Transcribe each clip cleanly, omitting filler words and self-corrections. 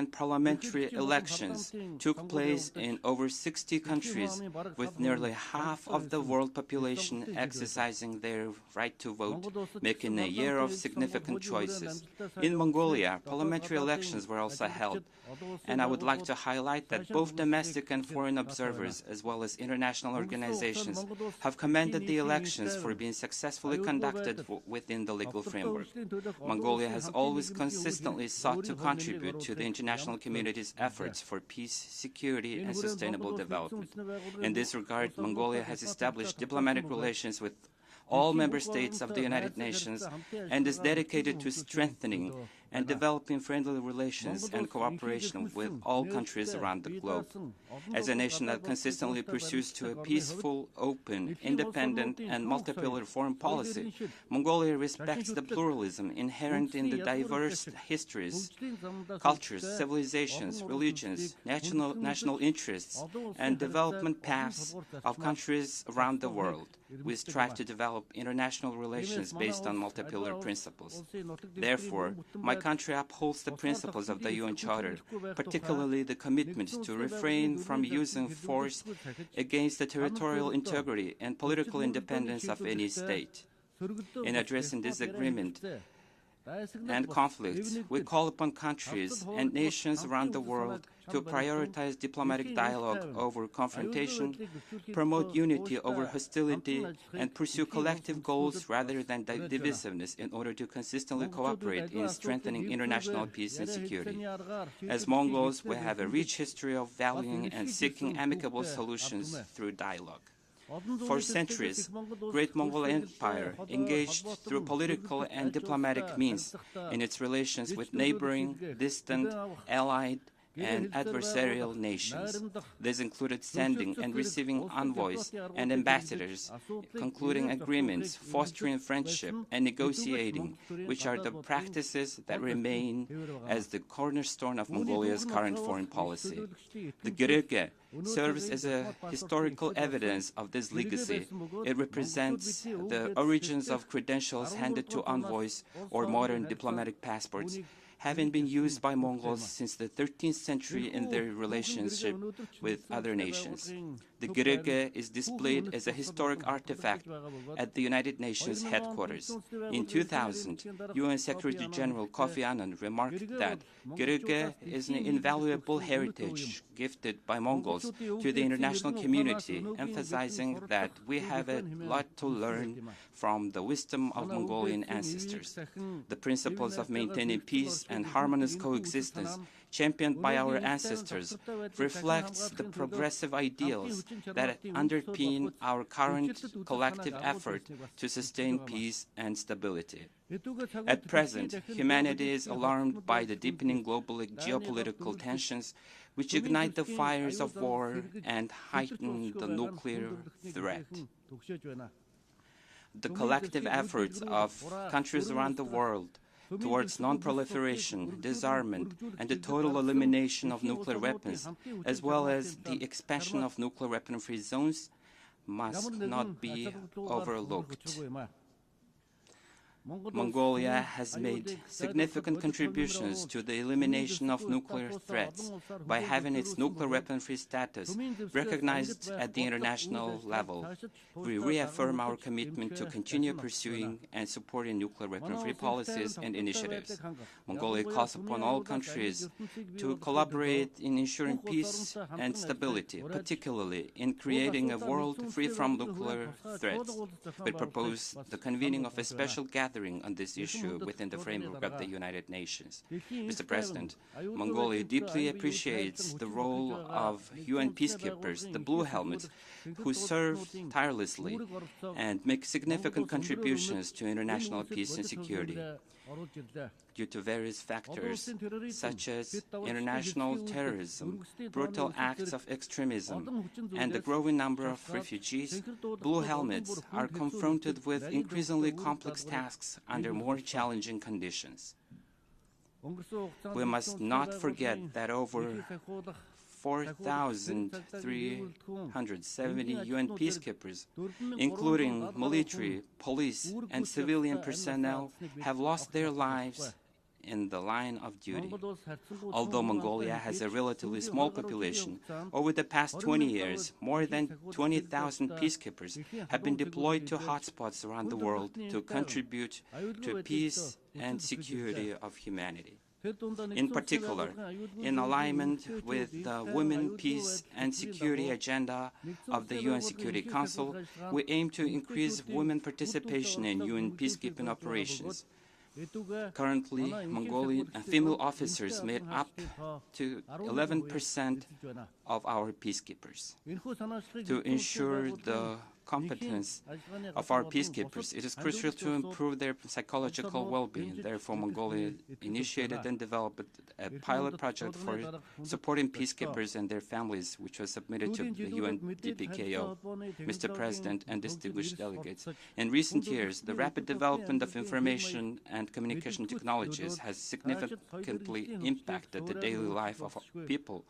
and parliamentary elections took place in over 60 countries, with nearly half of the world population exercising their right to vote, making a year of significant choices. In Mongolia, parliamentary elections were also held, and I would like to highlight that both domestic and foreign observers, as well as international organizations, have commended the elections for being successfully conducted within the legal framework. Mongolia has always consistently sought to contribute to the international community's efforts for peace, security, and sustainable development. In this regard, Mongolia has established diplomatic relations with all member states of the United Nations and is dedicated to strengthening and developing friendly relations and cooperation with all countries around the globe. As a nation that consistently pursues to a peaceful, open, independent, and multipolar foreign policy, Mongolia respects the pluralism inherent in the diverse histories, cultures, civilizations, religions, national interests, and development paths of countries around the world. We strive to develop international relations based on multipolar principles. Therefore, my country upholds the principles of the UN Charter, particularly the commitment to refrain from using force against the territorial integrity and political independence of any state. In addressing disagreement and conflicts, we call upon countries and nations around the world to prioritize diplomatic dialogue over confrontation, promote unity over hostility, and pursue collective goals rather than divisiveness in order to consistently cooperate in strengthening international peace and security. As Mongols, we have a rich history of valuing and seeking amicable solutions through dialogue. For centuries, Great Mongol Empire engaged through political and diplomatic means in its relations with neighboring, distant, allied, and adversarial nations. This included sending and receiving envoys and ambassadors, concluding agreements, fostering friendship, and negotiating, which are the practices that remain as the cornerstone of Mongolia's current foreign policy. The Geopolitical serves as a historical evidence of this legacy. It represents the origins of credentials handed to envoys or modern diplomatic passports, having been used by Mongols since the 13th century in their relationship with other nations. The Geopolitical is displayed as a historic artifact at the United Nations headquarters. In 2000, UN Secretary General Kofi Annan remarked that Geopolitical is an invaluable heritage gifted by Mongols to the international community, emphasizing that we have a lot to learn from the wisdom of Mongolian ancestors. The principles of maintaining peace and harmonious coexistence championed by our ancestors reflects the progressive ideals that underpin our current collective effort to sustain peace and stability. At present, humanity is alarmed by the deepening global geopolitical tensions which ignite the fires of war and heighten the nuclear threat. The collective efforts of countries around the world towards non-proliferation, disarmament, and the total elimination of nuclear weapons, as well as the expansion of nuclear weapon-free zones, must not be overlooked. Mongolia has made significant contributions to the elimination of nuclear threats by having its nuclear weapon-free status recognized at the international level. We reaffirm our commitment to continue pursuing and supporting nuclear weapon-free policies and initiatives. Mongolia calls upon all countries to collaborate in ensuring peace and stability, particularly in creating a world free from nuclear threats. We propose the convening of a special gathering on this issue within the framework of the United Nations. Mr. President, Mongolia deeply appreciates the role of UN peacekeepers, the Blue Helmets, who serve tirelessly and make significant contributions to international peace and security. Due to various factors, such as international terrorism, brutal acts of extremism, and the growing number of refugees, Blue Helmets are confronted with increasingly complex tasks under more challenging conditions. We must not forget that over 4,370 UN peacekeepers, including military, police, and civilian personnel, have lost their lives in the line of duty. Although Mongolia has a relatively small population, over the past 20 years, more than 20,000 peacekeepers have been deployed to hotspots around the world to contribute to peace and security of humanity. In particular, in alignment with the Women, Peace and Security agenda of the UN Security Council, we aim to increase women participation in UN peacekeeping operations. Currently, Mongolian female officers made up to 11% of our peacekeepers. To ensure the competence of our peacekeepers, it is crucial to improve their psychological well-being. Therefore, Mongolia initiated and developed a pilot project for supporting peacekeepers and their families, which was submitted to the UNDPKO, Mr. President, and distinguished delegates. In recent years, the rapid development of information and communication technologies has significantly impacted the daily life of people,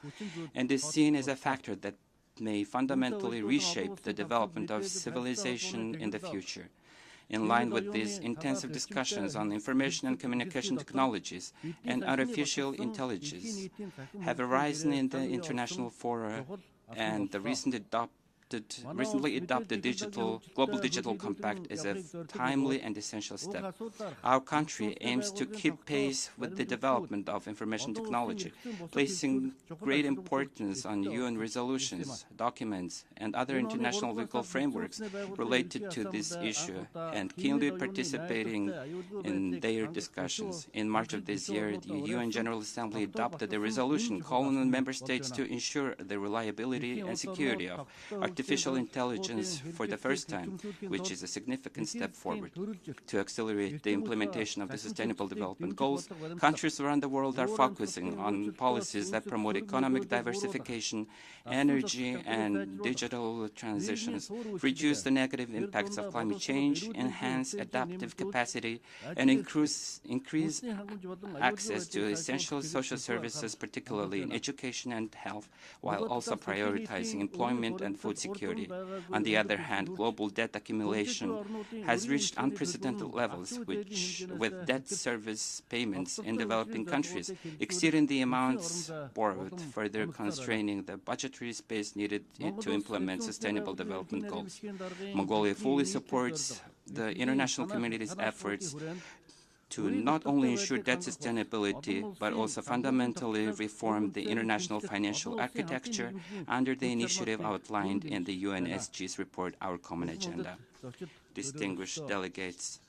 and is seen as a factor that may fundamentally reshape the development of civilization in the future. In line with these intensive discussions on information and communication technologies and artificial intelligence have arisen in the international fora, and the recently adopted Global Digital Compact is a timely and essential step. Our country aims to keep pace with the development of information technology, placing great importance on UN resolutions, documents, and other international legal frameworks related to this issue, and keenly participating in their discussions. In March of this year, the UN General Assembly adopted a resolution calling on member states to ensure the reliability and security of artificial intelligence for the first time, which is a significant step forward. To accelerate the implementation of the Sustainable Development Goals, countries around the world are focusing on policies that promote economic diversification, energy and digital transitions, reduce the negative impacts of climate change, enhance adaptive capacity, and increase access to essential social services, particularly in education and health, while also prioritizing employment and food security. On the other hand, global debt accumulation has reached unprecedented levels, with debt service payments in developing countries exceeding the amounts borrowed, further constraining the budgetary space needed to implement Sustainable Development Goals. Mongolia fully supports the international community's efforts to not only ensure debt sustainability, but also fundamentally reform the international financial architecture under the initiative outlined in the UNSG's report, Our Common Agenda. Distinguished delegates,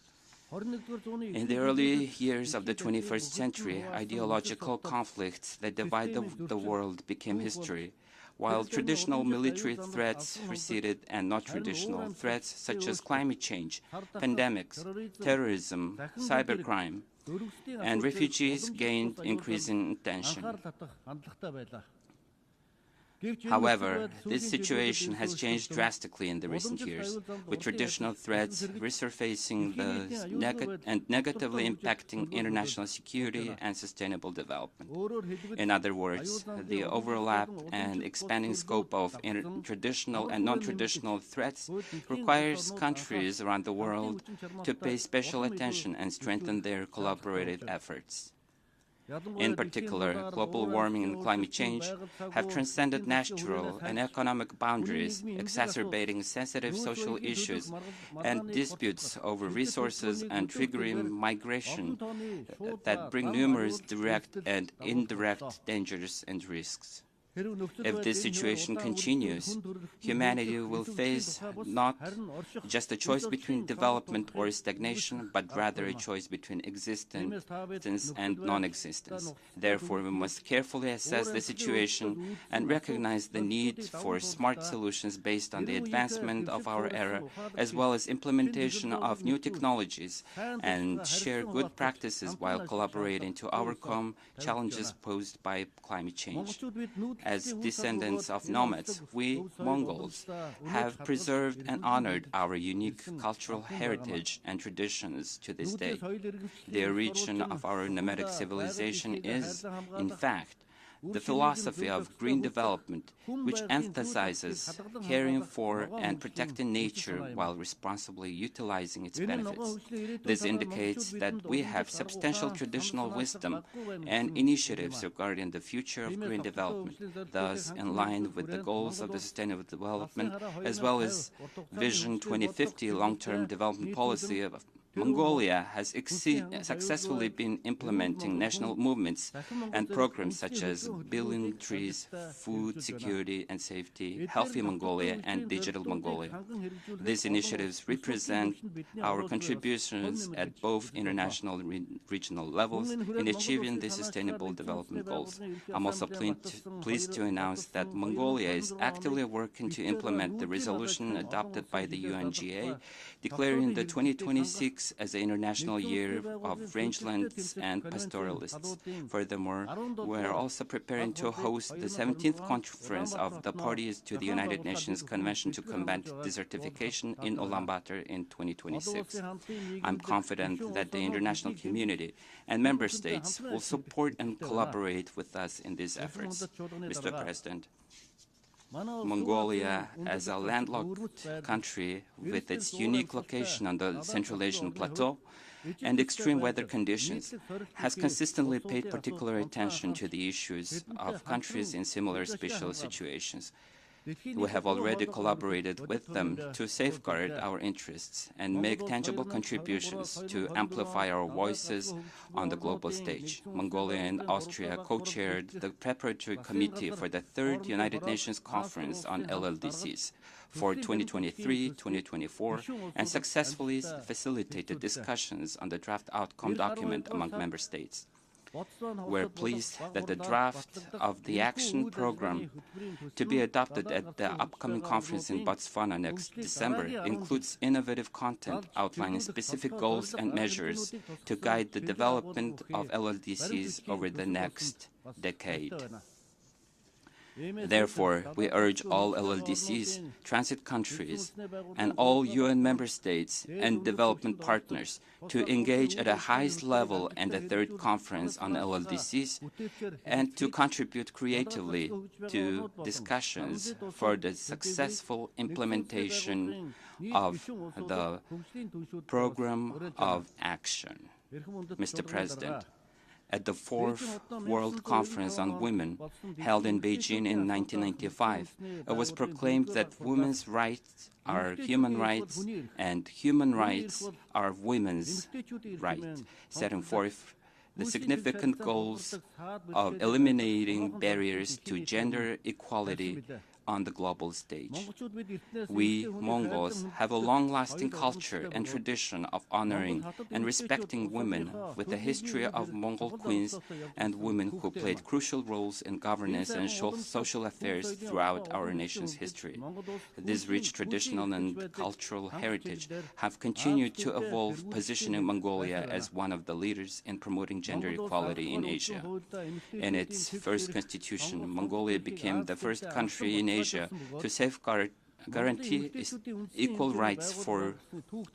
in the early years of the 21st century, ideological conflicts that divide the world became history, while traditional military threats receded and non-traditional threats such as climate change, pandemics, terrorism, cybercrime, and refugees gained increasing attention. However, this situation has changed drastically in the recent years, with traditional threats resurfacing and negatively impacting international security and sustainable development. In other words, the overlap and expanding scope of traditional and non-traditional threats requires countries around the world to pay special attention and strengthen their collaborative efforts. In particular, global warming and climate change have transcended natural and economic boundaries, exacerbating sensitive social issues and disputes over resources and triggering migration that bring numerous direct and indirect dangers and risks. If this situation continues, humanity will face not just a choice between development or stagnation, but rather a choice between existence and non-existence. Therefore, we must carefully assess the situation and recognize the need for smart solutions based on the advancement of our era, as well as implementation of new technologies, and share good practices while collaborating to overcome challenges posed by climate change. As descendants of nomads, we, Mongols, have preserved and honored our unique cultural heritage and traditions to this day. The origin of our nomadic civilization is, in fact, the philosophy of green development, which emphasizes caring for and protecting nature while responsibly utilizing its benefits. This indicates that we have substantial traditional wisdom and initiatives regarding the future of green development, thus in line with the goals of the Sustainable Development, as well as Vision 2050 long-term development policy of Mongolia has successfully been implementing national movements and programs such as Billion Trees, Food Security and Safety, Healthy Mongolia, and Digital Mongolia. These initiatives represent our contributions at both international and regional levels in achieving the Sustainable Development Goals. I'm also pleased to announce that Mongolia is actively working to implement the resolution adopted by the UNGA, declaring the 2026 as the International Year of Rangelands and Pastoralists. Furthermore, we are also preparing to host the 17th conference of the parties to the United Nations Convention to Combat Desertification in Ulaanbaatar in 2026. I'm confident that the international community and member states will support and collaborate with us in these efforts. Mr. President, Mongolia, as a landlocked country with its unique location on the Central Asian plateau and extreme weather conditions, has consistently paid particular attention to the issues of countries in similar special situations. We have already collaborated with them to safeguard our interests and make tangible contributions to amplify our voices on the global stage. Mongolia and Austria co-chaired the preparatory committee for the 3rd United Nations Conference on LLDCs for 2023-2024 and successfully facilitated discussions on the draft outcome document among member states. We're pleased that the draft of the action program to be adopted at the upcoming conference in Botswana next December includes innovative content outlining specific goals and measures to guide the development of LLDCs over the next decade. Therefore, we urge all LLDCs, transit countries, and all UN member states and development partners to engage at the highest level in the 3rd conference on LLDCs and to contribute creatively to discussions for the successful implementation of the program of action. Mr. President, at the 4th World Conference on Women, held in Beijing in 1995, it was proclaimed that women's rights are human rights and human rights are women's rights, setting forth the significant goals of eliminating barriers to gender equality on the global stage. We, Mongols, have a long-lasting culture and tradition of honoring and respecting women with a history of Mongol queens and women who played crucial roles in governance and social affairs throughout our nation's history. This rich traditional and cultural heritage have continued to evolve, positioning Mongolia as one of the leaders in promoting gender equality in Asia. In its first constitution, Mongolia became the first country in Asia to guarantee equal rights for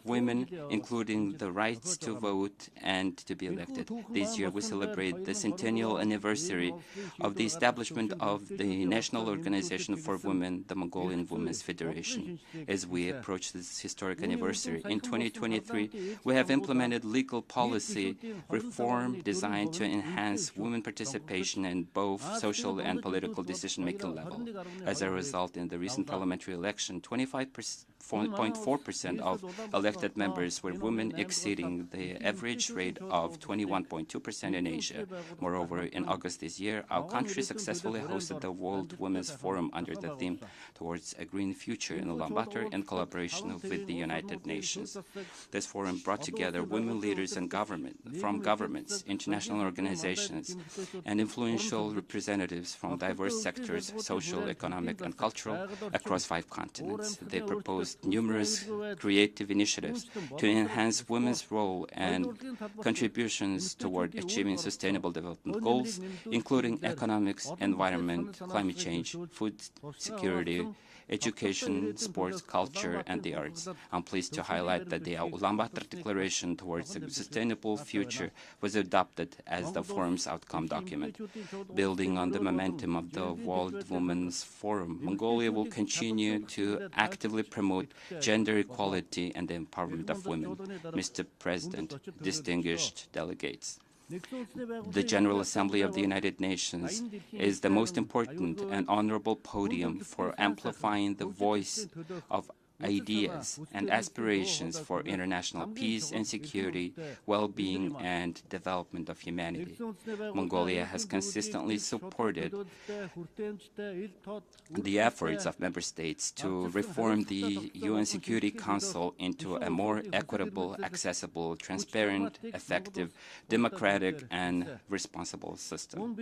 women, including the rights to vote and to be elected. This year we celebrate the centennial anniversary of the establishment of the National Organization for Women, the Mongolian Women's Federation. As we approach this historic anniversary, in 2023, we have implemented legal policy reform designed to enhance women participation in both social and political decision-making level. As a result, in the recent parliamentary election, 25.4% of elected members were women, exceeding the average rate of 21.2% in Asia. Moreover, in August this year, our country successfully hosted the World Women's Forum under the theme Towards a Green Future in Ulaanbaatar in collaboration with the United Nations. This forum brought together women leaders and from governments, international organizations, and influential representatives from diverse sectors, social, economic, and cultural, across 5 continents. They proposed proposed numerous creative initiatives to enhance women's role and contributions toward achieving sustainable development goals, including economics, environment, climate change, food security, education, sports, culture, and the arts. I'm pleased to highlight that the Ulaanbaatar Declaration towards a Sustainable Future was adopted as the forum's outcome document. Building on the momentum of the World Women's Forum, Mongolia will continue to actively promote gender equality and the empowerment of women. Mr. President, distinguished delegates, the General Assembly of the United Nations is the most important and honorable podium for amplifying the voice of ideas and aspirations for international peace and security, well-being, and development of humanity. Mongolia has consistently supported the efforts of member states to reform the UN Security Council into a more equitable, accessible, transparent, effective, democratic, and responsible system.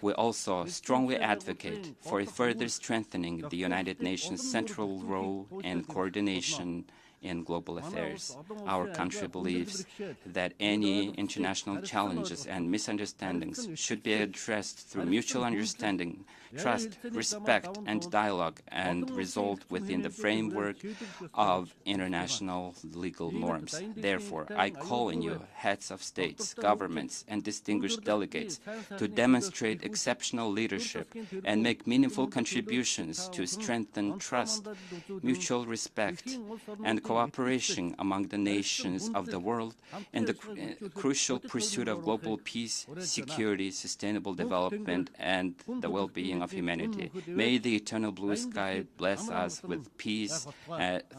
We also strongly advocate for further strengthening the United Nations' central role and coordination in global affairs. Our country believes that any international challenges and misunderstandings should be addressed through mutual understanding, trust, respect, and dialogue, and resolved within the framework of international legal norms. Therefore, I call on you, heads of states, governments, and distinguished delegates, to demonstrate exceptional leadership and make meaningful contributions to strengthen trust, mutual respect, and cooperation among the nations of the world in the crucial pursuit of global peace, security, sustainable development, and the well-being of humanity. May the eternal blue sky bless us with peace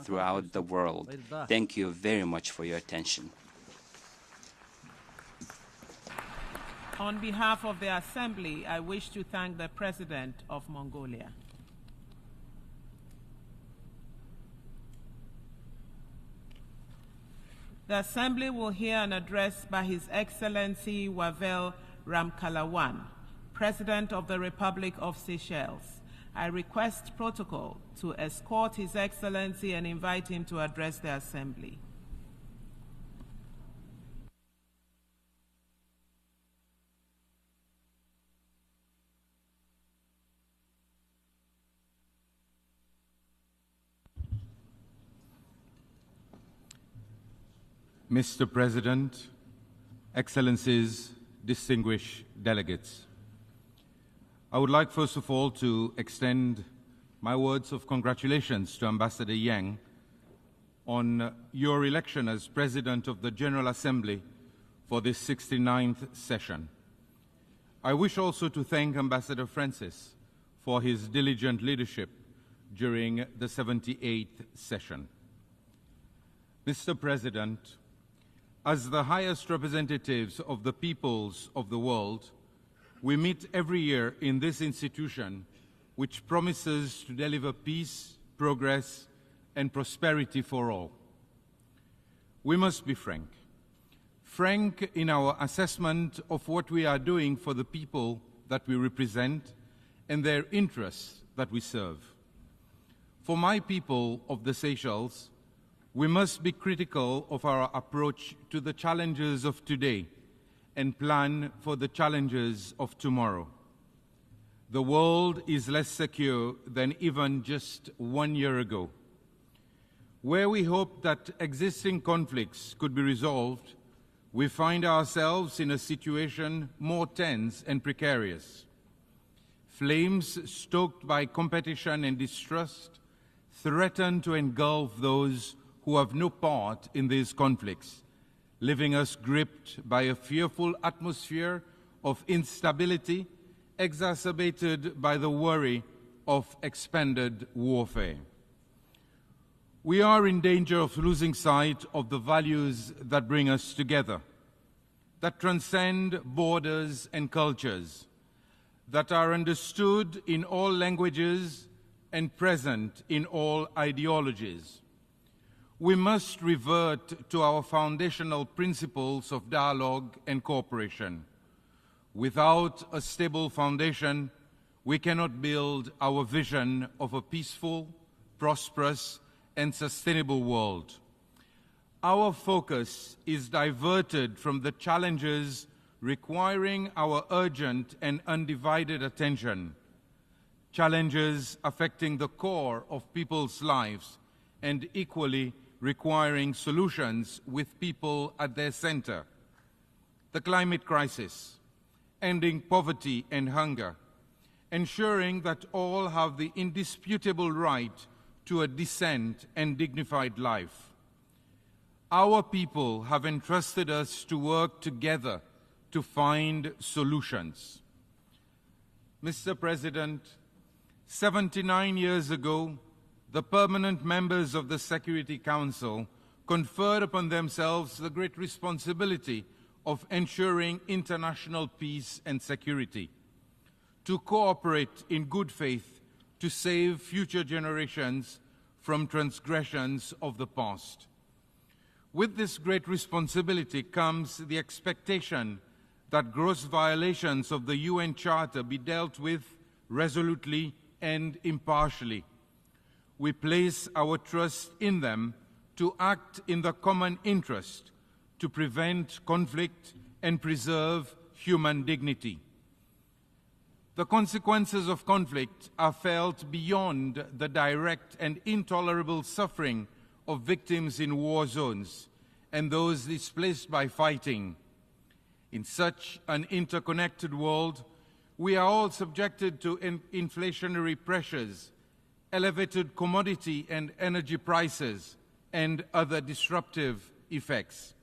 throughout the world. Thank you very much for your attention. On behalf of the Assembly, I wish to thank the President of Mongolia. The Assembly will hear an address by His Excellency Wavel Ramkalawan, President of the Republic of Seychelles. I request protocol to escort His Excellency and invite him to address the Assembly. Mr. President, Excellencies, distinguished delegates, I would like first of all to extend my words of congratulations to Ambassador Yang on your election as President of the General Assembly for this 69th session. I wish also to thank Ambassador Francis for his diligent leadership during the 78th session. Mr. President, as the highest representatives of the peoples of the world, we meet every year in this institution, which promises to deliver peace, progress, and prosperity for all. We must be frank in our assessment of what we are doing for the people that we represent and their interests that we serve. For my people of the Seychelles, we must be critical of our approach to the challenges of today and plan for the challenges of tomorrow. The world is less secure than even just 1 year ago. Where we hoped that existing conflicts could be resolved, we find ourselves in a situation more tense and precarious. Flames stoked by competition and distrust threaten to engulf those who have no part in these conflicts, leaving us gripped by a fearful atmosphere of instability exacerbated by the worry of expanded warfare. We are in danger of losing sight of the values that bring us together, that transcend borders and cultures, that are understood in all languages and present in all ideologies. We must revert to our foundational principles of dialogue and cooperation. Without a stable foundation, we cannot build our vision of a peaceful, prosperous, and sustainable world. Our focus is diverted from the challenges requiring our urgent and undivided attention, challenges affecting the core of people's lives and equally requiring solutions with people at their center. The climate crisis, ending poverty and hunger, ensuring that all have the indisputable right to a decent and dignified life. Our people have entrusted us to work together to find solutions. Mr. President, 79 years ago, the permanent members of the Security Council conferred upon themselves the great responsibility of ensuring international peace and security, to cooperate in good faith to save future generations from transgressions of the past. With this great responsibility comes the expectation that gross violations of the UN Charter be dealt with resolutely and impartially. We place our trust in them to act in the common interest to prevent conflict and preserve human dignity. The consequences of conflict are felt beyond the direct and intolerable suffering of victims in war zones and those displaced by fighting. In such an interconnected world, we are all subjected to inflationary pressures, elevated commodity and energy prices, and other disruptive effects.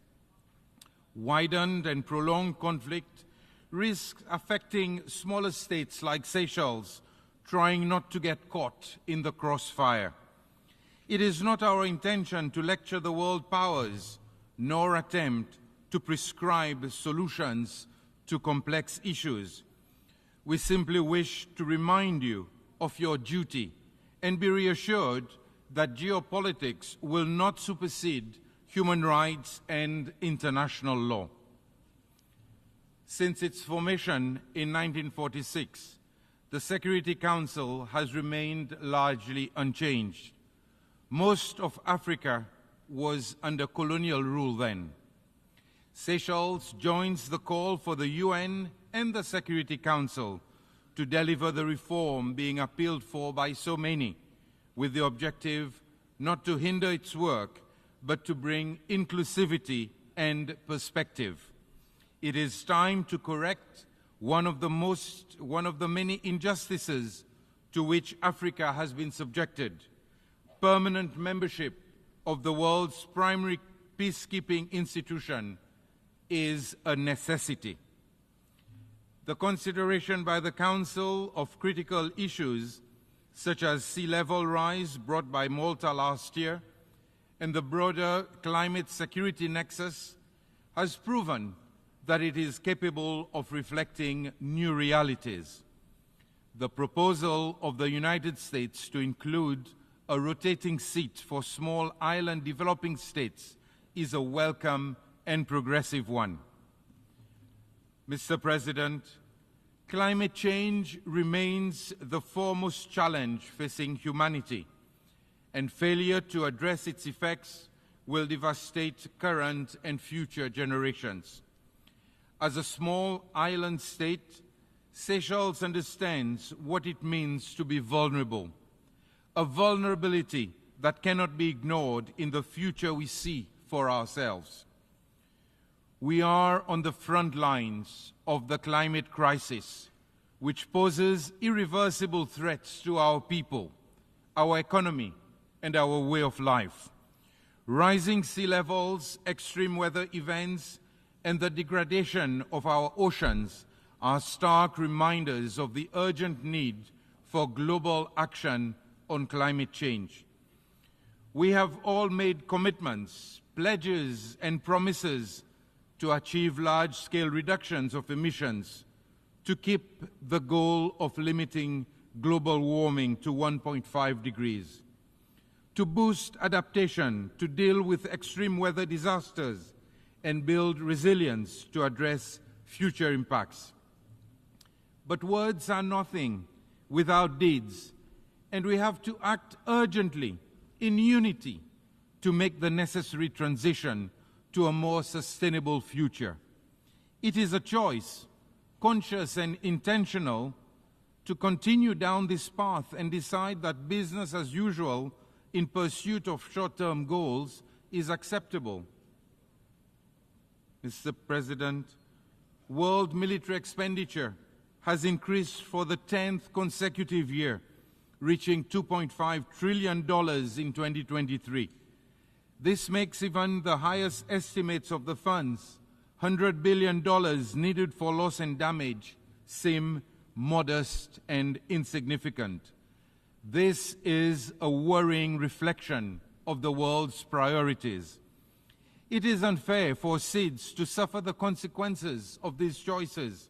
Widened and prolonged conflict risks affecting smaller states like Seychelles, trying not to get caught in the crossfire. It is not our intention to lecture the world powers, nor attempt to prescribe solutions to complex issues. We simply wish to remind you of your duty and be reassured that geopolitics will not supersede human rights and international law. Since its formation in 1946, the Security Council has remained largely unchanged. Most of Africa was under colonial rule then. Seychelles joins the call for the UN and the Security Council to deliver the reform being appealed for by so many, with the objective not to hinder its work, but to bring inclusivity and perspective. It is time to correct one of the many injustices to which Africa has been subjected. Permanent membership of the world's primary peacekeeping institution is a necessity. The consideration by the Council of critical issues such as sea level rise brought by Malta last year and the broader climate security nexus has proven that it is capable of reflecting new realities. The proposal of the United States to include a rotating seat for small island developing states is a welcome and progressive one. Mr. President, climate change remains the foremost challenge facing humanity, and failure to address its effects will devastate current and future generations. As a small island state, Seychelles understands what it means to be vulnerable, a vulnerability that cannot be ignored in the future we see for ourselves. We are on the front lines of the climate crisis, which poses irreversible threats to our people, our economy, and our way of life. Rising sea levels, extreme weather events, and the degradation of our oceans are stark reminders of the urgent need for global action on climate change. We have all made commitments, pledges, and promises to achieve large-scale reductions of emissions, to keep the goal of limiting global warming to 1.5 degrees, to boost adaptation, to deal with extreme weather disasters, and build resilience to address future impacts. But words are nothing without deeds, and we have to act urgently in unity to make the necessary transition to a more sustainable future. It is a choice, conscious and intentional, to continue down this path and decide that business as usual in pursuit of short-term goals is acceptable. Mr. President, world military expenditure has increased for the 10th consecutive year, reaching $2.5 trillion in 2023. This makes even the highest estimates of the funds, $100 billion needed for loss and damage, seem modest and insignificant. This is a worrying reflection of the world's priorities. It is unfair for SIDS to suffer the consequences of these choices.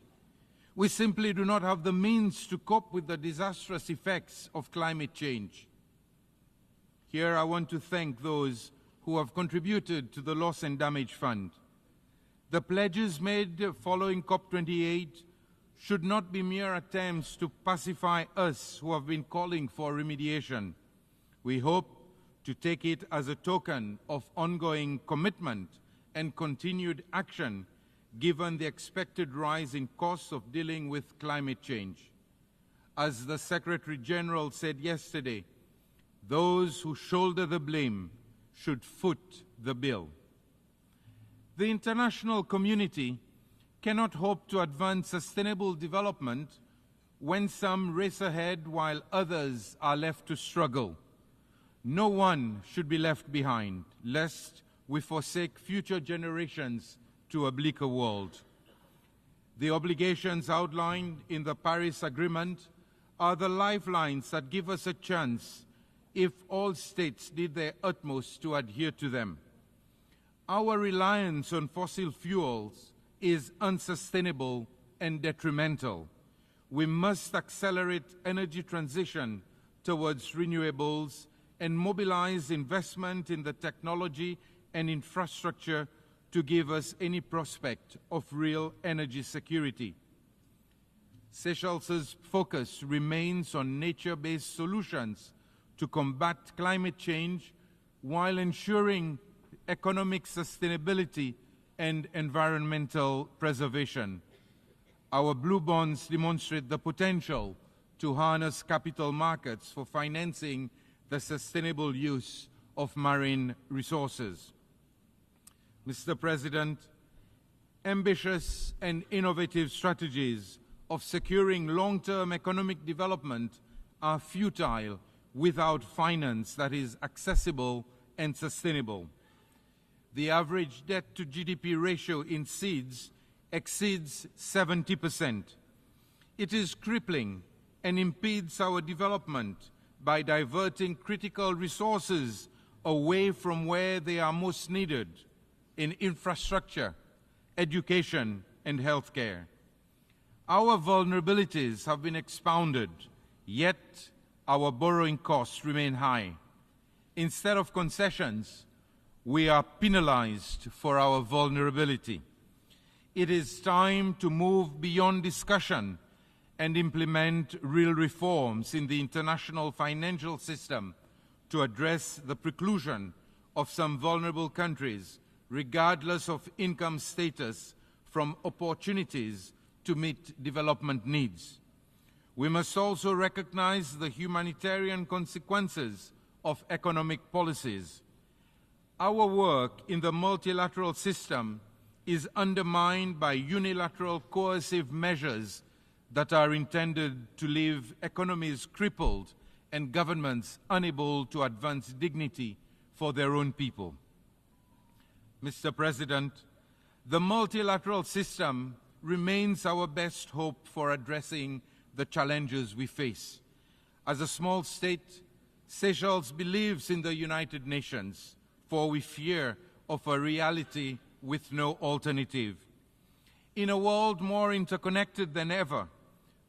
We simply do not have the means to cope with the disastrous effects of climate change. Here I want to thank those who have contributed to the Loss and Damage Fund. The pledges made following COP28 should not be mere attempts to pacify us who have been calling for remediation. We hope to take it as a token of ongoing commitment and continued action given the expected rise in costs of dealing with climate change. As the Secretary General said yesterday, those who shoulder the blame should foot the bill. The international community cannot hope to advance sustainable development when some race ahead while others are left to struggle. No one should be left behind, lest we forsake future generations to a bleaker world. The obligations outlined in the Paris Agreement are the lifelines that give us a chance if all states did their utmost to adhere to them. Our reliance on fossil fuels is unsustainable and detrimental. We must accelerate energy transition towards renewables and mobilize investment in the technology and infrastructure to give us any prospect of real energy security. Seychelles' focus remains on nature-based solutions to combat climate change while ensuring economic sustainability and environmental preservation. Our blue bonds demonstrate the potential to harness capital markets for financing the sustainable use of marine resources. Mr. President, ambitious and innovative strategies of securing long-term economic development are futile without finance that is accessible and sustainable. The average debt to GDP ratio in SIDS exceeds 70%. It is crippling and impedes our development by diverting critical resources away from where they are most needed, in infrastructure, education, and healthcare. Our vulnerabilities have been expounded, yet our borrowing costs remain high. Instead of concessions, we are penalized for our vulnerability. It is time to move beyond discussion and implement real reforms in the international financial system to address the preclusion of some vulnerable countries, regardless of income status, from opportunities to meet development needs. We must also recognize the humanitarian consequences of economic policies. Our work in the multilateral system is undermined by unilateral coercive measures that are intended to leave economies crippled and governments unable to advance dignity for their own people. Mr. President, the multilateral system remains our best hope for addressing the challenges we face. As a small state, Seychelles believes in the United Nations, for we fear of a reality with no alternative. In a world more interconnected than ever,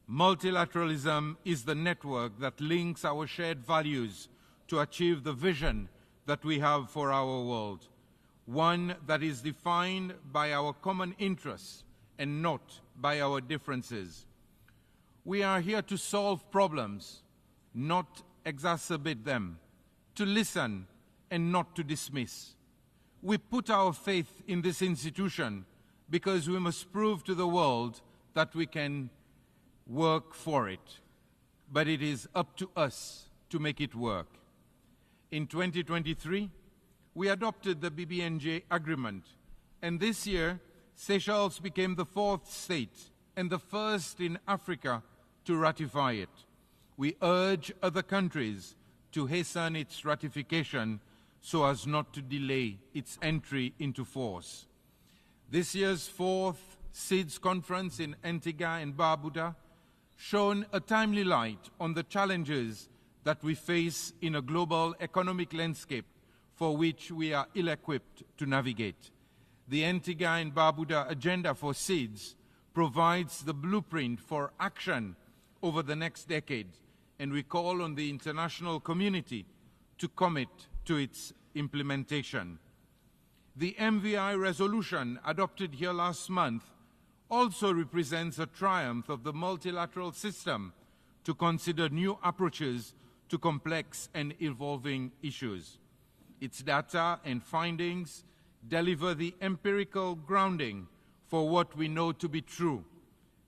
multilateralism is the network that links our shared values to achieve the vision that we have for our world, one that is defined by our common interests and not by our differences. We are here to solve problems, not exacerbate them, to listen and not to dismiss. We put our faith in this institution because we must prove to the world that we can work for it. But it is up to us to make it work. In 2023, we adopted the BBNJ agreement, and this year, Seychelles became the 4th state and the first in Africa to ratify it. We urge other countries to hasten its ratification so as not to delay its entry into force. This year's 4th SIDS conference in Antigua and Barbuda shone a timely light on the challenges that we face in a global economic landscape for which we are ill-equipped to navigate. The Antigua and Barbuda agenda for SIDS provides the blueprint for action over the next decade, and we call on the international community to commit to its implementation. The MVI resolution adopted here last month also represents a triumph of the multilateral system to consider new approaches to complex and evolving issues. Its data and findings deliver the empirical grounding for what we know to be true,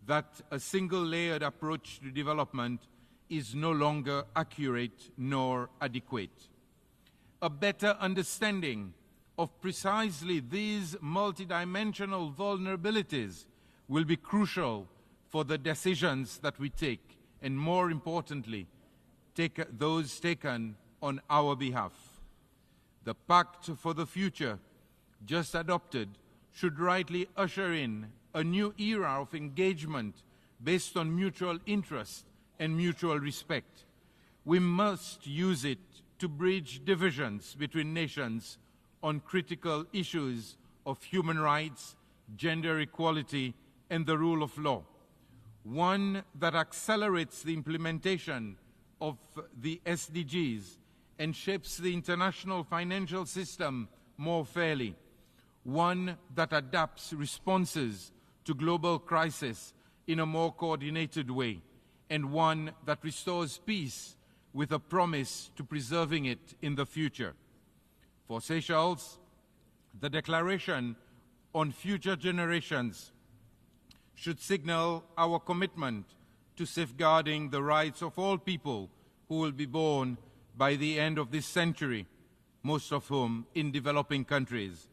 that a single-layered approach to development is no longer accurate nor adequate. A better understanding of precisely these multidimensional vulnerabilities will be crucial for the decisions that we take, and more importantly, those taken on our behalf. The Pact for the Future, just adopted, should rightly usher in a new era of engagement based on mutual interest and mutual respect. We must use it to bridge divisions between nations on critical issues of human rights, gender equality, and the rule of law. One that accelerates the implementation of the SDGs and shapes the international financial system more fairly. One that adapts responses to global crisis in a more coordinated way, and one that restores peace with a promise to preserving it in the future. For Seychelles, the Declaration on Future Generations should signal our commitment to safeguarding the rights of all people who will be born by the end of this century, most of whom in developing countries.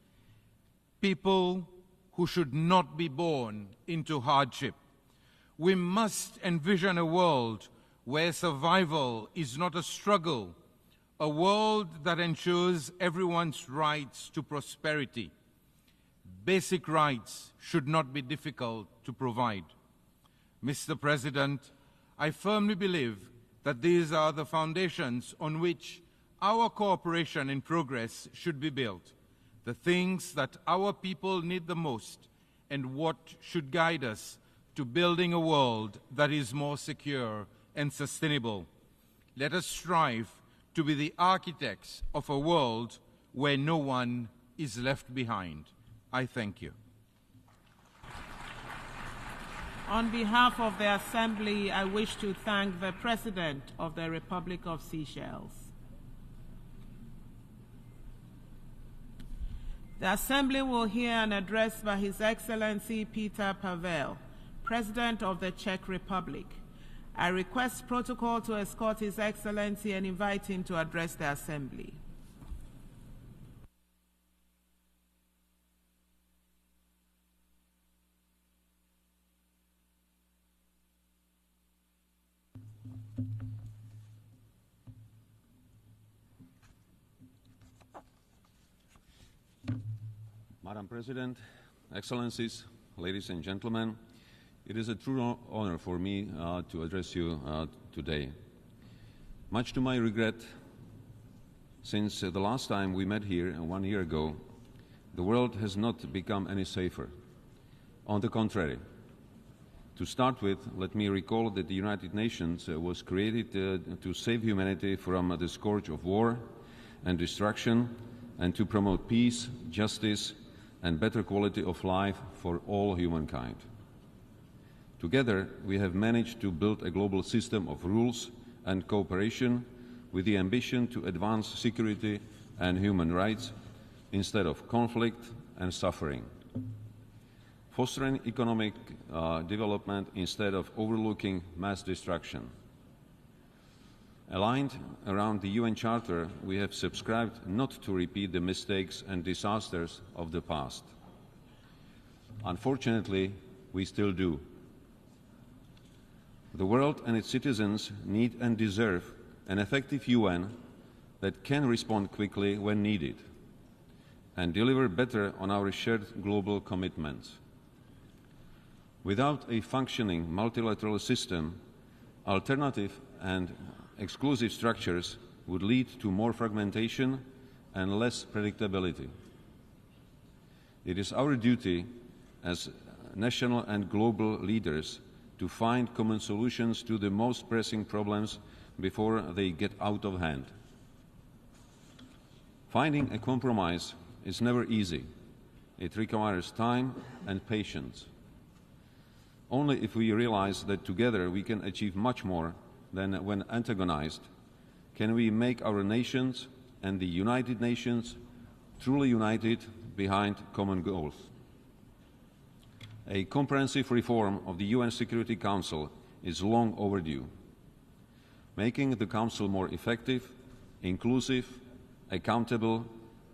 People who should not be born into hardship. We must envision a world where survival is not a struggle, a world that ensures everyone's rights to prosperity. Basic rights should not be difficult to provide. Mr. President, I firmly believe that these are the foundations on which our cooperation and progress should be built, the things that our people need the most, and what should guide us to building a world that is more secure and sustainable. Let us strive to be the architects of a world where no one is left behind. I thank you. On behalf of the Assembly, I wish to thank the President of the Republic of Seychelles. The Assembly will hear an address by His Excellency Peter Pavel, President of the Czech Republic. I request protocol to escort His Excellency and invite him to address the Assembly. Madam President, Excellencies, ladies and gentlemen, it is a true honor for me to address you today. Much to my regret, since the last time we met here 1 year ago, the world has not become any safer. On the contrary. To start with, let me recall that the United Nations was created to save humanity from the scourge of war and destruction, and to promote peace, justice, and better quality of life for all humankind. Together, we have managed to build a global system of rules and cooperation with the ambition to advance security and human rights instead of conflict and suffering, fostering economic development instead of overlooking mass destruction. Aligned around the UN Charter, we have subscribed not to repeat the mistakes and disasters of the past. Unfortunately, we still do. The world and its citizens need and deserve an effective UN that can respond quickly when needed and deliver better on our shared global commitments. Without a functioning multilateral system, alternative and exclusive structures would lead to more fragmentation and less predictability. It is our duty as national and global leaders to find common solutions to the most pressing problems before they get out of hand. Finding a compromise is never easy. It requires time and patience. Only if we realize that together we can achieve much more than when antagonized can we make our nations and the United Nations truly united behind common goals. A comprehensive reform of the UN Security Council is long overdue. Making the Council more effective, inclusive, accountable,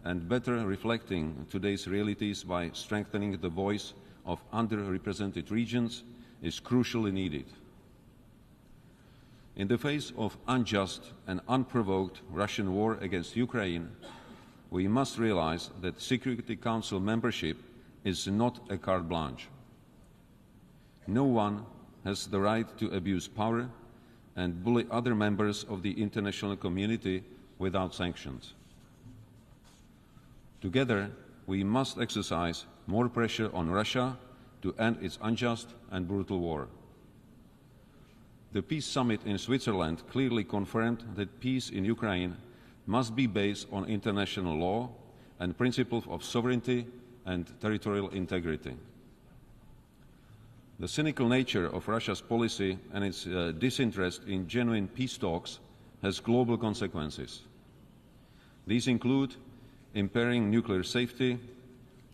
and better reflecting today's realities by strengthening the voice of underrepresented regions is crucially needed. In the face of unjust and unprovoked Russian war against Ukraine, we must realize that Security Council membership is not a carte blanche. No one has the right to abuse power and bully other members of the international community without sanctions. Together, we must exercise more pressure on Russia to end its unjust and brutal war. The Peace Summit in Switzerland clearly confirmed that peace in Ukraine must be based on international law and principles of sovereignty and territorial integrity. The cynical nature of Russia's policy and its disinterest in genuine peace talks has global consequences. These include impairing nuclear safety,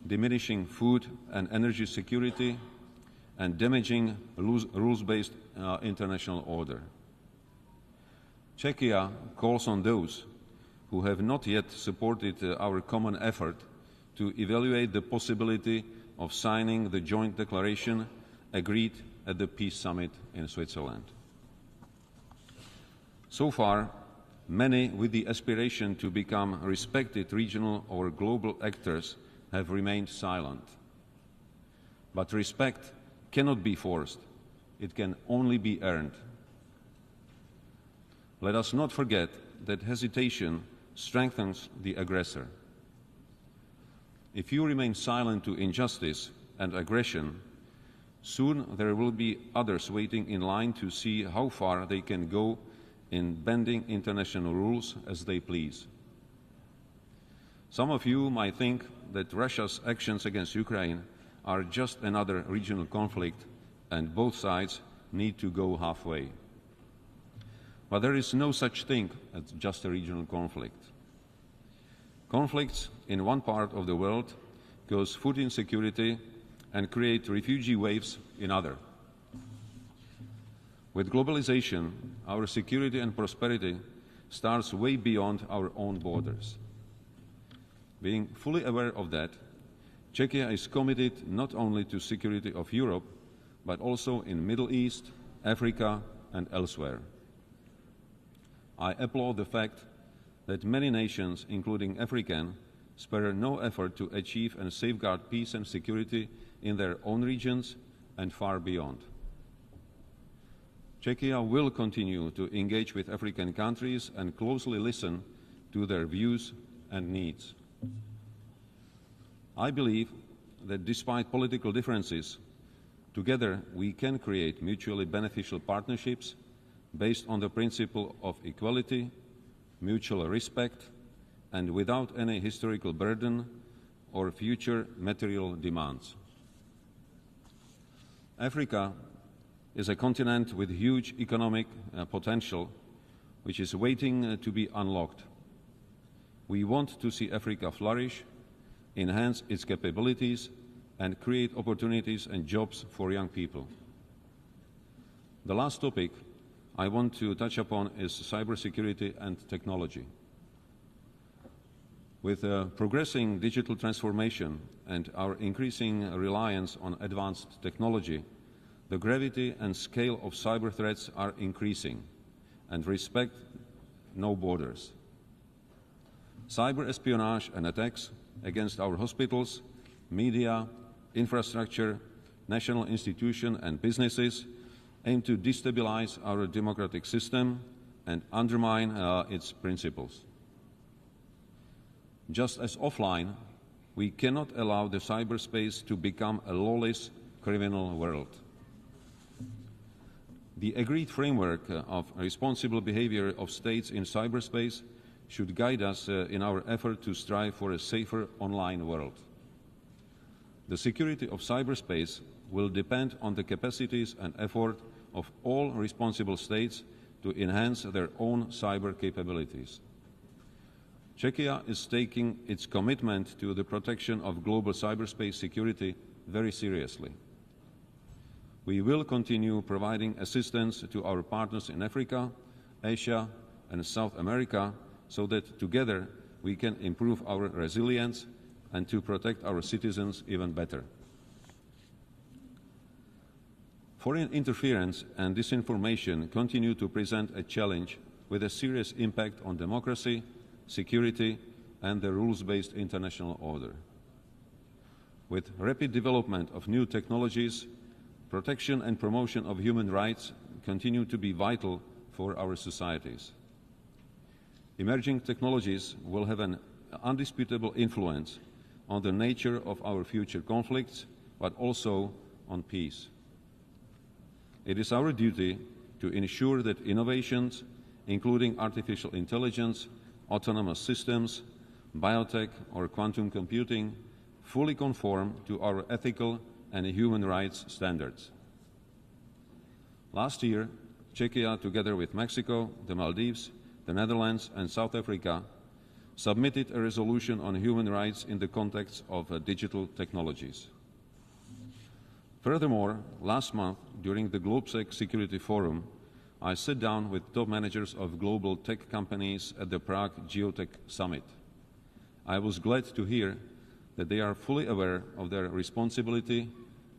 diminishing food and energy security, and damaging rules-based international order. Czechia calls on those who have not yet supported our common effort to evaluate the possibility of signing the joint declaration agreed at the Peace Summit in Switzerland. So far, many with the aspiration to become respected regional or global actors have remained silent. But respect cannot be forced. It can only be earned. Let us not forget that hesitation strengthens the aggressor. If you remain silent to injustice and aggression, soon there will be others waiting in line to see how far they can go in bending international rules as they please. Some of you might think that Russia's actions against Ukraine are just another regional conflict and both sides need to go halfway. But there is no such thing as just a regional conflict. Conflicts in one part of the world cause food insecurity and create refugee waves in others. With globalization, our security and prosperity starts way beyond our own borders. Being fully aware of that, Czechia is committed not only to security of Europe, but also in Middle East, Africa, and elsewhere. I applaud the fact that many nations, including African, spare no effort to achieve and safeguard peace and security in their own regions and far beyond. Czechia will continue to engage with African countries and closely listen to their views and needs. I believe that despite political differences, together we can create mutually beneficial partnerships based on the principle of equality, mutual respect, and without any historical burden or future material demands. Africa is a continent with huge economic potential which is waiting to be unlocked. We want to see Africa flourish, enhance its capabilities, and create opportunities and jobs for young people. The last topic I want to touch upon is cybersecurity and technology. With progressing digital transformation and our increasing reliance on advanced technology, the gravity and scale of cyber threats are increasing and respect no borders. Cyber espionage and attacks against our hospitals, media, infrastructure, national institutions and businesses aim to destabilize our democratic system and undermine its principles. Just as offline, we cannot allow the cyberspace to become a lawless criminal world. The agreed framework of responsible behavior of states in cyberspace should guide us in our effort to strive for a safer online world. The security of cyberspace will depend on the capacities and effort of all responsible states to enhance their own cyber capabilities. Czechia is taking its commitment to the protection of global cyberspace security very seriously. We will continue providing assistance to our partners in Africa, Asia, and South America so that together we can improve our resilience and to protect our citizens even better. Foreign interference and disinformation continue to present a challenge with a serious impact on democracy, security, and the rules-based international order. With rapid development of new technologies, protection and promotion of human rights continue to be vital for our societies. Emerging technologies will have an undisputable influence on the nature of our future conflicts, but also on peace. It is our duty to ensure that innovations, including artificial intelligence, autonomous systems, biotech, or quantum computing, fully conform to our ethical and human rights standards. Last year, Czechia, together with Mexico, the Maldives, the Netherlands, and South Africa, submitted a resolution on human rights in the context of digital technologies. Furthermore, last month, during the GlobeSec Security Forum, I sat down with top managers of global tech companies at the Prague Geotech Summit. I was glad to hear that they are fully aware of their responsibility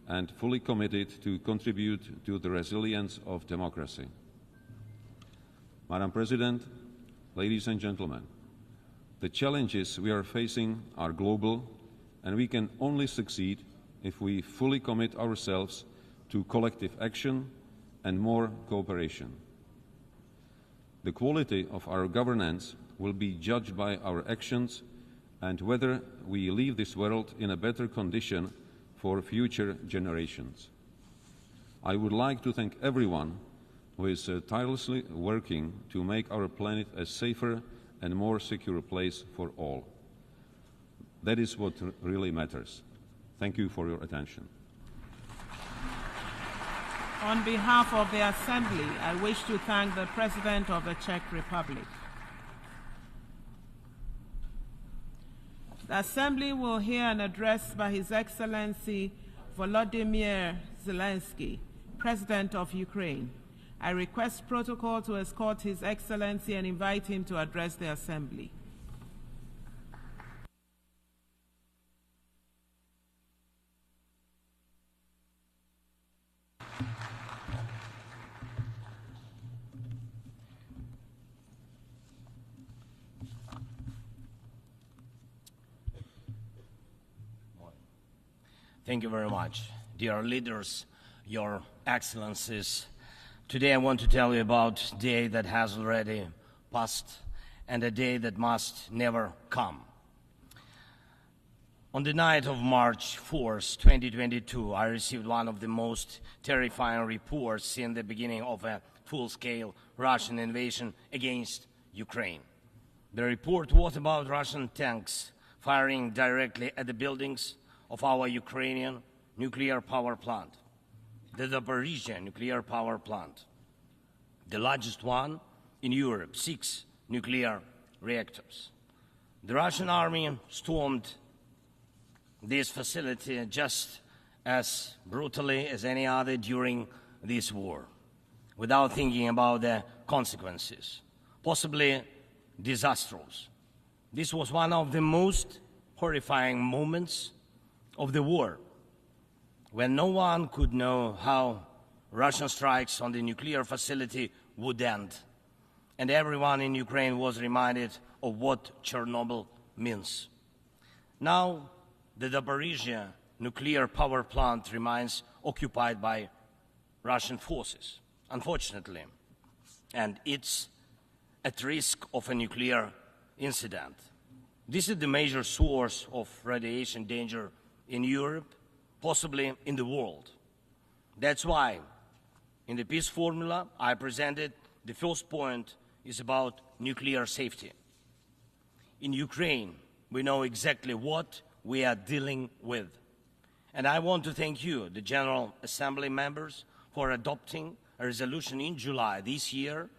and fully committed to contribute to the resilience of democracy. Madam President, ladies and gentlemen, the challenges we are facing are global, and we can only succeed if we fully commit ourselves to collective action and more cooperation. The quality of our governance will be judged by our actions and whether we leave this world in a better condition for future generations. I would like to thank everyone who is tirelessly working to make our planet a safer and more secure place for all. That is what really matters. Thank you for your attention. On behalf of the Assembly, I wish to thank the President of the Czech Republic. The Assembly will hear an address by His Excellency Volodymyr Zelensky, President of Ukraine. I request protocol to escort His Excellency and invite him to address the Assembly. Thank you very much. Dear leaders, Your Excellencies, today I want to tell you about a day that has already passed and a day that must never come. On the night of March 4th, 2022, I received one of the most terrifying reports since the beginning of a full-scale Russian invasion against Ukraine. The report was about Russian tanks firing directly at the buildings of our Ukrainian nuclear power plant, the Zaporizhzhia nuclear power plant, the largest one in Europe, 6 nuclear reactors. The Russian army stormed this facility just as brutally as any other during this war, without thinking about the consequences, possibly disastrous. This was one of the most horrifying moments of the war, when no one could know how Russian strikes on the nuclear facility would end, and everyone in Ukraine was reminded of what Chernobyl means. Now, the Zaporizhzhia nuclear power plant remains occupied by Russian forces, unfortunately, and it's at risk of a nuclear incident. This is the major source of radiation danger in Europe, possibly in the world. That's why, in the peace formula I presented, the first point is about nuclear safety. In Ukraine, we know exactly what we are dealing with. And I want to thank you, the General Assembly members, for adopting a resolution in July this year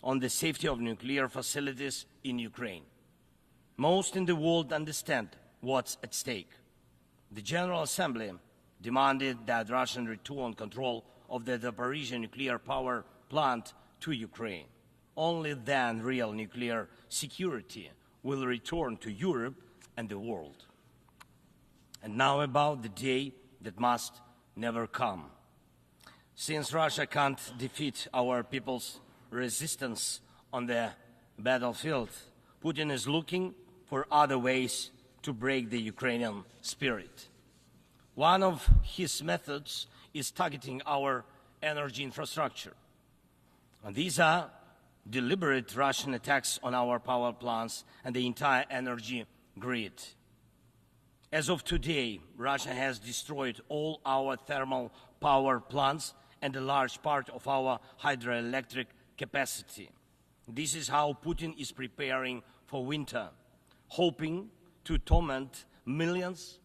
on the safety of nuclear facilities in Ukraine. Most in the world understand what's at stake. The General Assembly demanded that Russian return control of the Zaporizhzhia nuclear power plant to Ukraine. Only then real nuclear security will return to Europe and the world. And now about the day that must never come. Since Russia can't defeat our people's resistance on the battlefield, Putin is looking for other ways to break the Ukrainian spirit. One of his methods is targeting our energy infrastructure. And these are deliberate Russian attacks on our power plants and the entire energy grid. As of today, Russia has destroyed all our thermal power plants and a large part of our hydroelectric capacity. This is how Putin is preparing for winter, hoping to torment millions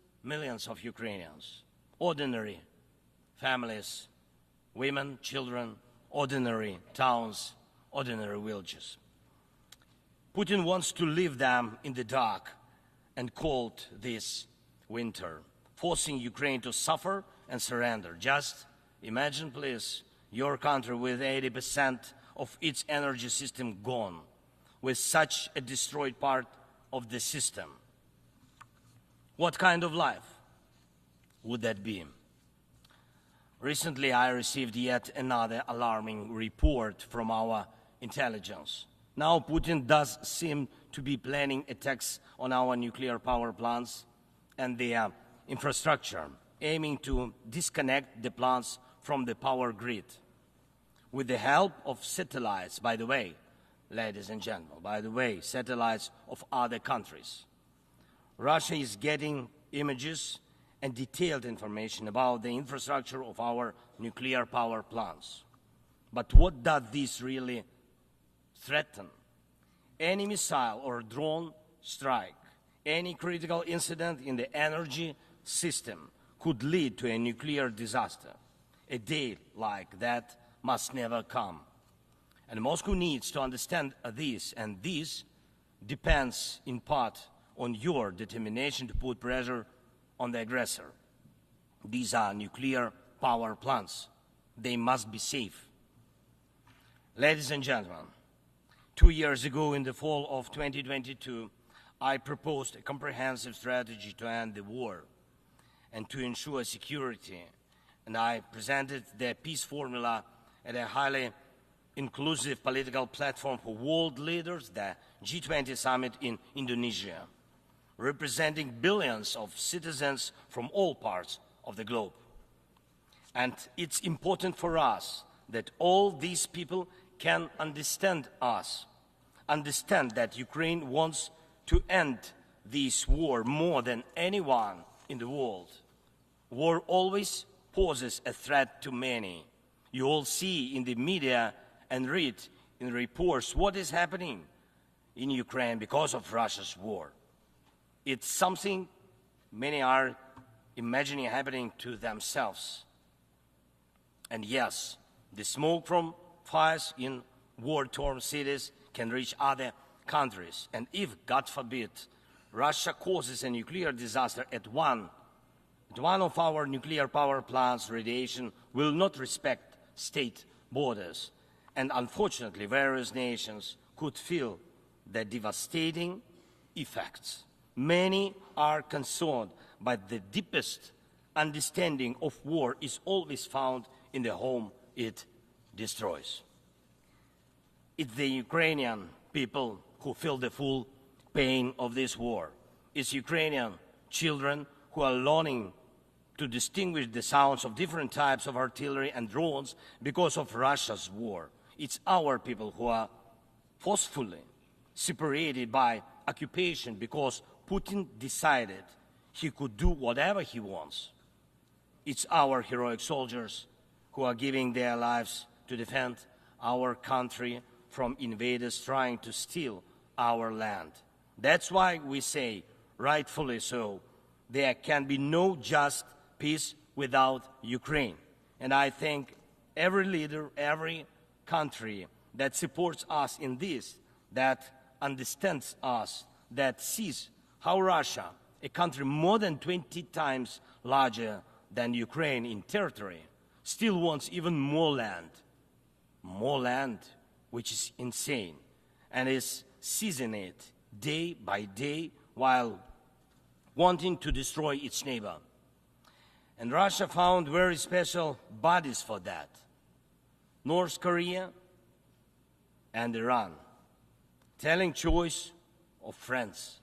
of Ukrainians, ordinary families, women, children, ordinary towns, ordinary villages. Putin wants to leave them in the dark and cold this winter, forcing Ukraine to suffer and surrender. Just imagine, please, your country with 80% of its energy system gone, with such a destroyed part of the system. What kind of life would that be? Recently, I received yet another alarming report from our intelligence. Now Putin does seem to be planning attacks on our nuclear power plants and their infrastructure, aiming to disconnect the plants from the power grid. With the help of satellites, by the way, ladies and gentlemen, satellites of other countries. Russia is getting images and detailed information about the infrastructure of our nuclear power plants. But what does this really threaten? Any missile or drone strike, any critical incident in the energy system could lead to a nuclear disaster. A day like that must never come. And Moscow needs to understand this, and this depends in part on your determination to put pressure on the aggressor. These are nuclear power plants. They must be safe. Ladies and gentlemen, 2 years ago, in the fall of 2022, I proposed a comprehensive strategy to end the war and to ensure security, and I presented the peace formula at a highly inclusive political platform for world leaders, the G20 summit in Indonesia, representing billions of citizens from all parts of the globe. And it's important for us that all these people can understand us, understand that Ukraine wants to end this war more than anyone in the world. War always poses a threat to many. You all see in the media and read in reports what is happening in Ukraine because of Russia's war. It's something many are imagining happening to themselves. And yes, the smoke from fires in war-torn cities can reach other countries. And if, God forbid, Russia causes a nuclear disaster at one of our nuclear power plants, radiation will not respect state borders. And unfortunately, various nations could feel the devastating effects. Many are concerned, but the deepest understanding of war is always found in the home it destroys. It's the Ukrainian people who feel the full pain of this war. It's Ukrainian children who are learning to distinguish the sounds of different types of artillery and drones because of Russia's war. It's our people who are forcefully separated by occupation because Putin decided he could do whatever he wants. It's our heroic soldiers who are giving their lives to defend our country from invaders trying to steal our land. That's why we say, rightfully so, there can be no just peace without Ukraine. And I thank every leader, every country that supports us in this, that understands us, that sees how Russia, a country more than 20 times larger than Ukraine in territory, still wants even more land, which is insane, and is seizing it day by day while wanting to destroy its neighbor. And Russia found very special bodies for that: North Korea and Iran, telling choice of friends.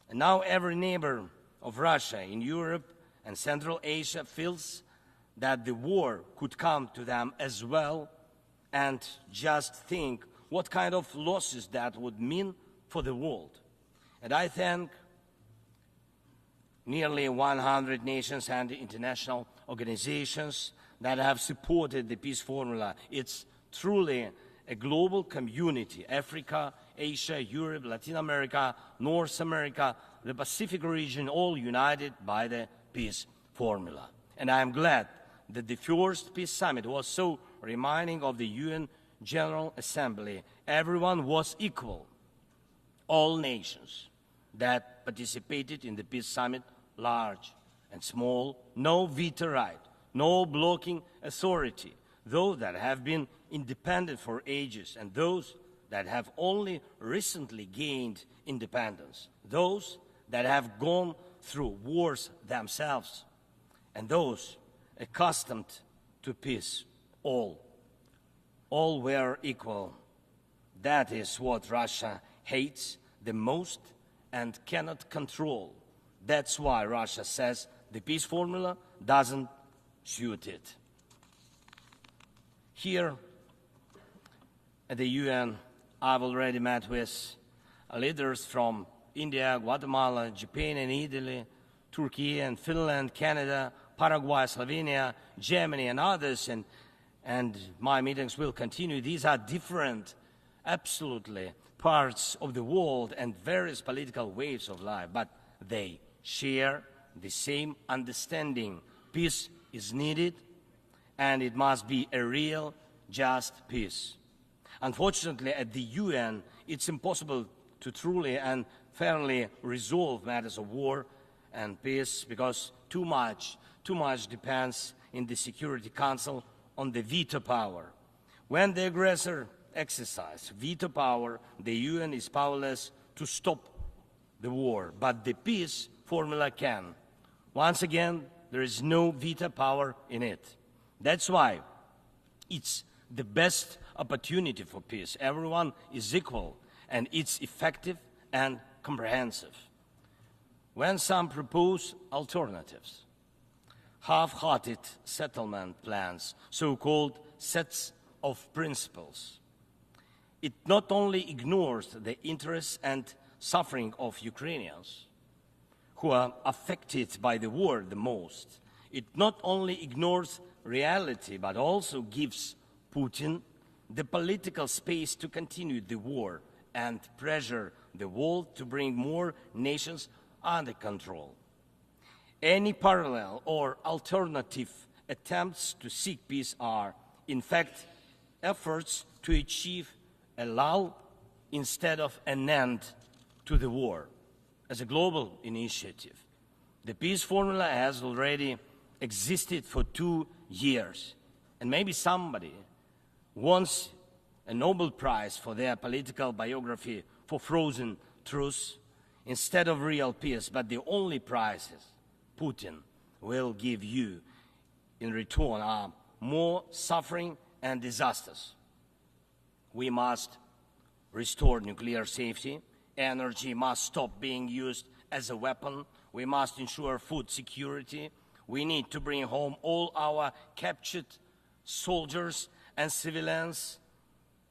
And now every neighbor of Russia in Europe and Central Asia feels that the war could come to them as well, and just think what kind of losses that would mean for the world. And I thank nearly 100 nations and international organizations that have supported the peace formula. It's truly a global community: Africa, Asia, Europe, Latin America, North America, the Pacific region, all united by the peace formula. And I am glad that the first peace summit was so reminding of the UN General Assembly. Everyone was equal. All nations that participated in the peace summit, large and small, no veto right, no blocking authority, those that have been independent for ages and those that have only recently gained independence, those that have gone through wars themselves, and those accustomed to peace. All were equal. That is what Russia hates the most and cannot control. That's why Russia says the peace formula doesn't suit it. Here at the UN, I've already met with leaders from India, Guatemala, Japan and Italy, Turkey and Finland, Canada, Paraguay, Slovenia, Germany and others, and my meetings will continue. These are different, absolutely, parts of the world and various political waves of life, but they share the same understanding. Peace is needed, and it must be a real, just peace. Unfortunately, at the UN, it's impossible to truly and fairly resolve matters of war and peace because too much depends in the Security Council on the veto power. When the aggressor exercises veto power, the UN is powerless to stop the war, but the peace formula can. Once again, there is no veto power in it. That's why it's the best opportunity for peace. Everyone is equal, and it's effective and comprehensive. When some propose alternatives, half-hearted settlement plans, so-called sets of principles, it not only ignores the interests and suffering of Ukrainians, who are affected by the war the most, it not only ignores reality, but also gives Putin the political space to continue the war and pressure the world to bring more nations under control. Any parallel or alternative attempts to seek peace are, in fact, efforts to achieve allow instead of an end to the war as a global initiative. The peace formula has already existed for 2 years, and maybe somebody wants a Nobel Prize for their political biography for frozen truths instead of real peace, but the only prizes Putin will give you in return are more suffering and disasters. We must restore nuclear safety. Energy must stop being used as a weapon. We must ensure food security. We need to bring home all our captured soldiers and civilians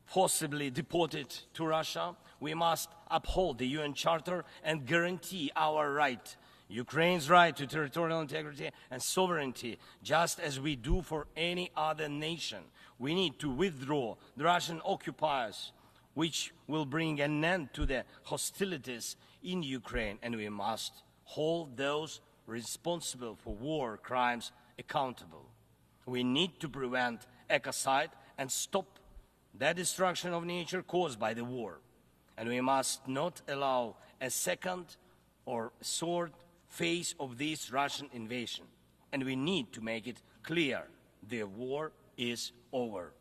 forcibly deported to Russia. We must uphold the UN Charter and guarantee our right, Ukraine's right to territorial integrity and sovereignty, just as we do for any other nation. We need to withdraw the Russian occupiers, which will bring an end to the hostilities in Ukraine, and we must hold those responsible for war crimes accountable. We need to prevent ecocide and stop the destruction of nature caused by the war. And we must not allow a second or third phase of this Russian invasion. And we need to make it clear the war is over.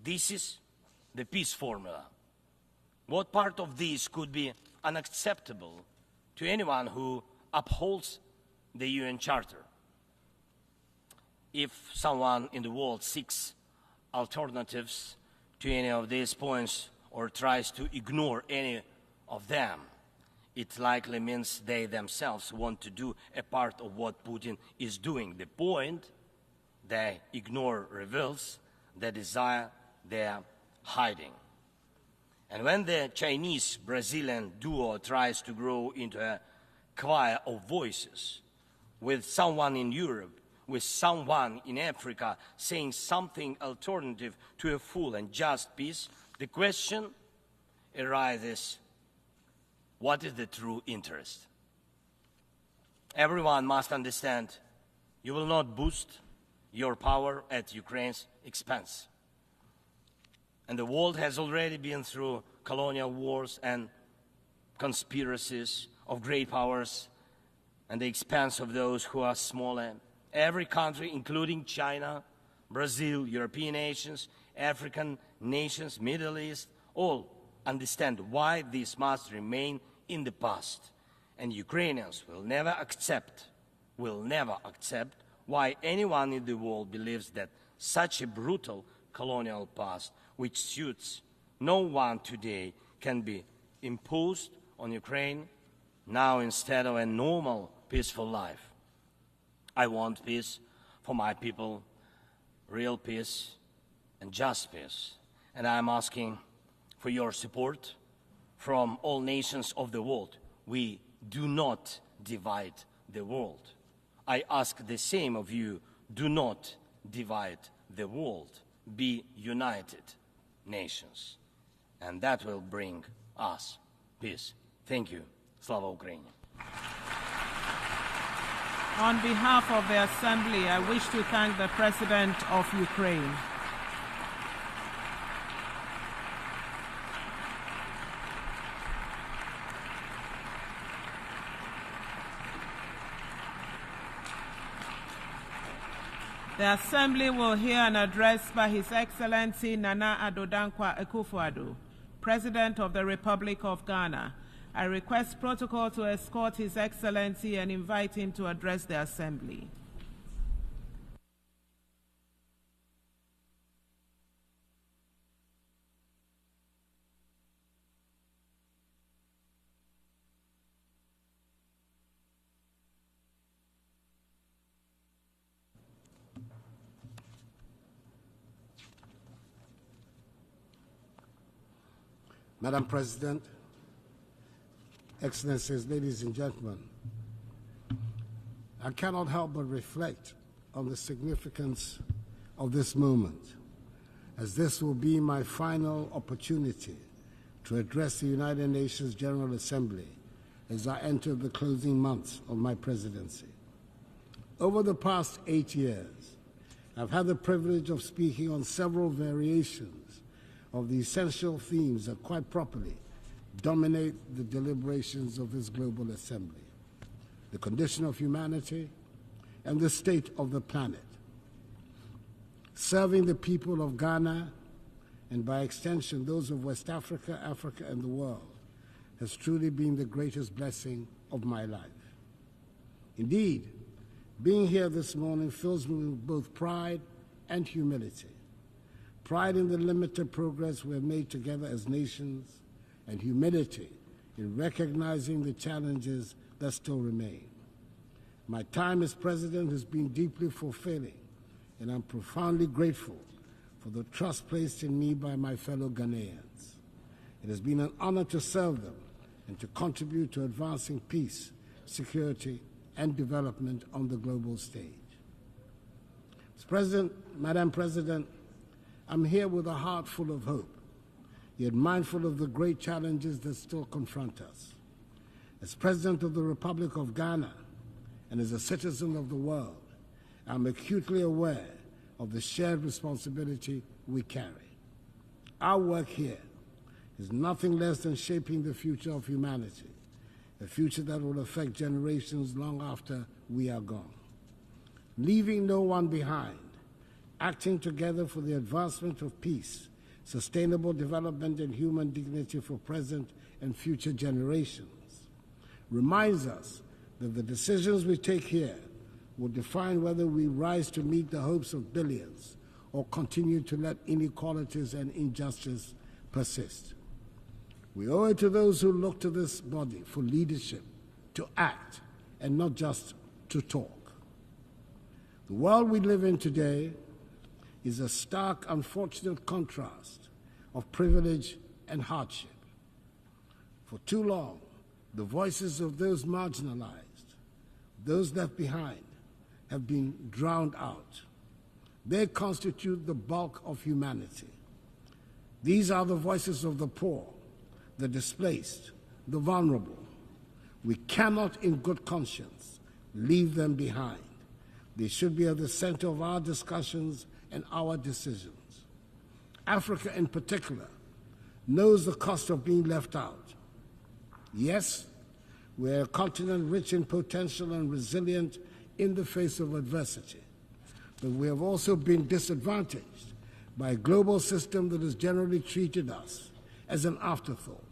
This is the peace formula. What part of this could be unacceptable to anyone who upholds the UN Charter? If someone in the world seeks alternatives to any of these points or tries to ignore any of them, it likely means they themselves want to do a part of what Putin is doing. The point they ignore reveals the desire they're hiding. And when the Chinese-Brazilian duo tries to grow into a choir of voices, with someone in Europe, with someone in Africa saying something alternative to a full and just peace, the question arises, what is the true interest? Everyone must understand you will not boost your power at Ukraine's expense. And the world has already been through colonial wars and conspiracies of great powers at the expense of those who are smaller. Every country, including China, Brazil, European nations, African nations, Middle East, all understand why this must remain in the past. And Ukrainians will never accept why anyone in the world believes that such a brutal colonial past, which suits no one today, can be imposed on Ukraine now instead of a normal, peaceful life. I want peace for my people, real peace and just peace. And I'm asking for your support from all nations of the world. We do not divide the world. I ask the same of you, do not divide the world. Be united nations. And that will bring us peace. Thank you. Slava Ukraini. On behalf of the Assembly, I wish to thank the President of Ukraine. The Assembly will hear an address by His Excellency Nana Addo Dankwa Akufo-Addo, President of the Republic of Ghana. I request protocol to escort His Excellency and invite him to address the Assembly. Madam President, Excellencies, ladies and gentlemen, I cannot help but reflect on the significance of this moment, as this will be my final opportunity to address the United Nations General Assembly as I enter the closing months of my presidency. Over the past 8 years, I've had the privilege of speaking on several variations of the essential themes that quite properly dominate the deliberations of this global assembly: the condition of humanity and the state of the planet. Serving the people of Ghana, and by extension those of West Africa, Africa, and the world, has truly been the greatest blessing of my life. Indeed, being here this morning fills me with both pride and humility. Pride in the limited progress we have made together as nations, and humility in recognizing the challenges that still remain. My time as president has been deeply fulfilling, and I'm profoundly grateful for the trust placed in me by my fellow Ghanaians. It has been an honor to serve them and to contribute to advancing peace, security, and development on the global stage. Mr. President, Madam President, I'm here with a heart full of hope, yet mindful of the great challenges that still confront us. As President of the Republic of Ghana and as a citizen of the world, I'm acutely aware of the shared responsibility we carry. Our work here is nothing less than shaping the future of humanity, a future that will affect generations long after we are gone. Leaving no one behind, acting together for the advancement of peace, sustainable development, and human dignity for present and future generations, reminds us that the decisions we take here will define whether we rise to meet the hopes of billions or continue to let inequalities and injustice persist. We owe it to those who look to this body for leadership to act and not just to talk. The world we live in today is a stark, unfortunate contrast of privilege and hardship. For too long, the voices of those marginalized, those left behind, have been drowned out. They constitute the bulk of humanity. These are the voices of the poor, the displaced, the vulnerable. We cannot, in good conscience, leave them behind. They should be at the center of our discussions and our decisions. Africa, in particular, knows the cost of being left out. Yes, we're a continent rich in potential and resilient in the face of adversity, but we have also been disadvantaged by a global system that has generally treated us as an afterthought.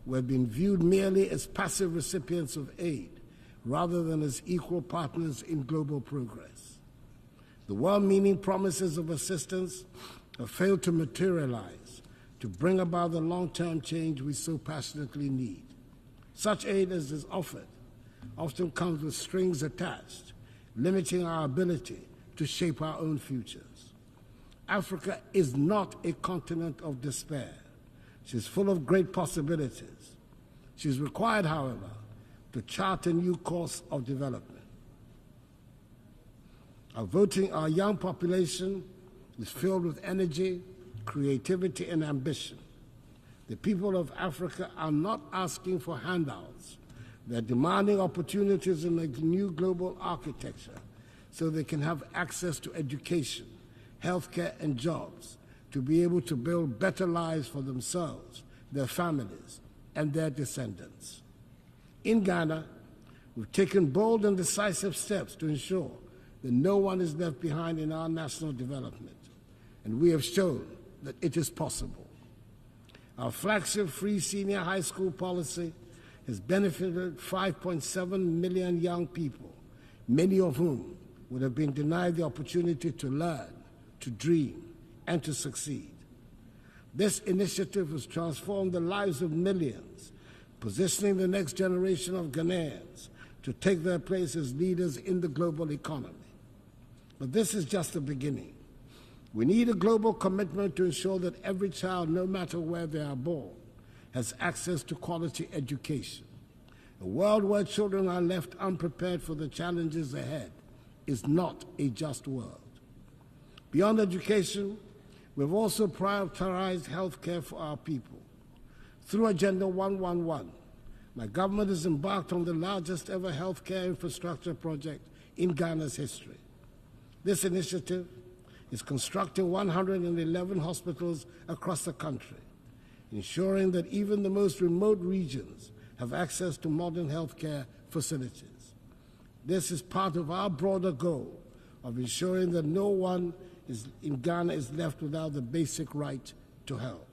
We've been viewed merely as passive recipients of aid rather than as equal partners in global progress. The well-meaning promises of assistance have failed to materialize to bring about the long-term change we so passionately need. Such aid as is offered often comes with strings attached, limiting our ability to shape our own futures. Africa is not a continent of despair. She's full of great possibilities. She's required, however, to chart a new course of development. Our young population is filled with energy, creativity, and ambition. The people of Africa are not asking for handouts. They're demanding opportunities in a new global architecture so they can have access to education, healthcare, and jobs to be able to build better lives for themselves, their families, and their descendants. In Ghana, we've taken bold and decisive steps to ensure that no one is left behind in our national development, and we have shown that it is possible. Our flagship free senior high school policy has benefited 5.7 million young people, many of whom would have been denied the opportunity to learn, to dream, and to succeed. This initiative has transformed the lives of millions, positioning the next generation of Ghanaians to take their place as leaders in the global economy. But this is just the beginning. We need a global commitment to ensure that every child, no matter where they are born, has access to quality education. A world where children are left unprepared for the challenges ahead is not a just world. Beyond education, we've also prioritized health care for our people. Through Agenda 111, my government has embarked on the largest ever health care infrastructure project in Ghana's history. This initiative is constructing 111 hospitals across the country, ensuring that even the most remote regions have access to modern healthcare facilities. This is part of our broader goal of ensuring that no one in Ghana is left without the basic right to health.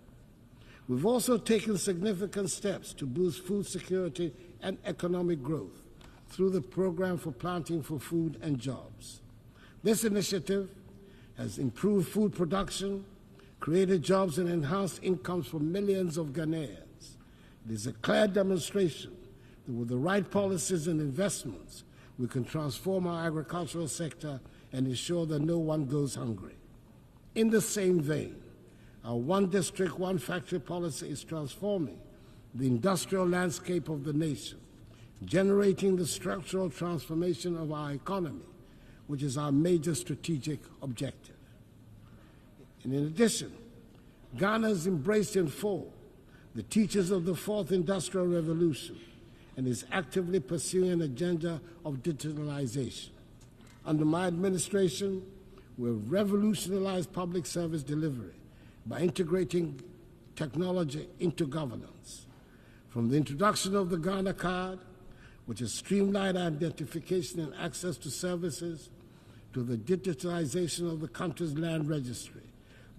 We've also taken significant steps to boost food security and economic growth through the Program for Planting for Food and Jobs. This initiative has improved food production, created jobs, and enhanced incomes for millions of Ghanaians. It is a clear demonstration that with the right policies and investments, we can transform our agricultural sector and ensure that no one goes hungry. In the same vein, our one district, one factory policy is transforming the industrial landscape of the nation, generating the structural transformation of our economy, which is our major strategic objective. And in addition, Ghana has embraced in full the teachings of the Fourth Industrial Revolution and is actively pursuing an agenda of digitalization. Under my administration, we've revolutionized public service delivery by integrating technology into governance. From the introduction of the Ghana card, which has streamlined identification and access to services, to the digitalization of the country's land registry,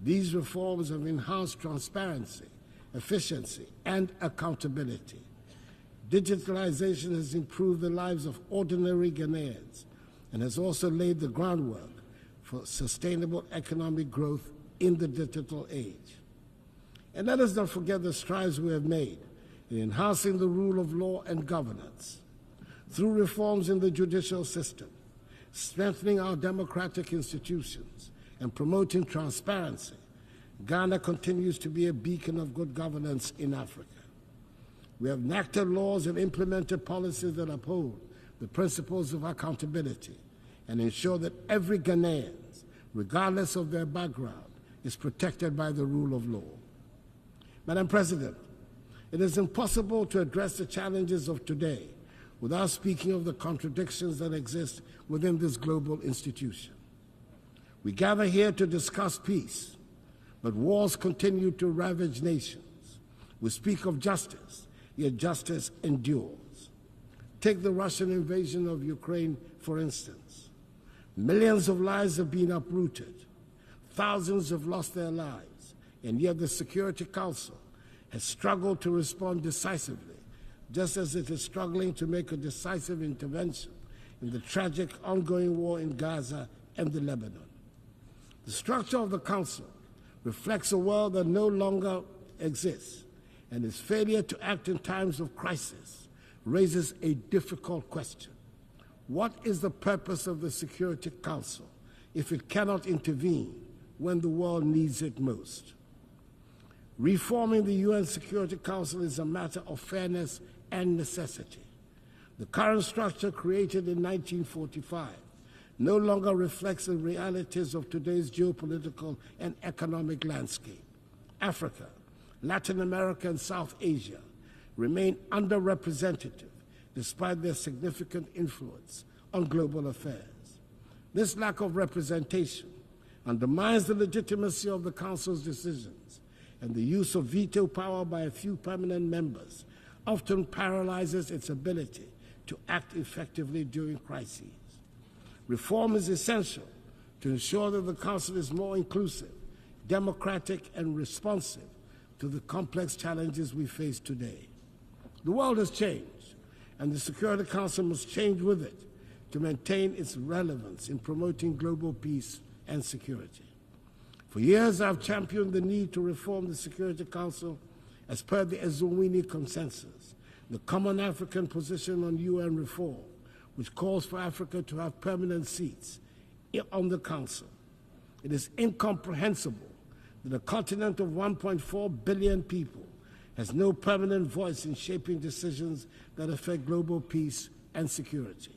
these reforms have enhanced transparency, efficiency, and accountability. Digitalization has improved the lives of ordinary Ghanaians and has also laid the groundwork for sustainable economic growth in the digital age. And let us not forget the strides we have made in enhancing the rule of law and governance through reforms in the judicial system, strengthening our democratic institutions, and promoting transparency. Ghana continues to be a beacon of good governance in Africa. We have enacted laws and implemented policies that uphold the principles of accountability and ensure that every Ghanaian, regardless of their background, is protected by the rule of law. Madam President, it is impossible to address the challenges of today without speaking of the contradictions that exist within this global institution. We gather here to discuss peace, but wars continue to ravage nations. We speak of justice, yet justice endures. Take the Russian invasion of Ukraine, for instance. Millions of lives have been uprooted. Thousands have lost their lives, and yet the Security Council has struggled to respond decisively, just as it is struggling to make a decisive intervention in the tragic ongoing war in Gaza and the Lebanon. The structure of the Council reflects a world that no longer exists, and its failure to act in times of crisis raises a difficult question. What is the purpose of the Security Council if it cannot intervene when the world needs it most? Reforming the UN Security Council is a matter of fairness and necessity. The current structure, created in 1945, no longer reflects the realities of today's geopolitical and economic landscape. Africa, Latin America, and South Asia remain underrepresented despite their significant influence on global affairs. This lack of representation undermines the legitimacy of the Council's decisions, and the use of veto power by a few permanent members often paralyzes its ability to act effectively during crises. Reform is essential to ensure that the Council is more inclusive, democratic, and responsive to the complex challenges we face today. The world has changed, and the Security Council must change with it to maintain its relevance in promoting global peace and security. For years, I've championed the need to reform the Security Council as per the Ezulwini Consensus, the common African position on UN reform, which calls for Africa to have permanent seats on the Council. It is incomprehensible that a continent of 1.4 billion people has no permanent voice in shaping decisions that affect global peace and security.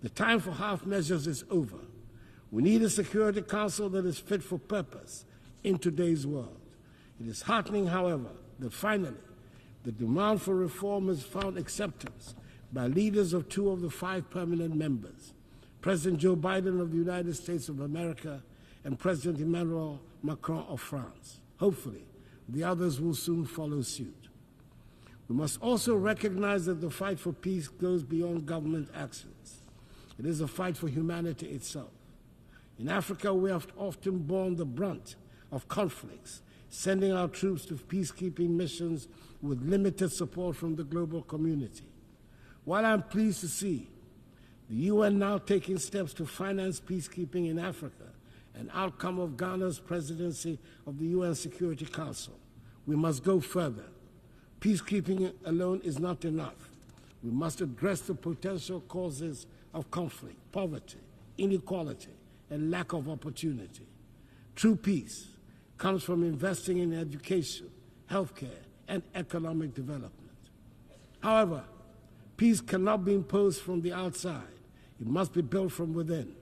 The time for half measures is over. We need a Security Council that is fit for purpose in today's world. It is heartening, however, that finally the demand for reform has found acceptance by leaders of 2 of the 5 permanent members, President Joe Biden of the United States of America and President Emmanuel Macron of France. Hopefully, the others will soon follow suit. We must also recognize that the fight for peace goes beyond government actions. It is a fight for humanity itself. In Africa, we have often borne the brunt of conflicts, sending our troops to peacekeeping missions with limited support from the global community. While I'm pleased to see the UN now taking steps to finance peacekeeping in Africa, an outcome of Ghana's presidency of the UN Security Council, we must go further. Peacekeeping alone is not enough. We must address the potential causes of conflict, poverty, inequality, and lack of opportunity. True peace comes from investing in education, healthcare, and economic development. However, peace cannot be imposed from the outside. It must be built from within.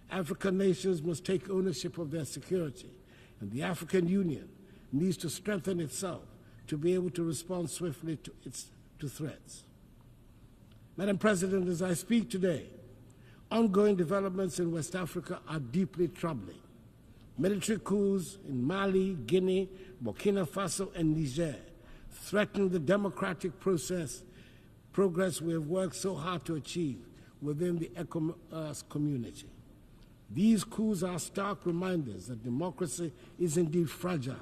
African nations must take ownership of their security, and the African Union needs to strengthen itself to be able to respond swiftly to threats. Madam President, as I speak today, ongoing developments in West Africa are deeply troubling. Military coups in Mali, Guinea, Burkina Faso, and Niger threaten the democratic progress we have worked so hard to achieve within the ECOWAS community. These coups are stark reminders that democracy is indeed fragile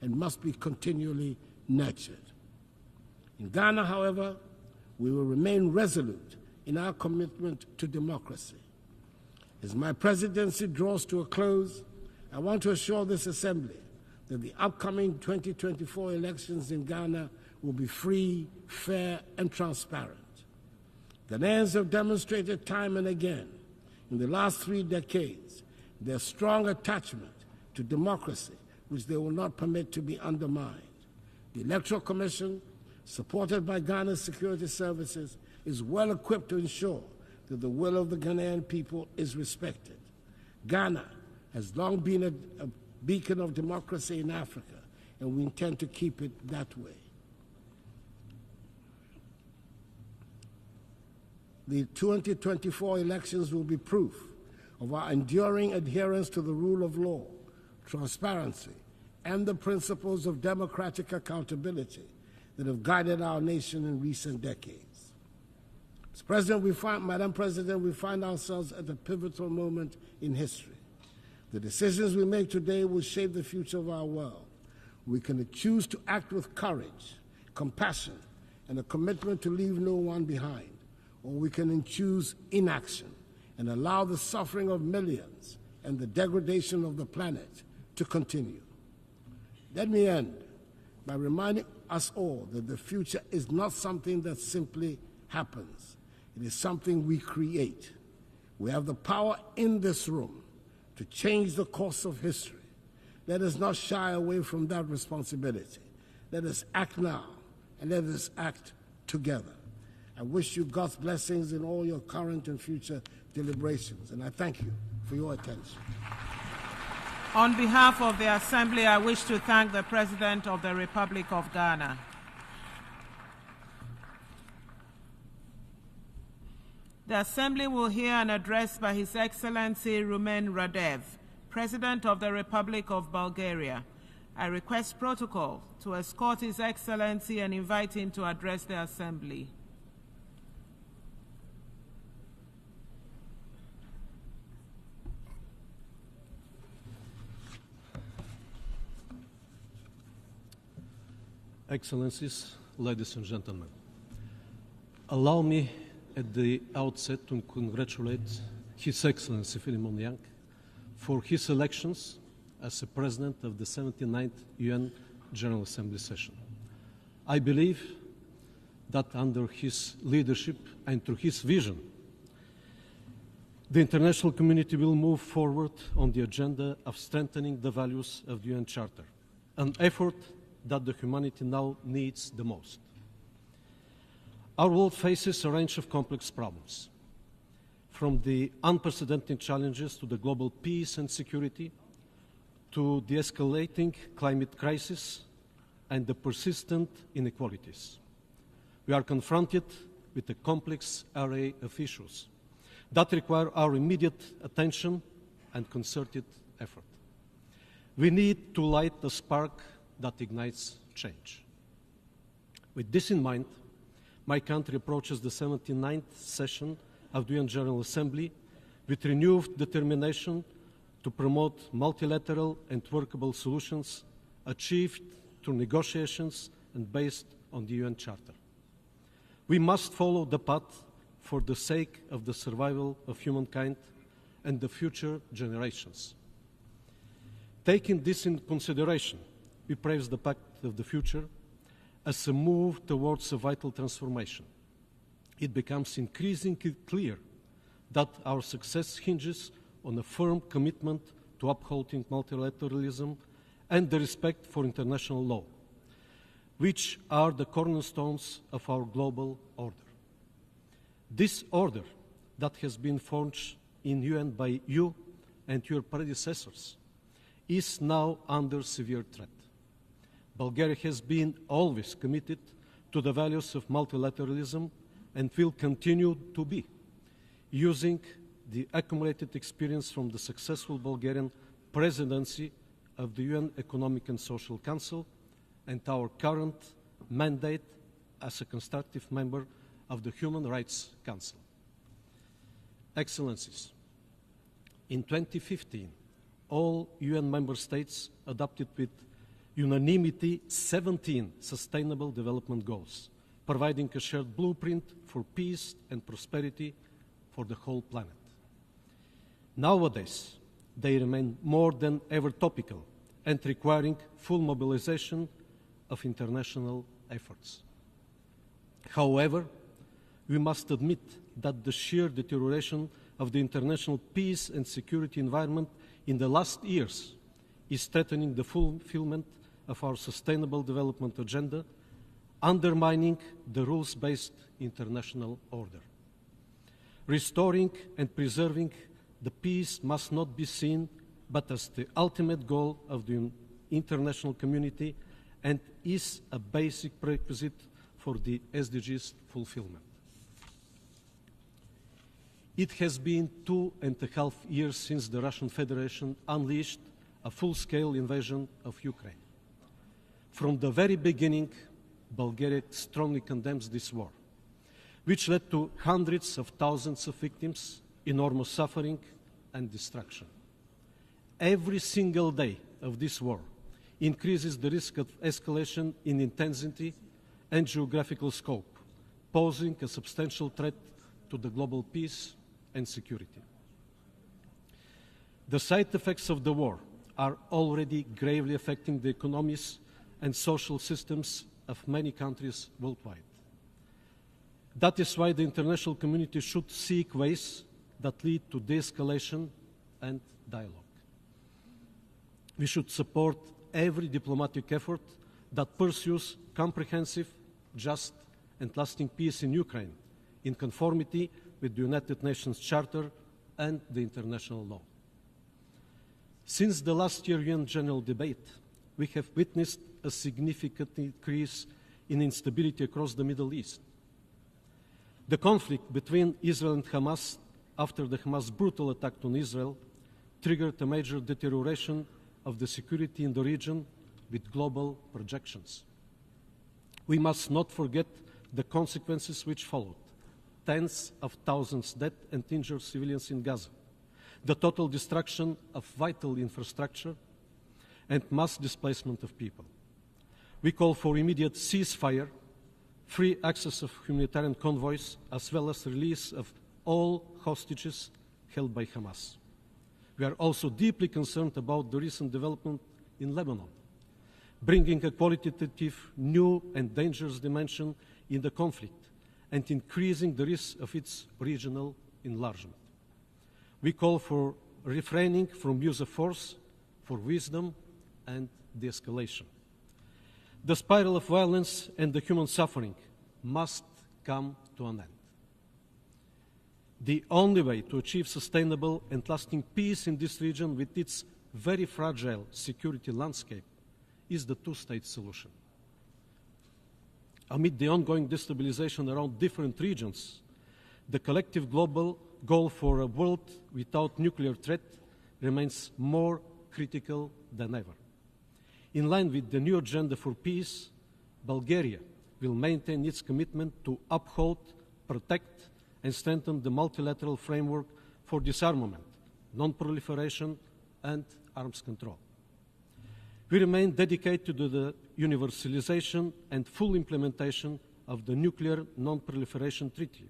and must be continually nurtured. In Ghana, however, we will remain resolute in our commitment to democracy. As my presidency draws to a close, I want to assure this Assembly that the upcoming 2024 elections in Ghana will be free, fair, and transparent. Ghanaians have demonstrated time and again in the last 3 decades their strong attachment to democracy, which they will not permit to be undermined. The Electoral Commission, supported by Ghana's security services, is well equipped to ensure that the will of the Ghanaian people is respected. Ghana has long been a beacon of democracy in Africa, and we intend to keep it that way. The 2024 elections will be proof of our enduring adherence to the rule of law, transparency, and the principles of democratic accountability that have guided our nation in recent decades. Madam President, we find ourselves at a pivotal moment in history. The decisions we make today will shape the future of our world. We can choose to act with courage, compassion, and a commitment to leave no one behind, or we can choose inaction and allow the suffering of millions and the degradation of the planet to continue. Let me end by reminding us all that the future is not something that simply happens. It is something we create. We have the power in this room to change the course of history. Let us not shy away from that responsibility. Let us act now, and let us act together. I wish you God's blessings in all your current and future deliberations, and I thank you for your attention. On behalf of the Assembly, I wish to thank the President of the Republic of Ghana. The Assembly will hear an address by His Excellency Rumen Radev, President of the Republic of Bulgaria. I request protocol to escort His Excellency and invite him to address the Assembly. Excellencies, ladies and gentlemen, allow me at the outset to congratulate His Excellency Philemon Yang for his elections as the President of the 79th UN General Assembly session. I believe that under his leadership and through his vision, the international community will move forward on the agenda of strengthening the values of the UN Charter, an effort that the humanity now needs the most. Our world faces a range of complex problems, from the unprecedented challenges to the global peace and security, to the escalating climate crisis and the persistent inequalities. We are confronted with a complex array of issues that require our immediate attention and concerted effort. We need to light the spark that ignites change. With this in mind, my country approaches the 79th session of the UN General Assembly with renewed determination to promote multilateral and workable solutions achieved through negotiations and based on the UN Charter. We must follow the path for the sake of the survival of humankind and the future generations. Taking this into consideration, we praise the Pact of the Future as a move towards a vital transformation. It becomes increasingly clear that our success hinges on a firm commitment to upholding multilateralism and the respect for international law, which are the cornerstones of our global order. This order that has been forged in UN by you and your predecessors is now under severe threat. Bulgaria has been always committed to the values of multilateralism and will continue to be, using the accumulated experience from the successful Bulgarian presidency of the UN Economic and Social Council and our current mandate as a constructive member of the Human Rights Council. Excellencies, in 2015, all UN member states adopted with unanimity 17 Sustainable Development Goals, providing a shared blueprint for peace and prosperity for the whole planet. Nowadays, they remain more than ever topical and requiring full mobilization of international efforts. However, we must admit that the sheer deterioration of the international peace and security environment in the last years is threatening the fulfillment of our Sustainable Development Agenda, undermining the rules-based international order. Restoring and preserving the peace must not be seen but as the ultimate goal of the international community and is a basic prerequisite for the SDGs fulfillment. It has been 2.5 years since the Russian Federation unleashed a full-scale invasion of Ukraine. From the very beginning, Bulgaria strongly condemns this war, which led to hundreds of thousands of victims, enormous suffering, and destruction. Every single day of this war increases the risk of escalation in intensity and geographical scope, posing a substantial threat to the global peace and security. The side effects of the war are already gravely affecting the economies and social systems of many countries worldwide. That is why the international community should seek ways that lead to de-escalation and dialogue. We should support every diplomatic effort that pursues comprehensive, just, and lasting peace in Ukraine, in conformity with the United Nations Charter and the international law. Since the last year UN General Debate, we have witnessed a significant increase in instability across the Middle East. The conflict between Israel and Hamas after the Hamas brutal attack on Israel triggered a major deterioration of the security in the region with global projections. We must not forget the consequences which followed: tens of thousands dead and injured civilians in Gaza, the total destruction of vital infrastructure, and mass displacement of people. We call for immediate ceasefire, free access of humanitarian convoys, as well as release of all hostages held by Hamas. We are also deeply concerned about the recent development in Lebanon, bringing a qualitative, new and dangerous dimension in the conflict and increasing the risk of its regional enlargement. We call for refraining from use of force, for wisdom and de-escalation. The spiral of violence and the human suffering must come to an end. The only way to achieve sustainable and lasting peace in this region with its very fragile security landscape is the two-state solution. Amid the ongoing destabilization around different regions, the collective global goal for a world without nuclear threat remains more critical than ever. In line with the new agenda for peace, Bulgaria will maintain its commitment to uphold, protect, and strengthen the multilateral framework for disarmament, non-proliferation, and arms control. We remain dedicated to the universalization and full implementation of the Nuclear Non-Proliferation Treaty,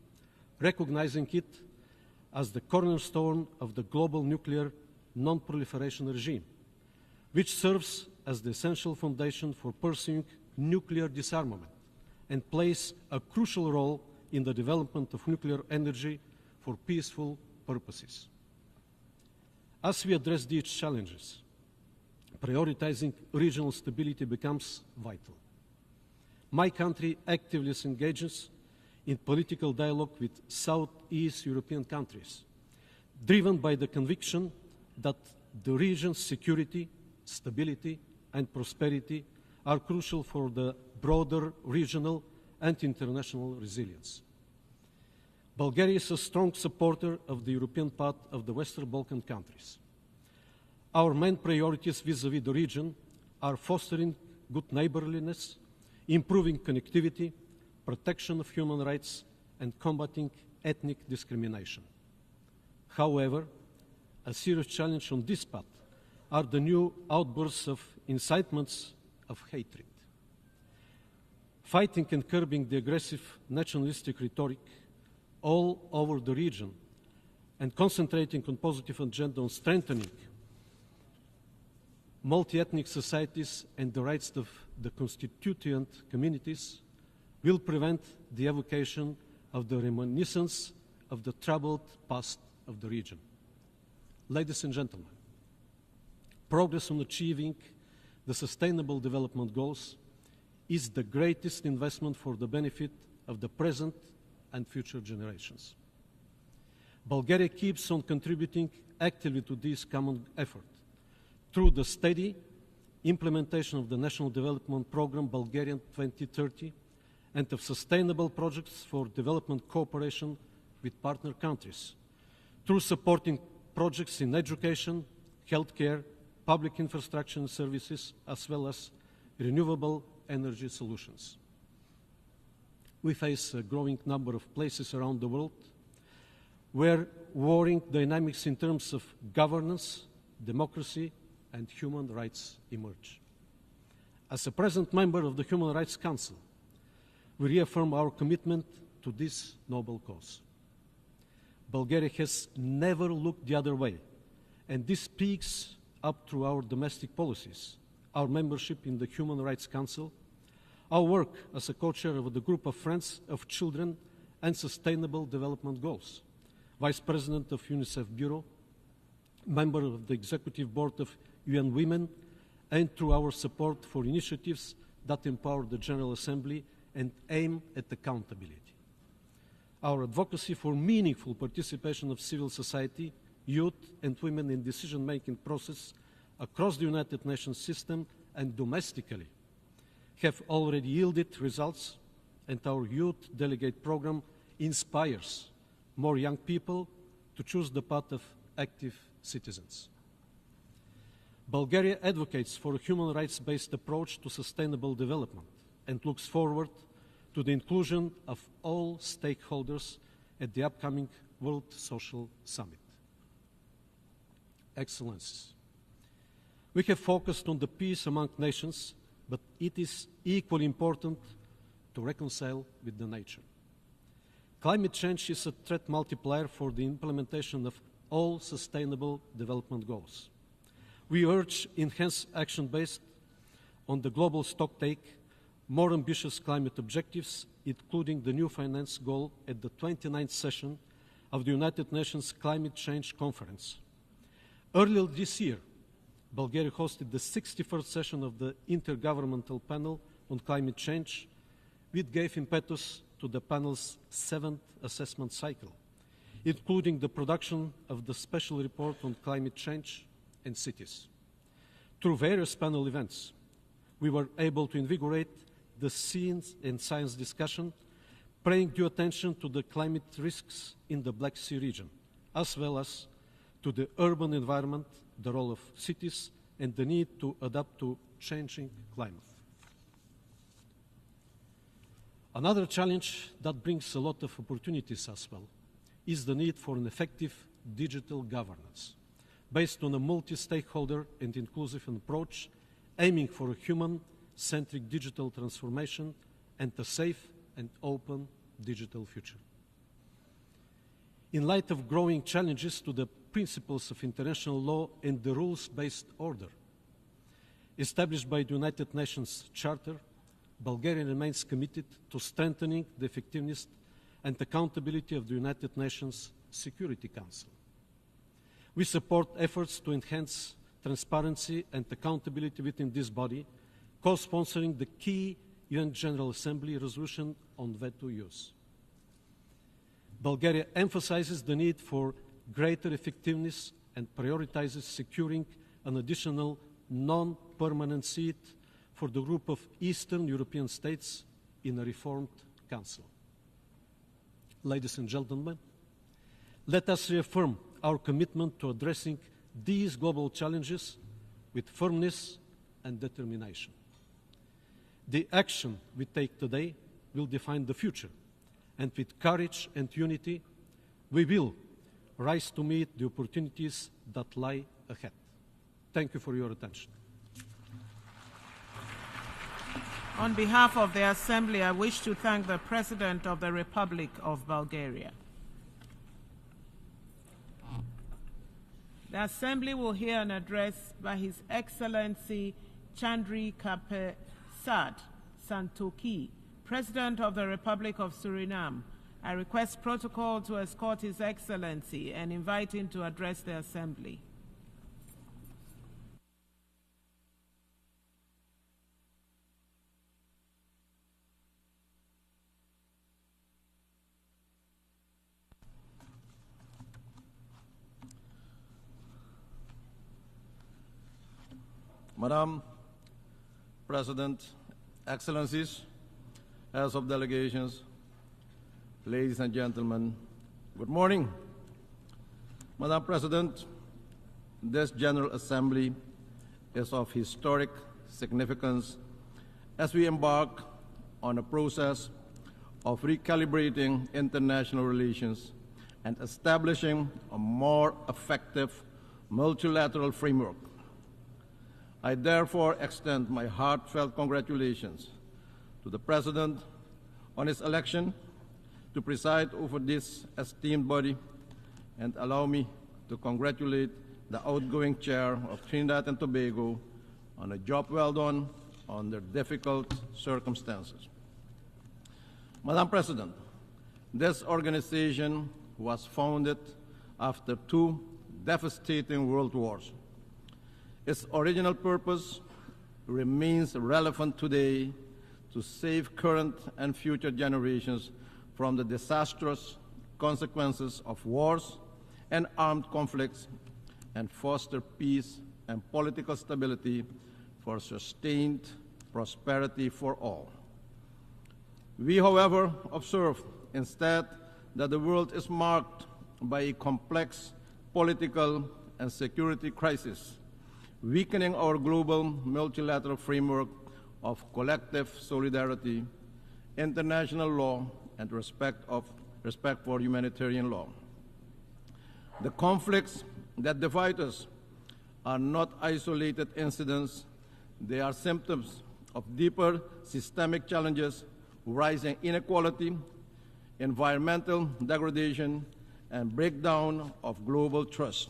recognizing it as the cornerstone of the global nuclear non-proliferation regime, which serves as the essential foundation for pursuing nuclear disarmament and plays a crucial role in the development of nuclear energy for peaceful purposes. As we address these challenges, prioritizing regional stability becomes vital. My country actively engages in political dialogue with Southeast European countries, driven by the conviction that the region's security, stability, and prosperity are crucial for the broader regional and international resilience. Bulgaria is a strong supporter of the European path of the Western Balkan countries. Our main priorities vis-à-vis the region are fostering good neighborliness, improving connectivity, protection of human rights, and combating ethnic discrimination. However, a serious challenge on this path are the new outbursts of incitements of hatred. Fighting and curbing the aggressive nationalistic rhetoric all over the region and concentrating on positive agenda on strengthening multi-ethnic societies and the rights of the constituent communities will prevent the evocation of the reminiscence of the troubled past of the region. Ladies and gentlemen, progress on achieving the Sustainable Development Goals is the greatest investment for the benefit of the present and future generations. Bulgaria keeps on contributing actively to this common effort through the steady implementation of the National Development Programme Bulgarian 2030 and of sustainable projects for development cooperation with partner countries, through supporting projects in education, healthcare, public infrastructure and services, as well as renewable energy solutions. We face a growing number of places around the world where warring dynamics in terms of governance, democracy, and human rights emerge. As a present member of the Human Rights Council, we reaffirm our commitment to this noble cause. Bulgaria has never looked the other way, and this speaks up through our domestic policies, our membership in the Human Rights Council, our work as a co-chair of the Group of Friends of Children and Sustainable Development Goals, Vice President of UNICEF Bureau, member of the Executive Board of UN Women, and through our support for initiatives that empower the General Assembly and aim at accountability. Our advocacy for meaningful participation of civil society, youth, and women in decision-making process across the United Nations system and domestically have already yielded results, and our youth delegate program inspires more young people to choose the path of active citizens. Bulgaria advocates for a human rights-based approach to sustainable development and looks forward to the inclusion of all stakeholders at the upcoming World Social Summit. Excellencies, we have focused on the peace among nations, but it is equally important to reconcile with the nature. Climate change is a threat multiplier for the implementation of all sustainable development goals. We urge enhanced action based on the global stocktake, more ambitious climate objectives, including the new finance goal at the 29th session of the United Nations Climate Change Conference. Earlier this year, Bulgaria hosted the 61st session of the Intergovernmental Panel on Climate Change, which gave impetus to the panel's 7th assessment cycle, including the production of the special report on climate change and cities. Through various panel events, we were able to invigorate the science and science discussion, paying due attention to the climate risks in the Black Sea region, as well as to the urban environment the role of cities, and the need to adapt to changing climate. Another challenge that brings a lot of opportunities as well is the need for an effective digital governance based on a multi-stakeholder and inclusive approach, aiming for a human-centric digital transformation and a safe and open digital future. In light of growing challenges to the principles of international law and the rules-based order established by the United Nations Charter, Bulgaria remains committed to strengthening the effectiveness and accountability of the United Nations Security Council. We support efforts to enhance transparency and accountability within this body, co-sponsoring the key UN General Assembly resolution on veto use. Bulgaria emphasizes the need for greater effectiveness and prioritizes securing an additional non-permanent seat for the group of Eastern European states in a reformed Council. Ladies and gentlemen, let us reaffirm our commitment to addressing these global challenges with firmness and determination. The action we take today will define the future, and with courage and unity, we will rise to meet the opportunities that lie ahead. Thank you for your attention. On behalf of the Assembly, I wish to thank the President of the Republic of Bulgaria. The Assembly will hear an address by His Excellency Chandri Kapesad Santoki, President of the Republic of Suriname. I request protocol to escort His Excellency and invite him to address the Assembly. Madam President, Excellencies, Heads of Delegations, ladies and gentlemen, good morning. Madam President, this General Assembly is of historic significance as we embark on a process of recalibrating international relations and establishing a more effective multilateral framework. I therefore extend my heartfelt congratulations to the President on his election to preside over this esteemed body, and allow me to congratulate the outgoing Chair of Trinidad and Tobago on a job well done under difficult circumstances. Madam President, this organization was founded after two devastating world wars. Its original purpose remains relevant today to save current and future generations from the disastrous consequences of wars and armed conflicts and foster peace and political stability for sustained prosperity for all. We, however, observe instead that the world is marked by a complex political and security crisis, weakening our global multilateral framework of collective solidarity, international law, and respect for humanitarian law. The conflicts that divide us are not isolated incidents. They are symptoms of deeper systemic challenges, rising inequality, environmental degradation, and breakdown of global trust.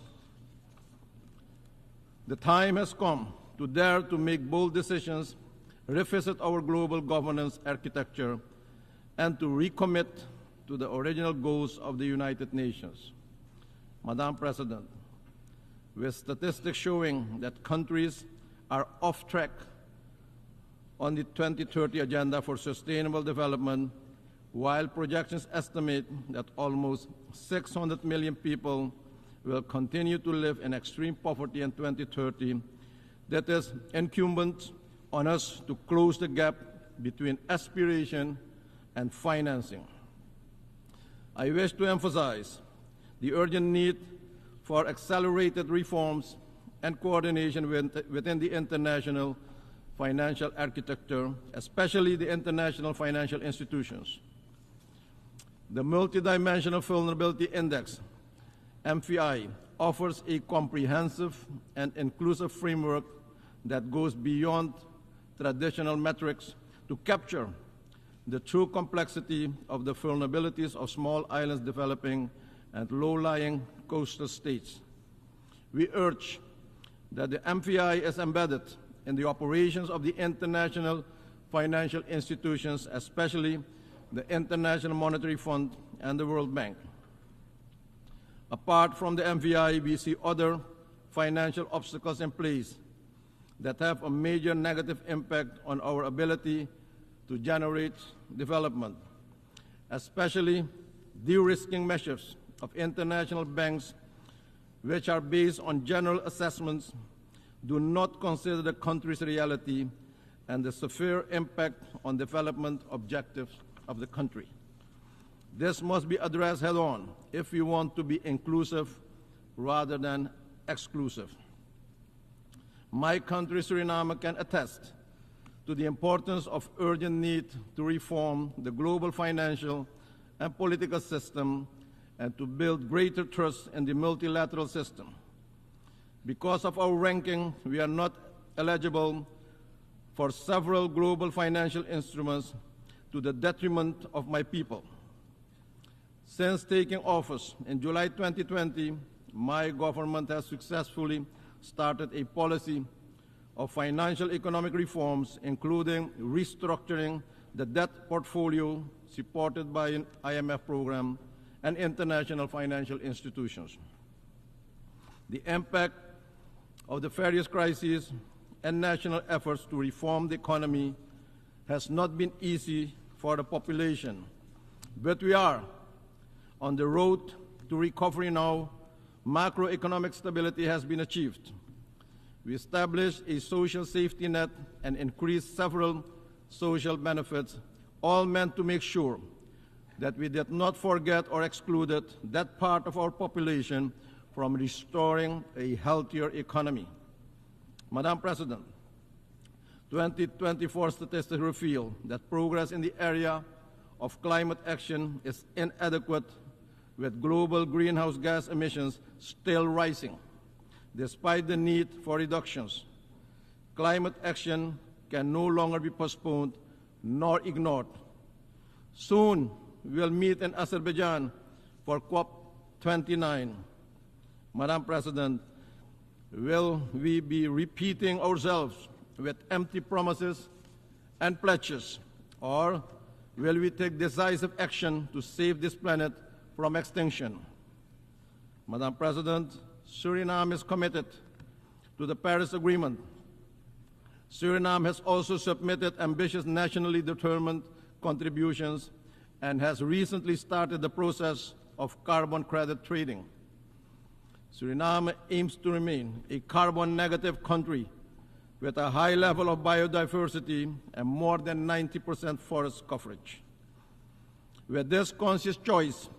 The time has come to dare to make bold decisions, revisit our global governance architecture, and to recommit to the original goals of the United Nations. Madam President, with statistics showing that countries are off track on the 2030 Agenda for Sustainable Development, while projections estimate that almost 600 million people will continue to live in extreme poverty in 2030, that is incumbent on us to close the gap between aspiration and financing. I wish to emphasize the urgent need for accelerated reforms and coordination within the international financial architecture, especially the international financial institutions. The Multidimensional Vulnerability Index, MVI, offers a comprehensive and inclusive framework that goes beyond traditional metrics to capture the true complexity of the vulnerabilities of small islands developing and low-lying coastal states. We urge that the MVI is embedded in the operations of the international financial institutions, especially the International Monetary Fund and the World Bank. Apart from the MVI, we see other financial obstacles in place that have a major negative impact on our ability to generate development, especially de-risking measures of international banks, which are based on general assessments, do not consider the country's reality and the severe impact on development objectives of the country. This must be addressed head-on if we want to be inclusive rather than exclusive. My country, Suriname, can attest to the importance of urgent need to reform the global financial and political system and to build greater trust in the multilateral system. Because of our ranking, we are not eligible for several global financial instruments to the detriment of my people. Since taking office in July 2020, my government has successfully started a policy of financial economic reforms, including restructuring the debt portfolio supported by an IMF program and international financial institutions. The impact of the various crises and national efforts to reform the economy has not been easy for the population, but we are on the road to recovery now. Macroeconomic stability has been achieved. We established a social safety net and increased several social benefits, all meant to make sure that we did not forget or excluded that part of our population from restoring a healthier economy. Madam President, 2024 statistics reveal that progress in the area of climate action is inadequate, with global greenhouse gas emissions still rising. Despite the need for reductions, climate action can no longer be postponed nor ignored. Soon, we'll meet in Azerbaijan for COP29. Madam President, will we be repeating ourselves with empty promises and pledges, or will we take decisive action to save this planet from extinction? Madam President, Suriname is committed to the Paris Agreement. Suriname has also submitted ambitious nationally determined contributions and has recently started the process of carbon credit trading. Suriname aims to remain a carbon-negative country with a high level of biodiversity and more than 90% forest coverage. With this conscious choice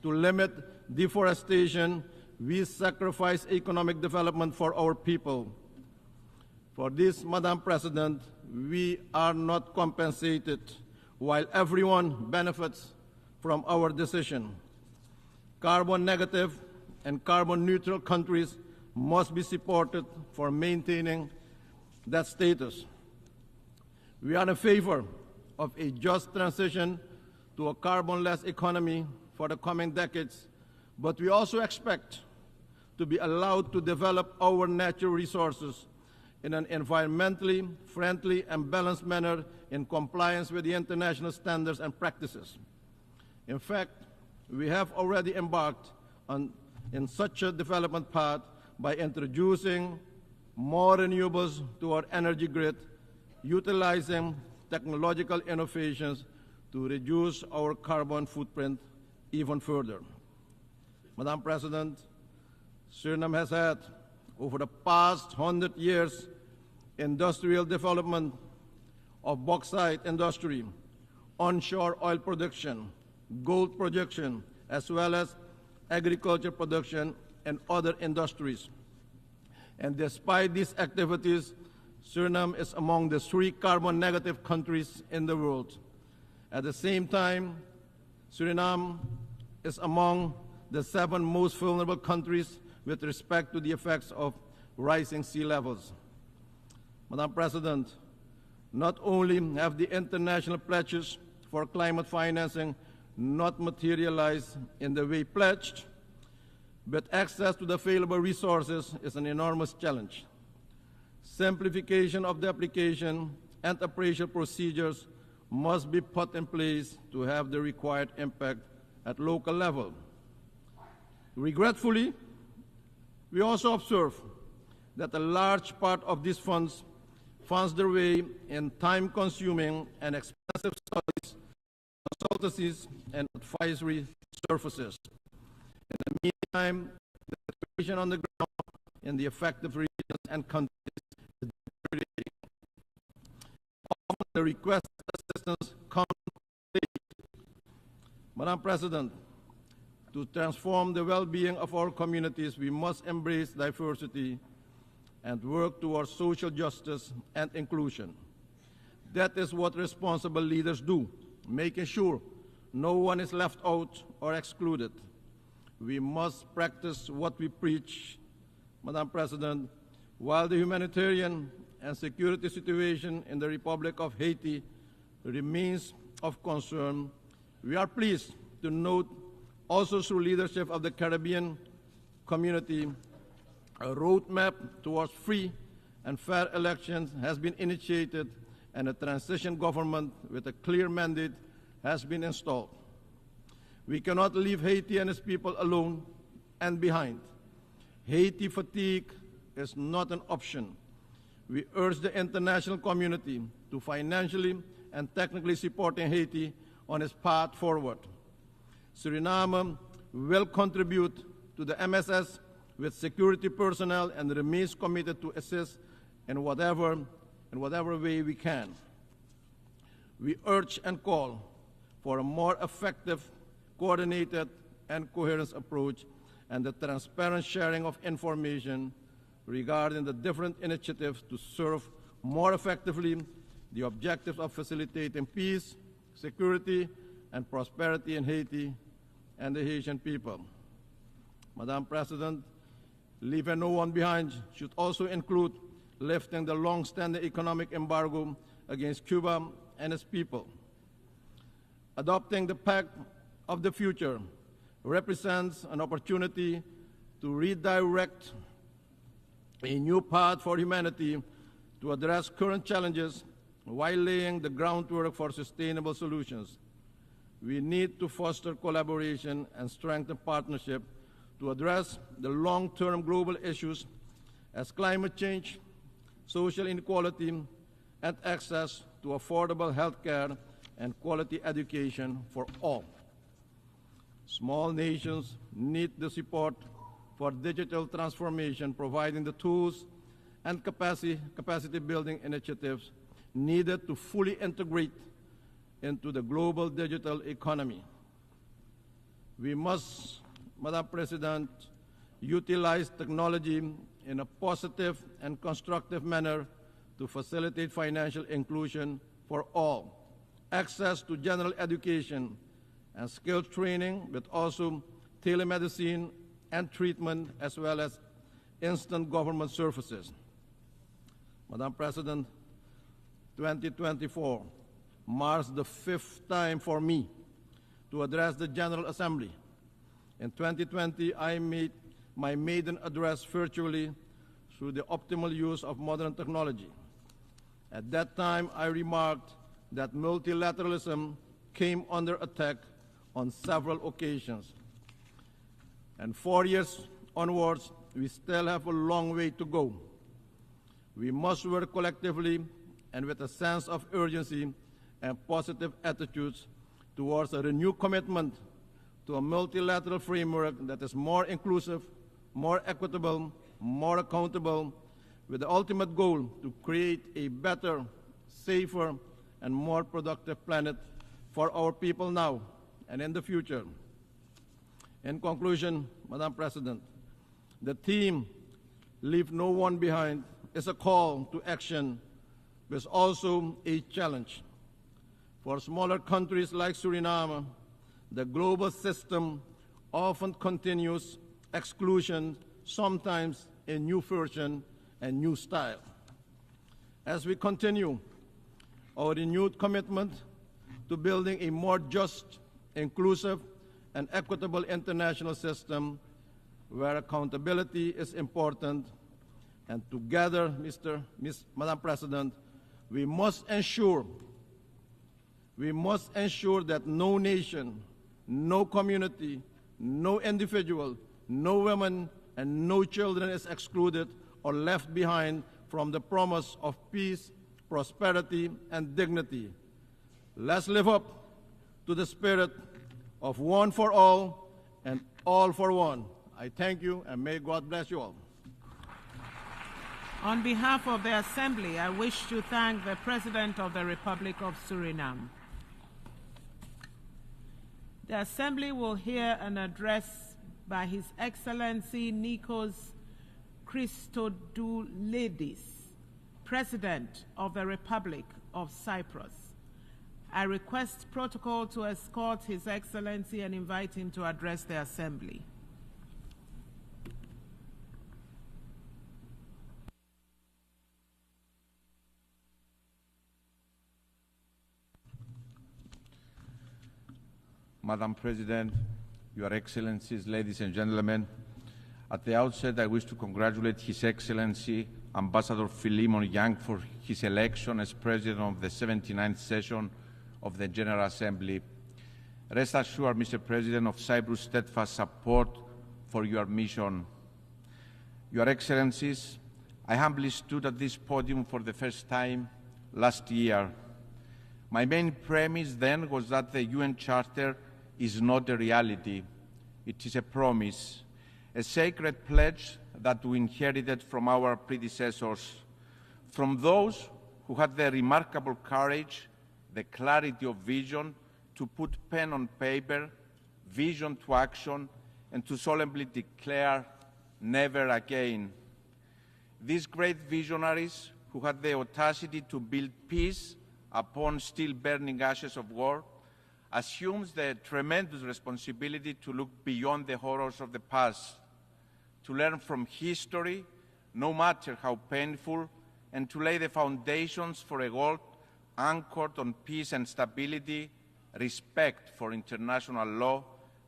to limit deforestation, we sacrifice economic development for our people. For this, Madam President, we are not compensated while everyone benefits from our decision. Carbon negative and carbon neutral countries must be supported for maintaining that status. We are in favor of a just transition to a carbon-less economy for the coming decades, but we also expect to be allowed to develop our natural resources in an environmentally friendly and balanced manner in compliance with the international standards and practices. In fact, we have already embarked in such a development path by introducing more renewables to our energy grid, utilizing technological innovations to reduce our carbon footprint even further. Madam President, Suriname has had, over the past 100 years, industrial development of bauxite industry, onshore oil production, gold production, as well as agriculture production and other industries. And despite these activities, Suriname is among the 3 carbon negative countries in the world. At the same time, Suriname is among the 7 most vulnerable countries with respect to the effects of rising sea levels. Madam President, not only have the international pledges for climate financing not materialized in the way pledged, but access to the available resources is an enormous challenge. Simplification of the application and appraisal procedures must be put in place to have the required impact at local level. Regretfully, we also observe that a large part of these funds finds their way in time-consuming and expensive studies, consultancies, and advisory services. In the meantime, the situation on the ground in the affected regions and countries is deteriorating. Often the requested assistance comes late. Madam President, to transform the well-being of our communities, we must embrace diversity and work towards social justice and inclusion. That is what responsible leaders do, making sure no one is left out or excluded. We must practice what we preach, Madam President. While the humanitarian and security situation in the Republic of Haiti remains of concern, we are pleased to note also through leadership of the Caribbean community, a roadmap towards free and fair elections has been initiated and a transition government with a clear mandate has been installed. We cannot leave Haiti and its people alone and behind. Haiti fatigue is not an option. We urge the international community to financially and technically support Haiti on its path forward. Suriname will contribute to the MSS with security personnel and remains committed to assist in whatever way we can. We urge and call for a more effective, coordinated, and coherent approach and the transparent sharing of information regarding the different initiatives to serve more effectively the objectives of facilitating peace, security, and prosperity in Haiti and the Haitian people. Madam President, leaving no one behind should also include lifting the long-standing economic embargo against Cuba and its people. Adopting the Pact of the Future represents an opportunity to redirect a new path for humanity to address current challenges while laying the groundwork for sustainable solutions. We need to foster collaboration and strengthen partnership to address the long-term global issues as climate change, social inequality, and access to affordable health care and quality education for all. Small nations need the support for digital transformation, providing the tools and capacity building initiatives needed to fully integrate into the global digital economy. We must, Madam President, utilize technology in a positive and constructive manner to facilitate financial inclusion for all, access to general education and skills training, but also telemedicine and treatment, as well as instant government services. Madam President, 2024 marks the 5th time for me to address the General Assembly. In 2020, I made my maiden address virtually through the optimal use of modern technology. At that time, I remarked that multilateralism came under attack on several occasions. And 4 years onwards, we still have a long way to go. We must work collectively and with a sense of urgency and positive attitudes towards a renewed commitment to a multilateral framework that is more inclusive, more equitable, more accountable, with the ultimate goal to create a better, safer, and more productive planet for our people now and in the future. In conclusion, Madam President, the theme leave no one behind is a call to action, but it's also a challenge. For smaller countries like Suriname, the global system often continues exclusion, sometimes in new version and new style. As we continue our renewed commitment to building a more just, inclusive, and equitable international system where accountability is important, and together, Madam President, we must ensure that no nation, no community, no individual, no woman, and no children is excluded or left behind from the promise of peace, prosperity, and dignity. Let's live up to the spirit of one for all and all for one. I thank you, and may God bless you all. On behalf of the Assembly, I wish to thank the President of the Republic of Suriname. The Assembly will hear an address by His Excellency Nikos Christodoulidis, President of the Republic of Cyprus. I request protocol to escort His Excellency and invite him to address the Assembly. Madam President, Your Excellencies, ladies and gentlemen, at the outset I wish to congratulate His Excellency Ambassador Philemon Yang for his election as President of the 79th session of the General Assembly. Rest assured, Mr. President, of Cyprus' steadfast support for your mission. Your Excellencies, I humbly stood at this podium for the first time last year. My main premise then was that the UN Charter is not a reality. It is a promise, a sacred pledge that we inherited from our predecessors, from those who had the remarkable courage, the clarity of vision to put pen on paper, vision to action, and to solemnly declare, never again. These great visionaries who had the audacity to build peace upon still burning ashes of war assumes the tremendous responsibility to look beyond the horrors of the past, to learn from history, no matter how painful, and to lay the foundations for a world anchored on peace and stability, respect for international law,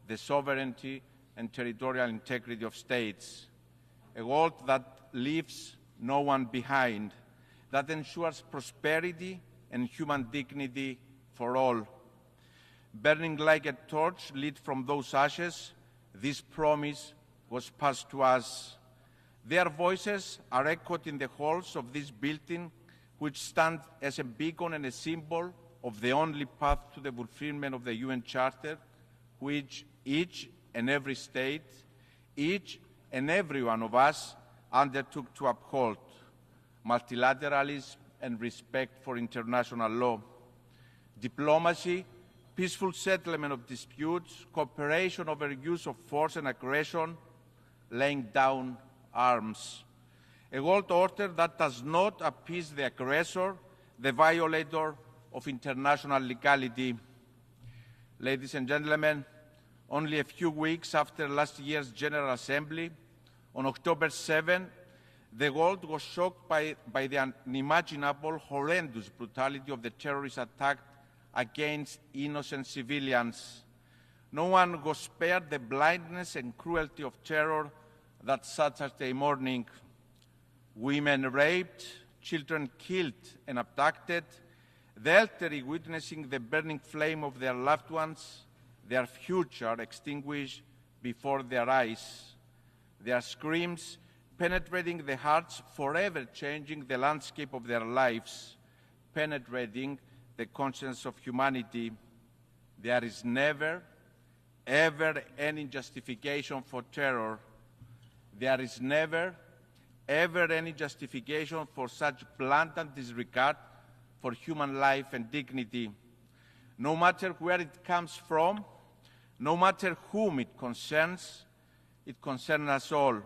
the sovereignty and territorial integrity of states. A world that leaves no one behind, that ensures prosperity and human dignity for all. Burning like a torch lit from those ashes, this promise was passed to us. Their voices are echoed in the halls of this building, which stand as a beacon and a symbol of the only path to the fulfillment of the UN Charter, which each and every state, each and every one of us undertook to uphold: multilateralism and respect for international law, diplomacy, peaceful settlement of disputes, cooperation over use of force and aggression, laying down arms. A world order that does not appease the aggressor, the violator of international legality. Ladies and gentlemen, only a few weeks after last year's General Assembly, on October 7, the world was shocked by the unimaginable, horrendous brutality of the terrorist attack against innocent civilians. No one was spared the blindness and cruelty of terror that Saturday morning. Women raped, children killed and abducted, the elderly witnessing the burning flame of their loved ones, their future extinguished before their eyes. Their screams penetrating the hearts, forever changing the landscape of their lives, penetrating the conscience of humanity. There is never, ever any justification for terror. There is never, ever any justification for such blatant disregard for human life and dignity. No matter where it comes from, no matter whom it concerns us all.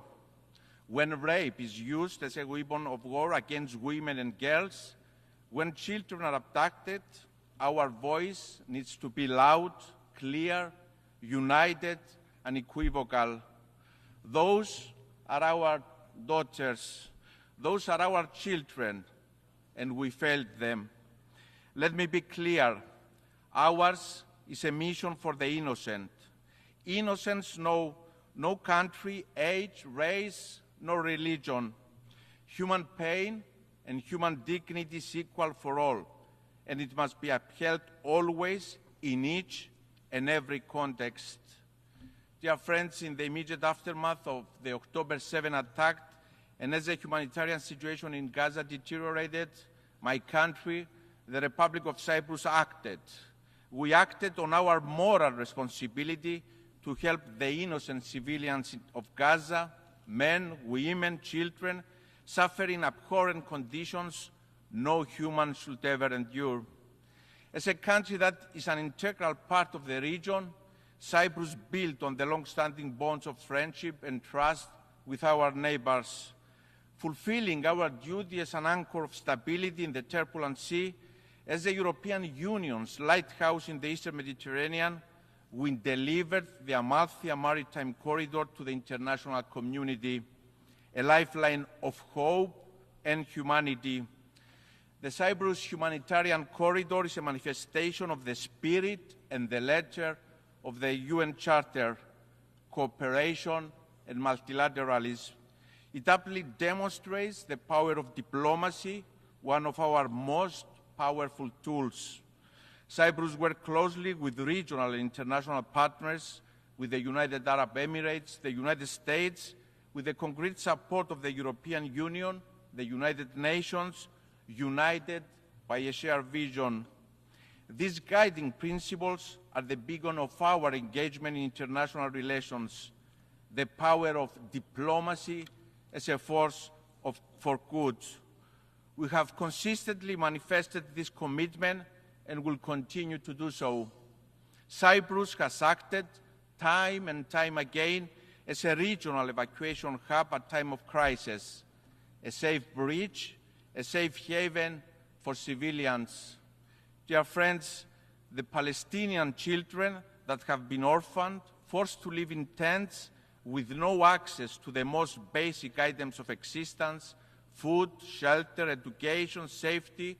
when rape is used as a weapon of war against women and girls, when children are abducted, our voice needs to be loud, clear, united, and unequivocal. Those are our daughters. Those are our children, and we failed them. Let me be clear. Ours is a mission for the innocent. Innocents know no country, age, race, nor religion. Human pain and human dignity is equal for all, and it must be upheld always in each and every context. Dear friends, in the immediate aftermath of the October 7 attack, and as the humanitarian situation in Gaza deteriorated, my country, the Republic of Cyprus, acted. We acted on our moral responsibility to help the innocent civilians of Gaza, men, women, children, suffering abhorrent conditions no human should ever endure. As a country that is an integral part of the region, Cyprus built on the long-standing bonds of friendship and trust with our neighbors. Fulfilling our duty as an anchor of stability in the turbulent sea, as the European Union's lighthouse in the Eastern Mediterranean, we delivered the Amalthea Maritime Corridor to the international community, a lifeline of hope and humanity. The Cyprus Humanitarian Corridor is a manifestation of the spirit and the letter of the UN Charter, cooperation and multilateralism. It aptly demonstrates the power of diplomacy, one of our most powerful tools. Cyprus worked closely with regional and international partners, with the United Arab Emirates, the United States, with the concrete support of the European Union, the United Nations, united by a shared vision. These guiding principles are the beacon of our engagement in international relations, the power of diplomacy as a force for good. We have consistently manifested this commitment and will continue to do so. Cyprus has acted time and time again as a regional evacuation hub at time of crisis, a safe bridge, a safe haven for civilians. Dear friends, the Palestinian children that have been orphaned, forced to live in tents with no access to the most basic items of existence, food, shelter, education, safety,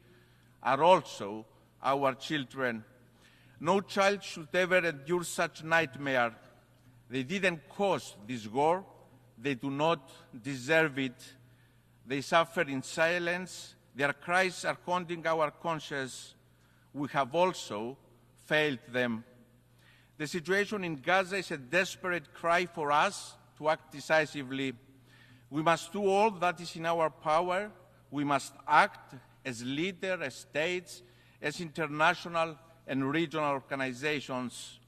are also our children. No child should ever endure such nightmare. They didn't cause this war. They do not deserve it. They suffer in silence. Their cries are haunting our conscience. We have also failed them. The situation in Gaza is a desperate cry for us to act decisively. We must do all that is in our power. We must act as leaders, as states, as international and regional organizations.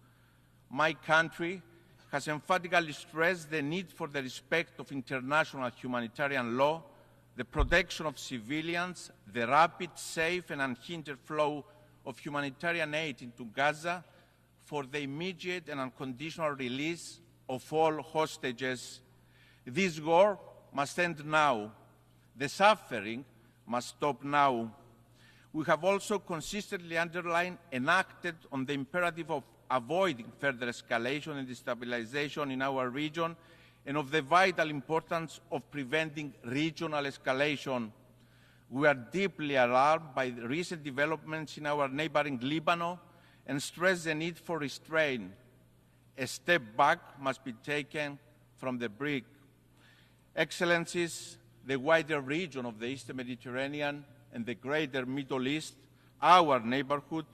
My country has emphatically stressed the need for the respect of international humanitarian law, the protection of civilians, the rapid, safe, and unhindered flow of humanitarian aid into Gaza, for the immediate and unconditional release of all hostages. This war must end now. The suffering must stop now. We have also consistently underlined and acted on the imperative of avoiding further escalation and destabilization in our region, and of the vital importance of preventing regional escalation. We are deeply alarmed by the recent developments in our neighboring Lebanon and stress the need for restraint. A step back must be taken from the brink. Excellencies, the wider region of the Eastern Mediterranean and the greater Middle East, our neighborhood,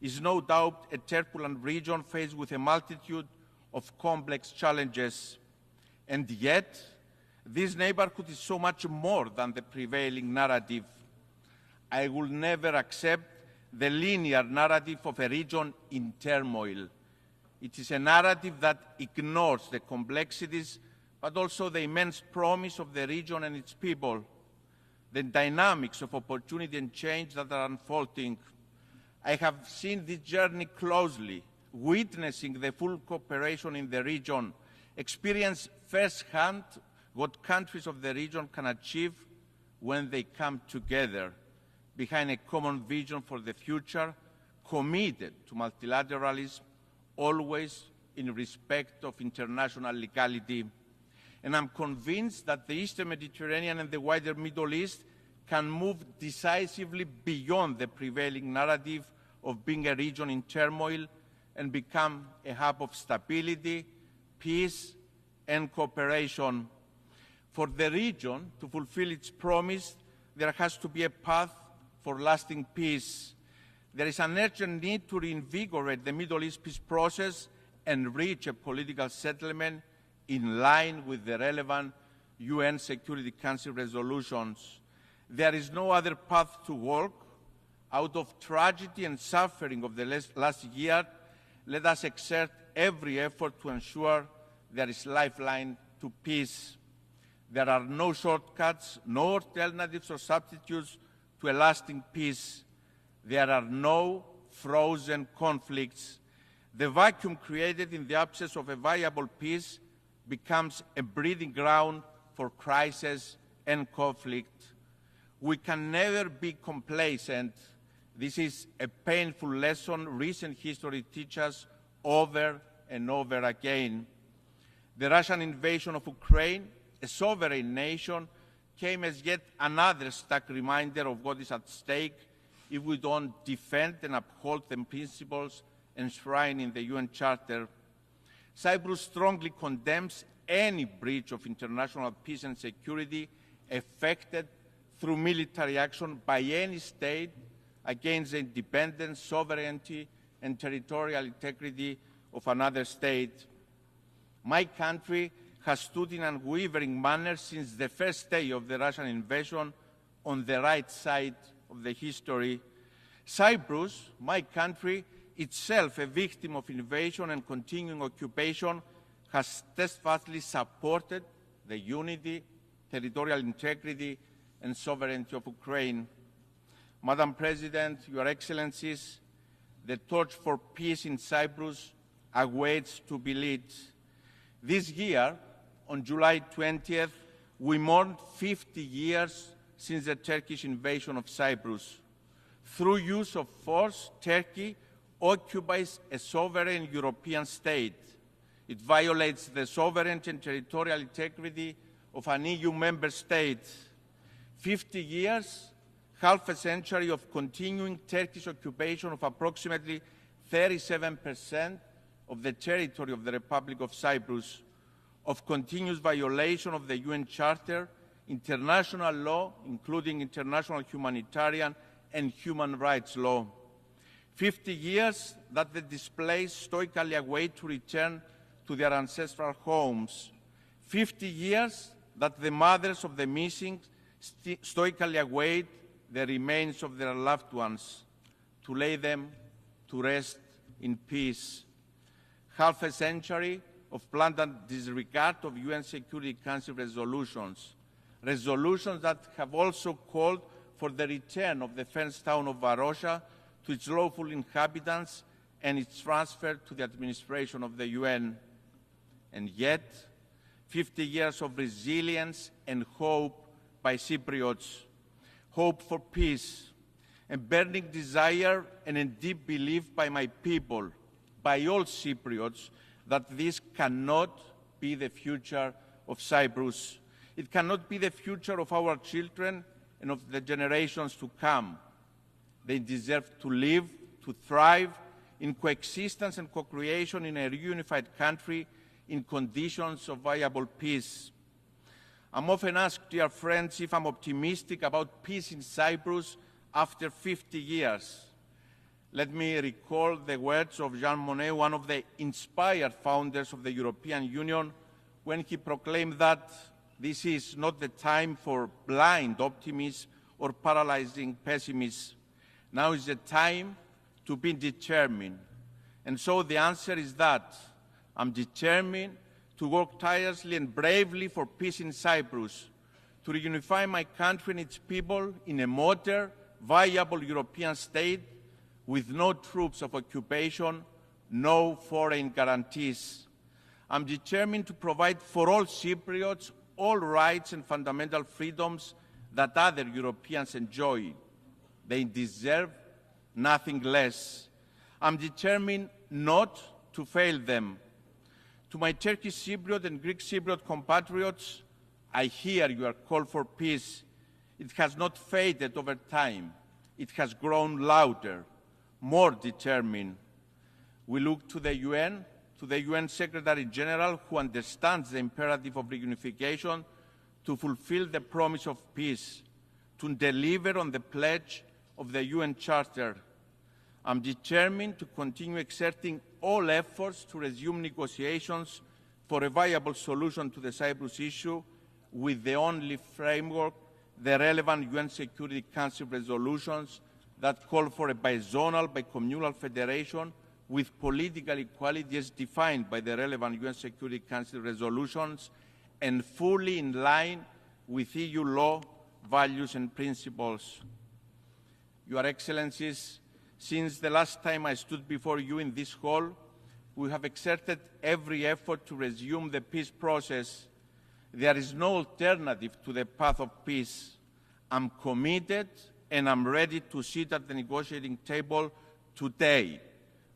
is no doubt a turbulent region faced with a multitude of complex challenges. And yet, this neighborhood is so much more than the prevailing narrative. I will never accept the linear narrative of a region in turmoil. It is a narrative that ignores the complexities, but also the immense promise of the region and its people, the dynamics of opportunity and change that are unfolding. I have seen this journey closely, witnessing the full cooperation in the region, experience firsthand what countries of the region can achieve when they come together behind a common vision for the future, committed to multilateralism, always in respect of international legality. And I'm convinced that the Eastern Mediterranean and the wider Middle East can move decisively beyond the prevailing narrative of being a region in turmoil and become a hub of stability, peace, and cooperation. For the region to fulfill its promise, there has to be a path for lasting peace. There is an urgent need to reinvigorate the Middle East peace process and reach a political settlement in line with the relevant UN Security Council resolutions. There is no other path to walk. Out of tragedy and suffering of the last year, let us exert every effort to ensure there is lifeline to peace. There are no shortcuts, no alternatives or substitutes to a lasting peace. There are no frozen conflicts. The vacuum created in the absence of a viable peace becomes a breeding ground for crisis and conflict. We can never be complacent. This is a painful lesson recent history teaches us over and over again. The Russian invasion of Ukraine, a sovereign nation, came as yet another stark reminder of what is at stake if we don't defend and uphold the principles enshrined in the UN Charter. Cyprus strongly condemns any breach of international peace and security effected through military action by any state against the independence, sovereignty, and territorial integrity of another state. My country has stood in an unwavering manner since the first day of the Russian invasion on the right side of the history. Cyprus, my country, itself a victim of invasion and continuing occupation, has steadfastly supported the unity, territorial integrity, and sovereignty of Ukraine. Madam President, Your Excellencies, the torch for peace in Cyprus awaits to be lit. This year, on July 20th, we mourned 50 years since the Turkish invasion of Cyprus. Through use of force, Turkey occupies a sovereign European state. It violates the sovereignty and territorial integrity of an EU member state. 50 years, half a century of continuing Turkish occupation of approximately 37% of the territory of the Republic of Cyprus, of continuous violation of the UN Charter, international law, including international humanitarian and human rights law. 50 years that the displaced stoically await to return to their ancestral homes. 50 years that the mothers of the missing stoically await the remains of their loved ones, to lay them to rest in peace. Half a century of blatant disregard of UN Security Council resolutions, resolutions that have also called for the return of the fenced town of Varosha to its lawful inhabitants and its transfer to the administration of the UN. And yet, 50 years of resilience and hope by Cypriots, hope for peace, a burning desire and a deep belief by my people, by all Cypriots, that this cannot be the future of Cyprus. It cannot be the future of our children and of the generations to come. They deserve to live, to thrive in coexistence and co-creation in a reunified country in conditions of viable peace. I'm often asked, dear friends, if I'm optimistic about peace in Cyprus after 50 years. Let me recall the words of Jean Monnet, one of the inspired founders of the European Union, when he proclaimed that this is not the time for blind optimism or paralyzing pessimism. Now is the time to be determined. And so the answer is that I'm determined to work tirelessly and bravely for peace in Cyprus, to reunify my country and its people in a modern, viable European state with no troops of occupation, no foreign guarantees. I'm determined to provide for all Cypriots all rights and fundamental freedoms that other Europeans enjoy. They deserve nothing less. I'm determined not to fail them. To my Turkish Cypriot and Greek Cypriot compatriots, I hear your call for peace. It has not faded over time. It has grown louder, more determined. We look to the UN Secretary General, who understands the imperative of reunification, to fulfill the promise of peace, to deliver on the pledge of the UN Charter. I'm determined to continue exerting all efforts to resume negotiations for a viable solution to the Cyprus issue with the only framework, the relevant UN Security Council resolutions that call for a bizonal, bicommunal federation with political equality as defined by the relevant UN Security Council resolutions and fully in line with EU law, values and principles. Your Excellencies, since the last time I stood before you in this hall, we have exerted every effort to resume the peace process. There is no alternative to the path of peace. I'm committed and I'm ready to sit at the negotiating table today,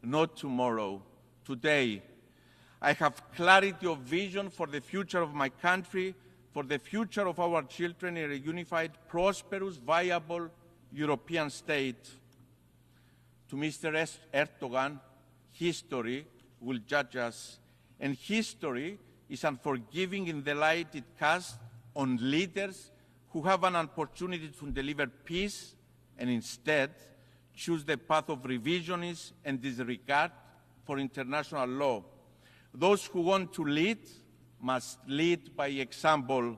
not tomorrow, today. I have clarity of vision for the future of my country, for the future of our children in a unified, prosperous, viable European state. To Mr. Erdogan, history will judge us, and history is unforgiving in the light it casts on leaders who have an opportunity to deliver peace and instead choose the path of revisionism and disregard for international law. Those who want to lead must lead by example.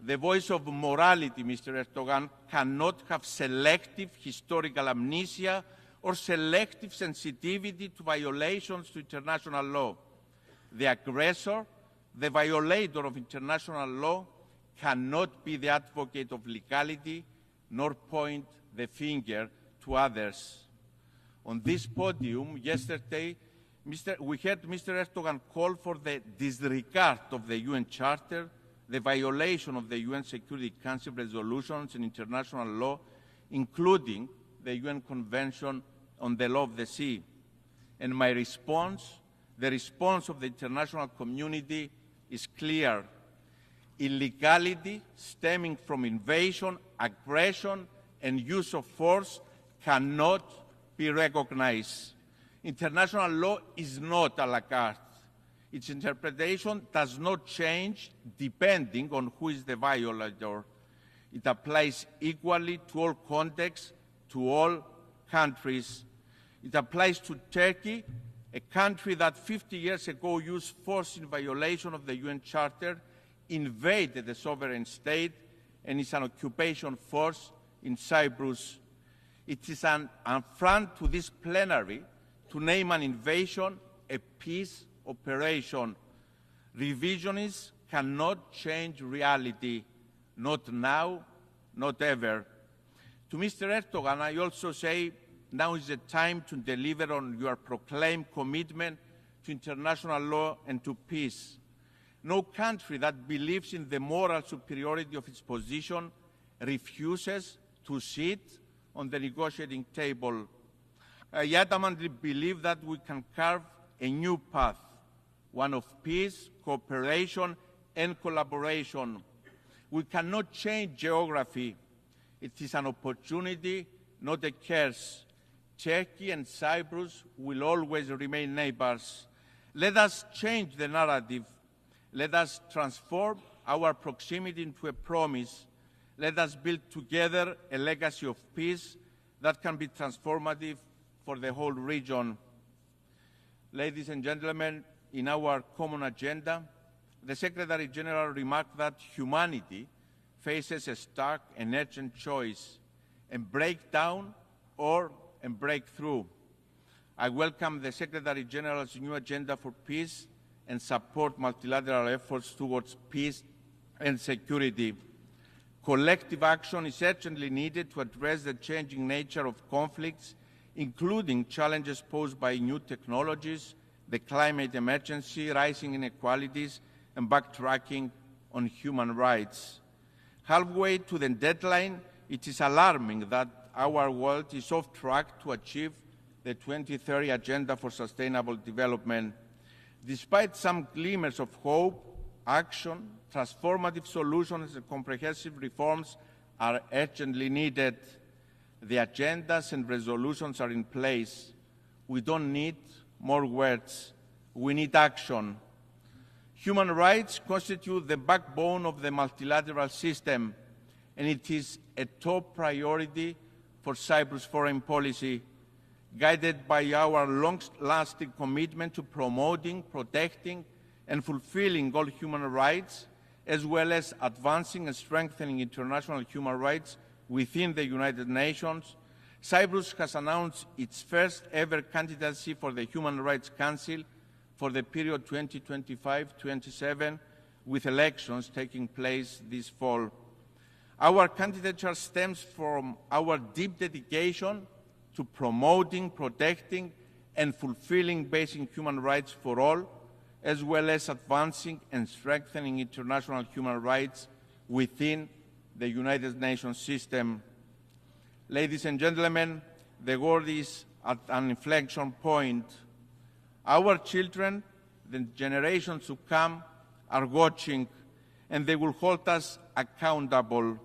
The voice of morality, Mr. Erdogan, cannot have selective historical amnesia or selective sensitivity to violations to international law. The aggressor, the violator of international law, cannot be the advocate of legality nor point the finger to others. On this podium yesterday, we heard Mr. Erdogan call for the disregard of the UN Charter, the violation of the UN Security Council resolutions and international law, including the UN Convention on the Law of the Sea. And my response, the response of the international community, is clear. Illegality stemming from invasion, aggression, and use of force cannot be recognized. International law is not a la carte. Its interpretation does not change depending on who is the violator. It applies equally to all contexts, to all countries. It applies to Turkey, a country that 50 years ago used force in violation of the UN Charter, invaded the sovereign state, and is an occupation force in Cyprus. It is an affront to this plenary to name an invasion a peace operation. Revisionists cannot change reality, not now, not ever. To Mr. Erdogan, I also say now is the time to deliver on your proclaimed commitment to international law and to peace. No country that believes in the moral superiority of its position refuses to sit on the negotiating table. I adamantly believe that we can carve a new path, one of peace, cooperation, and collaboration. We cannot change geography. It is an opportunity, not a curse. Turkey and Cyprus will always remain neighbors. Let us change the narrative. Let us transform our proximity into a promise. Let us build together a legacy of peace that can be transformative for the whole region. Ladies and gentlemen, in our common agenda, the Secretary General remarked that humanity faces a stark and urgent choice, and breakdown or a breakthrough. I welcome the Secretary General's new agenda for peace and support multilateral efforts towards peace and security. Collective action is urgently needed to address the changing nature of conflicts, including challenges posed by new technologies, the climate emergency, rising inequalities, and backtracking on human rights. Halfway to the deadline, it is alarming that our world is off track to achieve the 2030 Agenda for Sustainable Development. Despite some glimmers of hope, action, transformative solutions and comprehensive reforms are urgently needed. The agendas and resolutions are in place. We don't need more words. We need action. Human rights constitute the backbone of the multilateral system, and it is a top priority for Cyprus' foreign policy, guided by our long-lasting commitment to promoting, protecting, and fulfilling all human rights, as well as advancing and strengthening international human rights within the United Nations. Cyprus has announced its first-ever candidacy for the Human Rights Council for the period 2025-27, with elections taking place this fall. Our candidature stems from our deep dedication to promoting, protecting, and fulfilling basic human rights for all, as well as advancing and strengthening international human rights within the United Nations system. Ladies and gentlemen, the world is at an inflection point. Our children, the generations to come, are watching, and they will hold us accountable.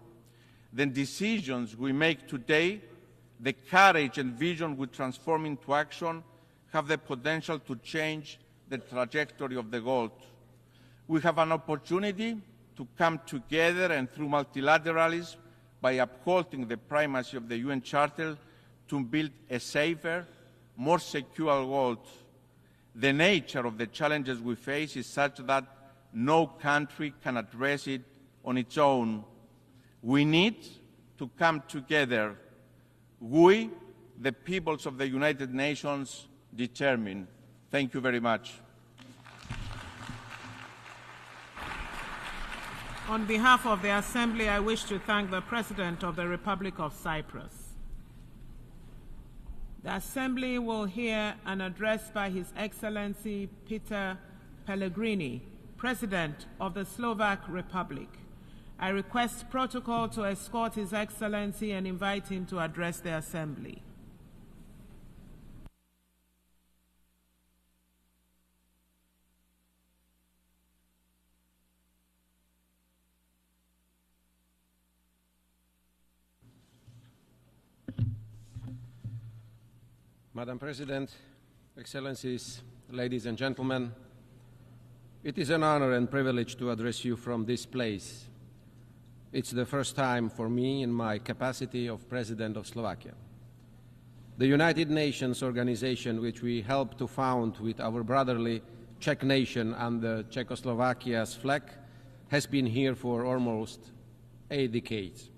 The decisions we make today, the courage and vision we transform into action, have the potential to change the trajectory of the world. We have an opportunity to come together and, through multilateralism, by upholding the primacy of the UN Charter, to build a safer, more secure world. The nature of the challenges we face is such that no country can address it on its own. We need to come together. We, the peoples of the United Nations, determine. Thank you very much. On behalf of the Assembly, I wish to thank the President of the Republic of Cyprus. The Assembly will hear an address by His Excellency Peter Pellegrini, President of the Slovak Republic. I request protocol to escort His Excellency and invite him to address the Assembly. Madam President, Excellencies, ladies and gentlemen, it is an honor and privilege to address you from this place. It's the first time for me in my capacity of President of Slovakia. The United Nations organization, which we helped to found with our brotherly Czech nation under Czechoslovakia's flag, has been here for almost 8 decades.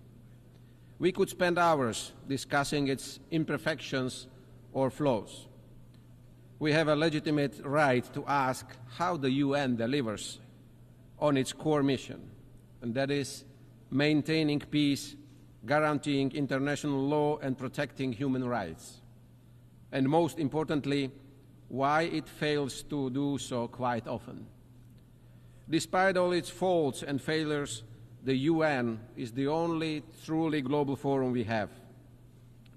We could spend hours discussing its imperfections or flaws. We have a legitimate right to ask how the UN delivers on its core mission, and that is maintaining peace, guaranteeing international law, and protecting human rights. And most importantly, why it fails to do so quite often. Despite all its faults and failures, the UN is the only truly global forum we have.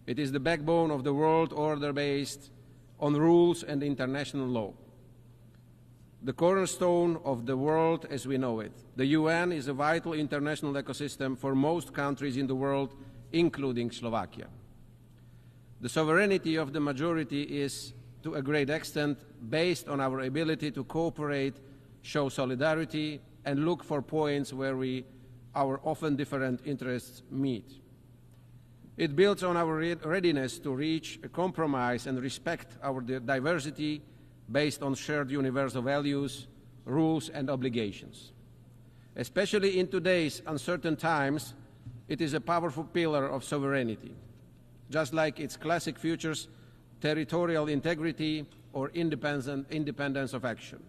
It is the backbone of the world order based on rules and international law. The cornerstone of the world as we know it. The UN is a vital international ecosystem for most countries in the world, including Slovakia. The sovereignty of the majority is, to a great extent, based on our ability to cooperate, show solidarity, and look for points where our often different interests meet. It builds on our readiness to reach a compromise and respect our diversity based on shared universal values, rules, and obligations. Especially in today's uncertain times, it is a powerful pillar of sovereignty, just like its classic features, territorial integrity or independence of action.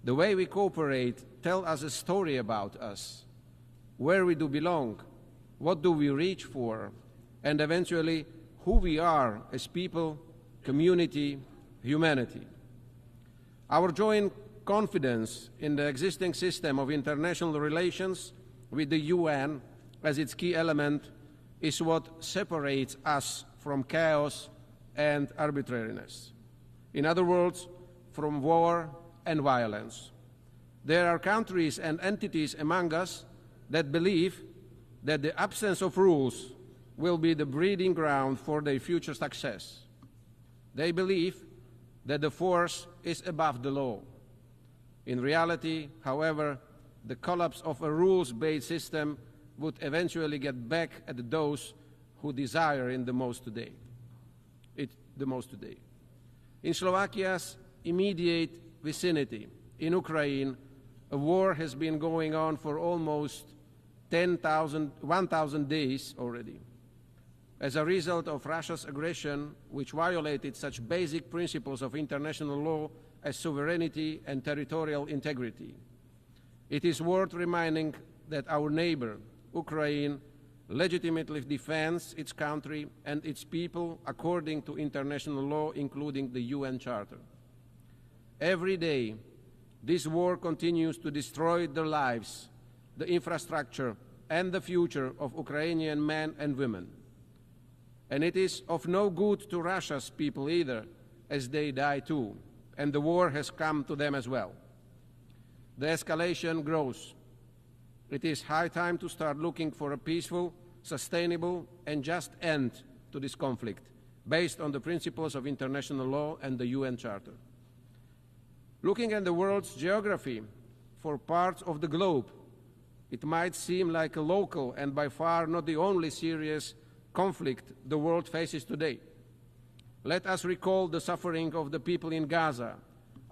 The way we cooperate tells us a story about us, where we do belong, what do we reach for, and eventually who we are as people, community, humanity. Our joint confidence in the existing system of international relations with the UN as its key element is what separates us from chaos and arbitrariness. In other words, from war and violence. There are countries and entities among us that believe that the absence of rules will be the breeding ground for their future success. They believe that the force is above the law. In reality, however, the collapse of a rules-based system would eventually get back at those who desire it the most today. In Slovakia's immediate vicinity, in Ukraine, a war has been going on for almost 1,000 days already. As a result of Russia's aggression, which violated such basic principles of international law as sovereignty and territorial integrity. It is worth reminding that our neighbor, Ukraine, legitimately defends its country and its people according to international law, including the UN Charter. Every day, this war continues to destroy their lives, the infrastructure, and the future of Ukrainian men and women. And it is of no good to Russia's people either, as they die too, and the war has come to them as well. The escalation grows. It is high time to start looking for a peaceful, sustainable, and just end to this conflict, based on the principles of international law and the UN Charter. Looking at the world's geography for parts of the globe, it might seem like a local and by far not the only serious conflict the world faces today. Let us recall the suffering of the people in Gaza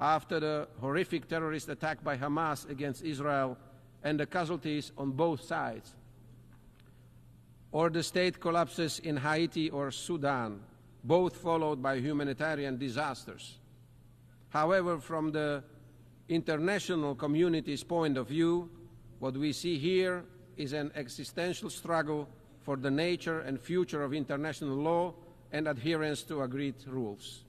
after the horrific terrorist attack by Hamas against Israel and the casualties on both sides, or the state collapses in Haiti or Sudan, both followed by humanitarian disasters. However, from the international community's point of view, what we see here is an existential struggle for the nature and future of international law and adherence to agreed rules.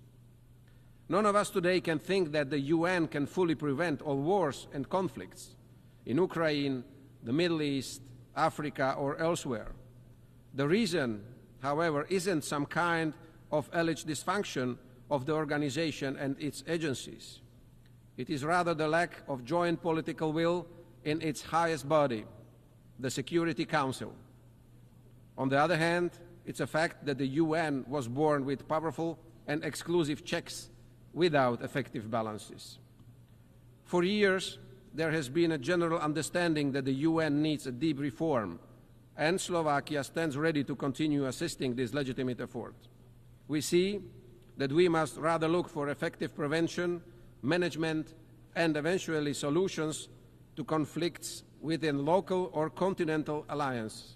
None of us today can think that the UN can fully prevent all wars and conflicts in Ukraine, the Middle East, Africa, or elsewhere. The reason, however, isn't some kind of alleged dysfunction of the organization and its agencies. It is rather the lack of joint political will in its highest body, the Security Council. On the other hand, it's a fact that the UN was born with powerful and exclusive checks without effective balances. For years, there has been a general understanding that the UN needs a deep reform, and Slovakia stands ready to continue assisting this legitimate effort. We see that we must rather look for effective prevention, management, and eventually solutions to conflicts within local or continental alliances.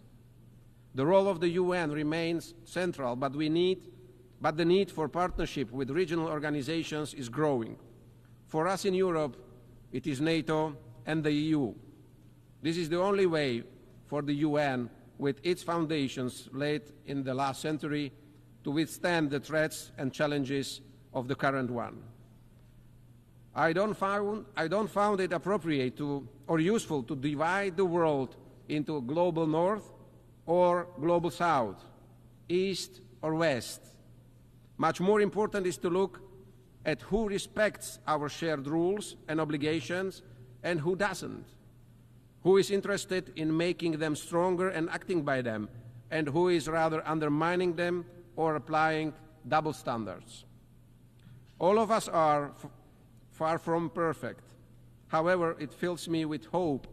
The role of the UN remains central, but the need for partnership with regional organizations is growing. For us in Europe, it is NATO and the EU. This is the only way for the UN, with its foundations laid in the last century, to withstand the threats and challenges of the current one. I don't find it appropriate or useful to divide the world into global north or global south, east or west. Much more important is to look at who respects our shared rules and obligations and who doesn't, who is interested in making them stronger and acting by them, and who is rather undermining them or applying double standards. All of us are far from perfect. However, it fills me with hope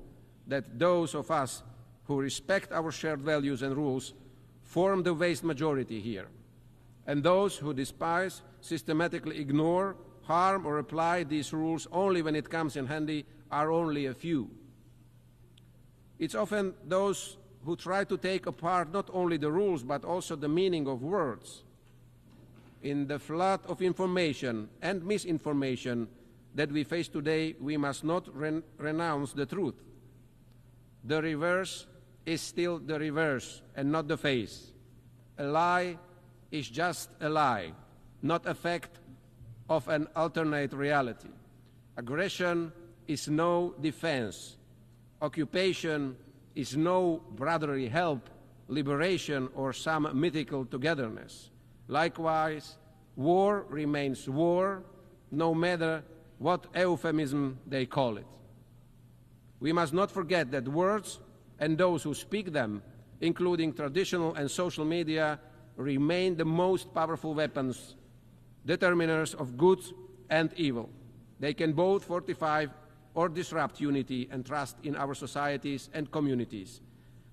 that those of us who respect our shared values and rules form the vast majority here, and those who despise, systematically ignore, harm, or apply these rules only when it comes in handy are only a few. It's often those who try to take apart not only the rules but also the meaning of words. In the flood of information and misinformation that we face today, we must not renounce the truth. The reverse is still the reverse and not the face. A lie is just a lie, not a fact of an alternate reality. Aggression is no defense. Occupation is no brotherly help, liberation, or some mythical togetherness. Likewise, war remains war, no matter what euphemism they call it. We must not forget that words and those who speak them, including traditional and social media, remain the most powerful weapons, determiners of good and evil. They can both fortify or disrupt unity and trust in our societies and communities.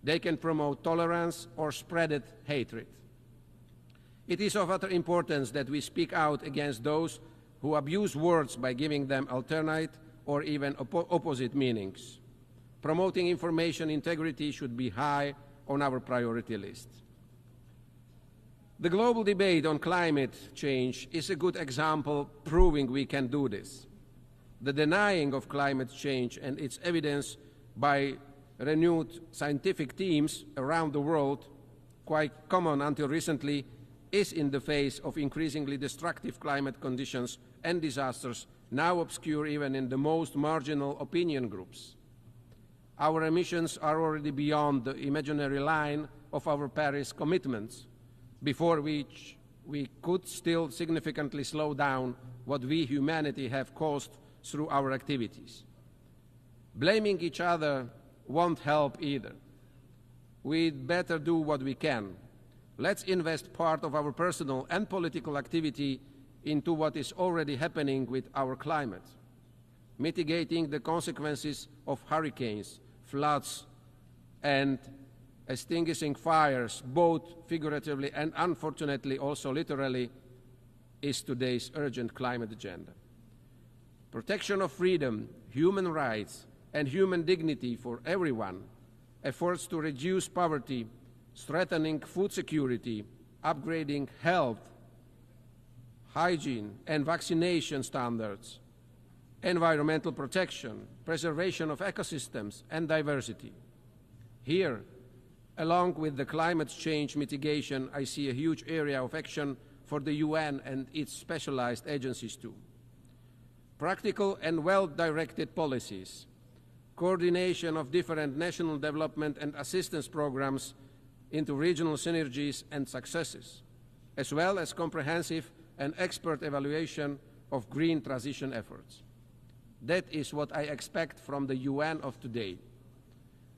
They can promote tolerance or spread hatred. It is of utter importance that we speak out against those who abuse words by giving them alternate or even opposite meanings. Promoting information integrity should be high on our priority list. The global debate on climate change is a good example proving we can do this. The denying of climate change and its evidence by renewed scientific teams around the world, quite common until recently, is in the face of increasingly destructive climate conditions and disasters, now obscure even in the most marginal opinion groups. Our emissions are already beyond the imaginary line of our Paris commitments, before which we could still significantly slow down what we, humanity, have caused through our activities. Blaming each other won't help either. We'd better do what we can. Let's invest part of our personal and political activity into what is already happening with our climate, mitigating the consequences of hurricanes, floods, and extinguishing fires, both figuratively and unfortunately also literally, is today's urgent climate agenda. Protection of freedom, human rights, and human dignity for everyone, efforts to reduce poverty, strengthening food security, upgrading health, hygiene and vaccination standards, environmental protection, preservation of ecosystems and diversity. Here, along with the climate change mitigation, I see a huge area of action for the UN and its specialized agencies too. Practical and well-directed policies, coordination of different national development and assistance programs into regional synergies and successes, as well as comprehensive and expert evaluation of green transition efforts. That is what I expect from the UN of today.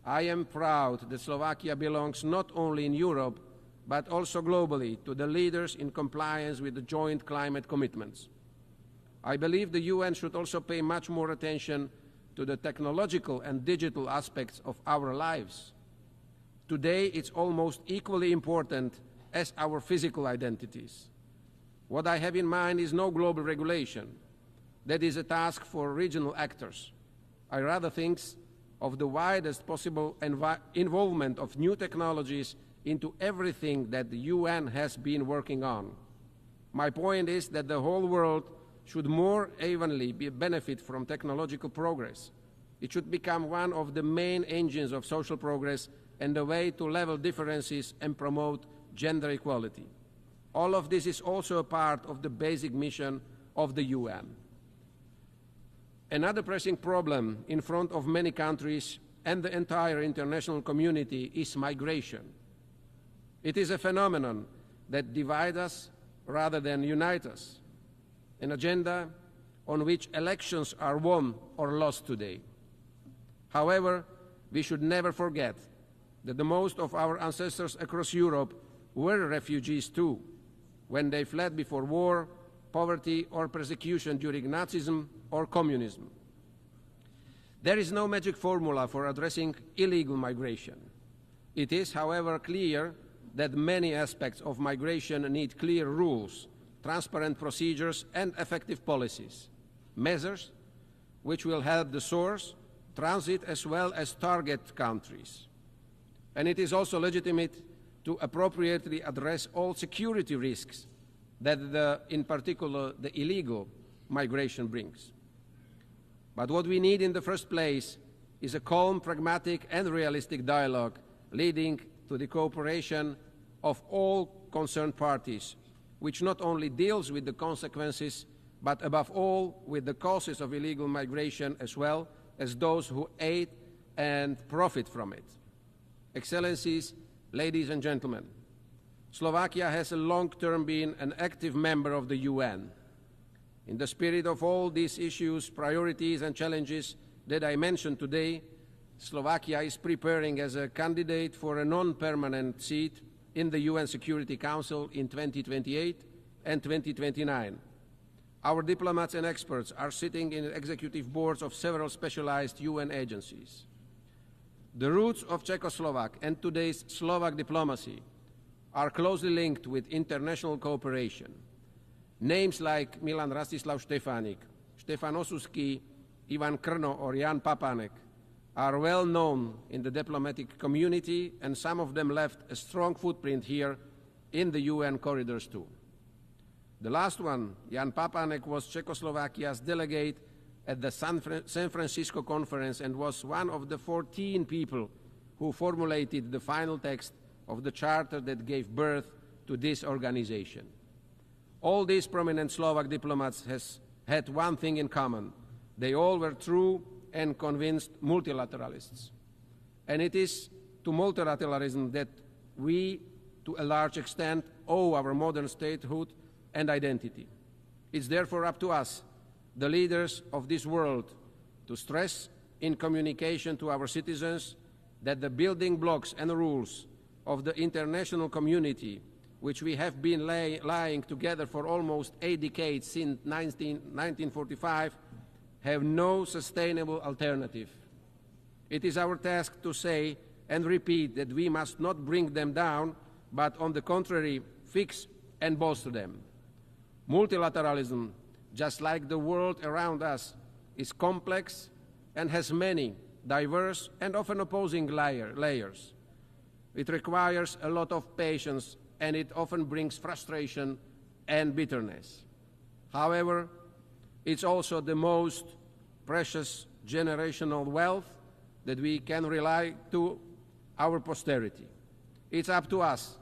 I am proud that Slovakia belongs not only in Europe, but also globally to the leaders in compliance with the joint climate commitments. I believe the UN should also pay much more attention to the technological and digital aspects of our lives. Today, it's almost equally important as our physical identities. What I have in mind is no global regulation. That is a task for regional actors. I rather think of the widest possible involvement of new technologies into everything that the UN has been working on. My point is that the whole world should more evenly benefit from technological progress. It should become one of the main engines of social progress and the way to level differences and promote gender equality. All of this is also a part of the basic mission of the UN. Another pressing problem in front of many countries and the entire international community is migration. It is a phenomenon that divides us rather than unites us, an agenda on which elections are won or lost today. However, we should never forget that the most of our ancestors across Europe were refugees too, when they fled before war, poverty, or persecution during Nazism or communism. There is no magic formula for addressing illegal migration. It is, however, clear that many aspects of migration need clear rules, transparent procedures, and effective policies, measures which will help the source, transit, as well as target countries. And it is also legitimate to appropriately address all security risks that in particular the illegal migration brings. But what we need in the first place is a calm, pragmatic, and realistic dialogue leading to the cooperation of all concerned parties, which not only deals with the consequences, but above all with the causes of illegal migration as well as those who aid and profit from it. Excellencies, ladies and gentlemen, Slovakia has a long-term been an active member of the UN. In the spirit of all these issues, priorities and challenges that I mentioned today, Slovakia is preparing as a candidate for a non-permanent seat in the UN Security Council in 2028 and 2029. Our diplomats and experts are sitting in executive boards of several specialized UN agencies. The roots of Czechoslovak and today's Slovak diplomacy are closely linked with international cooperation. Names like Milan Rastislav Štefánik, Štefan Osusky, Ivan Krno or Jan Papanek are well known in the diplomatic community, and some of them left a strong footprint here in the UN corridors too. The last one, Jan Papanek, was Czechoslovakia's delegate at the San Francisco conference and was one of the 14 people who formulated the final text of the charter that gave birth to this organization. All these prominent Slovak diplomats had one thing in common. They all were true and convinced multilateralists. And it is to multilateralism that we, to a large extent, owe our modern statehood and identity. It's therefore up to us, the leaders of this world, to stress in communication to our citizens that the building blocks and rules of the international community, which we have been lying together for almost 8 decades since 1945, have no sustainable alternative. It is our task to say and repeat that we must not bring them down, but on the contrary, fix and bolster them. Multilateralism, just like the world around us, is complex and has many diverse and often opposing layers. It requires a lot of patience, and it often brings frustration and bitterness. However, it's also the most precious generational wealth that we can rely to our posterity. It's up to us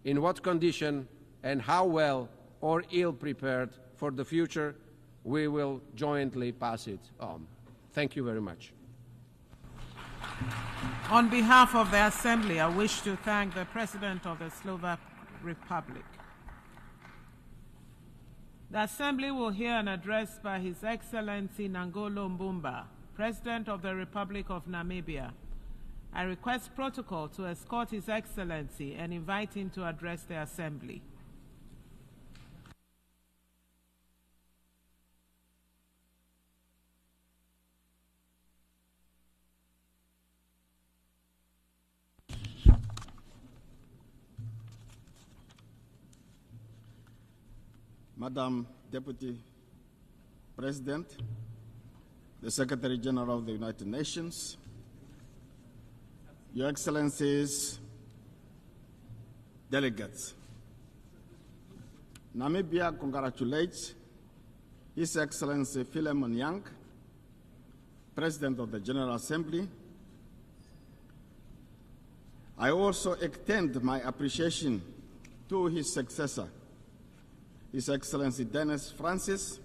in what condition and how well or ill prepared for the future we will jointly pass it on. Thank you very much. On behalf of the Assembly, I wish to thank the President of the Slovak Republic. The Assembly will hear an address by His Excellency Nangolo Mbumba, President of the Republic of Namibia. I request protocol to escort His Excellency and invite him to address the Assembly. Madam Deputy President, the Secretary General of the United Nations, Your Excellencies, delegates, Namibia congratulates His Excellency Philemon Yang, President of the General Assembly. I also extend my appreciation to his successor, His Excellency Dennis Francis,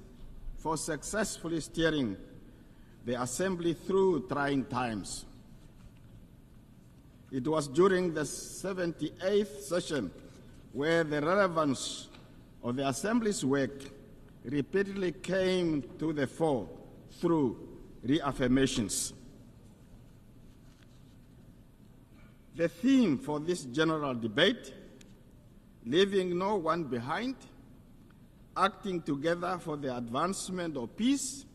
for successfully steering the Assembly through trying times. It was during the 78th session where the relevance of the Assembly's work repeatedly came to the fore through reaffirmations. The theme for this general debate, leaving no one behind, acting together for the advancement of peace,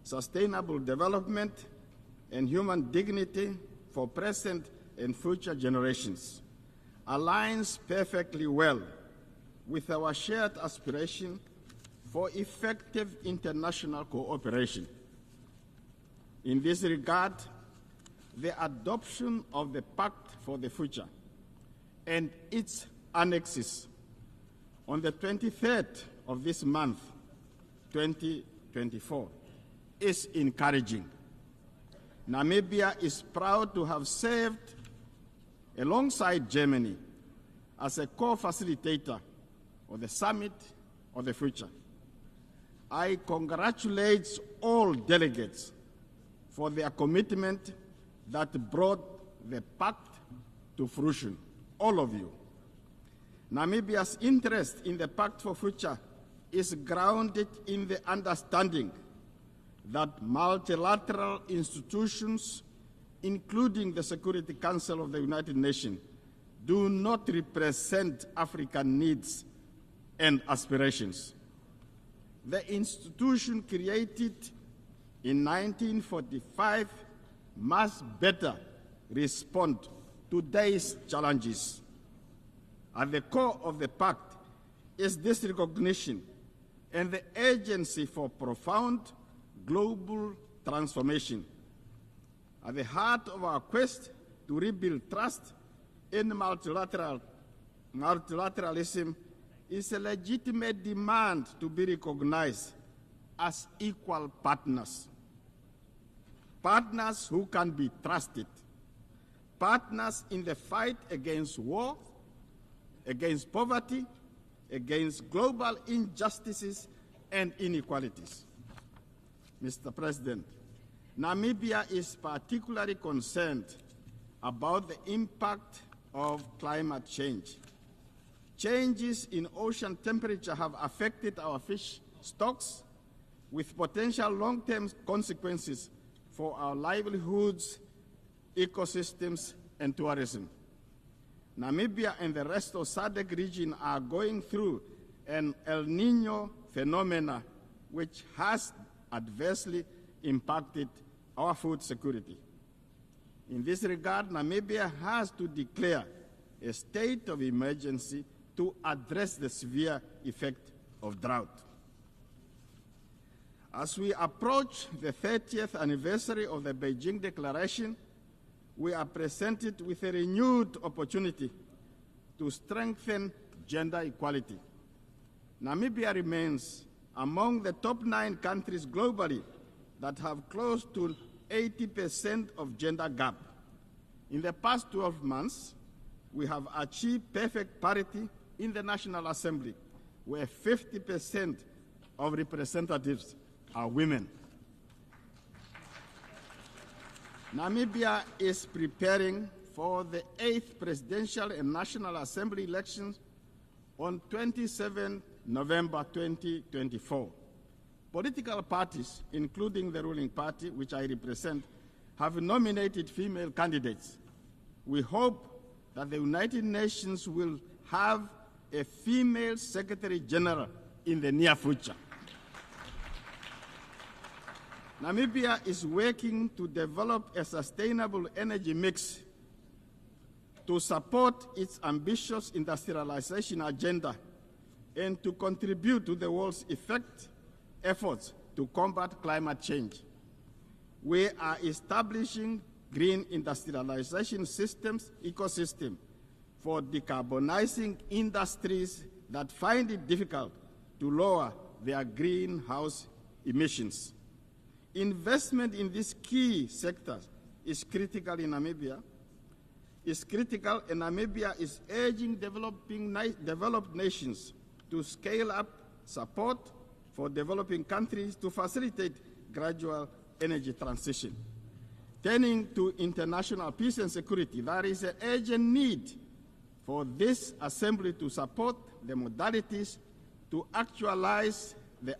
sustainable development, and human dignity for present and future generations, aligns perfectly well with our shared aspiration for effective international cooperation. In this regard, the adoption of the Pact for the Future and its annexes on the 23rd of this month, 2024, is encouraging. Namibia is proud to have served alongside Germany as a co-facilitator of the Summit of the Future. I congratulate all delegates for their commitment that brought the pact to fruition, all of you. Namibia's interest in the Pact for Future is grounded in the understanding that multilateral institutions, including the Security Council of the United Nations, do not represent African needs and aspirations. The institution created in 1945 must better respond to today's challenges. At the core of the pact is this recognition and the urgency for profound global transformation. At the heart of our quest to rebuild trust in multilateralism is a legitimate demand to be recognized as equal partners. Partners who can be trusted. Partners in the fight against war, against poverty, against global injustices and inequalities. Mr. President, Namibia is particularly concerned about the impact of climate change. Changes in ocean temperature have affected our fish stocks with potential long-term consequences for our livelihoods, ecosystems, and tourism. Namibia and the rest of SADC region are going through an El Niño phenomena which has adversely impacted our food security. In this regard, Namibia has to declare a state of emergency to address the severe effect of drought. As we approach the 30th anniversary of the Beijing Declaration, we are presented with a renewed opportunity to strengthen gender equality. Namibia remains among the top 9 countries globally that have close to 80% of gender gap. In the past 12 months, we have achieved perfect parity in the National Assembly, where 50% of representatives are women. Namibia is preparing for the 8th Presidential and National Assembly elections on 27 November 2024. Political parties, including the ruling party, which I represent, have nominated female candidates. We hope that the United Nations will have a female Secretary General in the near future. Namibia is working to develop a sustainable energy mix to support its ambitious industrialization agenda and to contribute to the world's efforts to combat climate change. We are establishing green industrialization ecosystem for decarbonizing industries that find it difficult to lower their greenhouse emissions. Investment in these key sectors is critical in Namibia. And Namibia is urging developed nations to scale up support for developing countries to facilitate gradual energy transition. Turning to international peace and security, there is an urgent need for this Assembly to support the modalities to actualize the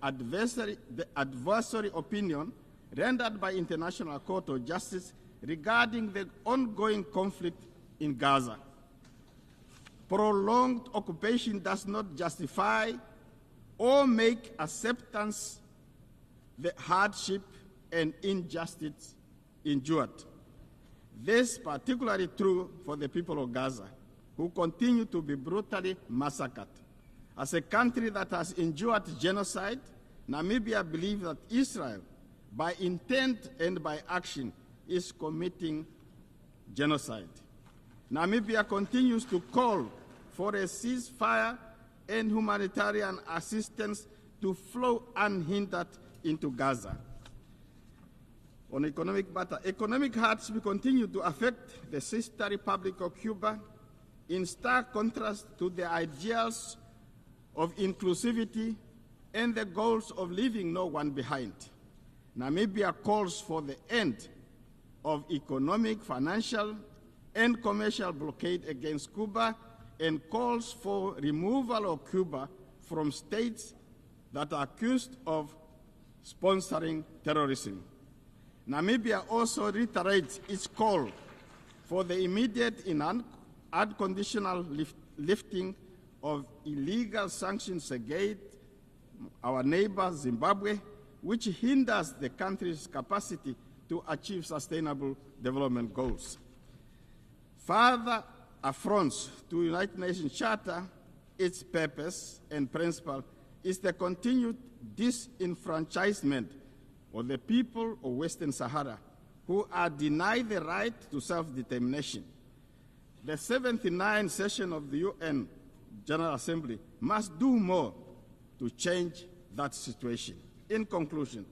adversary opinion rendered by International Court of Justice regarding the ongoing conflict in Gaza. Prolonged occupation does not justify or make acceptance the hardship and injustice endured. This is particularly true for the people of Gaza, who continue to be brutally massacred. As a country that has endured genocide, Namibia believes that Israel, by intent and by action, is committing genocide. Namibia continues to call for a ceasefire and humanitarian assistance to flow unhindered into Gaza. On economic matter, economic hardship continue to affect the sister Republic of Cuba in stark contrast to the ideals of inclusivity and the goals of leaving no one behind. Namibia calls for the end of economic, financial, and commercial blockade against Cuba and calls for removal of Cuba from states that are accused of sponsoring terrorism. Namibia also reiterates its call for the immediate and unconditional lifting of illegal sanctions against our neighbor Zimbabwe, which hinders the country's capacity to achieve sustainable development goals. Further affronts to the United Nations Charter, its purpose and principle is the continued disenfranchisement of the people of Western Sahara, who are denied the right to self-determination. The 79th session of the UN General Assembly must do more to change that situation. In conclusion,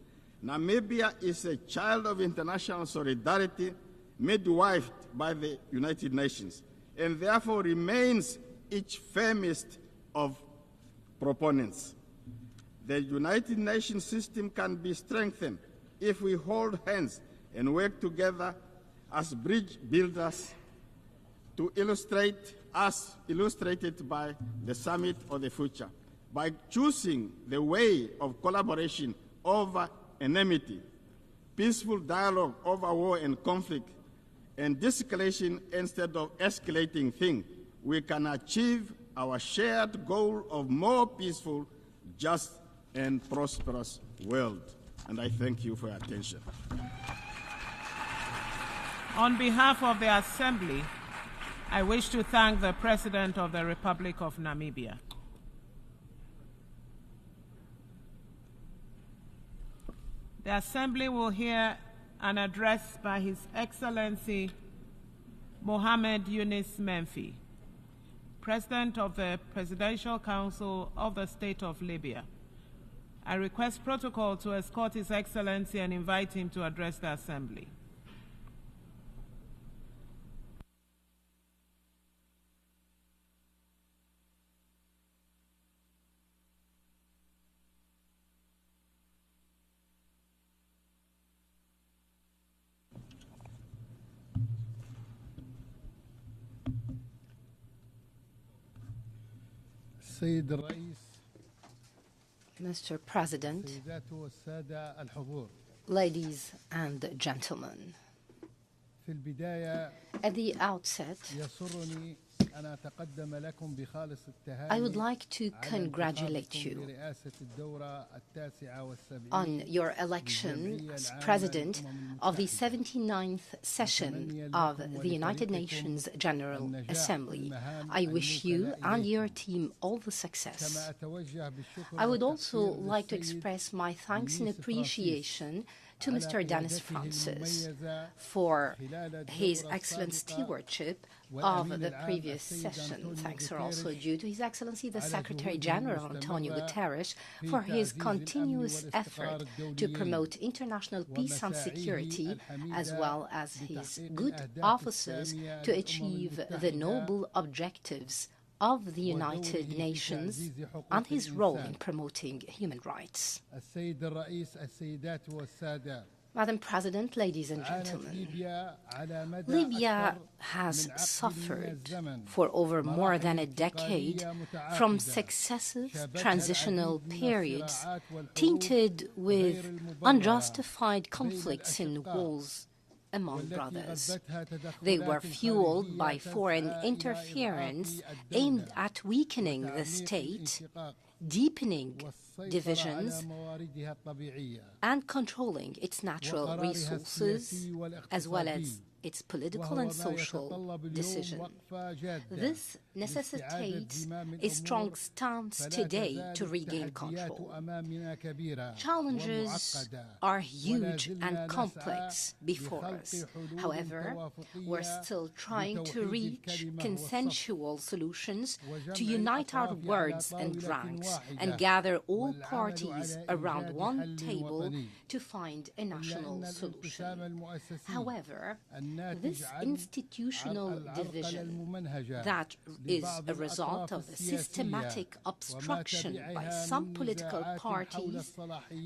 Namibia is a child of international solidarity midwifed by the United Nations, and therefore remains its firmest of proponents. The United Nations system can be strengthened if we hold hands and work together as bridge builders to illustrate, as illustrated by the Summit of the Future, by choosing the way of collaboration over enmity, peaceful dialogue over war and conflict, and de-escalation instead of escalating things, we can achieve our shared goal of more peaceful, just, and prosperous world. And I thank you for your attention. On behalf of the Assembly, I wish to thank the President of the Republic of Namibia. The Assembly will hear an address by His Excellency Mohamed Yunus Menfi, President of the Presidential Council of the State of Libya. I request protocol to escort His Excellency and invite him to address the Assembly. Mr. President, ladies and gentlemen, at the outset, I would like to congratulate you on your election as President of the 79th session of the United Nations General Assembly. I wish you and your team all the success. I would also like to express my thanks and appreciation to Mr. Dennis Francis for his excellent stewardship of the previous session. Thanks are also due to His Excellency the Secretary General Antonio Guterres for his continuous effort to promote international peace and security, as well as his good officers to achieve the noble objectives of the United Nations and his role in promoting human rights. Madam President, ladies and gentlemen, Libya has suffered for over more than a decade from successive transitional periods tainted with unjustified conflicts and wars among brothers. They were fueled by foreign interference aimed at weakening the state, deepening divisions, and controlling its natural resources, as well as its political and social decisions. This necessitates a strong stance today to regain control. Challenges are huge and complex before us. However, we're still trying to reach consensual solutions to unite our words and ranks and gather all all parties around one table to find a national solution. However, this institutional division that is a result of the systematic obstruction by some political parties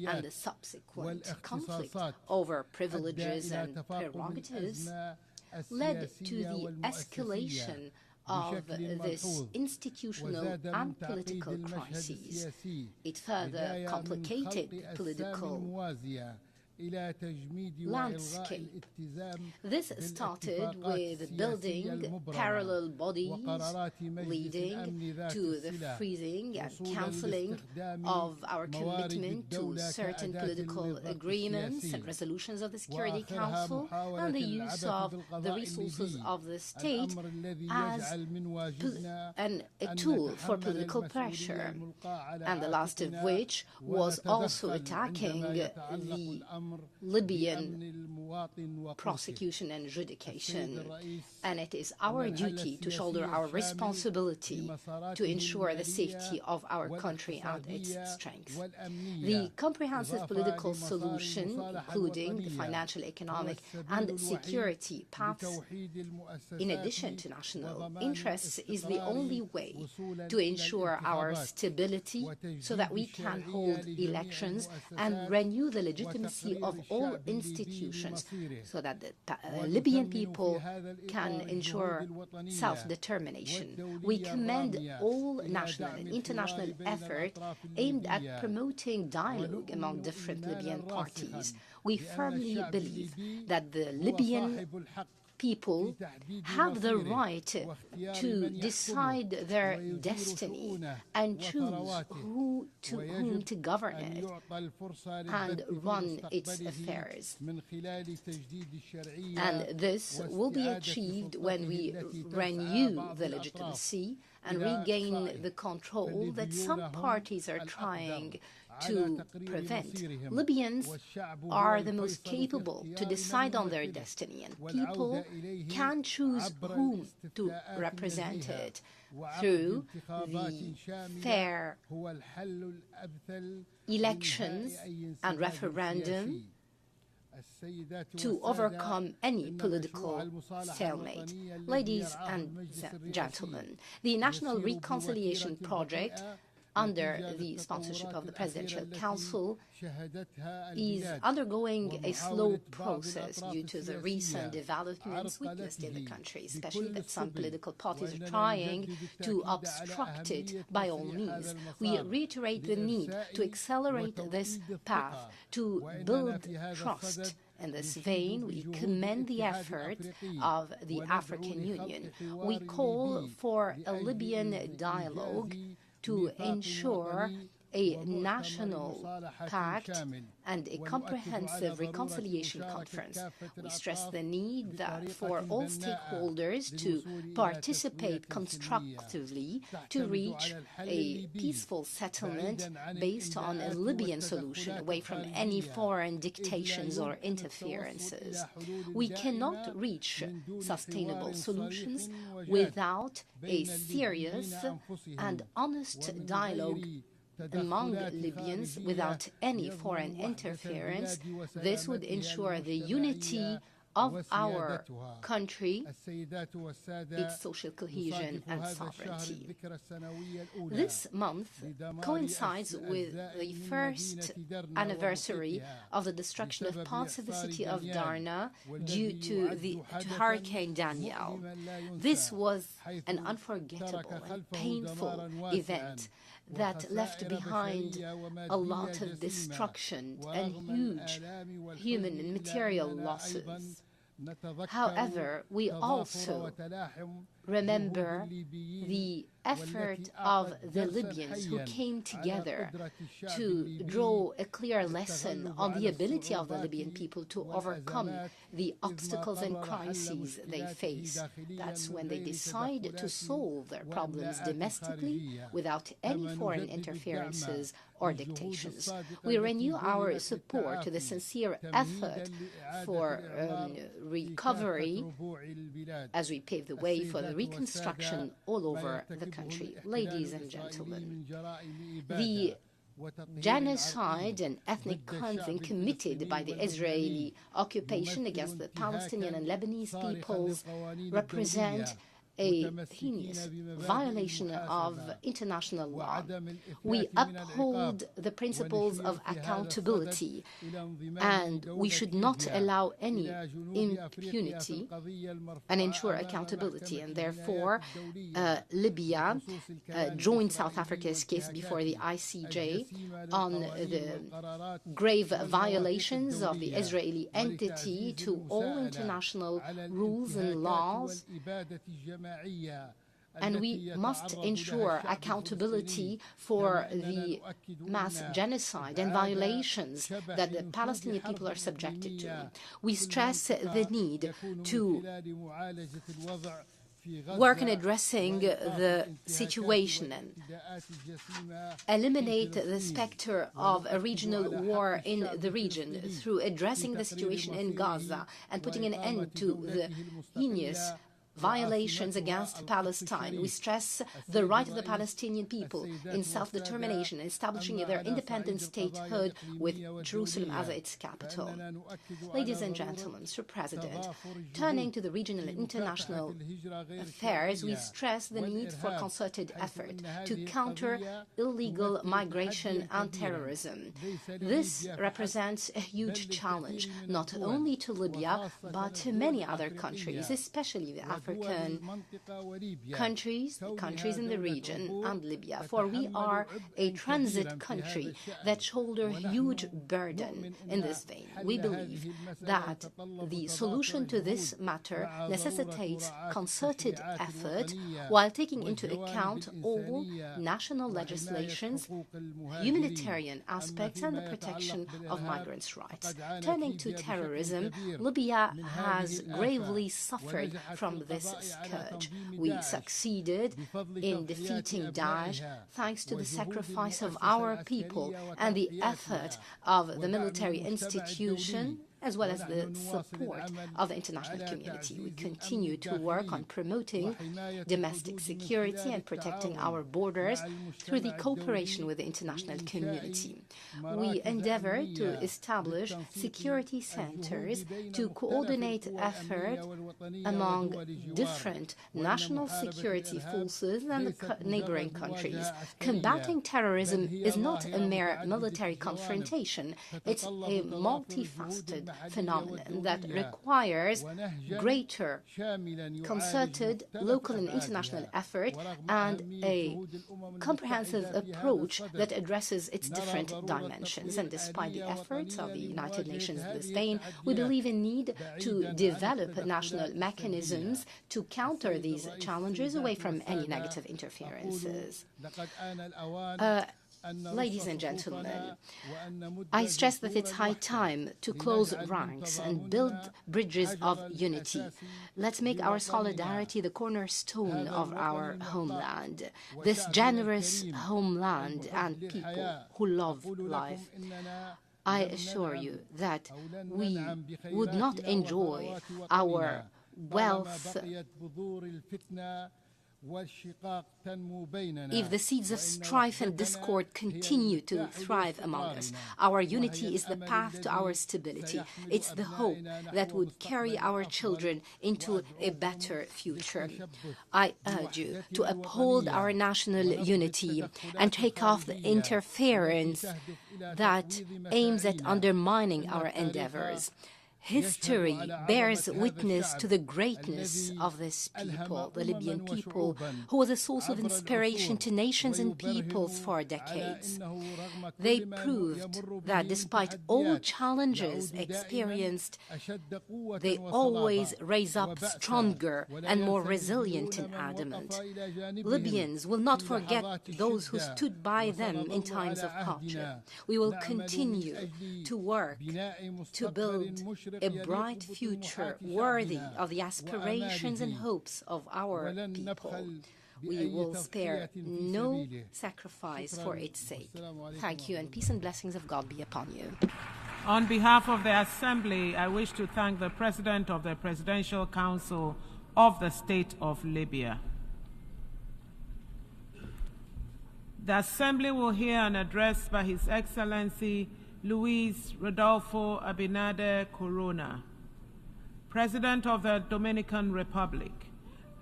and the subsequent conflict over privileges and prerogatives led to the escalation of this institutional and political crises. It further complicated political landscape. This started with building parallel bodies, leading to the freezing and cancelling of our commitment to certain political agreements and resolutions of the Security Council, and the use of the resources of the state as a tool for political pressure, and the last of which was also attacking the Libyan prosecution and adjudication. And it is our duty to shoulder our responsibility to ensure the safety of our country and its strength. The comprehensive political solution, including the financial, economic and security paths, in addition to national interests, is the only way to ensure our stability so that we can hold elections and renew the legitimacy of all institutions so that the Libyan people can ensure self-determination. We commend all national and international effort aimed at promoting dialogue among different Libyan parties. We firmly believe that the Libyan people have the right to decide their destiny and choose whom to govern it and run its affairs. And this will be achieved when we renew the legitimacy and regain the control that some parties are trying to prevent. Libyans are the most capable to decide on their destiny, and people can choose whom to represent it through the fair elections and referendum to overcome any political stalemate. Ladies and gentlemen, the National Reconciliation Project, under the sponsorship of the Presidential Council, is undergoing a slow process due to the recent developments witnessed in the country, especially that some political parties are trying to obstruct it by all means. We reiterate the need to accelerate this path, to build trust. In this vein, we commend the effort of the African Union. We call for a Libyan dialogue to ensure a national pact and a comprehensive reconciliation conference. We stress the need for all stakeholders to participate constructively to reach a peaceful settlement based on a Libyan solution, away from any foreign dictations or interferences. We cannot reach sustainable solutions without a serious and honest dialogue among Libyans without any foreign interference. This would ensure the unity of our country, its social cohesion and sovereignty. This month coincides with the first anniversary of the destruction of parts of the city of Darna due to Hurricane Danielle. This was an unforgettable and painful event that left behind a lot of destruction and huge human and material losses. However, we also remember the effort of the Libyans who came together to draw a clear lesson on the ability of the Libyan people to overcome the obstacles and crises they face. That's when they decide to solve their problems domestically without any foreign interferences or dictations. We renew our support to the sincere effort for recovery as we pave the way for the reconstruction all over the country. Ladies and gentlemen, the genocide and ethnic cleansing committed by the Israeli occupation against the Palestinian and Lebanese peoples represent a heinous violation of international law. We uphold the principles of accountability, and we should not allow any impunity and ensure accountability. And therefore, Libya joined South Africa's case before the ICJ on the grave violations of the Israeli entity to all international rules and laws. And we must ensure accountability for the mass genocide and violations that the Palestinian people are subjected to. We stress the need to work on addressing the situation and eliminate the specter of a regional war in the region through addressing the situation in Gaza and putting an end to the heinous violations against Palestine. We stress the right of the Palestinian people in self-determination, establishing their independent statehood with Jerusalem as its capital. Ladies and gentlemen, Mr. President, turning to the regional and international affairs, we stress the need for concerted effort to counter illegal migration and terrorism. This represents a huge challenge, not only to Libya, but to many other countries, especially the African countries in the region, and Libya, for we are a transit country that shoulder huge burden in this vein. We believe that the solution to this matter necessitates concerted effort while taking into account all national legislations, humanitarian aspects, and the protection of migrants' rights. Turning to terrorism, Libya has gravely suffered from this scourge. We succeeded in defeating Daesh thanks to the sacrifice of our people and the effort of the military institution, as well as the support of the international community. We continue to work on promoting domestic security and protecting our borders through the cooperation with the international community. We endeavor to establish security centers to coordinate effort among different national security forces and the neighboring countries. Combating terrorism is not a mere military confrontation. It's a multifaceted phenomenon that requires greater concerted local and international effort and a comprehensive approach that addresses its different dimensions. And despite the efforts of the United Nations in this vein, we believe in need to develop national mechanisms to counter these challenges away from any negative interferences. Ladies and gentlemen, I stress that it's high time to close ranks and build bridges of unity. Let's make our solidarity the cornerstone of our homeland, this generous homeland and people who love life. I assure you that we would not enjoy our wealth if the seeds of strife and discord continue to thrive among us. Our unity is the path to our stability. It's the hope that would carry our children into a better future. I urge you to uphold our national unity and take off the interference that aims at undermining our endeavors. History bears witness to the greatness of this people, the Libyan people, who was a source of inspiration to nations and peoples for decades. They proved that despite all challenges experienced, they always raise up stronger and more resilient and adamant. Libyans will not forget those who stood by them in times of hardship. We will continue to work to build a bright future worthy of the aspirations and hopes of our people. We will spare no sacrifice for its sake. Thank you, and peace and blessings of God be upon you. On behalf of the Assembly, I wish to thank the President of the Presidential Council of the State of Libya. The Assembly will hear an address by His Excellency Luis Rodolfo Abinader Corona, President of the Dominican Republic.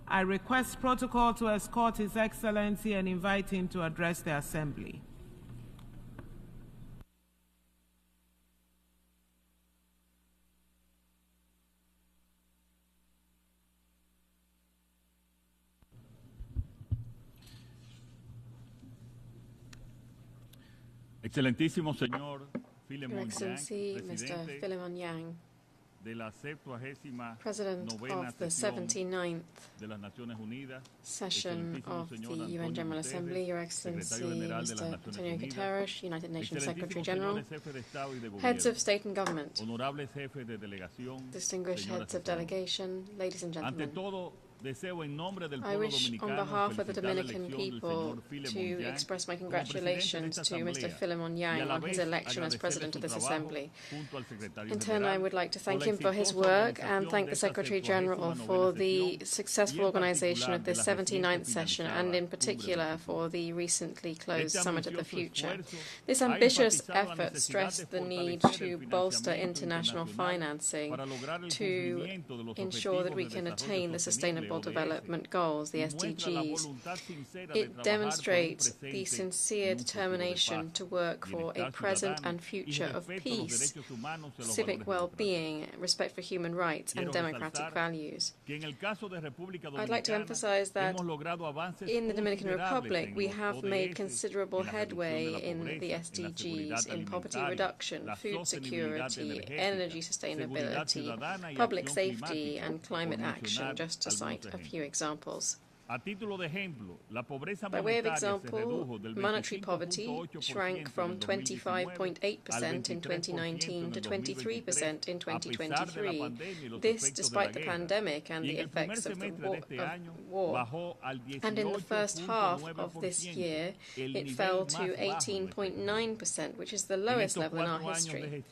I request protocol to escort His Excellency and invite him to address the Assembly. Excelentísimo señor Your Excellency, Mr. Philemon Yang, President of the 79th session of the UN General Assembly, Your Excellency, Mr. Antonio Guterres, United Nations Secretary General, heads of state and government, distinguished heads of delegation, ladies and gentlemen. I wish, on behalf of the Dominican people, to express my congratulations to Mr. Philemon Yang on his election as President of this Assembly. In turn, I would like to thank him for his work and thank the Secretary General for the successful organization of this 79th session and, in particular, for the recently closed Summit of the Future. This ambitious effort stressed the need to bolster international financing to ensure that we can attain the Sustainable Development Goals, the SDGs. It demonstrates the sincere determination to work for a present and future of peace, civic well-being, respect for human rights, and democratic values. I'd like to emphasize that in the Dominican Republic, we have made considerable headway in the SDGs in poverty reduction, food security, energy sustainability, public safety, and climate action, just to cite a few examples. By way of example, monetary poverty shrank from 25.8% in 2019 to 23% in 2023. This despite the pandemic and the effects of the war. And in the first half of this year, it fell to 18.9%, which is the lowest level in our history.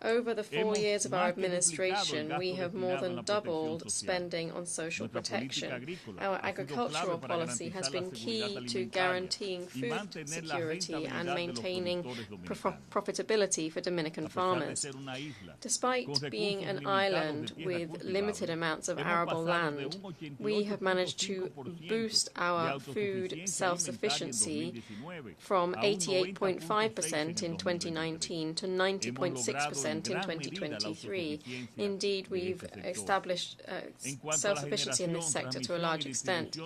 Over the 4 years of our administration, we have more than doubled spending on social protection. Our agricultural policy has been key to guaranteeing food security and maintaining profitability for Dominican farmers. Despite being an island with limited amounts of arable land, we have managed to boost our food self-sufficiency from 88.5% in 2019 to 90.6% in 2023. Indeed, we've established self-sufficiency in this sector to a large extent.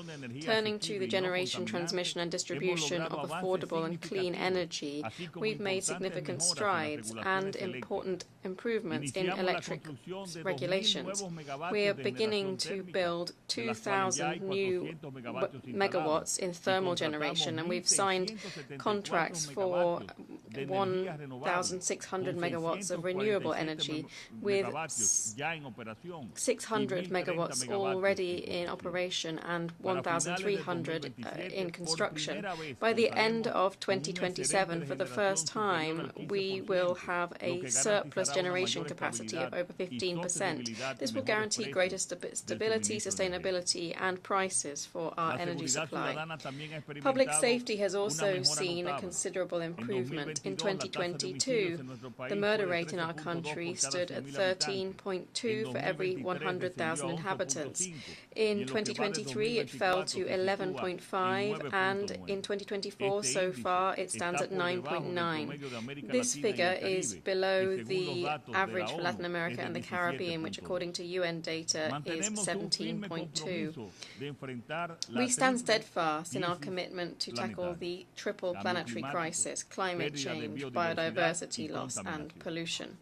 Turning to the generation, transmission and distribution of affordable and clean energy, we've made significant strides and important improvements in electric regulations. We are beginning to build 2,000 new megawatts in thermal generation, and we've signed contracts for 1,600 megawatts of renewable energy, with 600 megawatts already in operation and 1,300 in construction. By the end of 2027, for the first time, we will have a surplus generation capacity of over 15%. This will guarantee greater stability, sustainability, and prices for our energy supply. Public safety has also seen a considerable improvement. In 2022, the murder rate in our country stood at 13.2 for every 100,000 inhabitants. In 2023, it fell to 11.5, and in 2024, so far, it stands at 9.9. This figure is below the average for Latin America and the Caribbean, which, according to UN data, is 17.2. We stand steadfast in our commitment to tackle the triple planetary crisis: climate change, biodiversity loss, and pollution.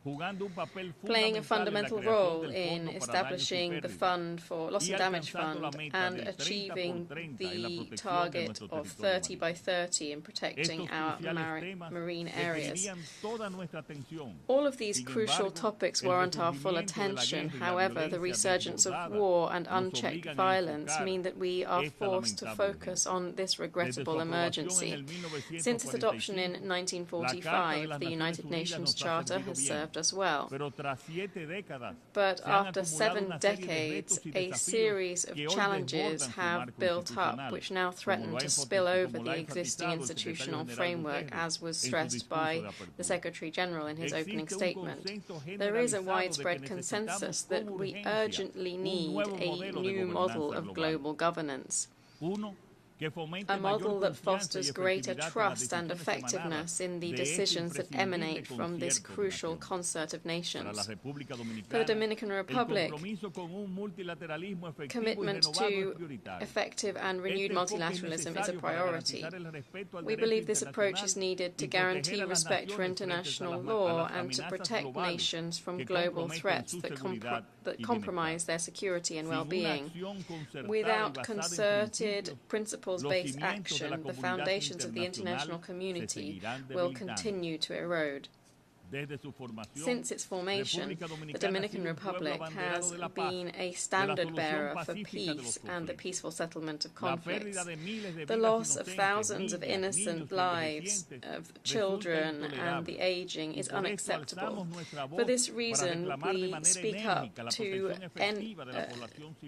Playing a fundamental role in establishing the fund for Loss and Damage Fund and achieving the target of 30 by 30 in protecting our marine areas. All of these crucial topics warrant our full attention. However, the resurgence of war and unchecked violence mean that we are forced to focus on this regrettable emergency. Since its adoption in 1945, the United Nations Charter has served us well. But after 7 decades, a series of challenges have have built up, which now threaten to spill over the existing institutional framework, as was stressed by the Secretary-General in his opening statement. There is a widespread consensus that we urgently need a new model of global governance, a model that fosters greater trust and effectiveness in the decisions that emanate from this crucial concert of nations. For the Dominican Republic, commitment to effective and renewed multilateralism is a priority. We believe this approach is needed to guarantee respect for international law and to protect nations from global threats that compromise their security and well-being. Without concerted principles-based action, the foundations of the international community will continue to erode. Since its formation, the Dominican Republic has been a standard-bearer for peace and the peaceful settlement of conflicts. The loss of thousands of innocent lives, of children and the aging is unacceptable. For this reason, we speak up to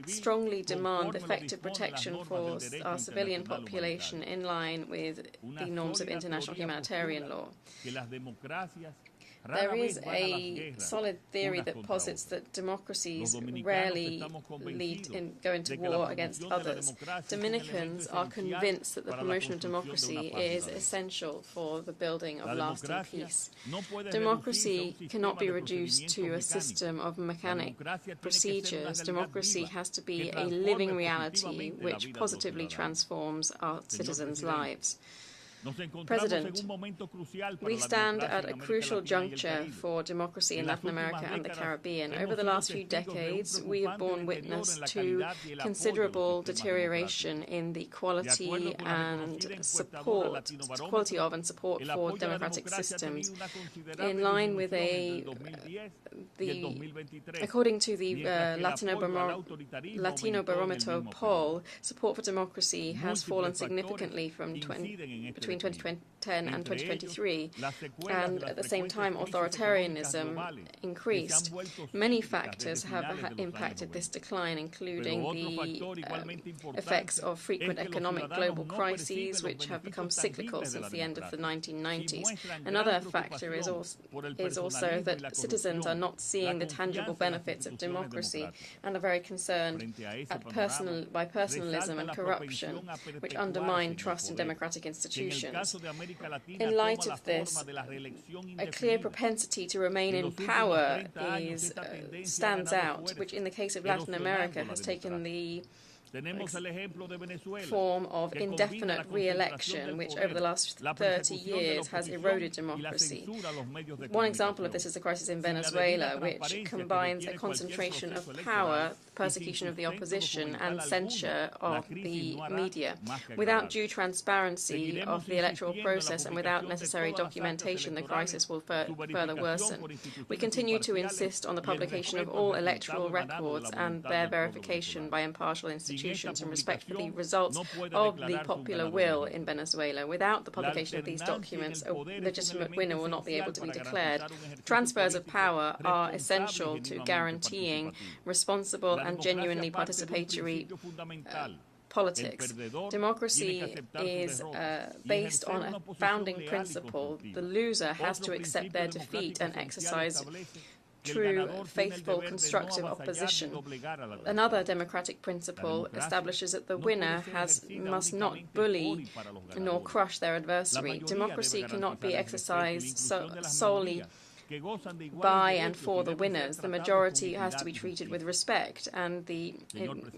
strongly demand effective protection for our civilian population in line with the norms of international humanitarian law. There is a solid theory that posits that democracies rarely go into war against others. Dominicans are convinced that the promotion of democracy is essential for the building of lasting peace. Democracy cannot be reduced to a system of mechanic procedures. Democracy has to be a living reality which positively transforms our citizens' lives. President, we stand at a crucial juncture for democracy in Latin America and the Caribbean. Over the last few decades, we have borne witness to considerable deterioration in the quality and support for democratic systems. In line with according to the Latino Barometer poll, support for democracy has fallen significantly from between 2010 and 2023, and at the same time authoritarianism increased. Many factors have impacted this decline, including the effects of frequent economic global crises, which have become cyclical since the end of the 1990s. Another factor is also that citizens are not seeing the tangible benefits of democracy and are very concerned by personalism and corruption, which undermine trust in democratic institutions. In light of this, a clear propensity to remain in power stands out, which in the case of Latin America has taken the form of indefinite re-election, which over the last 30 years has eroded democracy. One example of this is the crisis in Venezuela, which combines a concentration of power, persecution of the opposition, and censure of the media. Without due transparency of the electoral process and without necessary documentation, the crisis will further worsen. We continue to insist on the publication of all electoral records and their verification by impartial institutions and respect for the results of the popular will in Venezuela. Without the publication of these documents, a legitimate winner will not be able to be declared. Transfers of power are essential to guaranteeing responsible and genuinely participatory politics. Democracy is based on a founding principle. The loser has to accept their defeat and exercise true, faithful, constructive opposition. Another democratic principle establishes that the winner must not bully nor crush their adversary. Democracy cannot be exercised solely by and for the winners. The majority has to be treated with respect, and the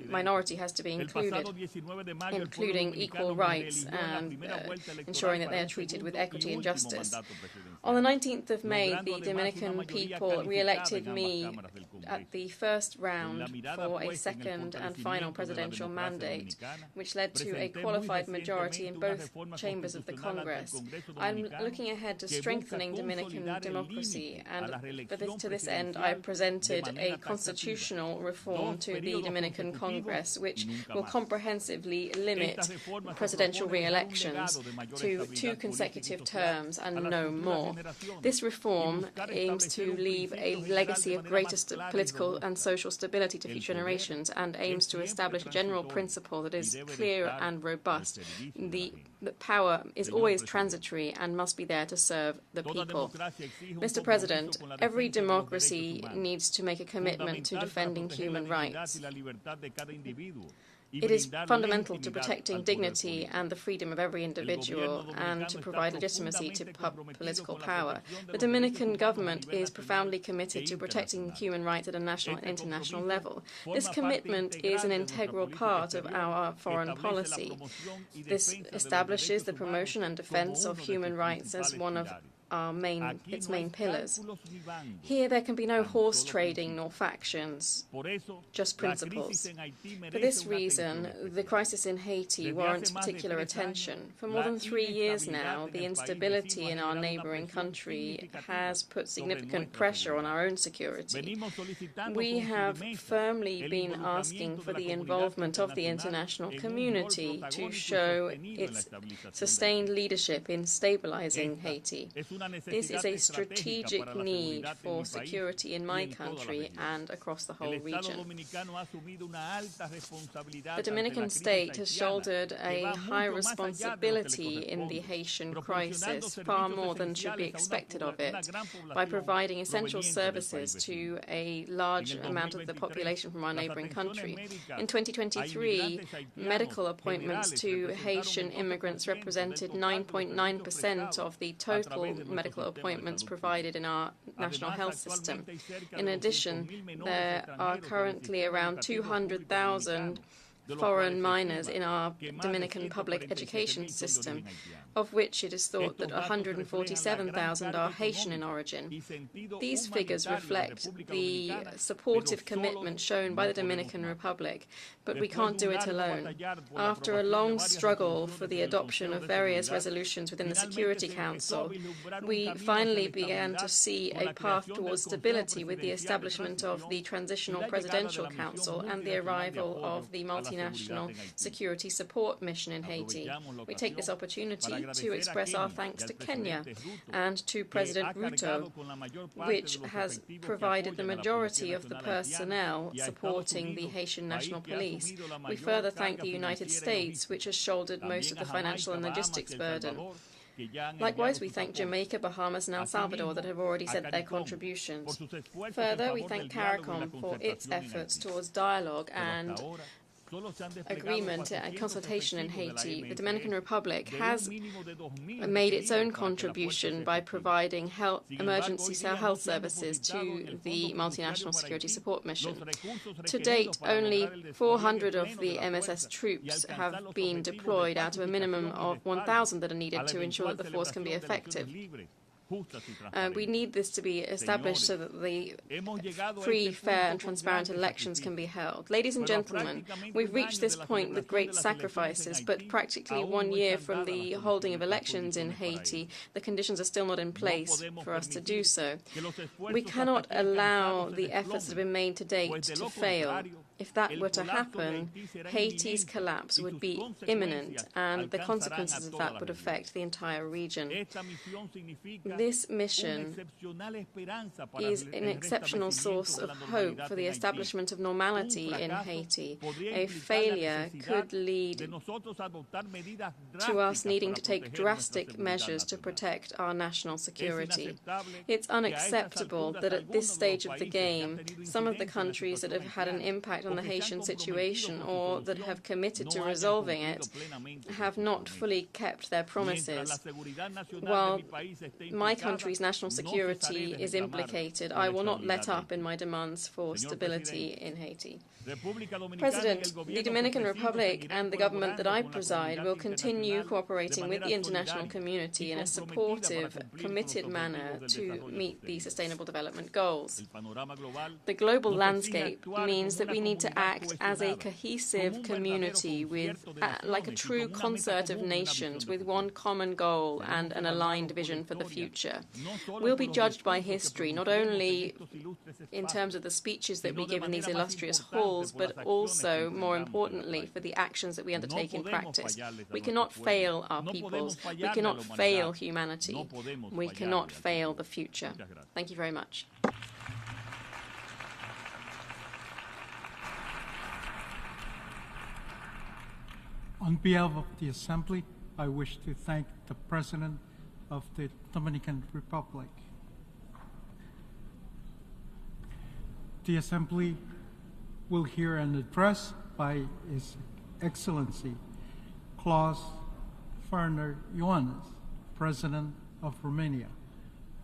minority has to be included, including equal rights and ensuring that they are treated with equity and justice. On the 19th of May, the Dominican people re-elected me at the first round for a second and final presidential mandate, which led to a qualified majority in both chambers of the Congress. I'm looking ahead to strengthening Dominican democracy, and to this end, I presented a constitutional reform to the Dominican Congress, which will comprehensively limit presidential re-elections to 2 consecutive terms and no more. This reform aims to leave a legacy of greater political and social stability to future generations and aims to establish a general principle that is clear and robust. The power is always transitory and must be there to serve the people. Mr. President, every democracy needs to make a commitment to defending human rights. It is fundamental to protecting dignity and the freedom of every individual and to provide legitimacy to political power. The Dominican government is profoundly committed to protecting human rights at a national and international level. This commitment is an integral part of our foreign policy. This establishes the promotion and defense of human rights as one of its main pillars. Here there can be no horse trading nor factions, just principles. For this reason, the crisis in Haiti warrants particular attention. For more than 3 years now, the instability in our neighboring country has put significant pressure on our own security. We have firmly been asking for the involvement of the international community to show its sustained leadership in stabilizing Haiti. This is a strategic need for security in my country and across the whole region. The Dominican state has shouldered a high responsibility in the Haitian crisis, far more than should be expected of it, by providing essential services to a large amount of the population from our neighboring country. In 2023, medical appointments to Haitian immigrants represented 9.9% of the total medical appointments provided in our national health system. In addition, there are currently around 200,000 foreign minors in our Dominican public education system, of which it is thought that 147,000 are Haitian in origin. These figures reflect the supportive commitment shown by the Dominican Republic, but we can't do it alone. After a long struggle for the adoption of various resolutions within the Security Council, we finally began to see a path towards stability with the establishment of the Transitional Presidential Council and the arrival of the Multinational Security Support Mission in Haiti. We take this opportunity to express our thanks to Kenya and to President Ruto, which has provided the majority of the personnel supporting the Haitian National Police. We further thank the United States, which has shouldered most of the financial and logistics burden. Likewise, we thank Jamaica, Bahamas and El Salvador that have already sent their contributions. Further, we thank CARICOM for its efforts towards dialogue and agreement and consultation in Haiti. The Dominican Republic has made its own contribution by providing emergency health services to the Multinational Security Support Mission. To date, only 400 of the MSS troops have been deployed out of a minimum of 1,000 that are needed to ensure that the force can be effective. We need this to be established so that the free, fair and transparent elections can be held. Ladies and gentlemen, we've reached this point with great sacrifices, but practically 1 year from the holding of elections in Haiti, the conditions are still not in place for us to do so. We cannot allow the efforts that have been made to date to fail. If that were to happen, Haiti's collapse would be imminent, and the consequences of that would affect the entire region. This mission is an exceptional source of hope for the establishment of normality in Haiti. A failure could lead to us needing to take drastic measures to protect our national security. It's unacceptable that at this stage of the game, some of the countries that have had an impact on the Haitian situation or that have committed to resolving it have not fully kept their promises. While my country's national security is implicated, I will not let up in my demands for stability in Haiti. President, the Dominican Republic and the government that I preside will continue cooperating with the international community in a supportive, committed manner to meet the Sustainable Development Goals. The global landscape means that we need to act as a cohesive community with, like a true concert of nations with one common goal and an aligned vision for the future. We'll be judged by history, not only in terms of the speeches that we give in these illustrious halls, but also, more importantly, for the actions that we undertake in practice. We cannot fail our peoples. We cannot fail humanity. We cannot fail the future. Thank you very much. On behalf of the Assembly, I wish to thank the President of the Dominican Republic. The Assembly will hear an address by His Excellency Klaus Werner Iohannis, President of Romania.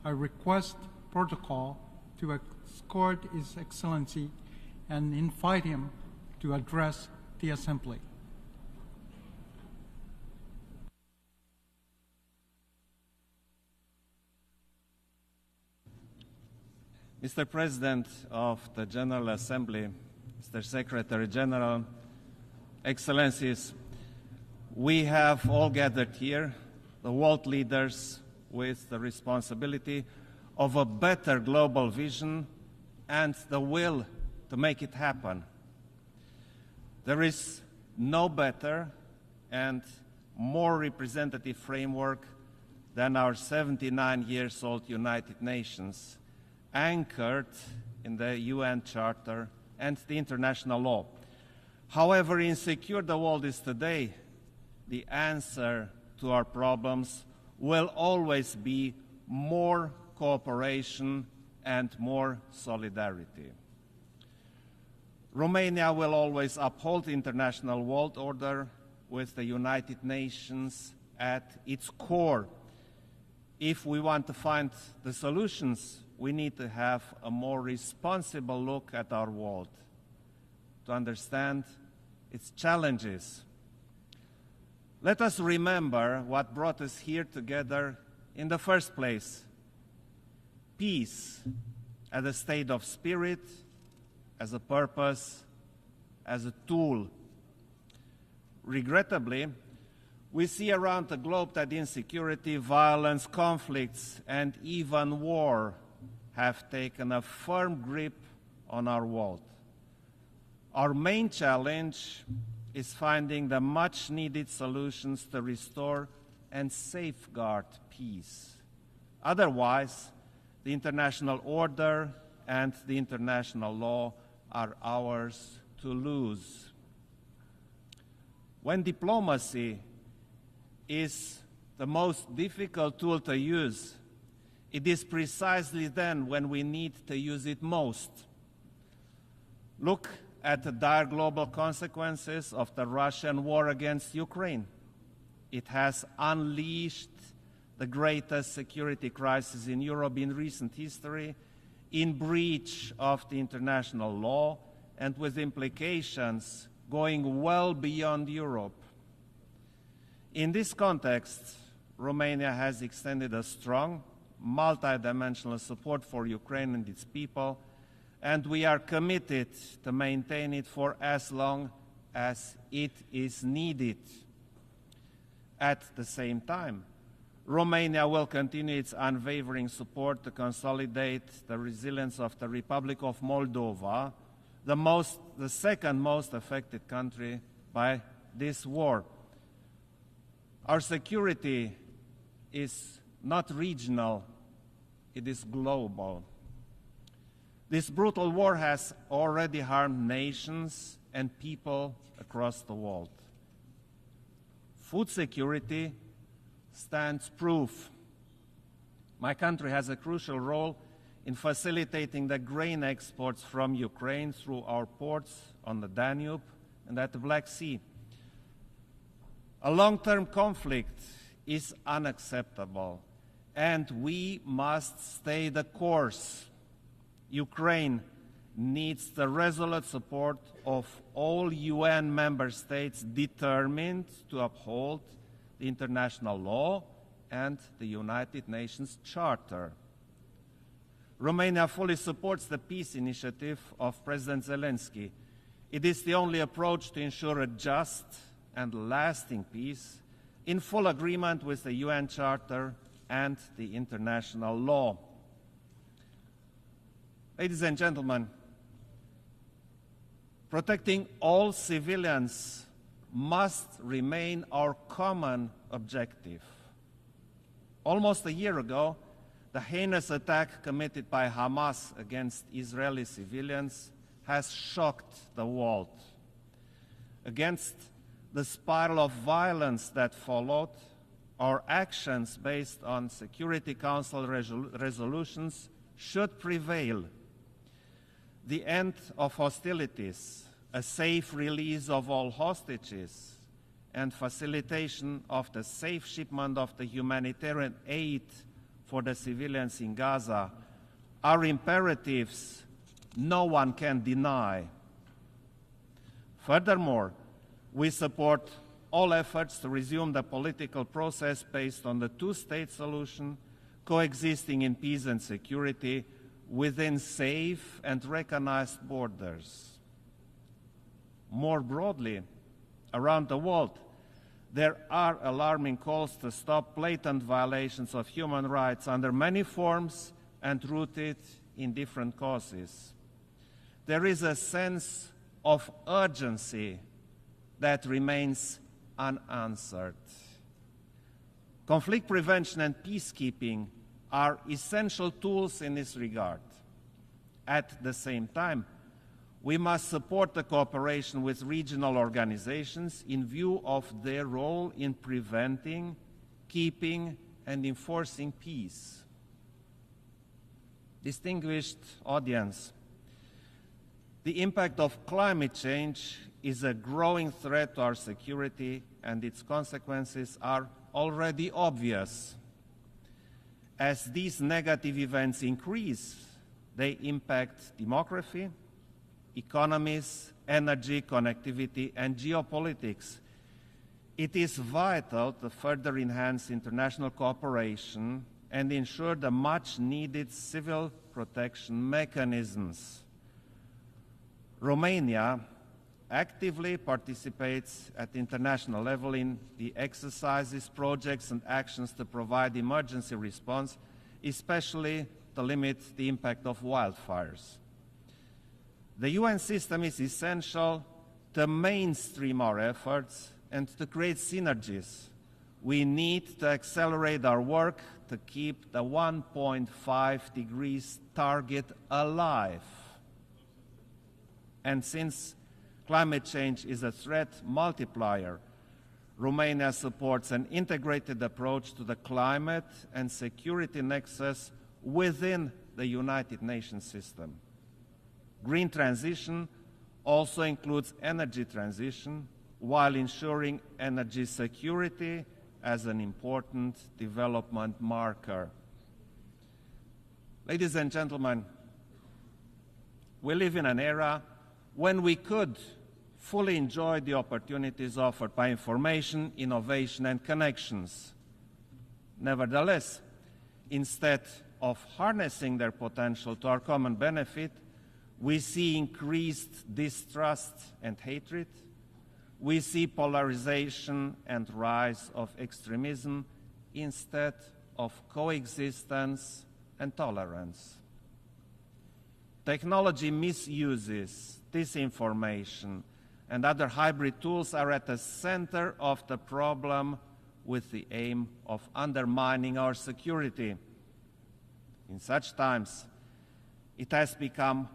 I request protocol to escort His Excellency and invite him to address the Assembly. Mr. President of the General Assembly, Mr. Secretary General, Excellencies, we have all gathered here, the world leaders, with the responsibility of a better global vision and the will to make it happen. There is no better and more representative framework than our 79-year-old United Nations, anchored in the UN Charter and the international law. However insecure the world is today, the answer to our problems will always be more cooperation and more solidarity. Romania will always uphold the international world order with the United Nations at its core. If we want to find the solutions, we need to have a more responsible look at our world, to understand its challenges. Let us remember what brought us here together in the first place: peace as a state of spirit, as a purpose, as a tool. Regrettably, we see around the globe that insecurity, violence, conflicts, and even war have taken a firm grip on our world. Our main challenge is finding the much-needed solutions to restore and safeguard peace. Otherwise, the international order and the international law are ours to lose. When diplomacy is the most difficult tool to use, it is precisely then when we need to use it most. Look at the dire global consequences of the Russian war against Ukraine. It has unleashed the greatest security crisis in Europe in recent history, in breach of the international law, and with implications going well beyond Europe. In this context, Romania has extended a strong, multidimensional support for Ukraine and its people, and we are committed to maintain it for as long as it is needed. At the same time, Romania will continue its unwavering support to consolidate the resilience of the Republic of Moldova, the second most affected country by this war. Our security is not regional, it is global. This brutal war has already harmed nations and people across the world. Food security stands proof. My country has a crucial role in facilitating the grain exports from Ukraine through our ports on the Danube and at the Black Sea. A long-term conflict is unacceptable, and we must stay the course. Ukraine needs the resolute support of all UN member states determined to uphold the international law and the United Nations Charter. Romania fully supports the peace initiative of President Zelensky. It is the only approach to ensure a just and lasting peace in full agreement with the UN Charter and the international law. Ladies and gentlemen, protecting all civilians must remain our common objective. Almost a year ago, the heinous attack committed by Hamas against Israeli civilians has shocked the world. Against the spiral of violence that followed, or actions based on Security Council resolutions should prevail. The end of hostilities, a safe release of all hostages, and facilitation of the safe shipment of the humanitarian aid for the civilians in Gaza are imperatives no one can deny. Furthermore, we support all efforts to resume the political process based on the two-state solution, coexisting in peace and security within safe and recognized borders. More broadly, around the world, there are alarming calls to stop blatant violations of human rights under many forms and rooted in different causes. There is a sense of urgency that remains unanswered. Conflict prevention and peacekeeping are essential tools in this regard. At the same time, we must support the cooperation with regional organizations in view of their role in preventing, keeping, and enforcing peace. Distinguished audience, the impact of climate change is a growing threat to our security, and its consequences are already obvious. As these negative events increase, they impact demography, economies, energy, connectivity, and geopolitics. It is vital to further enhance international cooperation and ensure the much-needed civil protection mechanisms. Romania actively participates at the international level in the exercises, projects, and actions to provide emergency response, especially to limit the impact of wildfires. The UN system is essential to mainstream our efforts and to create synergies. We need to accelerate our work to keep the 1.5 degrees target alive. And since climate change is a threat multiplier, Romania supports an integrated approach to the climate and security nexus within the United Nations system. Green transition also includes energy transition, while ensuring energy security as an important development marker. Ladies and gentlemen, we live in an era when we could fully enjoy the opportunities offered by information, innovation, and connections. Nevertheless, instead of harnessing their potential to our common benefit, we see increased distrust and hatred. We see polarization and rise of extremism instead of coexistence and tolerance. Technology misuses, disinformation, and other hybrid tools are at the center of the problem, with the aim of undermining our security. In such times, it has become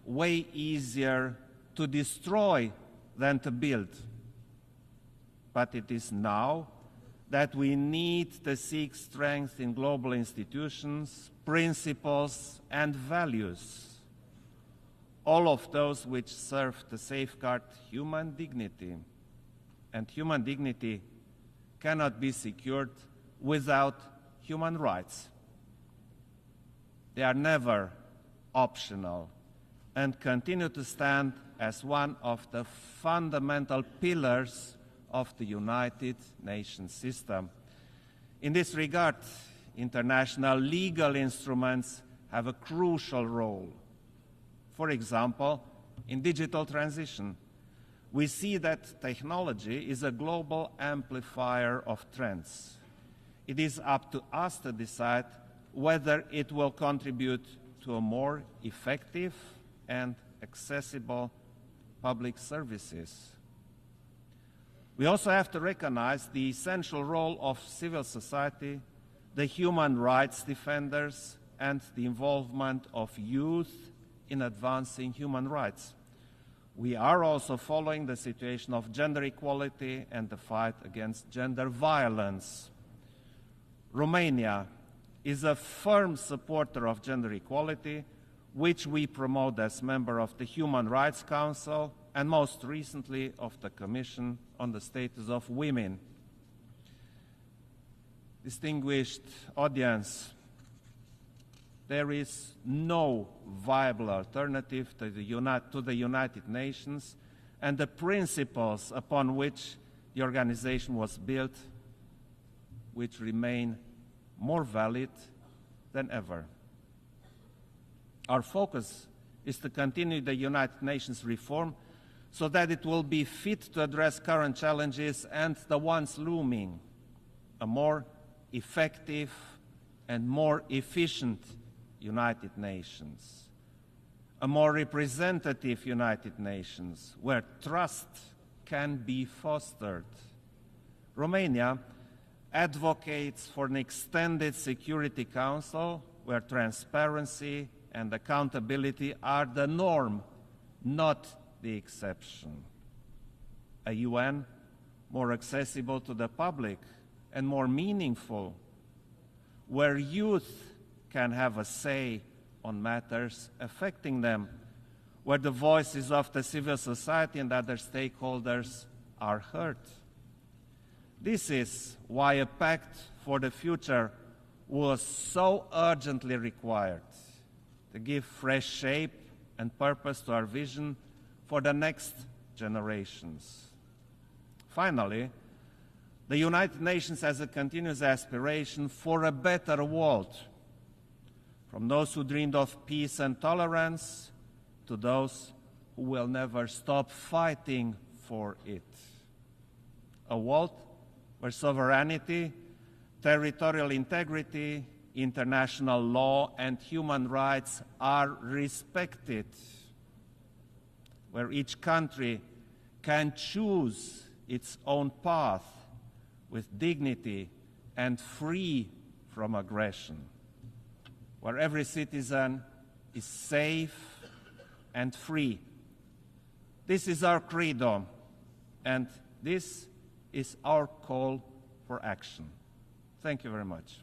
way easier to destroy than to build. But it is now that we need to seek strength in global institutions, principles, and values, all of those which serve to safeguard human dignity. And human dignity cannot be secured without human rights. They are never optional and continue to stand as one of the fundamental pillars of the United Nations system. In this regard, international legal instruments have a crucial role. For example, in digital transition, we see that technology is a global amplifier of trends. It is up to us to decide whether it will contribute to a more effective and accessible public services. We also have to recognize the essential role of civil society, the human rights defenders, and the involvement of youth in advancing human rights. we are also following the situation of gender equality and the fight against gender violence. Romania is a firm supporter of gender equality, which we promote as member of the Human Rights Council and most recently of the Commission on the Status of Women. Distinguished audience, there is no viable alternative to the United Nations and the principles upon which the organization was built, which remain more valid than ever. Our focus is to continue the United Nations reform so that it will be fit to address current challenges and the ones looming, a more effective and more efficient United Nations, a more representative United Nations where trust can be fostered. Romania advocates for an extended Security Council where transparency and accountability are the norm, not the exception. A UN more accessible to the public and more meaningful, where youth can have a say on matters affecting them, where the voices of the civil society and other stakeholders are heard. This is why a pact for the future was so urgently required to give fresh shape and purpose to our vision for the next generations. Finally, the United Nations has a continuous aspiration for a better world, from those who dreamed of peace and tolerance to those who will never stop fighting for it. A world where sovereignty, territorial integrity, international law, and human rights are respected, where each country can choose its own path with dignity and free from aggression, where every citizen is safe and free. This is our credo, and this is our call for action. Thank you very much.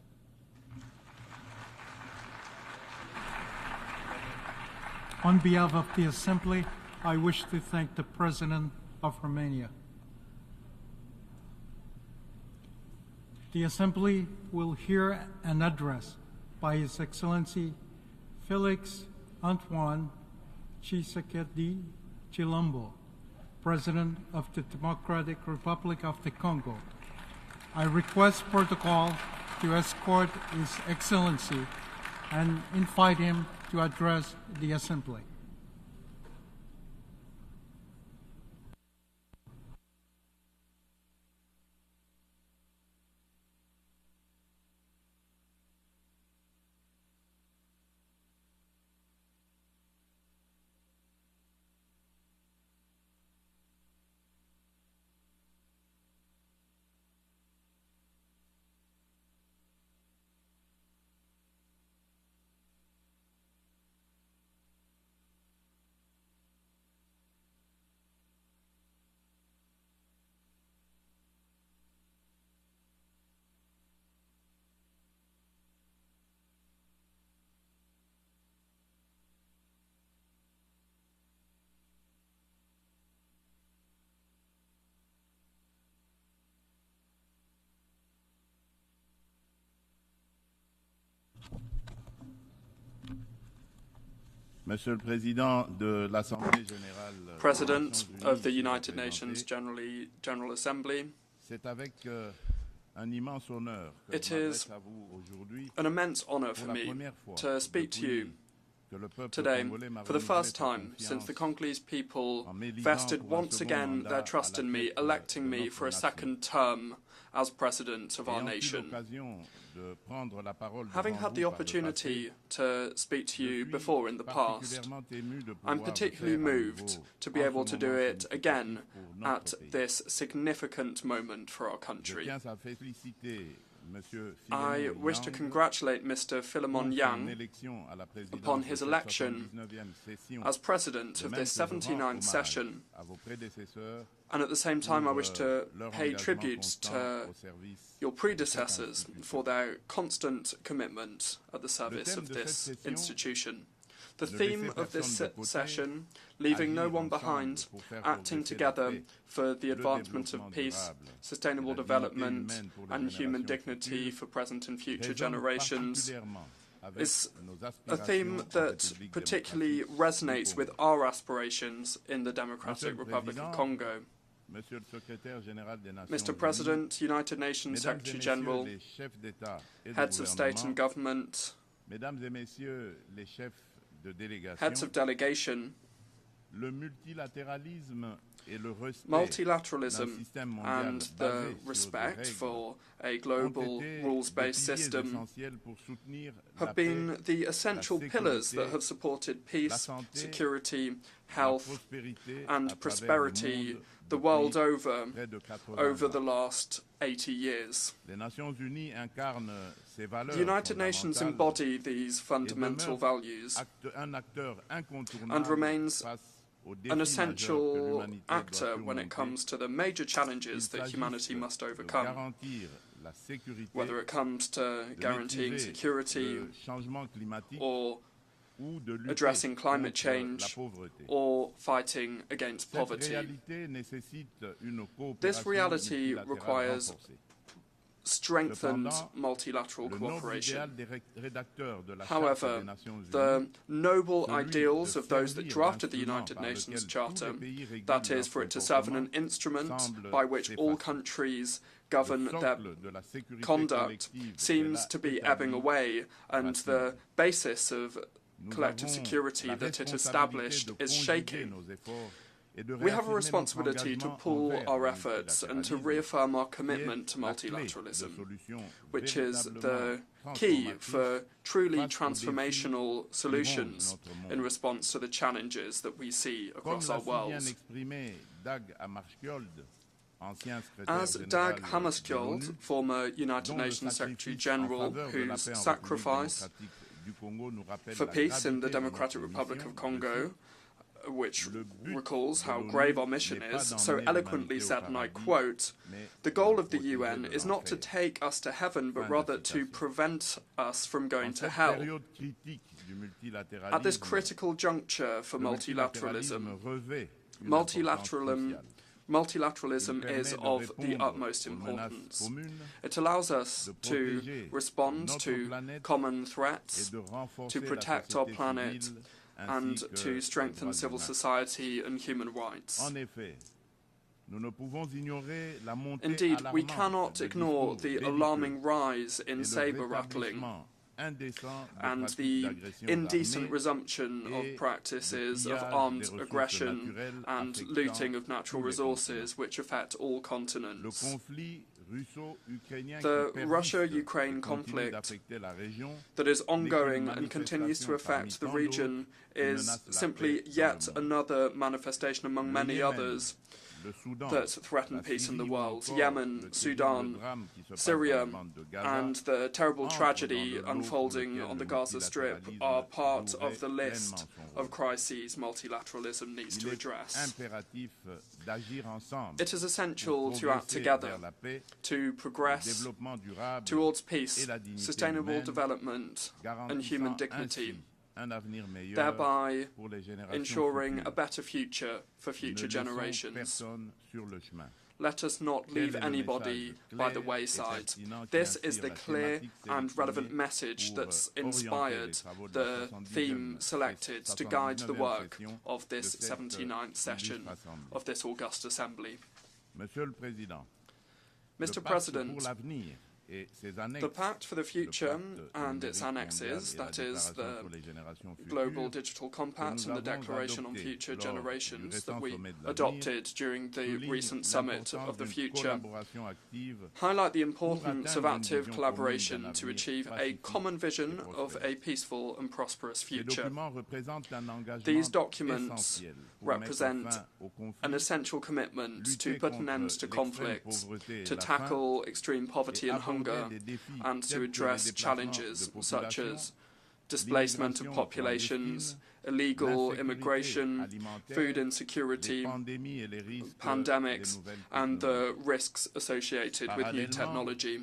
On behalf of the Assembly, I wish to thank the President of Romania. The Assembly will hear an address by His Excellency Felix Antoine Tshisekedi Chilombo, President of the Democratic Republic of the Congo. I request protocol to escort His Excellency and invite him to address the Assembly. Monsieur le Président de l'Assemblée Générale, President of the United Nations General Assembly, c'est avec un immense honneur que it je m'adresse is à vous aujourd'hui an immense honor for me to speak to you today for the first time since the Congolese people vested once again their trust in me, electing me for a second term as President of our nation. Having had the opportunity to speak to you before in the past, I'm particularly moved to be able to do it again at this significant moment for our country. I wish to congratulate Mr. Philemon Yang upon his election as President of this 79th session, and at the same time I wish to pay tribute to your predecessors for their constant commitment at the service of this institution. The theme of this session, leaving no one behind, acting together for the advancement of peace, sustainable development and human dignity for present and future generations, is a theme that particularly resonates with our aspirations in the Democratic Republic of Congo. Mr. President, United Nations Secretary General, heads of state and government, heads of delegation, multilateralism and the respect for a global rules-based system have been the essential pillars that have supported peace, security, health and prosperity the world over the last 80 years. The United Nations embody these fundamental values and remains an essential actor when it comes to the major challenges that humanity must overcome, whether it comes to guaranteeing security or addressing climate change or fighting against poverty. This reality requires strengthened multilateral cooperation. However, the noble ideals of those that drafted the United Nations Charter, that is, for it to serve as an instrument by which all countries govern their conduct, seems to be ebbing away, and the basis of collective security that it established is shaking. We have a responsibility to pool our efforts and to reaffirm our commitment to multilateralism, which is the key for truly transformational solutions in response to the challenges that we see across our world. As Dag Hammarskjöld, former United Nations Secretary General, whose sacrifice for peace in the Democratic Republic of Congo, which recalls how grave our mission is, so eloquently said, and I quote, "The goal of the UN is not to take us to heaven, but rather to prevent us from going to hell." At this critical juncture for multilateralism, multilateralism is of the utmost importance. It allows us to respond to common threats, to protect our planet, and to strengthen civil society and human rights. Indeed, we cannot ignore the alarming rise in saber-rattling and the indecent resumption of practices of armed aggression and looting of natural resources which affect all continents. The Russia-Ukraine conflict that is ongoing and continues to affect the region is simply yet another manifestation among many others that threaten peace in the world. Yemen, Sudan, Syria, and the terrible tragedy unfolding on the Gaza Strip are part of the list of crises multilateralism needs to address. It is essential to act together to progress towards peace, sustainable development, and human dignity, thereby ensuring a better future for future generations. Let us not leave anybody by the wayside. This is the clear and relevant message that's inspired the theme selected to guide the work of this 79th session of this august assembly. Mr. President, the Pact for the Future and its annexes, that is, the Global Digital Compact and the Declaration on Future Generations that we adopted during the recent Summit of the Future, highlight the importance of active collaboration to achieve a common vision of a peaceful and prosperous future. These documents represent an essential commitment to put an end to conflicts, to tackle extreme poverty and hunger, hunger and to address challenges such as displacement of populations, illegal immigration, food insecurity, pandemics, and the risks associated with new technology.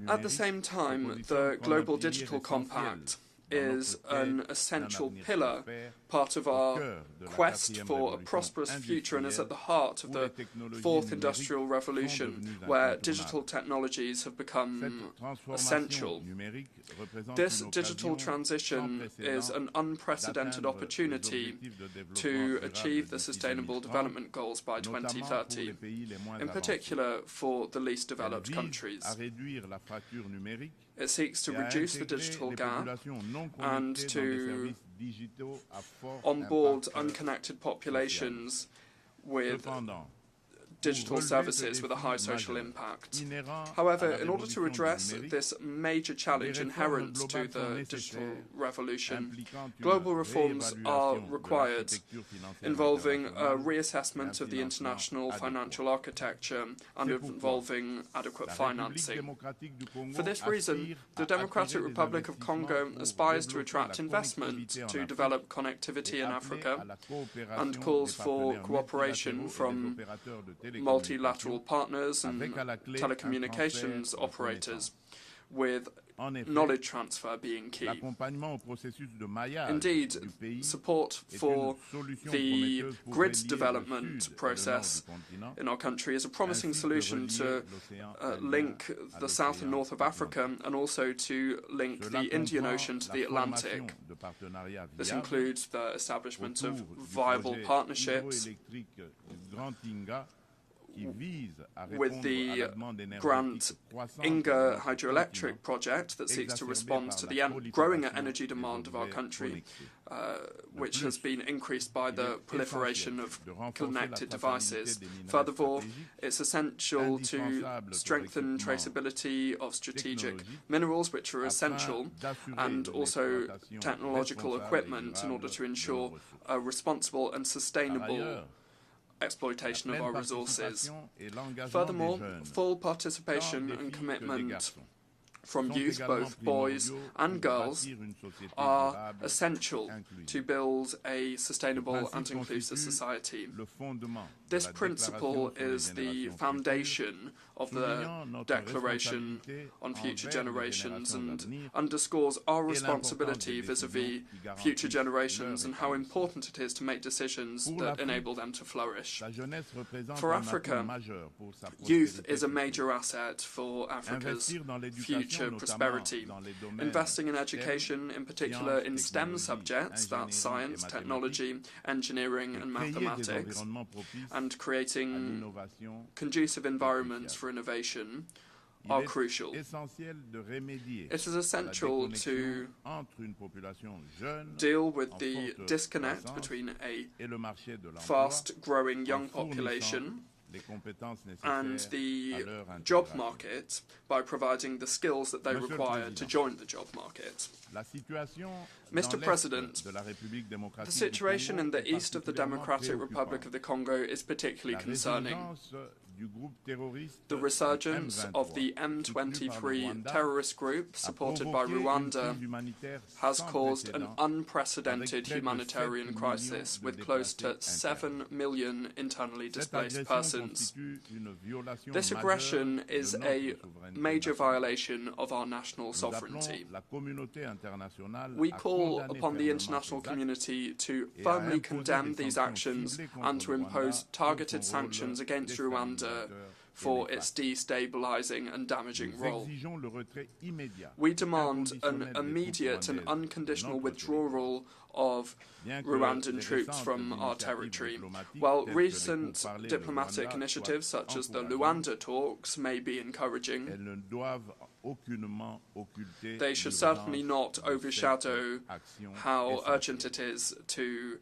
At the same time, the Global Digital Compact is an essential pillar, part of our quest for a prosperous future, and is at the heart of the fourth industrial revolution, where digital technologies have become essential. This digital transition is an unprecedented opportunity to achieve the Sustainable Development Goals by 2030, in particular for the least developed countries. It seeks to reduce the digital gap and to onboard unconnected populations with digital services with a high social impact. However, in order to address this major challenge inherent to the digital revolution, global reforms are required, involving a reassessment of the international financial architecture and involving adequate financing. For this reason, the Democratic Republic of Congo aspires to attract investment to develop connectivity in Africa and calls for cooperation from multilateral partners and telecommunications operators, with knowledge transfer being key. Indeed, support for the grid development process in our country is a promising solution to link the south and north of Africa, and also to link the Indian Ocean to the Atlantic. This includes the establishment of viable partnerships with the Grand UNGA hydroelectric project that seeks to respond to the growing energy demand of our country, which has been increased by the proliferation of connected devices. Furthermore, it's essential to strengthen traceability of strategic minerals, which are essential, and also technological equipment in order to ensure a responsible and sustainable exploitation of our resources. Furthermore, full participation and commitment from youth, both boys and girls, are essential to build a sustainable and inclusive society. This principle is the foundation of the Declaration on Future Generations and underscores our responsibility vis-à-vis future generations and how important it is to make decisions that enable them to flourish. For Africa, youth is a major asset for Africa's future prosperity. Investing in education, in particular in STEM subjects, that's science, technology, engineering and mathematics, and creating conducive environments for innovation are crucial. It is essential to deal with the disconnect between a fast-growing young population and the job market by providing the skills that they require to join the job market. Mr. President, the situation in the east of the Democratic Republic of the Congo is particularly concerning. The resurgence of the M23 terrorist group, supported by Rwanda, has caused an unprecedented humanitarian crisis with close to 7 million internally displaced persons. This aggression is a major violation of our national sovereignty. We call upon the international community to firmly condemn these actions and to impose targeted sanctions against Rwanda for its destabilizing and damaging role. We demand an immediate and unconditional withdrawal of Rwandan troops from our territory. While recent diplomatic initiatives such as the Luanda talks may be encouraging, they should certainly not overshadow how urgent it is to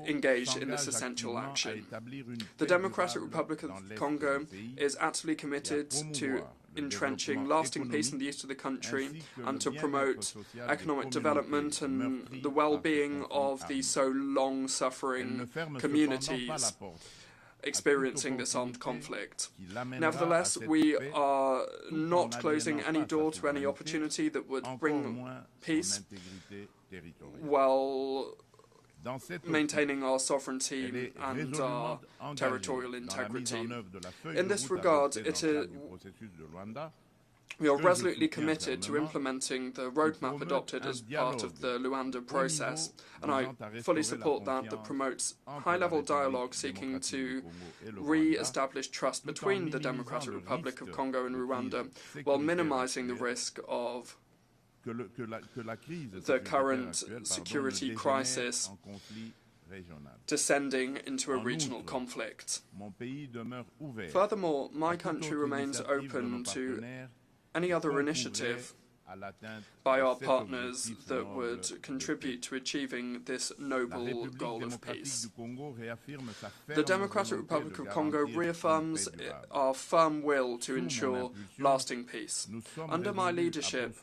engage in this essential action. The Democratic Republic of Congo is actively committed to entrenching lasting peace in the east of the country and to promote economic development and the well-being of the so long-suffering communities. experiencing this armed conflict. Nevertheless, we are not closing any door to any opportunity that would bring peace while maintaining our sovereignty and our territorial integrity. In this regard, we are resolutely committed to implementing the roadmap adopted as part of the Luanda process, and I fully support that promotes high-level dialogue seeking to re-establish trust between the Democratic Republic of Congo and Rwanda, while minimizing the risk of the current security crisis descending into a regional conflict. Furthermore, my country remains open to any other initiative by our partners that would contribute to achieving this noble goal of peace. The Democratic Republic of Congo reaffirms our firm will to ensure lasting peace. Under my leadership,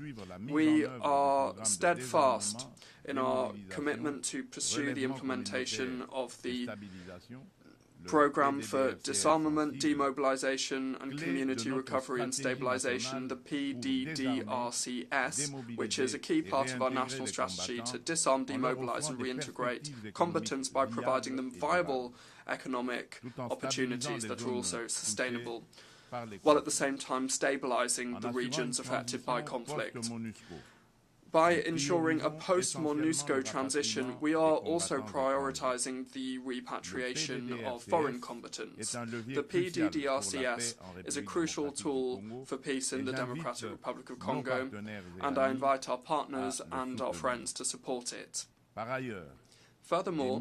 we are steadfast in our commitment to pursue the implementation of the Programme for Disarmament, Demobilization and Community Recovery and Stabilization, the PDDRCS, which is a key part of our national strategy to disarm, demobilize and reintegrate combatants by providing them viable economic opportunities that are also sustainable, while at the same time stabilizing the regions affected by conflict. By ensuring a post-MONUSCO transition, we are also prioritizing the repatriation of foreign combatants. The PDDRCS is a crucial tool for peace in the Democratic Republic of Congo, and I invite our partners and our friends to support it. Furthermore,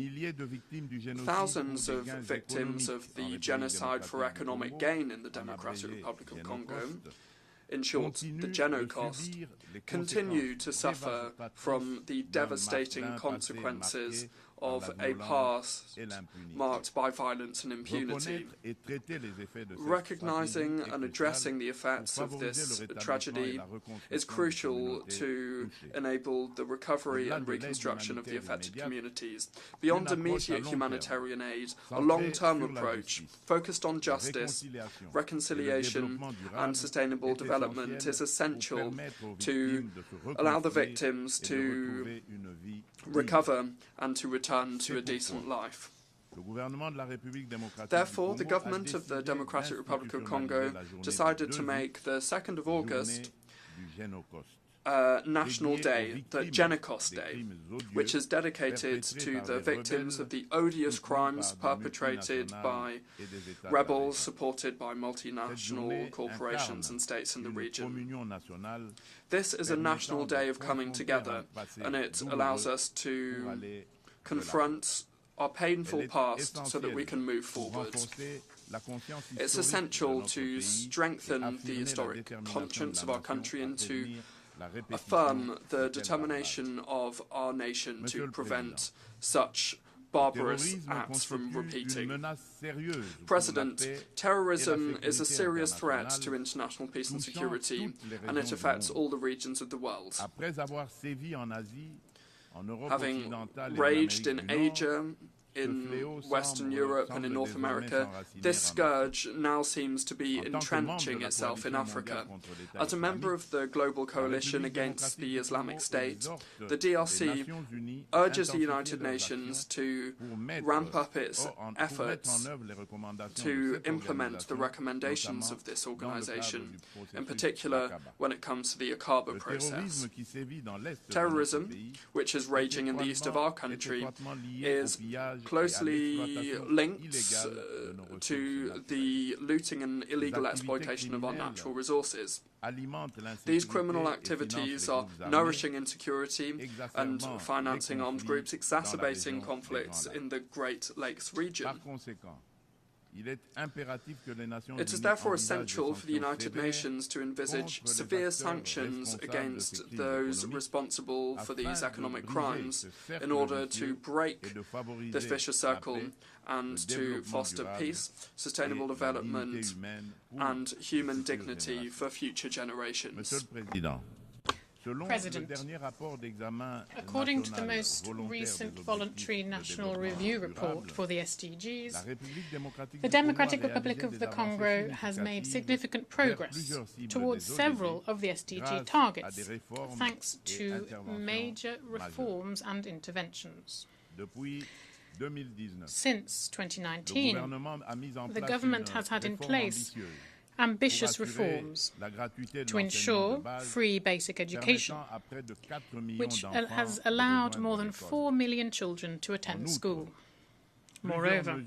thousands of victims of the genocide for economic gain in the Democratic Republic of Congo, in short, the Genocost, continue to suffer from the devastating consequences of a past marked by violence and impunity. Recognizing and addressing the effects of this tragedy is crucial to enable the recovery and reconstruction of the affected communities. Beyond immediate humanitarian aid, a long-term approach focused on justice, reconciliation and sustainable development is essential to allow the victims to recover and to return to a decent life. Therefore, the government of the Democratic Republic of Congo decided to make the 2nd of August National Day, the Genocost Day, which is dedicated to the victims of the odious crimes perpetrated by rebels supported by multinational corporations and states in the region. This is a national day of coming together, and it allows us to confront our painful past so that we can move forward. It's essential to strengthen the historic conscience of our country and to affirm the determination of our nation to prevent such barbarous acts from repeating. President, terrorism is a serious threat to international peace and security, and it affects all the regions of the world. Having raged in Asia, in Western Europe and in North America, this scourge now seems to be entrenching itself in Africa. As a member of the global coalition against the Islamic State, the DRC urges the United Nations to ramp up its efforts to implement the recommendations of this organization, in particular when it comes to the Akaba process. Terrorism, which is raging in the east of our country, is closely linked to the looting and illegal exploitation of our natural resources. These criminal activities are nourishing insecurity and financing armed groups, exacerbating conflicts in the Great Lakes region. It is therefore essential for the United Nations to envisage severe sanctions against those responsible for these economic crimes in order to break this vicious circle and to foster peace, sustainable development and human dignity for future generations. President, according to the most recent voluntary national review report for the SDGs, the Democratic Republic of the Congo has made significant progress towards several of the SDG targets, thanks to major reforms and interventions. Since 2019, the government has had in place ambitious reforms to ensure free basic education, which has allowed more than 4 million children to attend school. Moreover,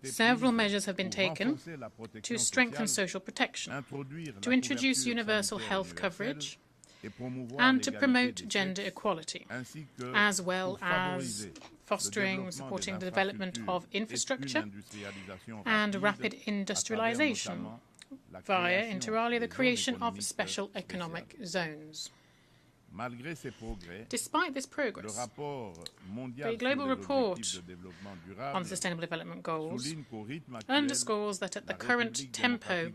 several measures have been taken to strengthen social protection, to introduce universal health coverage, and to promote gender equality, as well as fostering and supporting the development of infrastructure and rapid industrialization via, inter alia, the creation of special economic zones. Despite this progress, the Global Report on Sustainable Development Goals underscores that at the current tempo,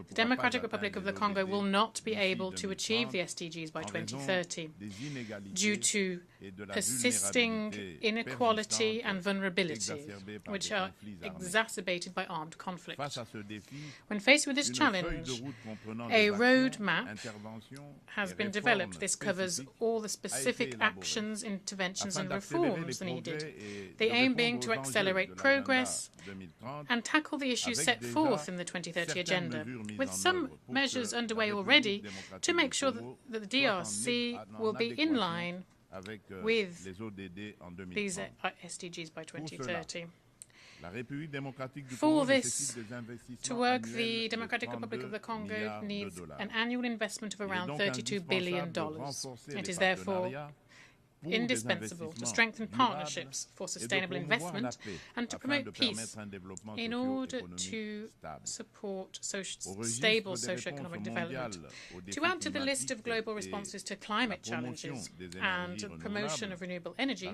the Democratic Republic of the Congo will not be able to achieve the SDGs by 2030 due to persisting inequality and vulnerability, which are exacerbated by armed conflict. When faced with this challenge, a roadmap has been developed. This covers all the specific actions, interventions and reforms needed, the aim being to accelerate progress and tackle the issues set forth in the 2030 Agenda, with some measures underway already to make sure that the DRC will be in line with these SDGs by 2030. For this to work, the Democratic Republic of the Congo needs an annual investment of around $32 billion. It is therefore indispensable to strengthen partnerships for sustainable investment and to promote peace in order to support stable socio-economic development. To add to the list of global responses to climate challenges and promotion of renewable energy,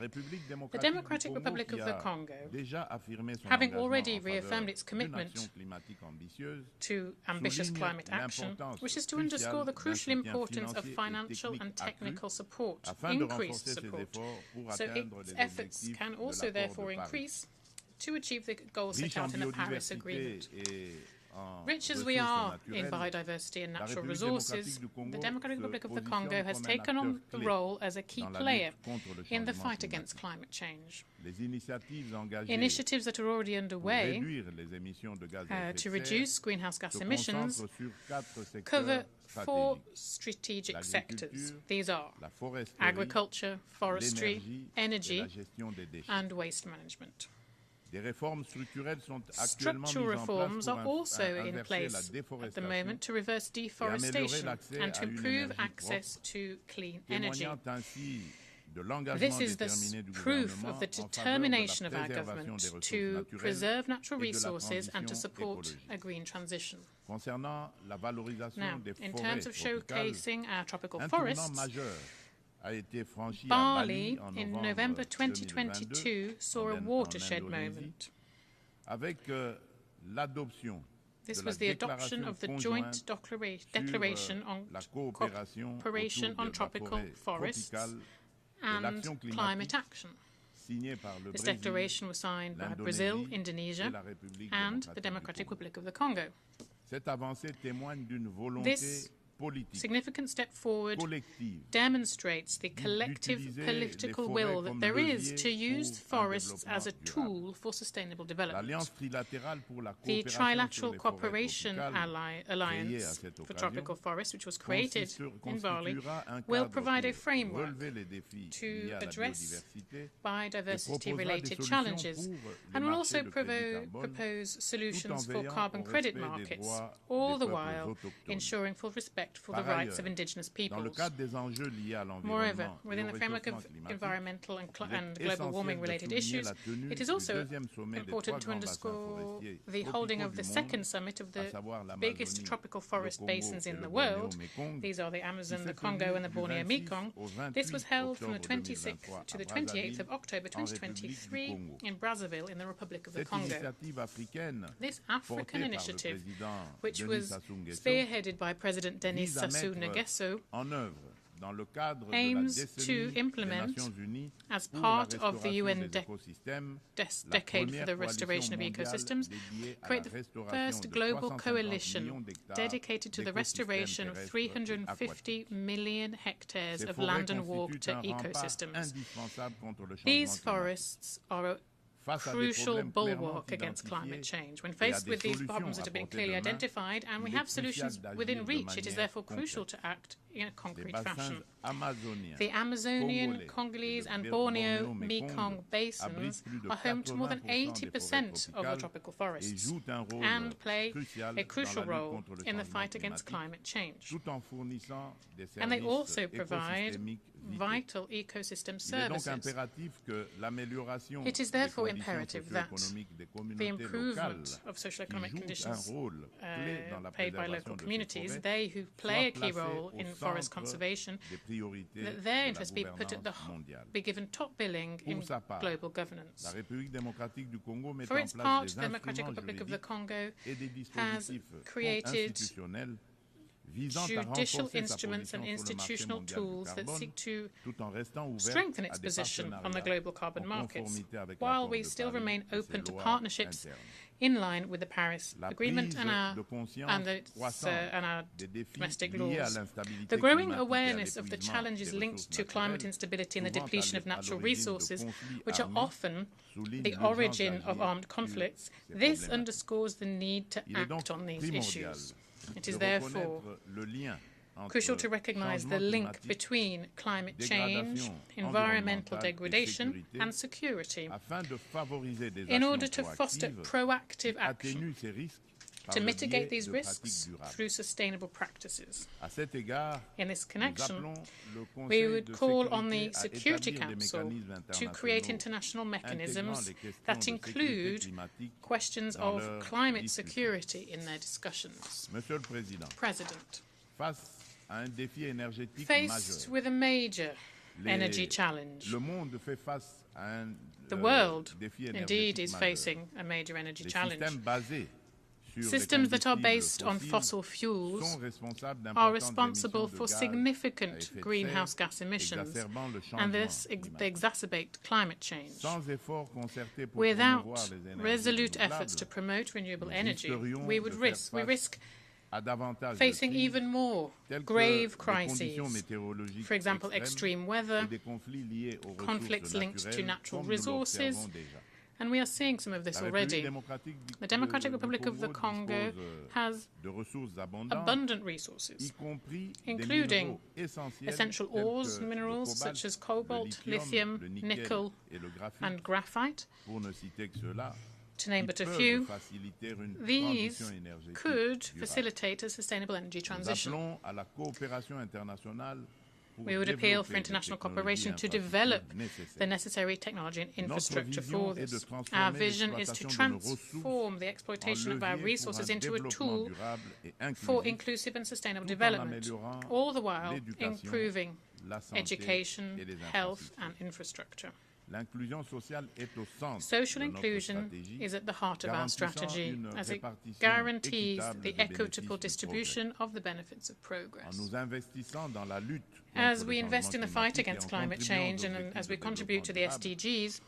the Democratic Republic of the Congo, having already reaffirmed its commitment to ambitious climate action, wishes to underscore the crucial importance of financial and technical support, increased support, so its efforts can also therefore increase to achieve the goals set out in the Paris Agreement. Rich as we are in biodiversity and natural resources, the Democratic Republic of the Congo has taken on the role as a key player in the fight against climate change. Initiatives that are already underway to reduce greenhouse gas emissions cover 4 strategic sectors. These are agriculture, forestry, energy, and waste management. Structural reforms are also in place at the moment to reverse deforestation and to improve access to clean energy. This is the proof of the determination of our government to preserve natural resources and to support a green transition. Now, in terms of showcasing our tropical forests, Bali in November 2022 saw a watershed moment. This was the adoption of the Joint Declaration on Cooperation on Tropical Forests and Climate Action. This declaration was signed by Brazil, Indonesia, and the Democratic Republic of the Congo. This significant step forward demonstrates the collective political will that there is to use forests as a tool for sustainable development. The Trilateral Cooperation Alliance for Tropical Forests, which was created in Bali, will provide a framework to address biodiversity-related challenges and will also propose solutions for carbon credit markets, all the while ensuring full respect for the rights of indigenous peoples. Moreover, within the framework of environmental and global warming related issues, it is also important to underscore the holding of the second summit of the biggest tropical forest basins in the world. These are the Amazon, the Congo and the Borneo Mekong. This was held from the 26th to the 28th of October 2023 in Brazzaville in the Republic of the Congo. This African initiative, which was spearheaded by President Denis Sassou Nguesso, aims to implement, as part of the UN Decade for the Restoration of Ecosystems, create the first global coalition dedicated to the restoration of 350 million hectares of land and water ecosystems. These forests are a crucial bulwark against climate change. When faced with these problems that have been clearly identified and we have solutions within reach, it is therefore crucial to act in a concrete fashion. The Amazonian, Congolese and Borneo Mekong basins are home to more than 80% of the tropical forests and play a crucial role in the fight against climate change. And they also provide vital ecosystem services. It is therefore imperative that the improvement of socio-economic conditions paid by local communities, they who play a key role in forest conservation, that their interests be given top billing in global governance. For its part, the Democratic Republic of the Congo has created judicial instruments and institutional tools that seek to strengthen its position on the global carbon markets, while we still remain open to partnerships in line with the Paris Agreement and our domestic laws. The growing awareness of the challenges linked to climate instability and the depletion of natural resources, which are often the origin of armed conflicts, this underscores the need to act on these issues. It is therefore crucial to recognize the link between climate change, environmental degradation and security in order to foster proactive action to mitigate these risks through sustainable practices. In this connection, we would call on the Security Council to create international mechanisms that include questions of climate security in their discussions. President, faced with a major energy challenge, the world indeed is facing a major energy challenge. Systems that are based on fossil fuels are responsible for significant greenhouse gas emissions, and this they exacerbate climate change. Without resolute efforts to promote renewable energy, we risk facing even more grave crises, for example, extreme weather, conflicts linked to natural resources, and we are seeing some of this already. The Democratic Republic of the Congo has abundant resources, including essential ores and minerals such as cobalt, lithium, nickel, and graphite, to name but a few. These could facilitate a sustainable energy transition. We would appeal for international cooperation to develop the necessary technology and infrastructure for this. Our vision is to transform the exploitation of our resources into a tool for inclusive and sustainable development, all the while improving education, health and infrastructure. Social inclusion is at the heart of our strategy, as it guarantees the equitable distribution of the benefits of progress. As we invest in the fight against climate change and as we contribute to the SDGs,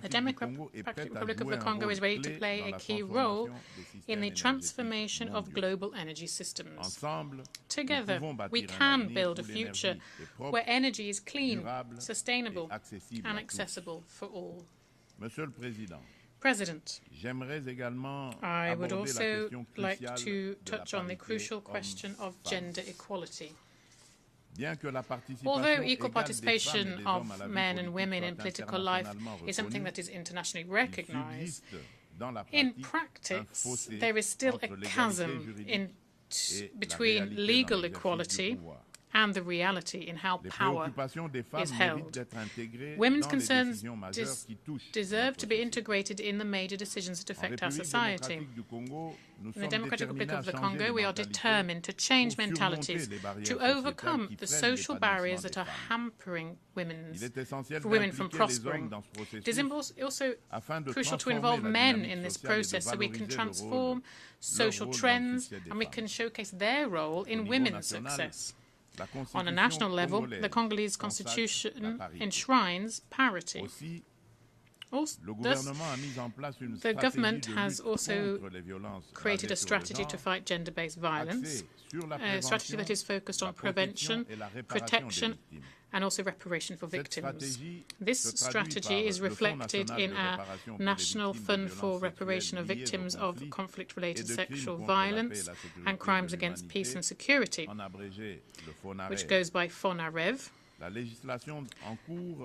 the Democratic Republic of the Congo is ready to play a key role in the transformation of global energy systems. Together, we can build a future where energy is clean, sustainable, and accessible for all. President, I would also like to touch on the crucial question of gender equality. Although equal participation of men and women in political life is something that is internationally recognized, in practice there is still a chasm between legal equality and the reality in how power is held. Women's concerns deserve to be integrated in the major decisions that affect our society. In the Democratic Republic of the Congo, we are determined to change mentalities, to overcome the social barriers that are hampering women from prospering. It is also crucial to involve men in this process so we can transform social trends and we can showcase their role in women's success. On a national level, the Congolese constitution enshrines parity. Thus, the government has also created a strategy to fight gender-based violence, a strategy that is focused on prevention, protection, and also reparation for victims. This strategy is reflected in our National Fund for Reparation of Victims of Conflict-Related Sexual Violence and Crimes Against Peace and Security, which goes by FONAREV.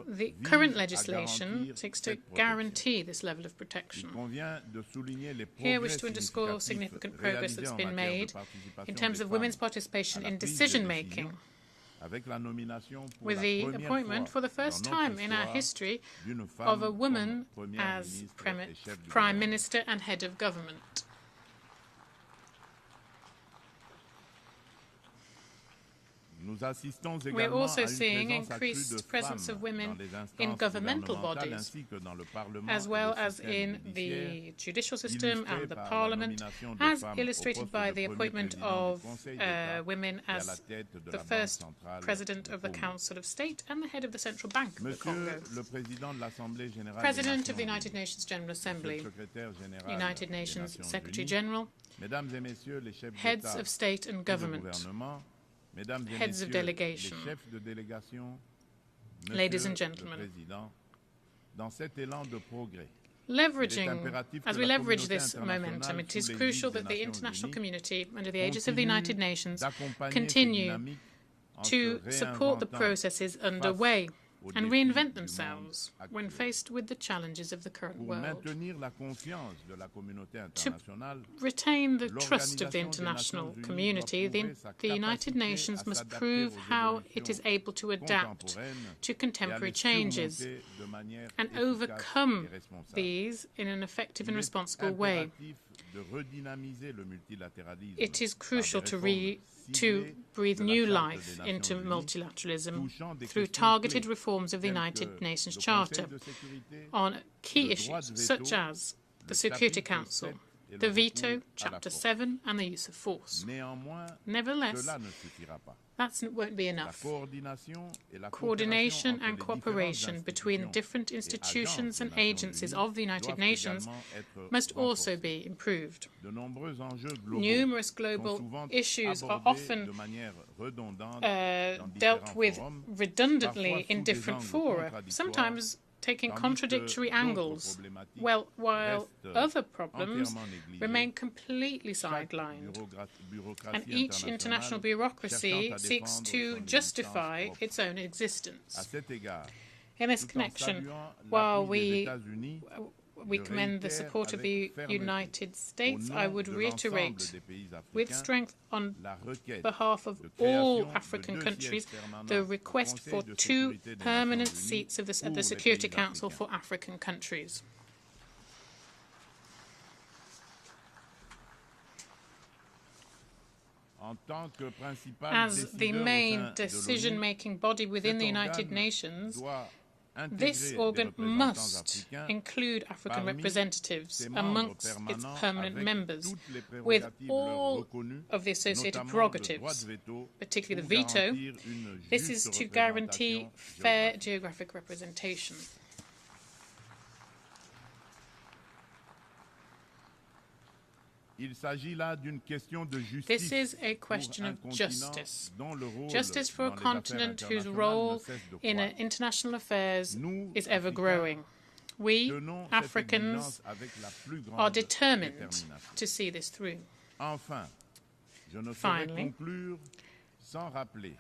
The current legislation seeks to guarantee this level of protection. Here I wish to underscore significant progress that's been made in terms of women's participation in decision-making, with the appointment for the first time in our history of a woman as Prime Minister and Head of Government. We are also seeing increased presence of women in governmental bodies, as well as in the judicial system and the parliament, as illustrated by the appointment of women as the first President of the Council of State and the head of the Central Bank of the Congo. President of the United Nations General Assembly, United Nations Secretary General, heads of state and government, heads of delegation, ladies and gentlemen, as we leverage this momentum, it is crucial that the international community, under the aegis of the United Nations, continue to support the processes underway and reinvent themselves when faced with the challenges of the current world. To retain the trust of the international community, the United Nations must prove how it is able to adapt to contemporary changes and overcome these in an effective and responsible way. It is crucial to breathe new life into multilateralism through targeted reforms of the United Nations Charter on key issues such as the Security Council, the veto, Chapter 7, and the use of force. Nevertheless, that won't be enough. Coordination and cooperation between different institutions and agencies of the United Nations must also be improved. Numerous global issues are often dealt with redundantly in different fora, sometimes taking contradictory angles, while other problems remain completely sidelined. And each international bureaucracy seeks to justify its own existence. In this connection, while we commend the support of the United States, I would reiterate with strength on behalf of all African countries the request for 2 permanent seats at the Security Council for African countries. As the main decision-making body within the United Nations, this organ must include African representatives amongst its permanent members, with all of the associated prerogatives, particularly the veto. This is to guarantee fair geographic representation. This is a question of justice. Justice for a continent whose role in international affairs is ever growing. We, Africans, are determined to see this through. Finally,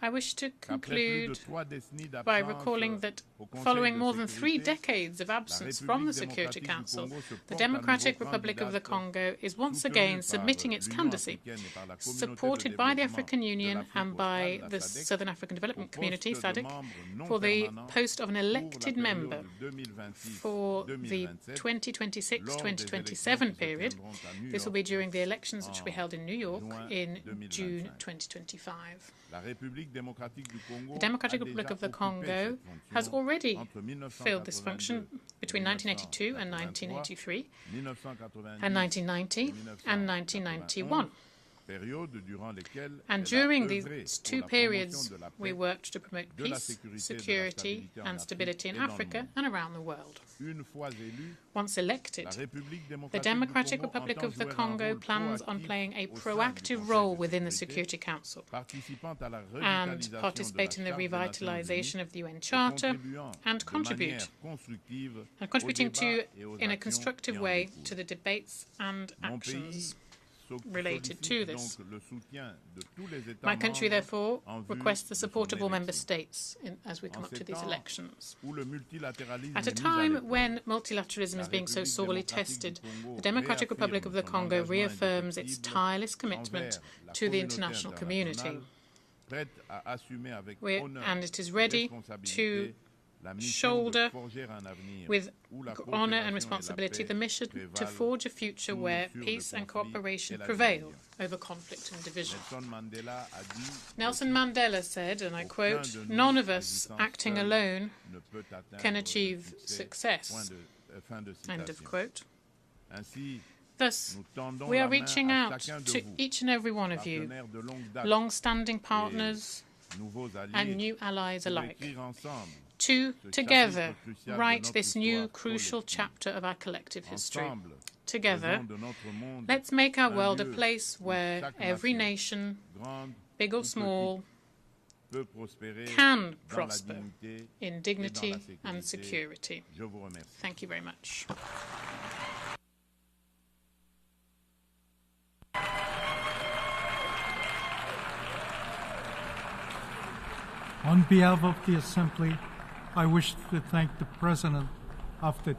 I wish to conclude by recalling that following more than 3 decades of absence from the Security Council, the Democratic Republic of the Congo is once again submitting its candidacy, supported by the African Union and by the Southern African Development Community, SADC, for the post of an elected member for the 2026-2027 period. This will be during the elections which will be held in New York in June 2025. The Democratic Republic of the Congo has already filled this function between 1982 and 1983, and 1990 and 1991. And during these two periods, we worked to promote peace, security and stability in Africa and around the world. Once elected, the Democratic Republic of the Congo plans on playing a proactive role within the Security Council and participate in the revitalization of the UN Charter and contributing in a constructive way to the debates and actions related to this. My country, therefore, requests the support of all member states as we come up to these elections. At a time when multilateralism is being so sorely tested, the Democratic Republic of the Congo reaffirms its tireless commitment to the international community. And it is ready to shoulder with honour and responsibility the mission to forge a future where peace and cooperation prevail over conflict and division. Nelson Mandela said, and I quote, "None of us acting alone can achieve success." End of quote. Thus, we are reaching out to each and every one of you, long-standing partners and new allies alike, to together write this new crucial chapter of our collective history. Together, let's make our world a place where every nation, big or small, can prosper in dignity and security. Thank you very much. On behalf of the Assembly, I wish to thank the President of the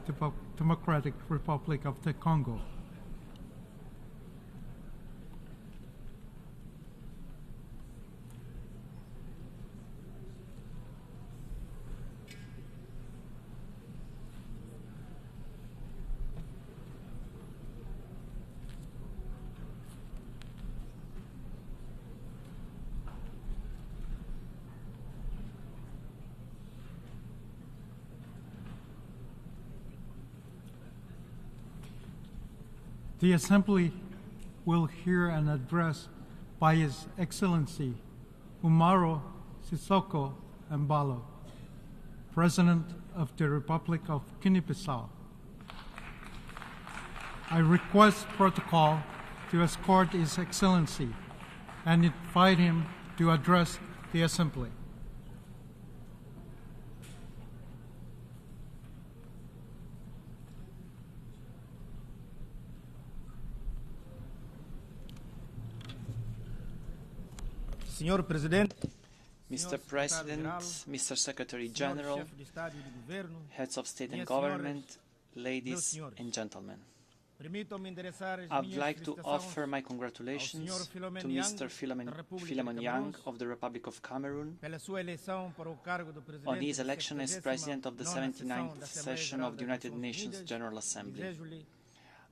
Democratic Republic of the Congo. The Assembly will hear an address by His Excellency Umaro Sissoco Embalo, President of the Republic of Guinea-Bissau. I request protocol to escort His Excellency and invite him to address the Assembly. Mr. President, Mr. Secretary General, heads of state and government, ladies and gentlemen. I would like to offer my congratulations to Mr. Philemon Yang of the Republic of Cameroon on his election as President of the 79th session of the United Nations General Assembly.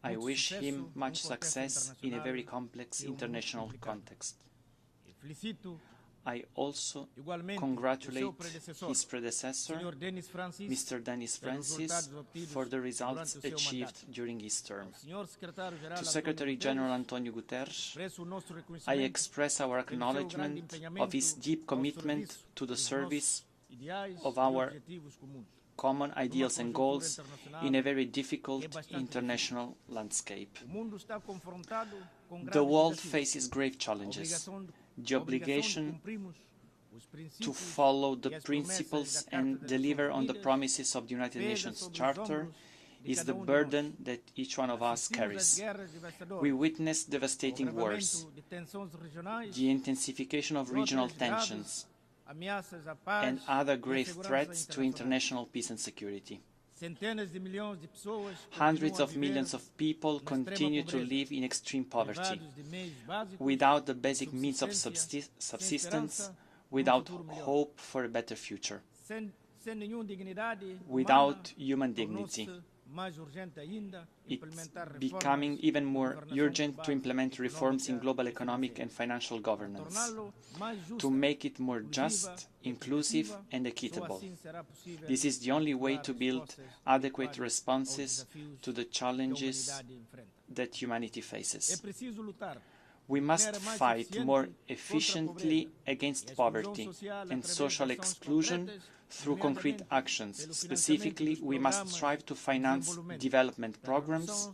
I wish him much success in a very complex international context. I also congratulate his predecessor, Mr. Denis Francis, for the results achieved during his term. To Secretary General Antonio Guterres, I express our acknowledgement of his deep commitment to the service of our common ideals and goals in a very difficult international landscape. The world faces grave challenges. The obligation to follow the principles and deliver on the promises of the United Nations Charter is the burden that each one of us carries. We witness devastating wars, the intensification of regional tensions, and other grave threats to international peace and security. Hundreds of millions of people continue to live in extreme poverty, without the basic means of subsistence, without hope for a better future, without human dignity. It's becoming even more urgent to implement reforms in global economic and financial governance, to make it more just, inclusive and equitable. This is the only way to build adequate responses to the challenges that humanity faces. We must fight more efficiently against poverty and social exclusion through concrete actions. Specifically, we must strive to finance development programs,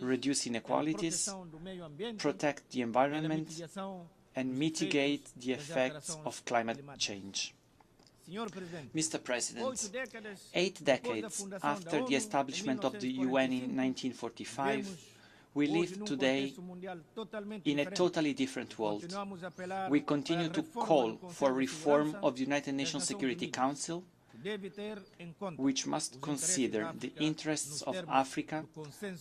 reduce inequalities, protect the environment, and mitigate the effects of climate change. Mr. President, 8 decades after the establishment of the UN in 1945, we live today in a totally different world. We continue to call for reform of the United Nations Security Council, which must consider the interests of Africa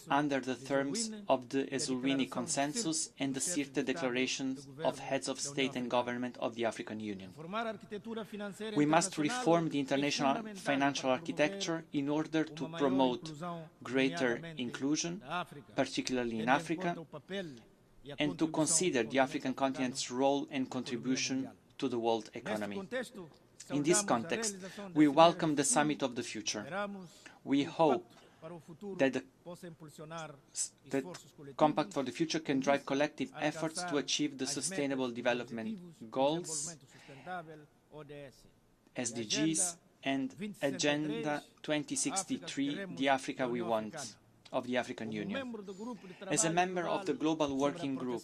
under the terms of the Ezulwini Consensus and the Sirte Declaration of Heads of State and Government of the African Union. We must reform the international financial architecture in order to promote greater inclusion, particularly in Africa, and to consider the African continent's role and contribution to the world economy. In this context, we welcome the Summit of the Future. We hope that the Compact for the Future can drive collective efforts to achieve the Sustainable Development Goals, SDGs, and Agenda 2063, the Africa we want, of the African Union. As a member of the Global Working Group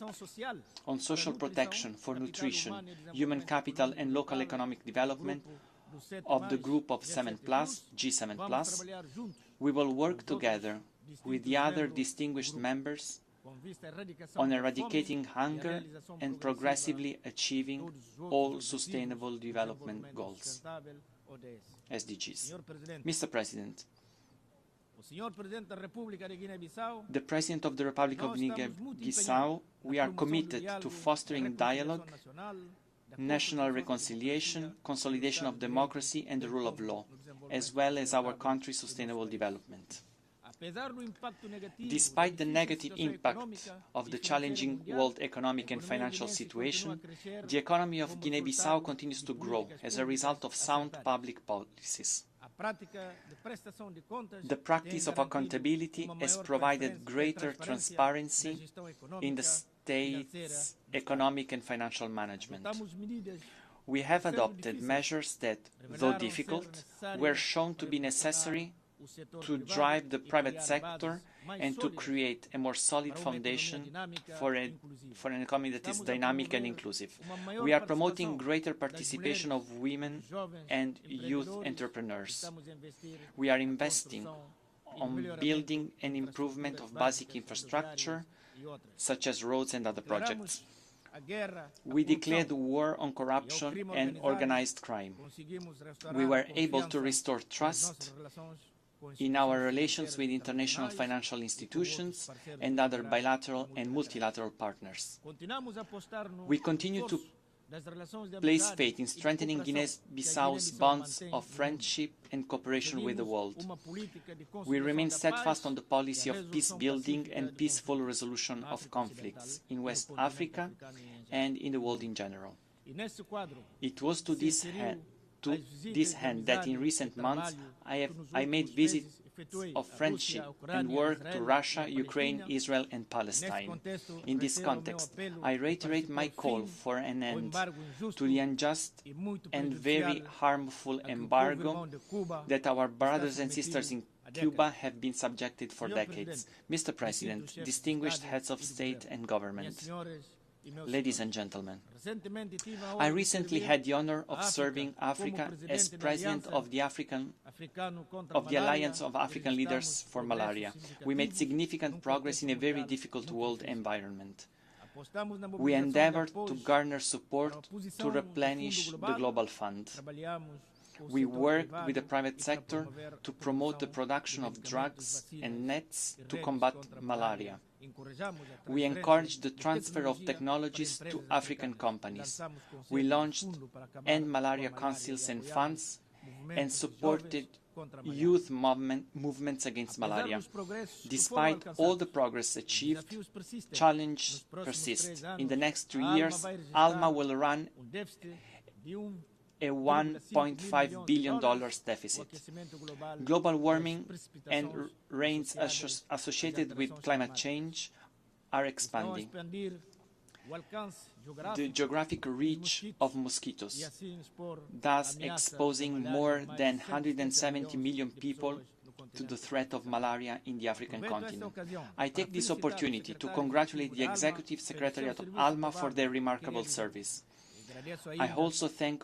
on Social Protection for Nutrition, Human Capital and Local Economic Development of the Group of 7+, G7+, we will work together with the other distinguished members on eradicating hunger and progressively achieving all Sustainable Development Goals, SDGs. Mr. President, the President of the Republic of Guinea-Bissau, we are committed to fostering dialogue, national reconciliation, consolidation of democracy and the rule of law, as well as our country's sustainable development. Despite the negative impact of the challenging world economic and financial situation, the economy of Guinea-Bissau continues to grow as a result of sound public policies. The practice of accountability has provided greater transparency in the state's economic and financial management. We have adopted measures that, though difficult, were shown to be necessary to drive the private sector and to create a more solid foundation for an economy that is dynamic and inclusive. We are promoting greater participation of women and youth entrepreneurs. We are investing on building and improvement of basic infrastructure, such as roads and other projects. We declared war on corruption and organized crime. We were able to restore trust in our relations with international financial institutions and other bilateral and multilateral partners. We continue to place faith in strengthening Guinea-Bissau's bonds of friendship and cooperation with the world. We remain steadfast on the policy of peace building and peaceful resolution of conflicts in West Africa and in the world in general. It was to this end that in recent months I made visits of friendship and work to Russia, Ukraine, Israel and Palestine. In this context, I reiterate my call for an end to the unjust and very harmful embargo that our brothers and sisters in Cuba have been subjected for decades. Mr. President, distinguished heads of state and government, ladies and gentlemen, I recently had the honor of serving Africa as President of the Alliance of African Leaders for Malaria. We made significant progress in a very difficult world environment. We endeavored to garner support to replenish the global fund. We worked with the private sector to promote the production of drugs and nets to combat malaria. We encouraged the transfer of technologies to African companies. We launched End Malaria Councils and funds and supported youth movements against malaria. Despite all the progress achieved, challenges persist. In the next 3 years, ALMA will run a $1.5 billion deficit. Global warming and rains associated with climate change are expanding. The geographic reach of mosquitoes, thus exposing more than 170 million people to the threat of malaria in the African continent. I take this opportunity to congratulate the Executive Secretariat of ALMA for their remarkable service. I also thank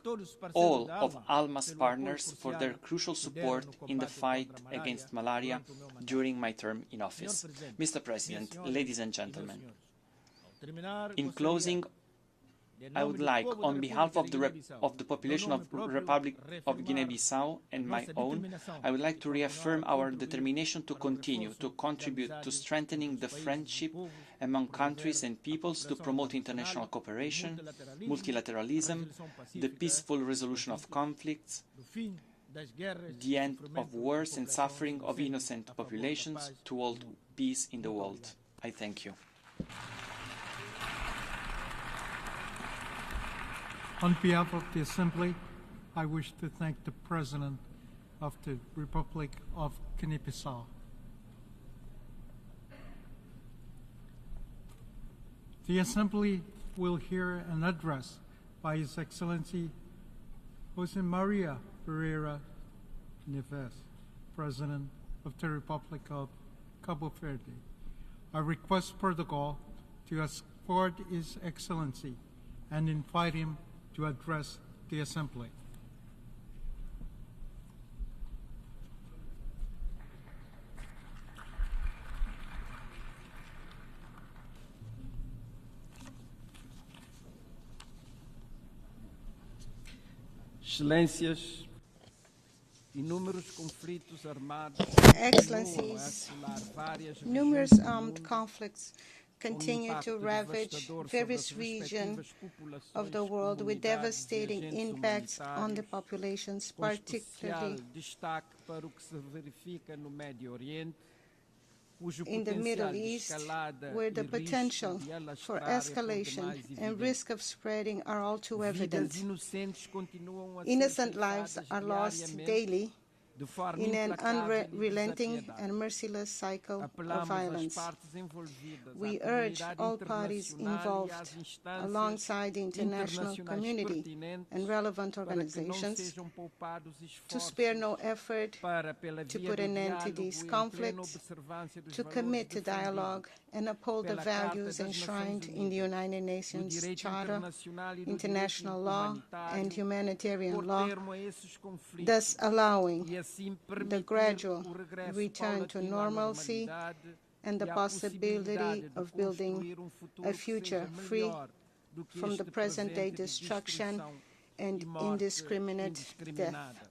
all of ALMA's partners for their crucial support in the fight against malaria during my term in office. Mr. President, ladies and gentlemen, in closing, I would like, on behalf of the population of the Republic of Guinea-Bissau and my own, I would like to reaffirm our determination to continue to contribute to strengthening the friendship among countries and peoples, to promote international cooperation, multilateralism, the peaceful resolution of conflicts, the end of wars and suffering of innocent populations, to hold peace in the world. I thank you. On behalf of the Assembly, I wish to thank the President of the Republic of Guinea-Bissau. The Assembly will hear an address by His Excellency José Maria Pereira Neves, President of the Republic of Cabo Verde. I request protocol to escort His Excellency and invite him to address the Assembly. Excelências, inúmeros conflitos armados, Excellencies, numerous armed conflicts continue to ravage various regions of the world with devastating impacts on the populations, particularly in the Middle East, where the potential for escalation and risk of spreading are all too evident. Innocent lives are lost daily in an unrelenting and merciless cycle of violence. We urge all parties involved, alongside the international community and relevant organizations, to spare no effort to put an end to these conflicts, to commit to dialogue and uphold the values enshrined in the United Nations Charter, international law, and humanitarian law, thus allowing the gradual return to normalcy and the possibility of building a future free from the present-day destruction and indiscriminate death.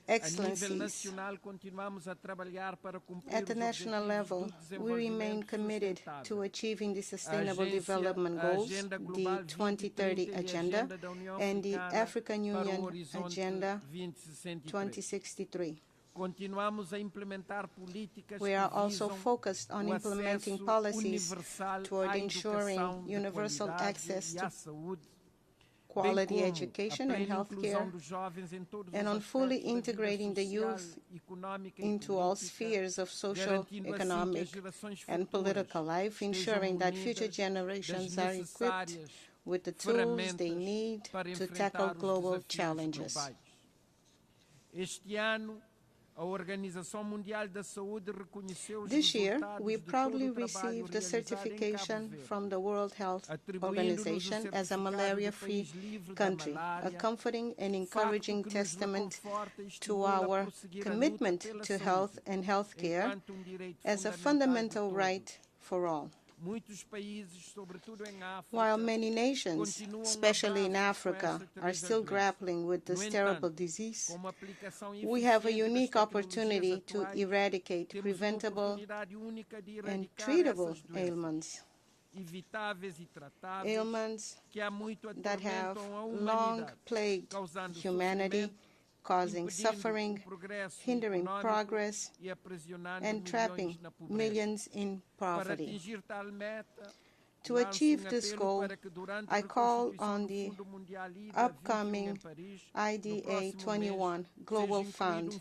Excellencies, at the national level, we remain committed to achieving the Sustainable Development Goals, the 2030 Agenda, and the African Union Agenda 2063. We are also focused on implementing policies toward ensuring universal access to quality education and healthcare, and on fully integrating the youth into all spheres of social, economic, and political life, ensuring that future generations are equipped with the tools they need to tackle global challenges. This year, we proudly received a certification from the World Health Organization as a malaria-free country, a comforting and encouraging testament to our commitment to health and healthcare as a fundamental right for all. While many nations, especially in Africa, are still grappling with this terrible disease, we have a unique opportunity to eradicate preventable and treatable ailments. Ailments that have long plagued humanity, causing suffering, hindering progress, and trapping millions in poverty. To achieve this goal, I call on the upcoming IDA 21 Global Fund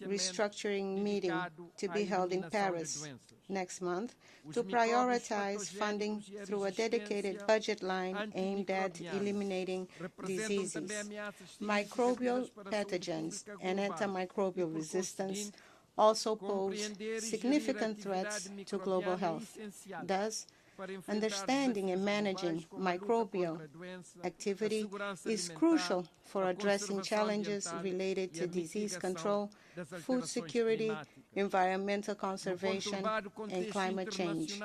restructuring meeting to be held in Paris next month to prioritize funding through a dedicated budget line aimed at eliminating diseases, microbial pathogens, and antimicrobial resistance also pose significant threats to global health. Thus, understanding and managing microbial activity is crucial for addressing challenges related to disease control, food security, environmental conservation, and climate change.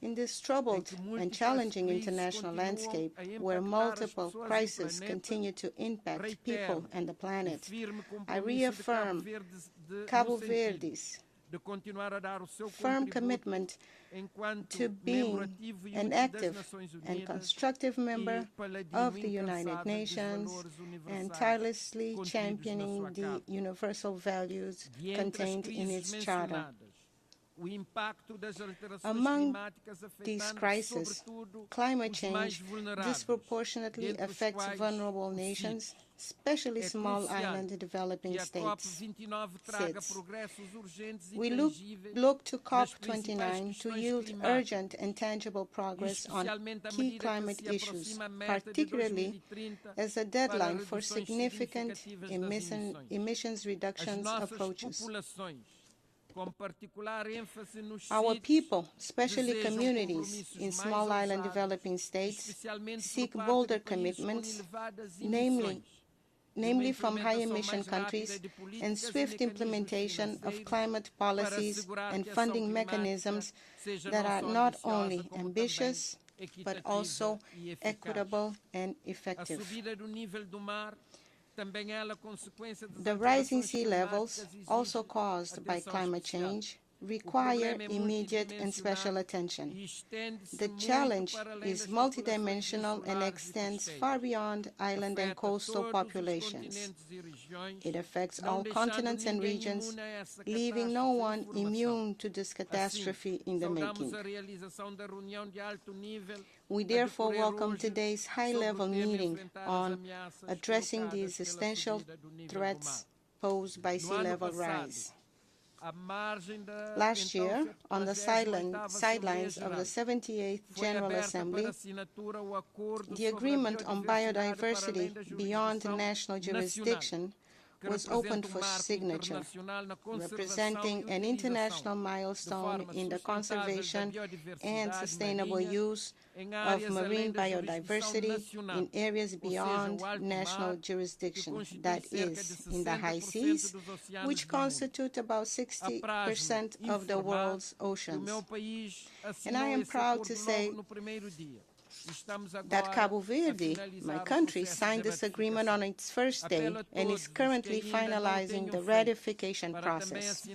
In this troubled and challenging international landscape, where multiple crises continue to impact people and the planet, I reaffirm Cabo Verde's firm commitment to being an active and constructive member of the United Nations and tirelessly championing the universal values contained in its charter. Among these crises, climate change disproportionately affects vulnerable nations, especially small island developing states. We look to COP29 to yield urgent and tangible progress on key climate issues, particularly as a deadline for significant emissions reductions approaches. Our people, especially communities in small island developing states, seek bolder commitments, namely from high-emission countries, and swift implementation of climate policies and funding mechanisms that are not only ambitious, but also equitable and effective. The rising sea levels, also caused by climate change, require immediate and special attention. The challenge is multidimensional and extends far beyond island and coastal populations. It affects all continents and regions, leaving no one immune to this catastrophe in the making. We therefore welcome today's high-level meeting on addressing the existential threats posed by sea level rise. Last year, on the sidelines of the 78th General Assembly, the Agreement on Biodiversity Beyond National Jurisdiction was opened for signature, representing an international milestone in the conservation and sustainable use of marine biodiversity in areas beyond national jurisdiction, that is, in the high seas, which constitute about 60% of the world's oceans. And I am proud to say that Cabo Verde, my country, signed this agreement on its first day and is currently finalizing the ratification process.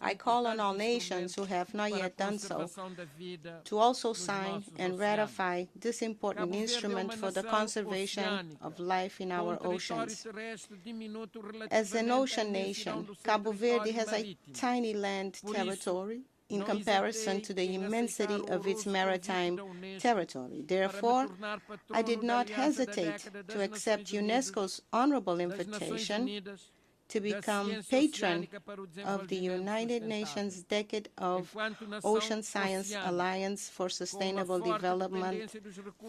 I call on all nations who have not yet done so to also sign and ratify this important instrument for the conservation of life in our oceans. As an ocean nation, Cabo Verde has a tiny land territory in comparison to the immensity of its maritime territory. Therefore, I did not hesitate to accept UNESCO's honorable invitation to become patron of the United Nations Decade of Ocean Science Alliance for Sustainable Development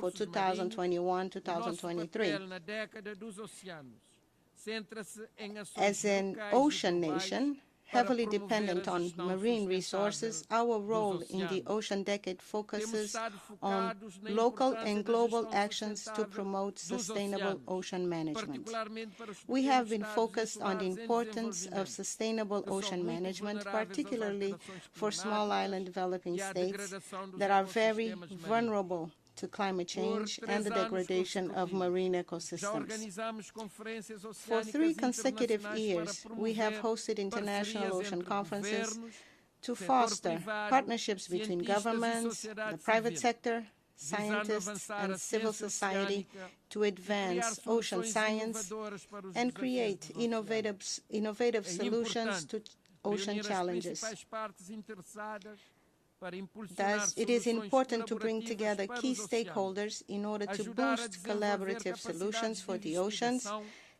for 2021-2023. As an ocean nation, heavily dependent on marine resources, our role in the Ocean Decade focuses on local and global actions to promote sustainable ocean management. We have been focused on the importance of sustainable ocean management, particularly for small island developing states that are very vulnerable to climate change and the degradation of marine ecosystems. For 3 consecutive years, we have hosted international ocean conferences to foster partnerships between governments, the private sector, scientists, and civil society to advance ocean science and create innovative solutions to ocean challenges. Thus, it is important to bring together key stakeholders in order to boost collaborative solutions for the oceans,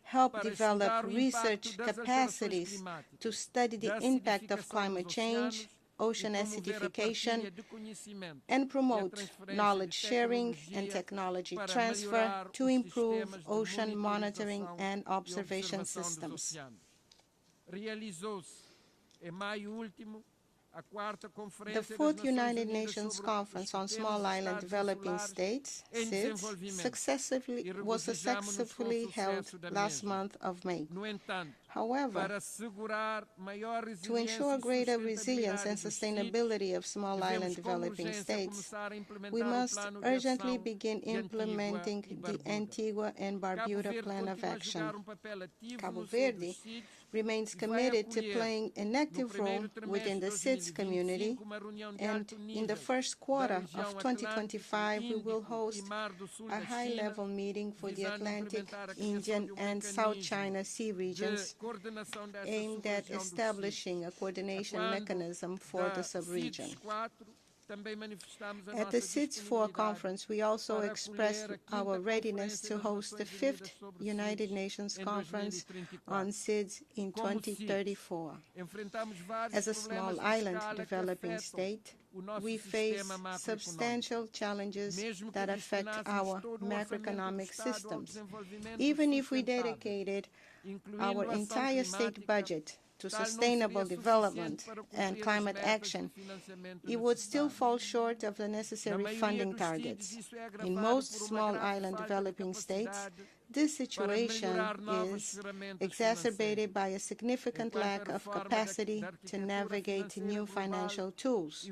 help develop research capacities to study the impact of climate change, ocean acidification, and promote knowledge sharing and technology transfer to improve ocean monitoring and observation systems. The fourth United Nations Conference on Small Island Developing States, SIDS, was successfully held last month of May. However, to ensure greater resilience and sustainability of small island developing states, we must urgently begin implementing the Antigua and Barbuda Plan of Action. Cabo Verde remains committed to playing an active role within the SIDS community, and in the first quarter of 2025, we will host a high-level meeting for the Atlantic, Indian, and South China Sea regions aimed at establishing a coordination mechanism for the sub-region. At the SIDS-4 conference, we also expressed our readiness to host the 5th United Nations Conference on SIDS in 2034. As a small island developing state, we face substantial challenges that affect our macroeconomic systems. Even if we dedicated our entire state budget to sustainable development and climate action, it would still fall short of the necessary funding targets. In most small island developing states, this situation is exacerbated by a significant lack of capacity to navigate new financial tools.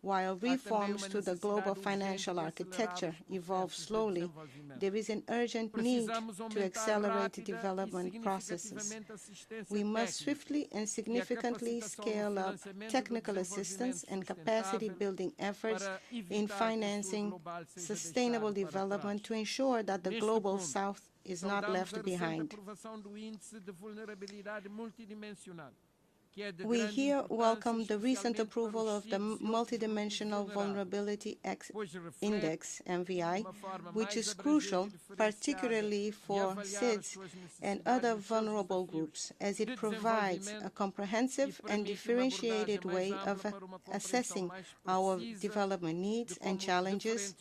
While reforms to the global financial architecture evolve slowly, there is an urgent need to accelerate development processes. We must swiftly and significantly scale up technical assistance and capacity-building efforts in financing sustainable development to ensure that the Global South is not left behind. We here welcome the recent approval of the Multidimensional Vulnerability Index, MVI, which is crucial, particularly for SIDS and other vulnerable groups, as it provides a comprehensive and differentiated way of assessing our development needs and challenges,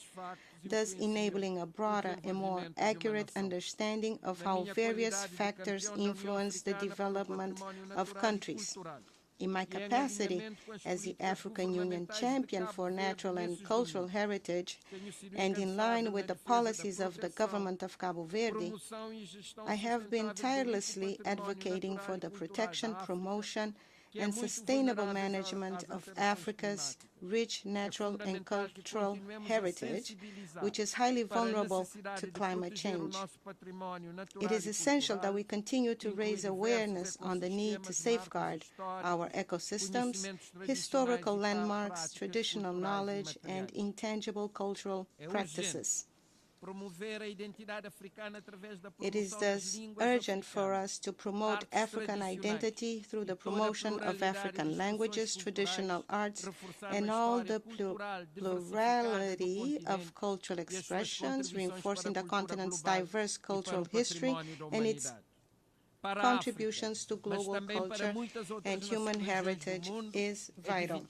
thus enabling a broader and more accurate understanding of how various factors influence the development of countries. In my capacity as the African Union champion for natural and cultural heritage, and in line with the policies of the government of Cabo Verde, I have been tirelessly advocating for the protection, promotion, and sustainable management of Africa's rich natural and cultural heritage, which is highly vulnerable to climate change. It is essential that we continue to raise awareness on the need to safeguard our ecosystems, historical landmarks, traditional knowledge, and intangible cultural practices. It is thus urgent for us to promote African identity through the promotion of African languages, traditional arts, and all the plurality of cultural expressions, reinforcing the continent's diverse cultural history and its contributions to global culture and human heritage is vital.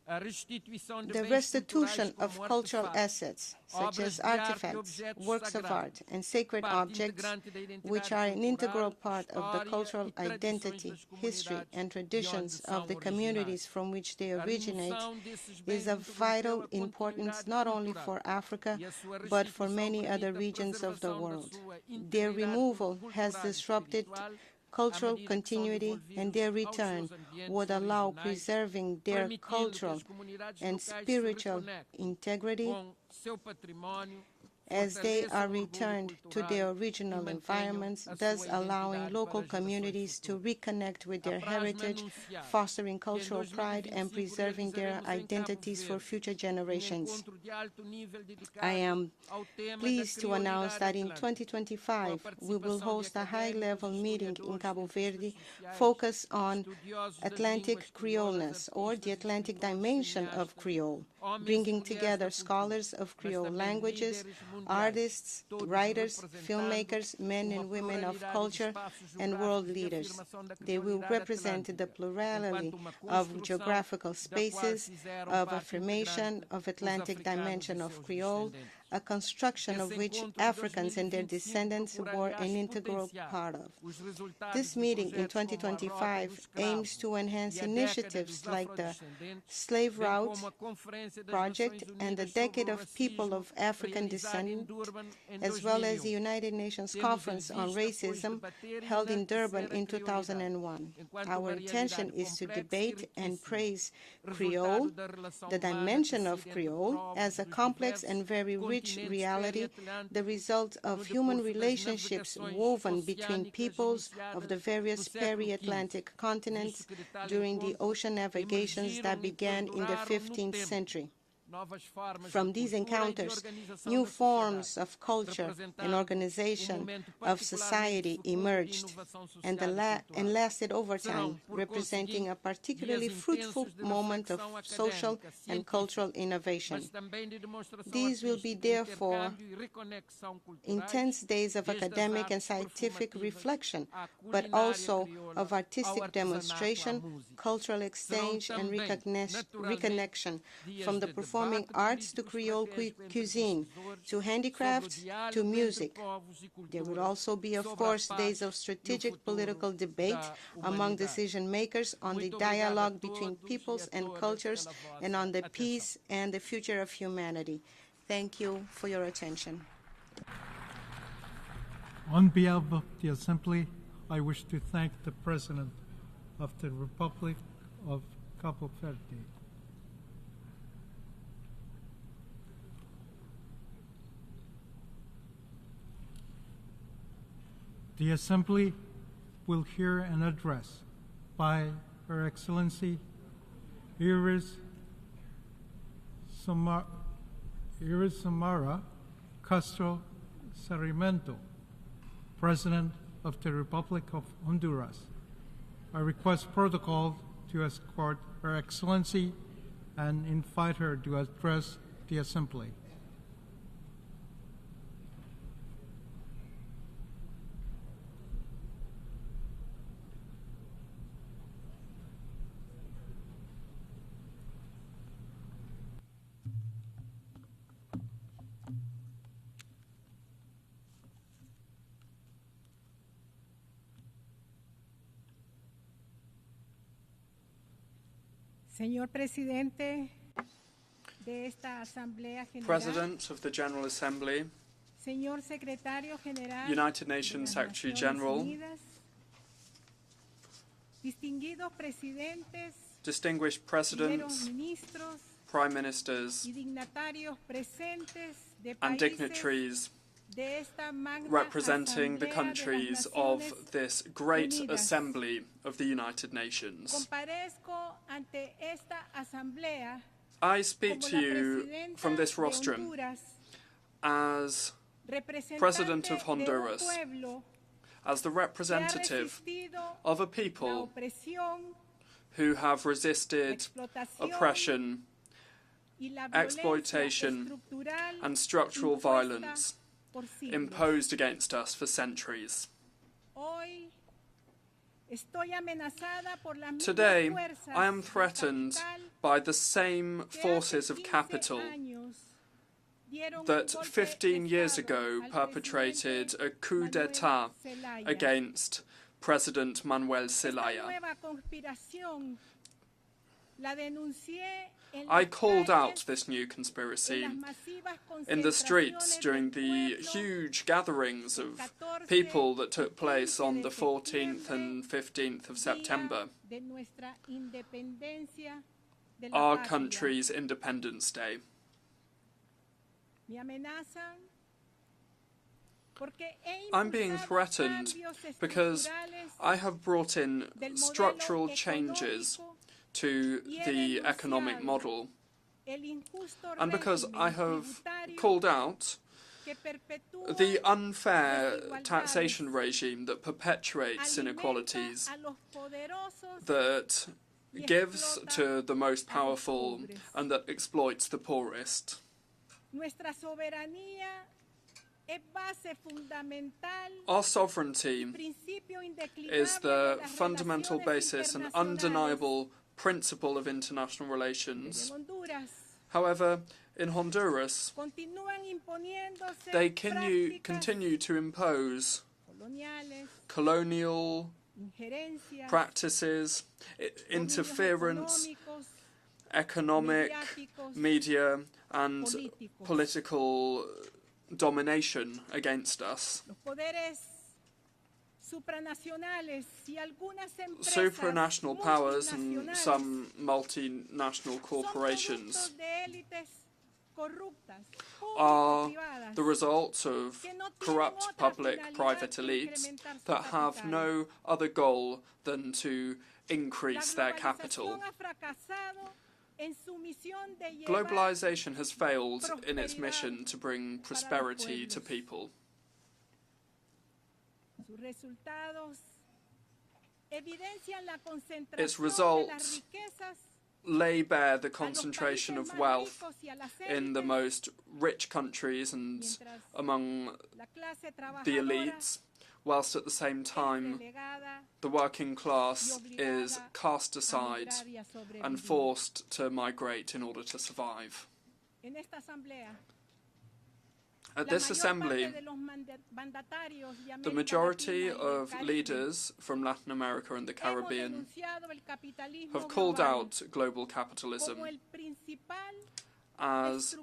The restitution of cultural assets, such as artifacts, works of art, and sacred objects, which are an integral part of the cultural identity, history, and traditions of the communities from which they originate, is of vital importance not only for Africa, but for many other regions of the world. Their removal has disrupted cultural continuity, and their return would allow preserving their cultural and spiritual integrity as they are returned to their original environments, thus allowing local communities to reconnect with their heritage, fostering cultural pride, and preserving their identities for future generations. I am pleased to announce that in 2025, we will host a high-level meeting in Cabo Verde focused on Atlantic Creoleness, or the Atlantic dimension of Creole, bringing together scholars of Creole languages, artists, writers, filmmakers, men and women of culture, and world leaders. They will represent the plurality of geographical spaces, of affirmation of Atlantic dimension of Creole, a construction of which Africans and their descendants were an integral part of. This meeting in 2025 aims to enhance initiatives like the Slave Route Project and the Decade of People of African Descent, as well as the United Nations Conference on Racism held in Durban in 2001. Our intention is to debate and praise Creole, the dimension of Creole, as a complex and very rich reality, the result of human relationships woven between peoples of the various peri-Atlantic continents during the ocean navigations that began in the 15th century. From these encounters, new forms of culture and organization of society emerged and lasted over time, representing a particularly fruitful moment of social and cultural innovation. These will be, therefore, intense days of academic and scientific reflection, but also of artistic demonstration, cultural exchange, and reconnection, from the performing arts to Creole cuisine, to handicrafts, to music. There will also be, of course, days of strategic political debate among decision makers on the dialogue between peoples and cultures and on the peace and the future of humanity. Thank you for your attention. On behalf of the Assembly, I wish to thank the President of the Republic of Cabo Verde. The Assembly will hear an address by Her Excellency Iris Samara Castro Sarmiento, President of the Republic of Honduras. I request protocol to escort Her Excellency and invite her to address the Assembly. Señor Presidente de esta Asamblea General, President of the General Assembly, Señor Secretario General, United Nations Secretary General, distinguidos presidentes, distinguished presidents, ministros, prime ministers, y dignatarios presentes de and dignitaries representing the countries of this great assembly of the United Nations. I speak to you from this rostrum as President of Honduras, as the representative of a people who have resisted oppression, exploitation, and structural violence imposed against us for centuries. Today, I am threatened by the same forces of capital that 15 years ago perpetrated a coup d'etat against President Manuel Zelaya. I called out this new conspiracy in the streets during the huge gatherings of people that took place on the 14th and 15th of September, our country's Independence Day. I'm being threatened because I have brought in structural changes to the economic model, and because I have called out the unfair taxation regime that perpetuates inequalities, that gives to the most powerful and that exploits the poorest. Our sovereignty is the fundamental basis and undeniable principle of international relations. However, in Honduras, they continue to impose colonial practices, interference, economic, media, and political domination against us. Supranational powers and some multinational corporations are the result of corrupt public-private elites that have no other goal than to increase their capital. Globalization has failed in its mission to bring prosperity to people. Its results lay bare the concentration of wealth in the most rich countries and among the elites, whilst at the same time the working class is cast aside and forced to migrate in order to survive. At this assembly, the majority of leaders from Latin America and the Caribbean have called out global capitalism as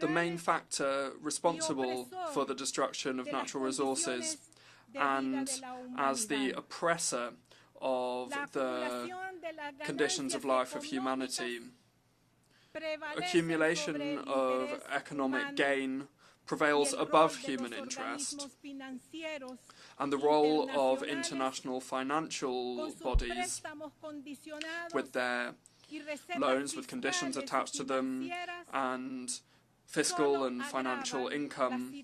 the main factor responsible for the destruction of natural resources and as the oppressor of the conditions of life of humanity. Accumulation of economic gain prevails above human interest, and the role of international financial bodies with their loans with conditions attached to them and fiscal and financial income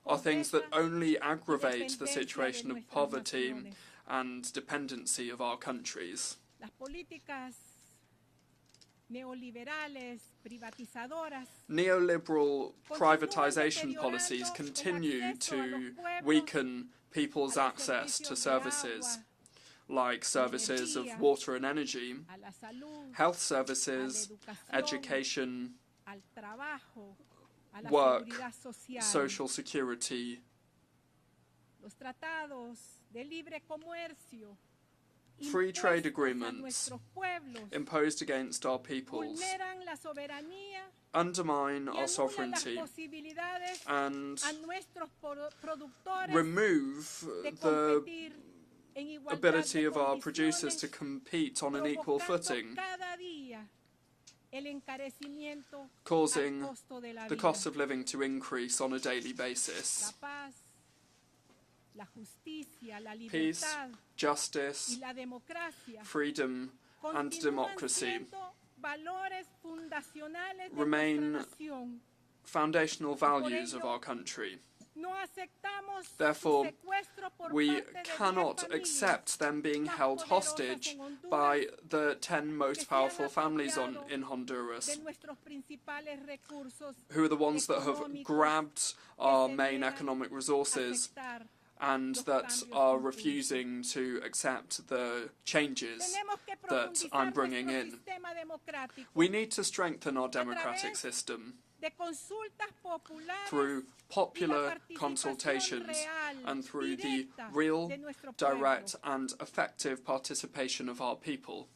are things that only aggravate the situation of poverty and dependency of our countries. Neoliberal privatization policies continue to weaken people's access to services, like services of water and energy, health services, education, work, social security. Free trade agreements imposed against our peoples undermine our sovereignty and remove the ability of our producers to compete on an equal footing, causing the cost of living to increase on a daily basis. Peace, justice, freedom, and democracy remain foundational values of our country. Therefore, we cannot accept them being held hostage by the 10 most powerful families in Honduras, who are the ones that have grabbed our main economic resources and that are refusing to accept the changes that I'm bringing in. We need to strengthen our democratic system through popular consultations and through the real, direct and effective participation of our people.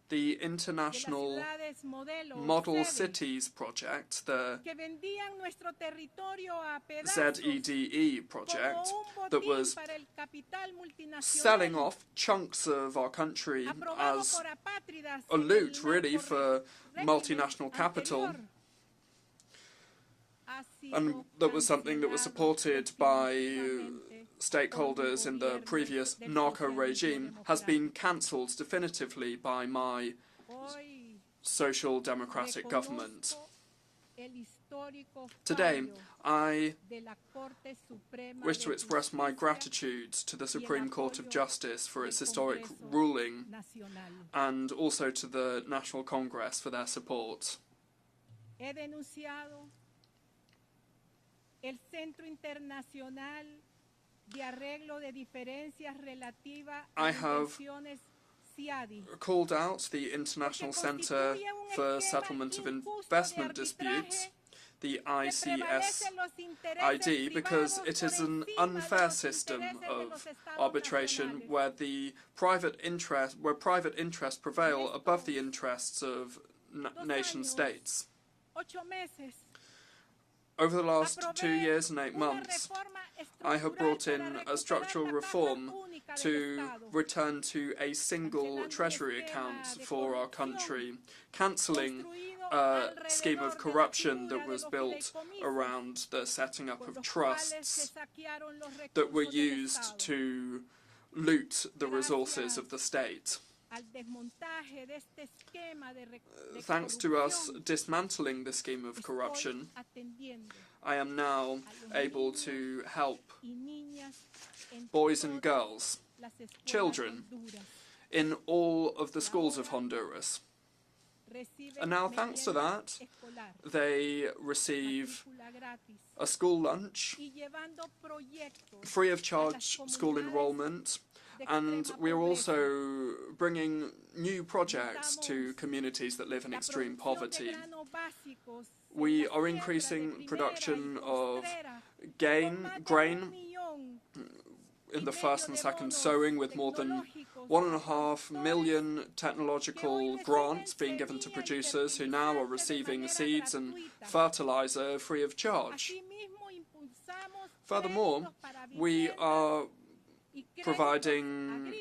The International Model Cities Project, the ZEDE project, that was selling off chunks of our country as a loot, really, for multinational capital, And that was something that was supported by stakeholders in the previous narco regime, has been cancelled definitively by my social democratic government. Today, I wish to express my gratitude to the Supreme Court of Justice for its historic ruling, and also to the National Congress for their support. I have called out the International Centre for Settlement of Investment Disputes, the ICSID, because it is an unfair system of arbitration where private interests prevail above the interests of nation states. Over the last 2 years and 8 months, I have brought in a structural reform to return to a single treasury account for our country, cancelling a scheme of corruption that was built around the setting up of trusts that were used to loot the resources of the state. Thanks to us dismantling the scheme of corruption, I am now able to help boys and girls, children, in all of the schools of Honduras. And now, thanks to that, they receive a school lunch, free of charge school enrollment, and we are also bringing new projects to communities that live in extreme poverty. We are increasing production of grain in the first and second sowing, with more than 1.5 million technological grants being given to producers who now are receiving seeds and fertilizer free of charge. Furthermore, we are providing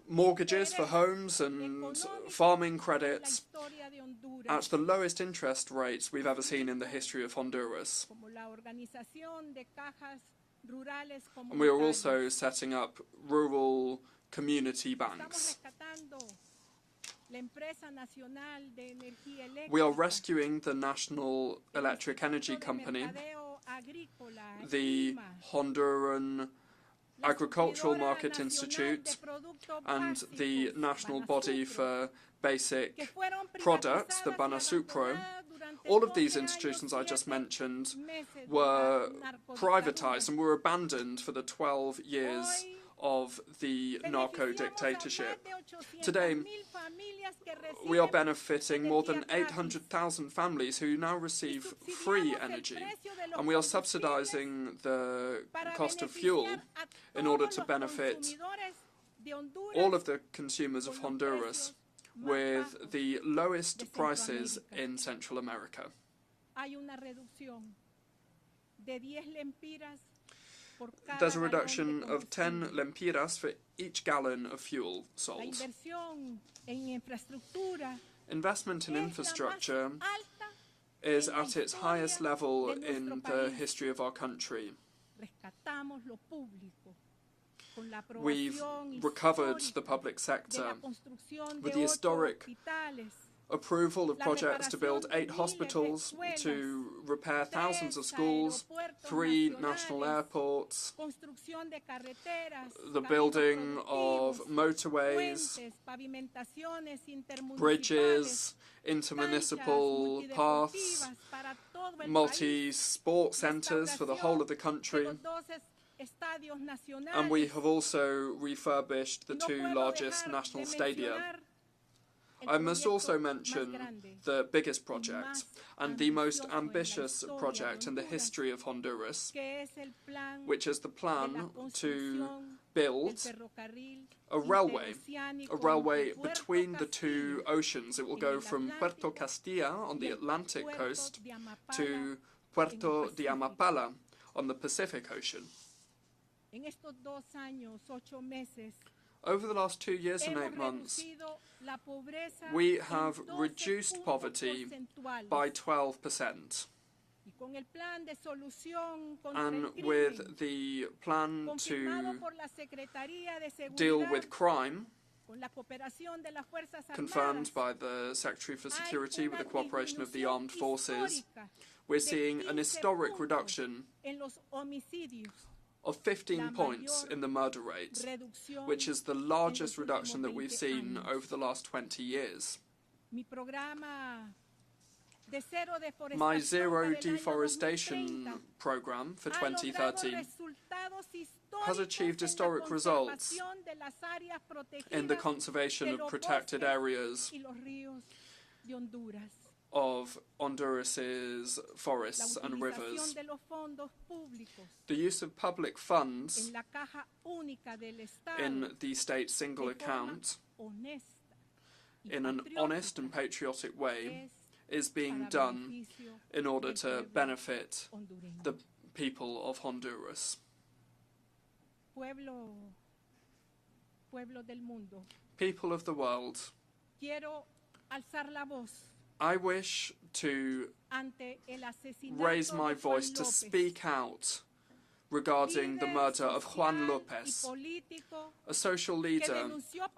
mortgages for homes and farming credits at the lowest interest rates we've ever seen in the history of Honduras. And we are also setting up rural community banks. We are rescuing the National Electric Energy Company, the Honduran Agricultural Market Institute, and the National Body for Basic Products, the Banasupro. All of these institutions I just mentioned were privatized and were abandoned for the 12 years of the narco-dictatorship. Today, we are benefiting more than 800,000 families who now receive free energy, and we are subsidizing the cost of fuel in order to benefit all of the consumers of Honduras with the lowest prices in Central America. There's a reduction of 10 lempiras for each gallon of fuel sold. Investment in infrastructure is at its highest level in the history of our country. We've recovered the public sector with the historic approval of projects to build 8 hospitals, to repair thousands of schools, 3 national airports, the building of motorways, bridges, intermunicipal paths, multi-sport centres for the whole of the country. And we have also refurbished the 2 largest national stadia. I must also mention the biggest project and the most ambitious project in the history of Honduras, which is the plan to build a railway between the 2 oceans. It will go from Puerto Castilla on the Atlantic coast to Puerto de Amapala on the Pacific Ocean. Over the last 2 years and 8 months, we have reduced poverty by 12%. And with the plan to deal with crime, confirmed by the Secretary for Security with the cooperation of the armed forces, we're seeing an historic reduction of 15 points in the murder rate, which is the largest reduction that we've seen over the last 20 years. My Zero Deforestation program for 2030 has achieved historic results in the conservation of protected areas of Honduras's forests and rivers. The use of public funds in the state's single account in an honest and patriotic way is being done in order to benefit the people of Honduras. People of the world, I wish to raise my voice to speak out regarding the murder of Juan López, a social leader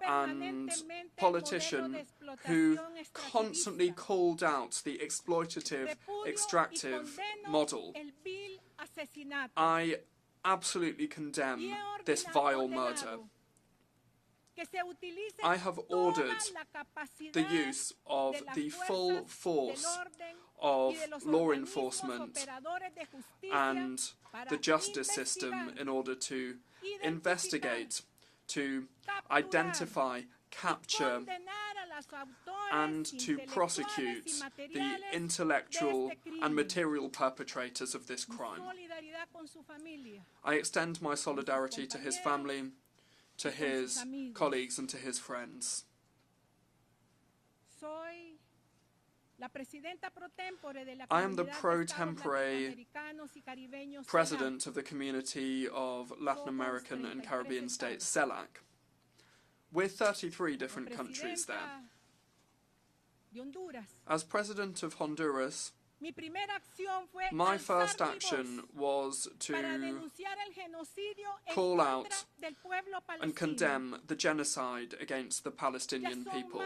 and politician who constantly called out the exploitative, extractive model. I absolutely condemn this vile murder. I have ordered the use of the full force of law enforcement and the justice system in order to investigate, to identify, capture, and to prosecute the intellectual and material perpetrators of this crime. I extend my solidarity to his family, to his colleagues, and to his friends. I am the pro tempore president of the community of Latin American and Caribbean states, CELAC. We're 33 different countries there. As president of Honduras, my first action was to call out and condemn the genocide against the Palestinian people.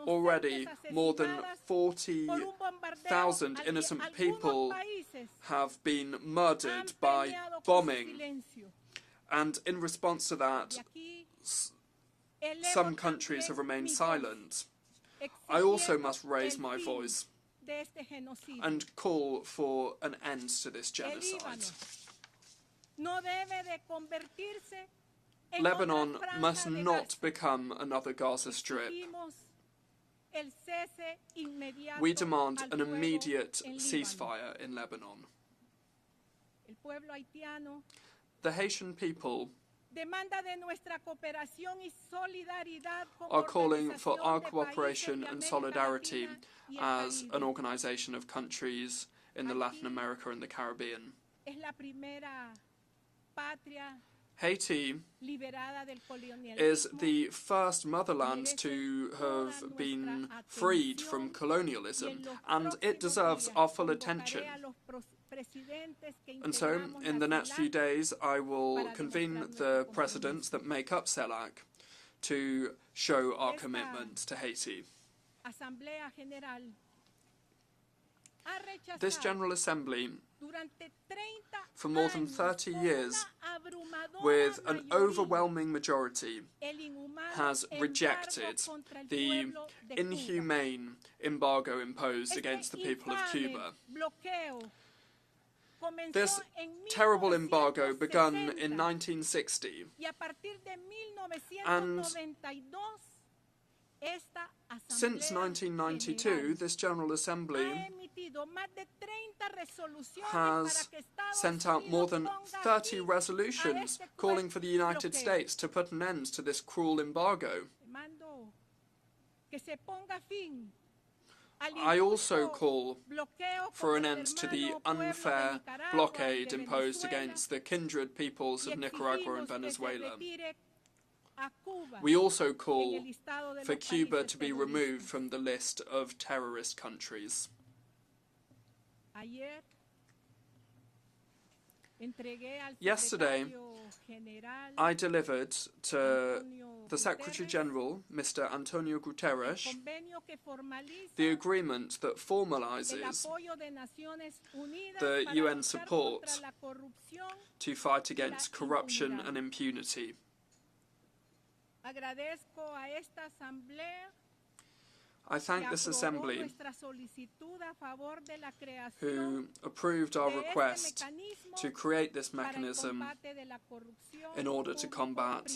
Already, more than 40,000 innocent people have been murdered by bombing, and in response to that, some countries have remained silent. I also must raise my voice and call for an end to this genocide. Lebanon must not become another Gaza Strip. We demand an immediate ceasefire in Lebanon. The Haitian people are calling for our cooperation and solidarity as an organization of countries in the Latin America and the Caribbean. Haiti is the first motherland to have been freed from colonialism, and it deserves our full attention. And so, in the next few days, I will convene the presidents that make up CELAC to show our commitment to Haiti. This General Assembly, for more than 30 years, with an overwhelming majority, has rejected the inhumane embargo imposed against the people of Cuba. This terrible embargo began in 1960, and since 1992, this General Assembly has sent out more than 30 resolutions calling for the United States to put an end to this cruel embargo. I also call for an end to the unfair blockade imposed against the kindred peoples of Nicaragua and Venezuela. We also call for Cuba to be removed from the list of terrorist countries. Yesterday, I delivered to the Secretary General, Mr. Antonio Guterres, the agreement that formalizes the UN support to fight against corruption and impunity. I thank this Assembly who approved our request to create this mechanism in order to combat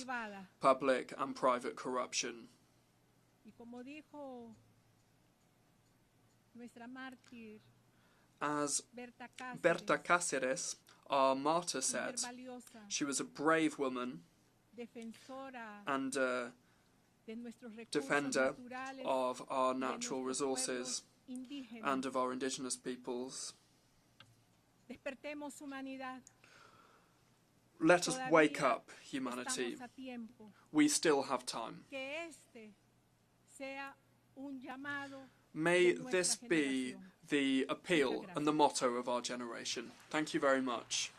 public and private corruption. As Berta Cáceres, our martyr, said, she was a brave woman and a defender of our natural resources and of our indigenous peoples. Let us wake up, humanity. We still have time. May this be the appeal and the motto of our generation. Thank you very much.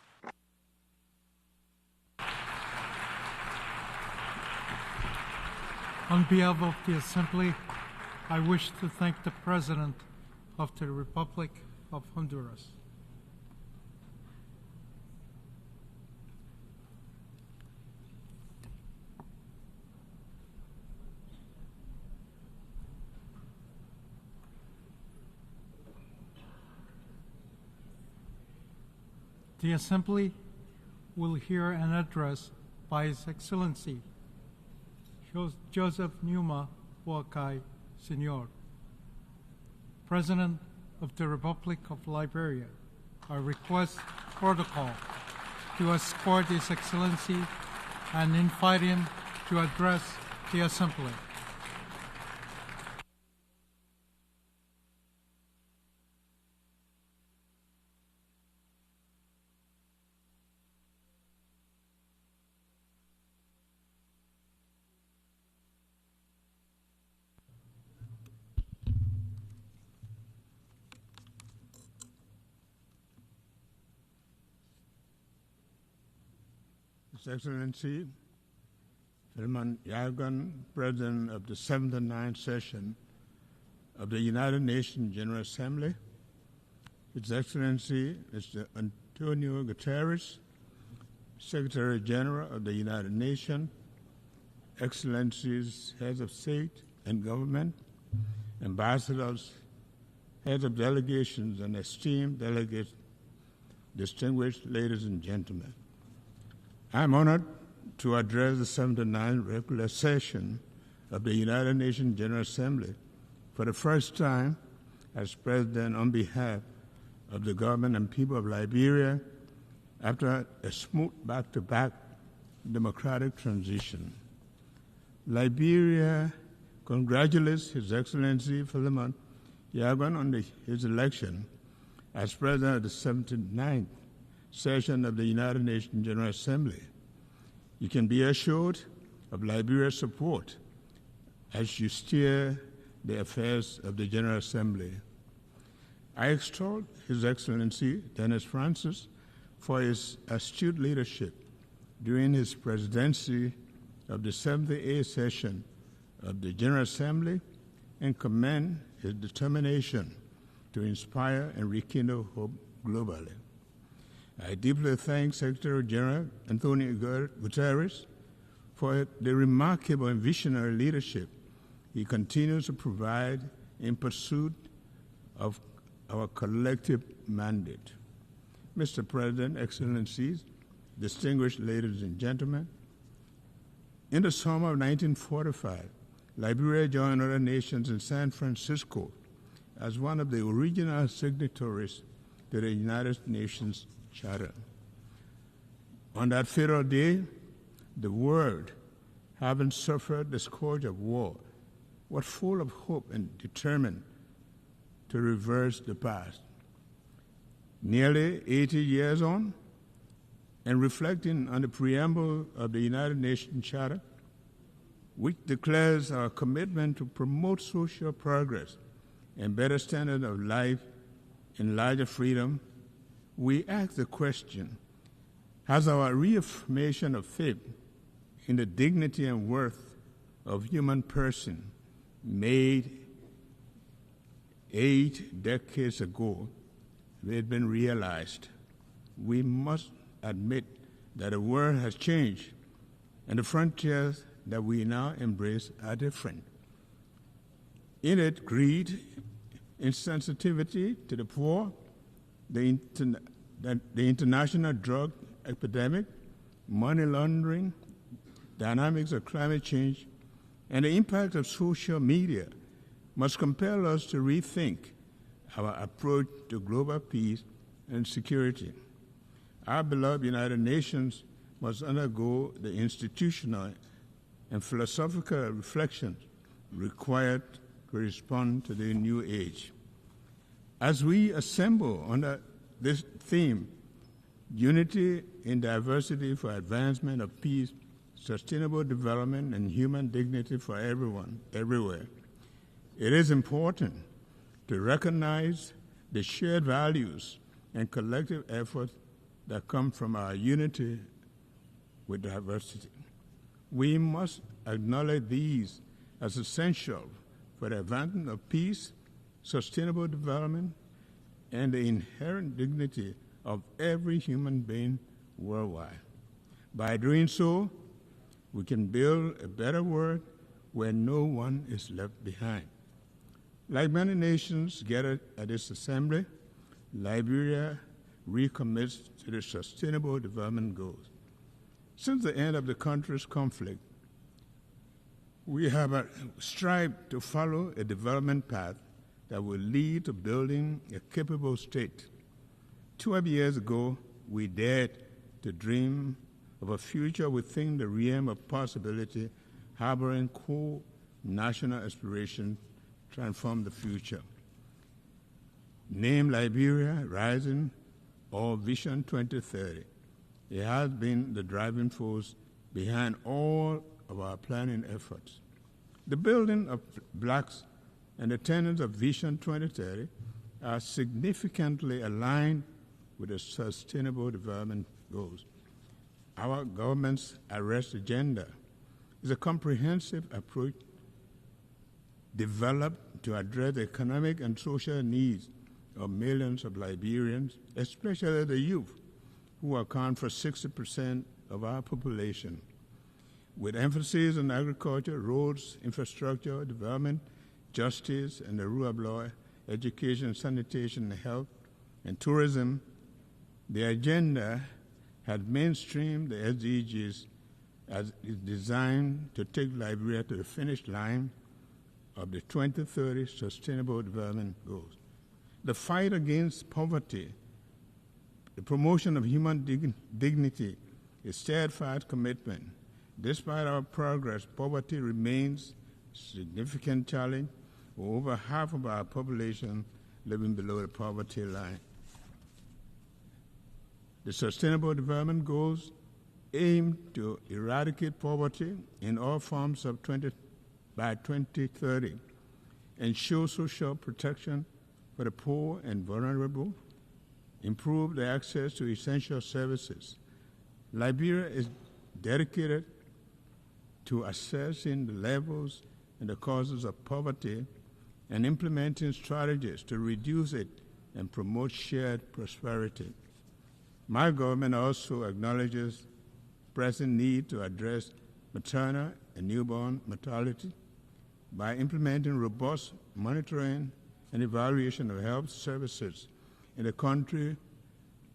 On behalf of the Assembly, I wish to thank the President of the Republic of Honduras. The Assembly will hear an address by His Excellency Joseph Numa Boakai, Sr., President of the Republic of Liberia. I request protocol to escort His Excellency and invite him to address the Assembly. His Excellency, Filman Yagan, President of the 79th session of the United Nations General Assembly, His Excellency Mr. Antonio Guterres, Secretary General of the United Nations, Excellencies, Heads of State and Government, Ambassadors, Heads of Delegations, and esteemed delegates, distinguished ladies and gentlemen. I am honored to address the 79th regular session of the United Nations General Assembly for the first time as President on behalf of the government and people of Liberia after a smooth back-to-back democratic transition. Liberia congratulates His Excellency Philemon Yagan on his election as President of the 79th session of the United Nations General Assembly. You can be assured of Liberia's support as you steer the affairs of the General Assembly. I extol His Excellency Dennis Francis for his astute leadership during his presidency of the 78th session of the General Assembly and commend his determination to inspire and rekindle hope globally. I deeply thank Secretary General Antonio Guterres for the remarkable and visionary leadership he continues to provide in pursuit of our collective mandate. Mr. President, Excellencies, distinguished ladies and gentlemen, in the summer of 1945, Liberia joined other nations in San Francisco as one of the original signatories to the United Nations Charter. On that fatal day, the world, having suffered the scourge of war, was full of hope and determined to reverse the past. Nearly 80 years on, and reflecting on the preamble of the United Nations Charter, which declares our commitment to promote social progress and better standard of life and larger freedom, we ask the question, has our reaffirmation of faith in the dignity and worth of human person made 8 decades ago, had been realized? We must admit that the world has changed and the frontiers that we now embrace are different. In it, greed, insensitivity to the poor, the international drug epidemic, money laundering, dynamics of climate change, and the impact of social media must compel us to rethink our approach to global peace and security. Our beloved United Nations must undergo the institutional and philosophical reflections required to respond to the new age. As we assemble under this theme, unity in diversity for advancement of peace, sustainable development, and human dignity for everyone, everywhere, it is important to recognize the shared values and collective efforts that come from our unity with diversity. We must acknowledge these as essential for the advancement of peace, sustainable development, and the inherent dignity of every human being worldwide. By doing so, we can build a better world where no one is left behind. Like many nations gathered at this assembly, Liberia recommits to the Sustainable Development Goals. Since the end of the country's conflict, we have strived to follow a development path that will lead to building a capable state. 12 years ago, we dared to dream of a future within the realm of possibility, harboring core national aspirations to transform the future. Name Liberia Rising or Vision 2030. It has been the driving force behind all of our planning efforts. The building of blocks and the tenets of Vision 2030 are significantly aligned with the Sustainable Development Goals. Our government's arrest agenda is a comprehensive approach developed to address the economic and social needs of millions of Liberians, especially the youth, who account for 60% of our population. With emphasis on agriculture, roads, infrastructure, development, justice, and the rule of law, education, sanitation, health, and tourism, the agenda had mainstreamed the SDGs as is designed to take Liberia to the finish line of the 2030 Sustainable Development Goals. The fight against poverty, the promotion of human dignity, a steadfast commitment. Despite our progress, poverty remains a significant challenge, with over half of our population living below the poverty line. The Sustainable Development Goals aim to eradicate poverty in all forms by 2030, ensure social protection for the poor and vulnerable, improve the access to essential services. Liberia is dedicated to assessing the levels and the causes of poverty and implementing strategies to reduce it and promote shared prosperity. My government also acknowledges the pressing need to address maternal and newborn mortality by implementing robust monitoring and evaluation of health services in the country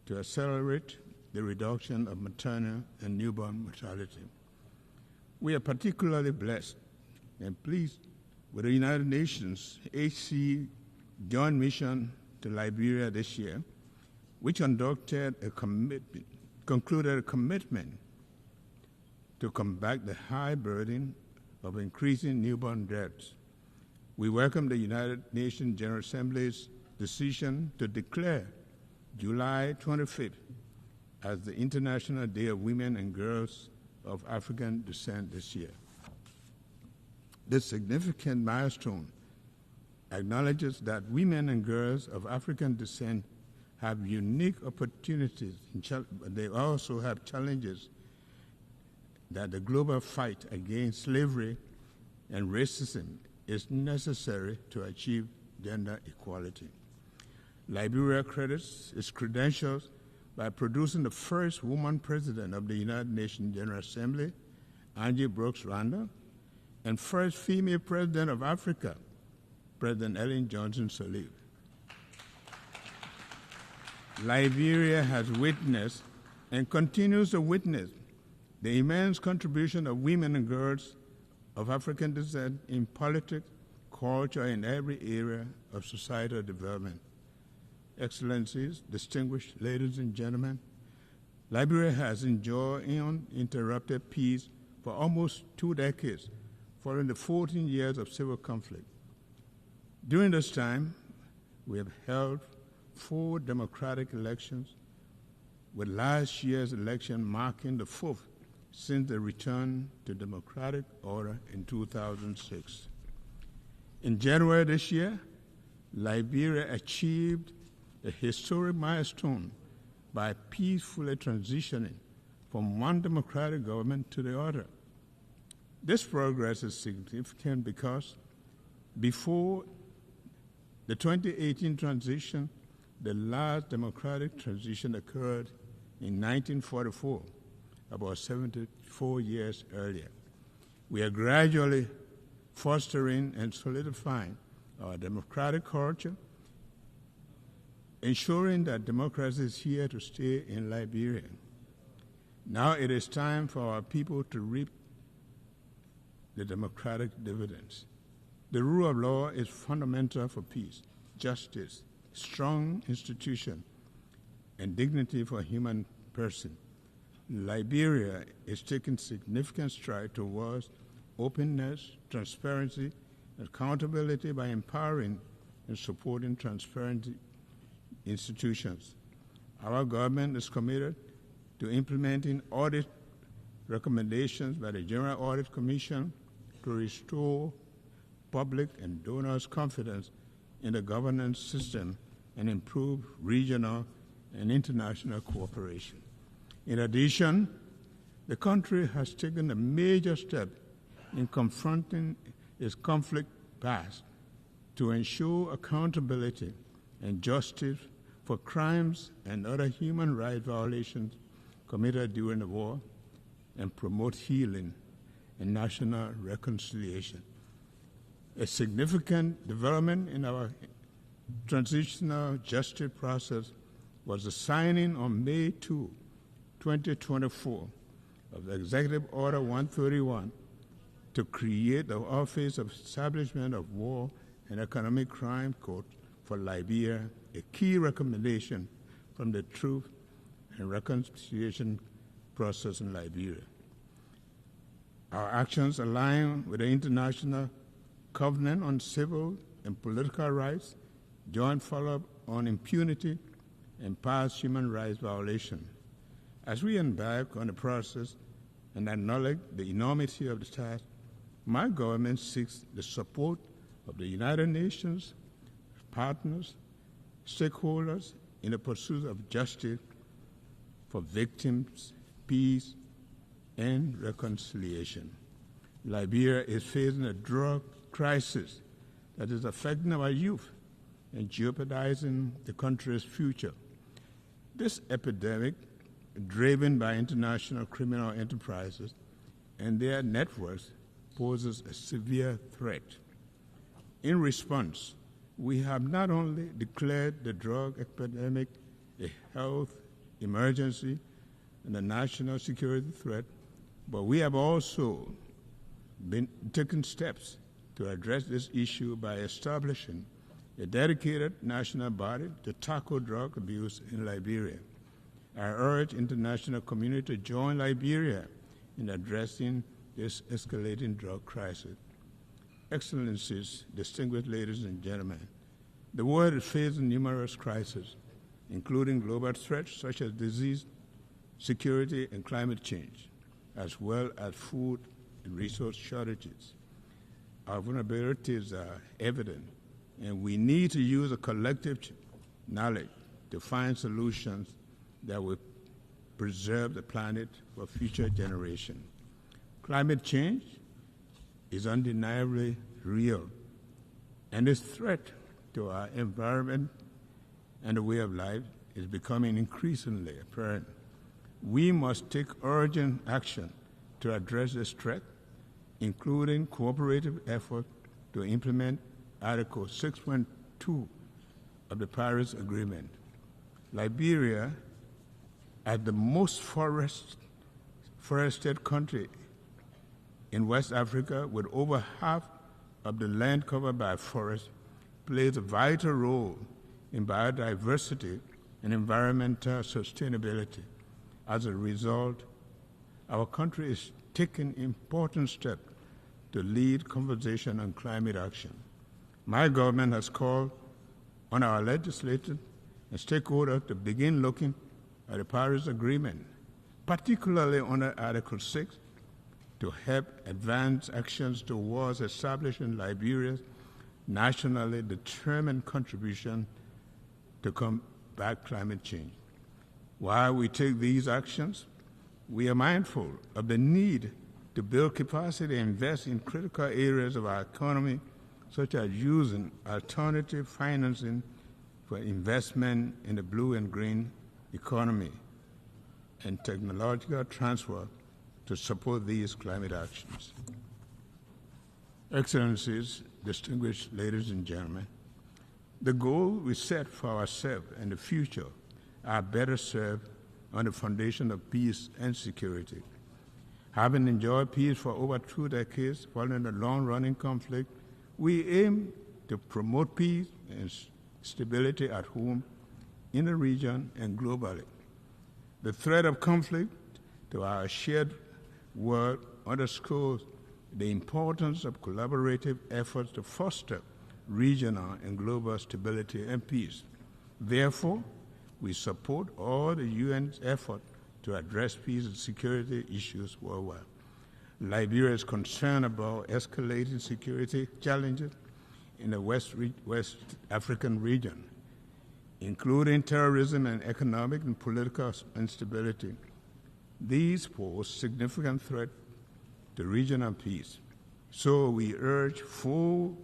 to accelerate the reduction of maternal and newborn mortality. We are particularly blessed and pleased with the United Nations HC Joint Mission to Liberia this year, which concluded a commitment to combat the high burden of increasing newborn deaths. We welcome the United Nations General Assembly's decision to declare July 25th as the International Day of Women and Girls of African Descent this year. This significant milestone acknowledges that women and girls of African descent have unique opportunities, but they also have challenges that the global fight against slavery and racism is necessary to achieve gender equality. Liberia credits its credentials by producing the first woman president of the United Nations General Assembly, Angie Brooks Randall, and first female president of Africa, President Ellen Johnson Sirleaf. Liberia has witnessed and continues to witness the immense contribution of women and girls of African descent in politics, culture, and every area of societal development. Excellencies, distinguished ladies and gentlemen, Liberia has enjoyed uninterrupted peace for almost 2 decades, following the 14 years of civil conflict. During this time, we have held 4 democratic elections, with last year's election marking the 4th since the return to democratic order in 2006. In January this year, Liberia achieved a historic milestone by peacefully transitioning from one democratic government to the other. This progress is significant because before the 2018 transition, the last democratic transition occurred in 1944, about 74 years earlier. We are gradually fostering and solidifying our democratic culture, ensuring that democracy is here to stay in Liberia. Now it is time for our people to reap the democratic dividends. The rule of law is fundamental for peace, justice, strong institution, and dignity for a human person. Liberia is taking significant strides towards openness, transparency, and accountability by empowering and supporting transparent institutions. Our government is committed to implementing audit recommendations by the General Audit Commission to restore public and donors' confidence in the governance system and improve regional and international cooperation. In addition, the country has taken a major step in confronting its conflict past to ensure accountability and justice for crimes and other human rights violations committed during the war and promote healing and national reconciliation. A significant development in our transitional justice process was the signing on May 2, 2024, of the Executive Order 131 to create the Office of Establishment of War and Economic Crime Court for Liberia, a key recommendation from the Truth and Reconciliation process in Liberia. Our actions align with the International Covenant on Civil and Political Rights, joint follow-up on impunity and past human rights violations. As we embark on the process and acknowledge the enormity of the task, my government seeks the support of the United Nations, partners, stakeholders in the pursuit of justice for victims, peace, and reconciliation. Liberia is facing a drug crisis that is affecting our youth and jeopardizing the country's future. This epidemic, driven by international criminal enterprises and their networks, poses a severe threat. In response, we have not only declared the drug epidemic a health emergency and a national security threat, but we have also been taking steps to address this issue by establishing a dedicated national body to tackle drug abuse in Liberia. I urge international community to join Liberia in addressing this escalating drug crisis. Excellencies, distinguished ladies and gentlemen, the world is facing numerous crises, including global threats such as disease, security, and climate change, as well as food and resource shortages. Our vulnerabilities are evident, and we need to use a collective knowledge to find solutions that will preserve the planet for future generations. Climate change is undeniably real, and its threat to our environment and the way of life is becoming increasingly apparent. We must take urgent action to address this threat, including cooperative efforts to implement Article 6.2 of the Paris Agreement. Liberia, as the most forested country in West Africa, with over half of the land covered by forests, plays a vital role in biodiversity and environmental sustainability. As a result, our country is taking important steps to lead conversation on climate action. My government has called on our legislators and stakeholders to begin looking at the Paris Agreement, particularly under Article 6, to help advance actions towards establishing Liberia's nationally determined contribution to combat climate change. While we take these actions, we are mindful of the need to build capacity and invest in critical areas of our economy, such as using alternative financing for investment in the blue and green economy and technological transfer to support these climate actions. Excellencies, distinguished ladies and gentlemen, the goals we set for ourselves and the future are better served on the foundation of peace and security. Having enjoyed peace for over 2 decades following a long-running conflict, we aim to promote peace and stability at home, in the region, and globally. The threat of conflict to our shared world underscores the importance of collaborative efforts to foster regional and global stability and peace. Therefore, we support all the UN's effort to address peace and security issues worldwide. Liberia is concerned about escalating security challenges in the West African region, including terrorism and economic and political instability. These pose significant threat to regional peace. So we urge full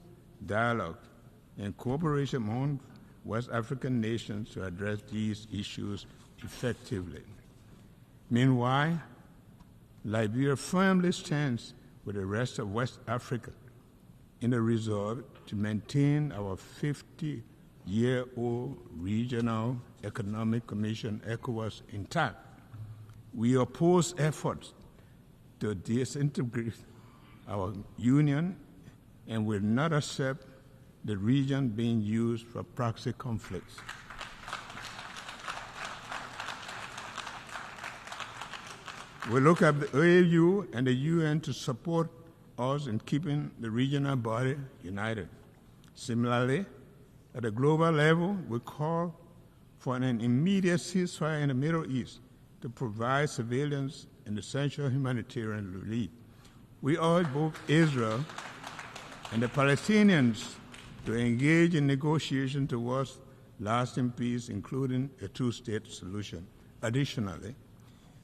dialogue and cooperation among West African nations to address these issues effectively. Meanwhile, Liberia firmly stands with the rest of West Africa in the resolve to maintain our 50-year-old Regional Economic Commission, ECOWAS, intact. We oppose efforts to disintegrate our union and will not accept the region being used for proxy conflicts. We look at the AU and the UN to support us in keeping the regional body united. Similarly, at a global level, we call for an immediate ceasefire in the Middle East to provide civilians an essential humanitarian relief. We urge both Israel and the Palestinians to engage in negotiations towards lasting peace, including a two-state solution. Additionally,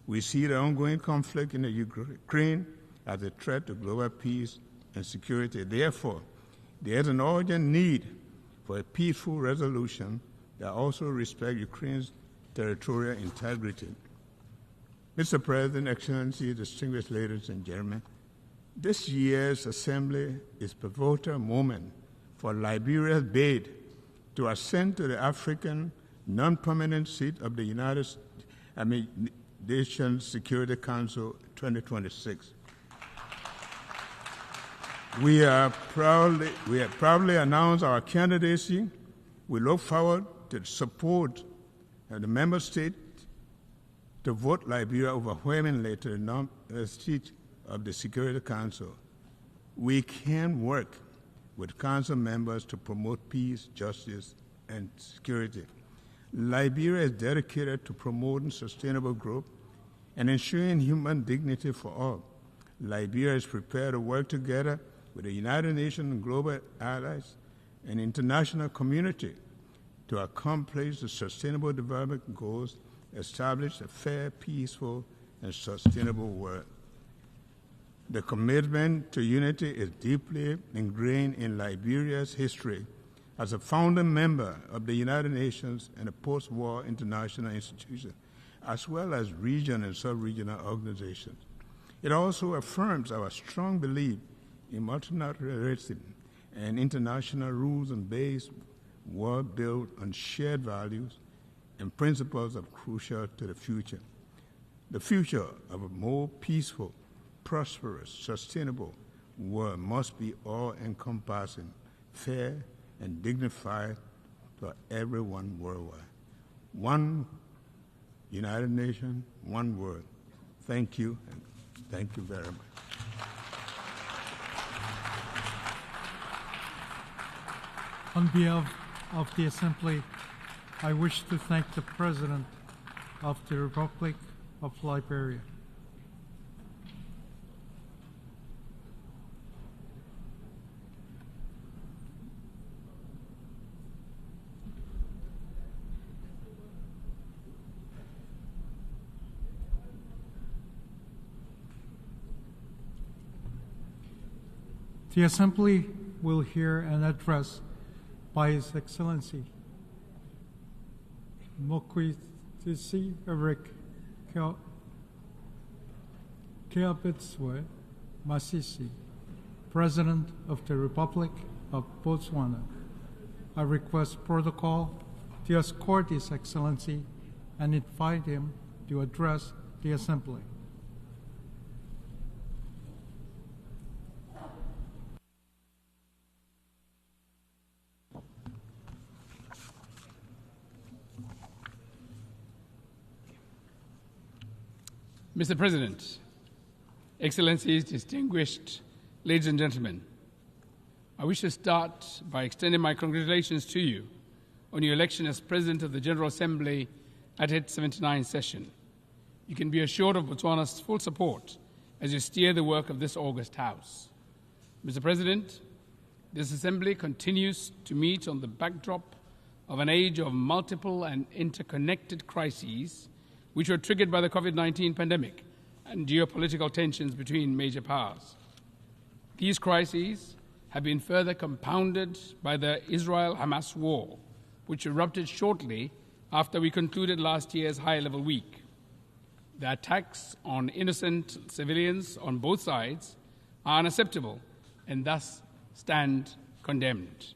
we see the ongoing conflict in the Ukraine as a threat to global peace and security. Therefore, there is an urgent need for a peaceful resolution that also respects Ukraine's territorial integrity. Mr. President, Excellencies, distinguished ladies and gentlemen, this year's Assembly is a pivotal moment for Liberia's bid to ascend to the African non-permanent seat of the Nations Security Council 2026. We have proudly announced our candidacy. We look forward to the support of the member states to vote Liberia overwhelmingly to the seat of the Security Council. We can work with Council members to promote peace, justice, and security. Liberia is dedicated to promoting sustainable growth and ensuring human dignity for all. Liberia is prepared to work together with the United Nations and global allies and international community to accomplish the sustainable development goals, establish a fair, peaceful, and sustainable world. The commitment to unity is deeply ingrained in Liberia's history as a founding member of the United Nations and a post-war international institution, as well as regional and sub-regional organizations. It also affirms our strong belief in multilateralism and international rules and based world built on shared values and principles are crucial to the future. The future of a more peaceful, prosperous, sustainable world must be all-encompassing, fair, and dignified for everyone worldwide. One United Nations, one world. Thank you, and thank you very much. On behalf of the Assembly, I wish to thank the President of the Republic of Liberia. The Assembly will hear an address by His Excellency Mokwitisi Eric Keabetswe Masisi, President of the Republic of Botswana. I request protocol to escort His Excellency and invite him to address the Assembly. Mr. President, Excellencies, distinguished ladies and gentlemen, I wish to start by extending my congratulations to you on your election as President of the General Assembly at its 79th session. You can be assured of Botswana's full support as you steer the work of this august House. Mr. President, this Assembly continues to meet on the backdrop of an age of multiple and interconnected crises which were triggered by the COVID-19 pandemic and geopolitical tensions between major powers. These crises have been further compounded by the Israel-Hamas war, which erupted shortly after we concluded last year's high-level week. The attacks on innocent civilians on both sides are unacceptable and thus stand condemned.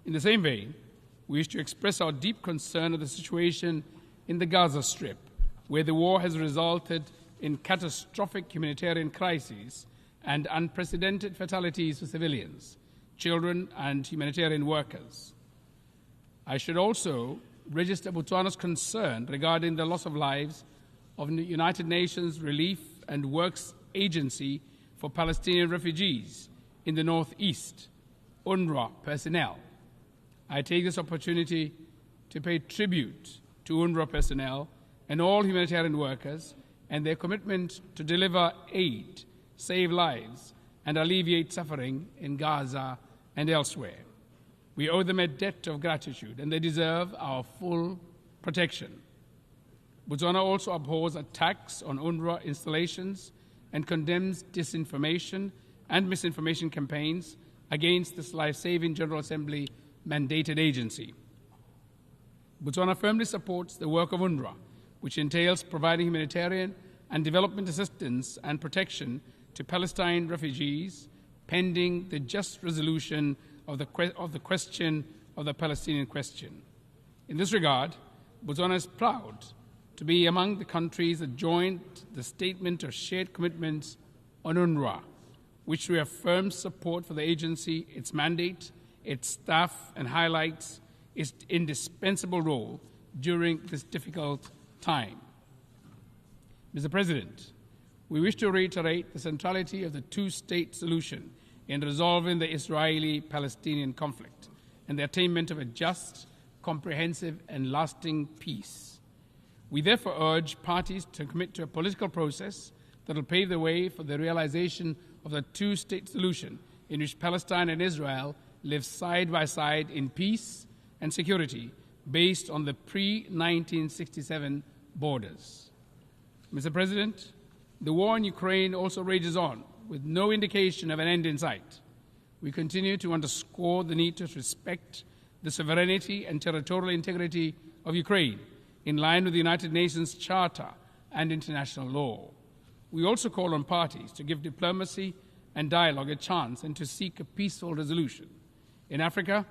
In the same vein, we wish to express our deep concern of the situation in the Gaza Strip, where the war has resulted in catastrophic humanitarian crises and unprecedented fatalities for civilians, children, and humanitarian workers. I should also register Botswana's concern regarding the loss of lives of the United Nations Relief and Works Agency for Palestinian Refugees in the Northeast, UNRWA personnel. I take this opportunity to pay tribute to UNRWA personnel and all humanitarian workers and their commitment to deliver aid, save lives, and alleviate suffering in Gaza and elsewhere. We owe them a debt of gratitude, and they deserve our full protection. Botswana also abhors attacks on UNRWA installations and condemns disinformation and misinformation campaigns against this life-saving General Assembly mandated agency. Botswana firmly supports the work of UNRWA, which entails providing humanitarian and development assistance and protection to Palestine refugees pending the just resolution of the question of the Palestinian question. In this regard, Botswana is proud to be among the countries that joined the Statement of Shared Commitments on UNRWA, which reaffirms support for the agency, its mandate, its staff, and highlights its indispensable role during this difficult time. Mr. President, we wish to reiterate the centrality of the two-state solution in resolving the Israeli-Palestinian conflict and the attainment of a just, comprehensive, and lasting peace. We therefore urge parties to commit to a political process that will pave the way for the realization of the two-state solution in which Palestine and Israel live side by side in peace and security based on the pre-1967 borders. Mr. President, the war in Ukraine also rages on with no indication of an end in sight. We continue to underscore the need to respect the sovereignty and territorial integrity of Ukraine in line with the United Nations Charter and international law. We also call on parties to give diplomacy and dialogue a chance and to seek a peaceful resolution. In Africa,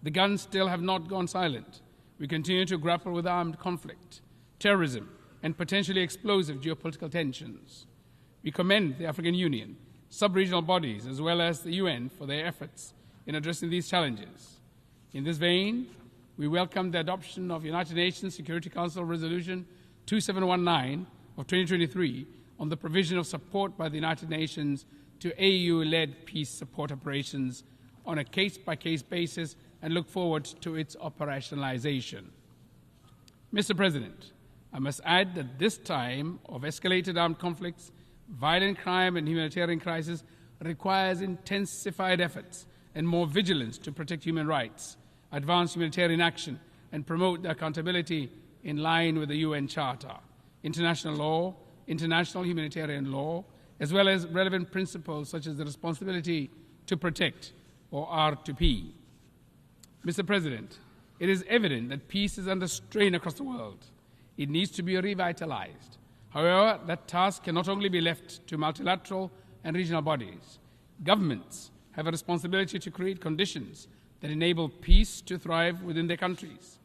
the guns still have not gone silent. We continue to grapple with armed conflict, terrorism, and potentially explosive geopolitical tensions. We commend the African Union, sub-regional bodies, as well as the UN for their efforts in addressing these challenges. In this vein, we welcome the adoption of United Nations Security Council Resolution 2719 of 2023 on the provision of support by the United Nations to AU-led peace support operations on a case-by-case basis and look forward to its operationalization. Mr. President, I must add that this time of escalated armed conflicts, violent crime and humanitarian crisis requires intensified efforts and more vigilance to protect human rights, advance humanitarian action, and promote the accountability in line with the UN Charter, international law, international humanitarian law, as well as relevant principles such as the responsibility to protect, or R2P. Mr. President, it is evident that peace is under strain across the world. It needs to be revitalized. However, that task can not only be left to multilateral and regional bodies. Governments have a responsibility to create conditions that enable peace to thrive within their countries.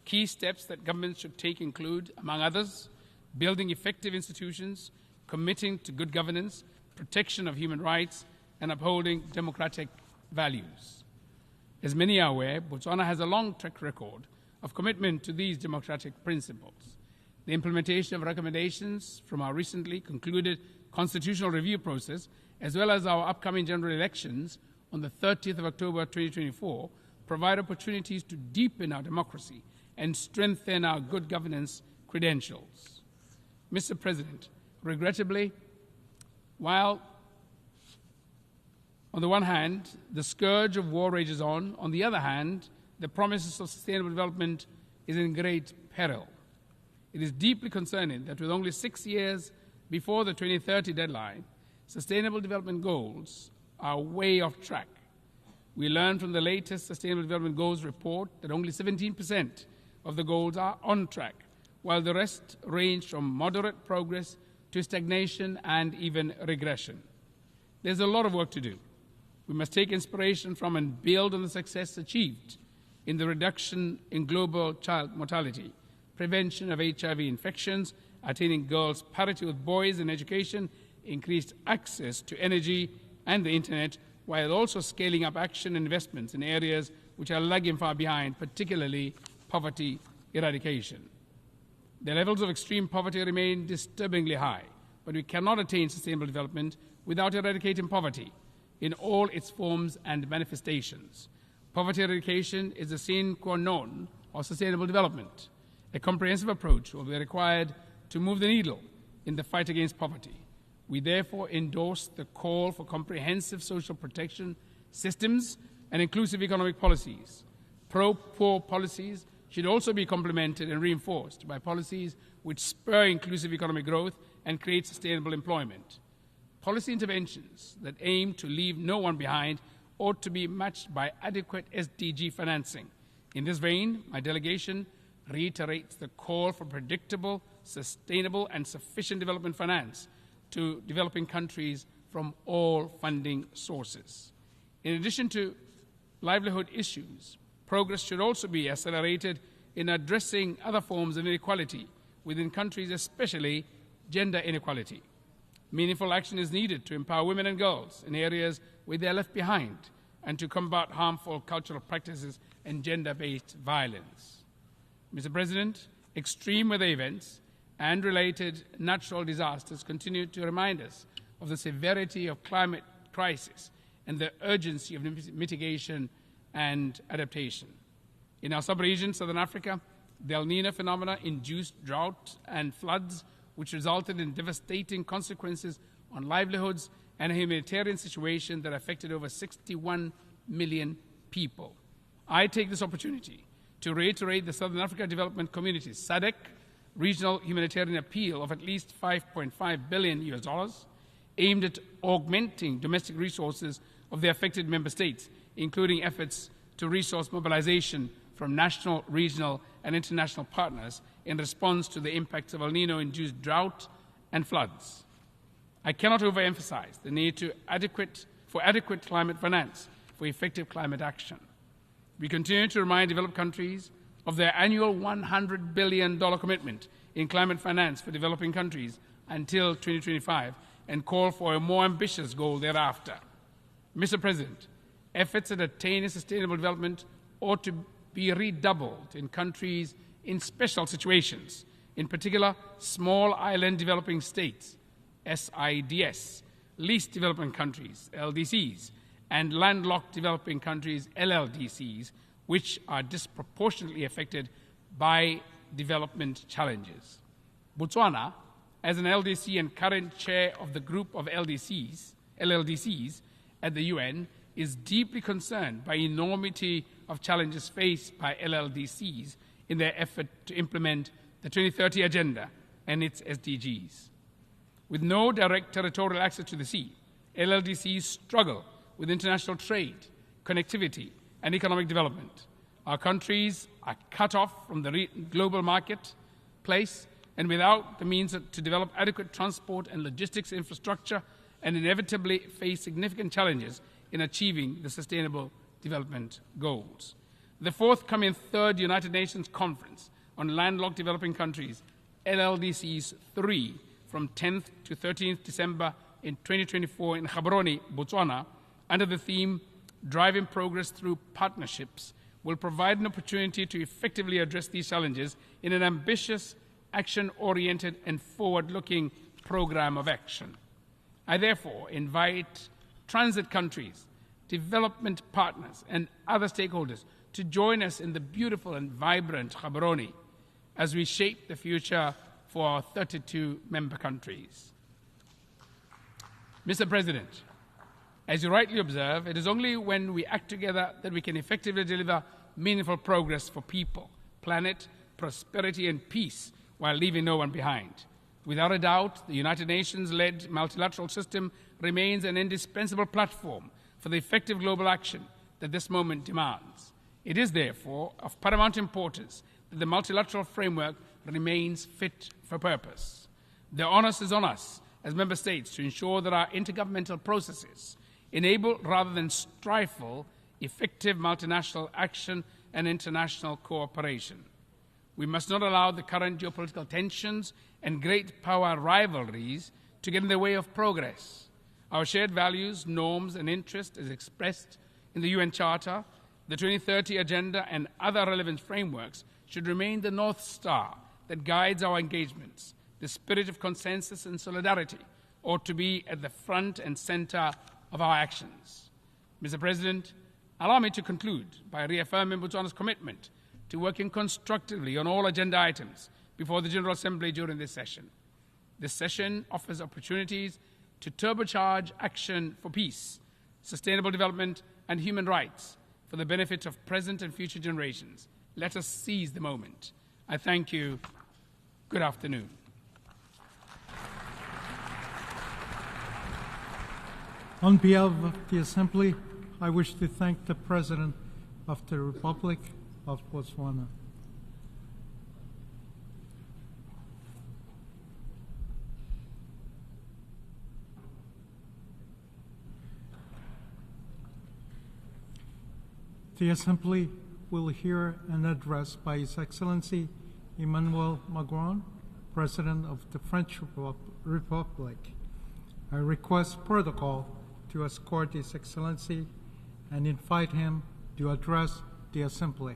Key steps that governments should take include, among others, building effective institutions, committing to good governance, protection of human rights, and upholding democratic values. As many are aware, Botswana has a long track record of commitment to these democratic principles. The implementation of recommendations from our recently concluded constitutional review process, as well as our upcoming general elections on the 30th of October 2024, provide opportunities to deepen our democracy and strengthen our good governance credentials. Mr. President, regrettably, while on the one hand, the scourge of war rages on the other hand, the promises of sustainable development is in great peril. It is deeply concerning that with only 6 years before the 2030 deadline, sustainable development goals are way off track. We learned from the latest Sustainable Development Goals report that only 17% of the goals are on track, while the rest range from moderate progress to stagnation and even regression. There's a lot of work to do. We must take inspiration from and build on the success achieved in the reduction in global child mortality, prevention of HIV infections, attaining girls' parity with boys in education, increased access to energy and the internet, while also scaling up action and investments in areas which are lagging far behind, particularly poverty eradication. The levels of extreme poverty remain disturbingly high, but we cannot attain sustainable development without eradicating poverty in all its forms and manifestations. Poverty eradication is the sine qua non of sustainable development. A comprehensive approach will be required to move the needle in the fight against poverty. We therefore endorse the call for comprehensive social protection systems and inclusive economic policies. Pro-poor policies should also be complemented and reinforced by policies which spur inclusive economic growth and create sustainable employment. Policy interventions that aim to leave no one behind ought to be matched by adequate SDG financing. In this vein, my delegation reiterates the call for predictable, sustainable, and sufficient development finance to developing countries from all funding sources. In addition to livelihood issues, progress should also be accelerated in addressing other forms of inequality within countries, especially gender inequality. Meaningful action is needed to empower women and girls in areas where they are left behind and to combat harmful cultural practices and gender-based violence. Mr. President, extreme weather events and related natural disasters continue to remind us of the severity of climate crisis and the urgency of mitigation and adaptation. In our sub-region, Southern Africa, the El Niño phenomena induced drought and floods, which resulted in devastating consequences on livelihoods and a humanitarian situation that affected over 61 million people. I take this opportunity to reiterate the Southern Africa Development Community's SADC regional humanitarian appeal of at least $5.5 billion aimed at augmenting domestic resources of the affected member states, including efforts to resource mobilization from national, regional, and international partners in response to the impacts of El Niño-induced drought and floods. I cannot overemphasize the need for adequate climate finance for effective climate action. We continue to remind developed countries of their annual $100 billion commitment in climate finance for developing countries until 2025 and call for a more ambitious goal thereafter. Mr. President, efforts at attaining sustainable development ought to be redoubled in countries in special situations, in particular small island developing states, SIDS, least developing countries, LDCs, and landlocked developing countries, LLDCs, which are disproportionately affected by development challenges. Botswana, as an LDC and current chair of the group of LLDCs at the UN, is deeply concerned by enormity of challenges faced by LLDCs in their effort to implement the 2030 Agenda and its SDGs. With no direct territorial access to the sea, LLDCs struggle with international trade, connectivity, and economic development. Our countries are cut off from the global marketplace and without the means to develop adequate transport and logistics infrastructure, and inevitably face significant challenges in achieving the Sustainable Development Goals. The forthcoming third United Nations Conference on Landlocked Developing Countries, LLDCs 3, from 10th to 13th December in 2024 in Gaborone, Botswana, under the theme Driving Progress Through Partnerships, will provide an opportunity to effectively address these challenges in an ambitious, action-oriented, and forward-looking program of action. I therefore invite transit countries, development partners, and other stakeholders to join us in the beautiful and vibrant Gaborone as we shape the future for our 32 member countries. Mr. President, as you rightly observe, it is only when we act together that we can effectively deliver meaningful progress for people, planet, prosperity, and peace while leaving no one behind. Without a doubt, the United Nations-led multilateral system remains an indispensable platform for the effective global action that this moment demands. It is therefore of paramount importance that the multilateral framework remains fit for purpose. The onus is on us as member states to ensure that our intergovernmental processes enable rather than stifle effective multinational action and international cooperation. We must not allow the current geopolitical tensions and great power rivalries to get in the way of progress. Our shared values, norms, and interests, as expressed in the UN Charter, the 2030 Agenda, and other relevant frameworks, should remain the North Star that guides our engagements. The spirit of consensus and solidarity ought to be at the front and center of our actions. Mr. President, allow me to conclude by reaffirming Botswana's commitment to working constructively on all agenda items before the General Assembly during this session. This session offers opportunities to turbocharge action for peace, sustainable development, and human rights for the benefit of present and future generations. Let us seize the moment. I thank you. Good afternoon. On behalf of the Assembly, I wish to thank the President of the Republic of Botswana. The Assembly will hear an address by His Excellency Emmanuel Macron, President of the French Republic. I request protocol to escort His Excellency and invite him to address the Assembly.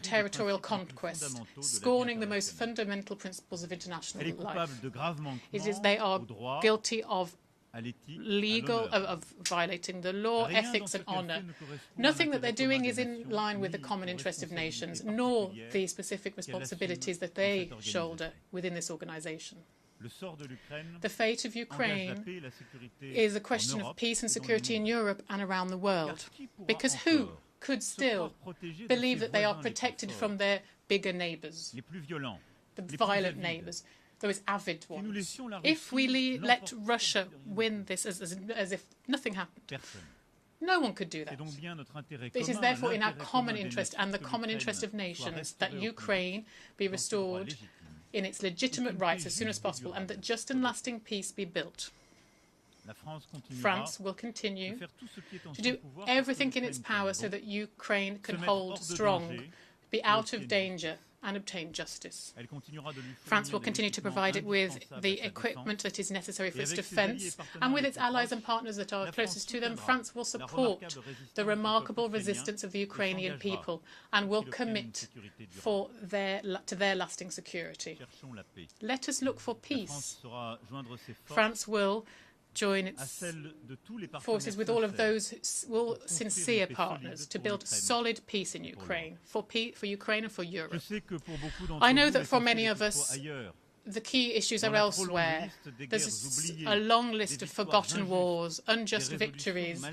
of territorial conquest, scorning the most fundamental principles of international life. It is they are guilty of of violating the law, ethics and honour. Nothing that they're doing is in line with the common interest of nations, nor the specific responsibilities that they shoulder within this organisation. The fate of Ukraine is a question of peace and security in Europe and around the world, because who could still believe that they are protected from their bigger neighbours, the violent neighbours, those avid ones? If we let Russia win this as if nothing happened, no one could do that. It is therefore in our common interest and the common interest of nations that Ukraine be restored in its legitimate rights as soon as possible, and that just and lasting peace be built. France will continue to do everything in its power so that Ukraine can hold strong, be out of danger, and obtain justice. France will continue to provide it with the equipment that is necessary for its defence, and with its allies and partners that are closest to them, France will support the remarkable resistance of the Ukrainian people and will commit to their lasting security. Let us look for peace. France will join its forces with all of those sincere partners to build solid peace in Ukraine, for Ukraine and for Europe. I know that for many of us, the key issues are elsewhere. There's a long list of forgotten wars, unjust victories,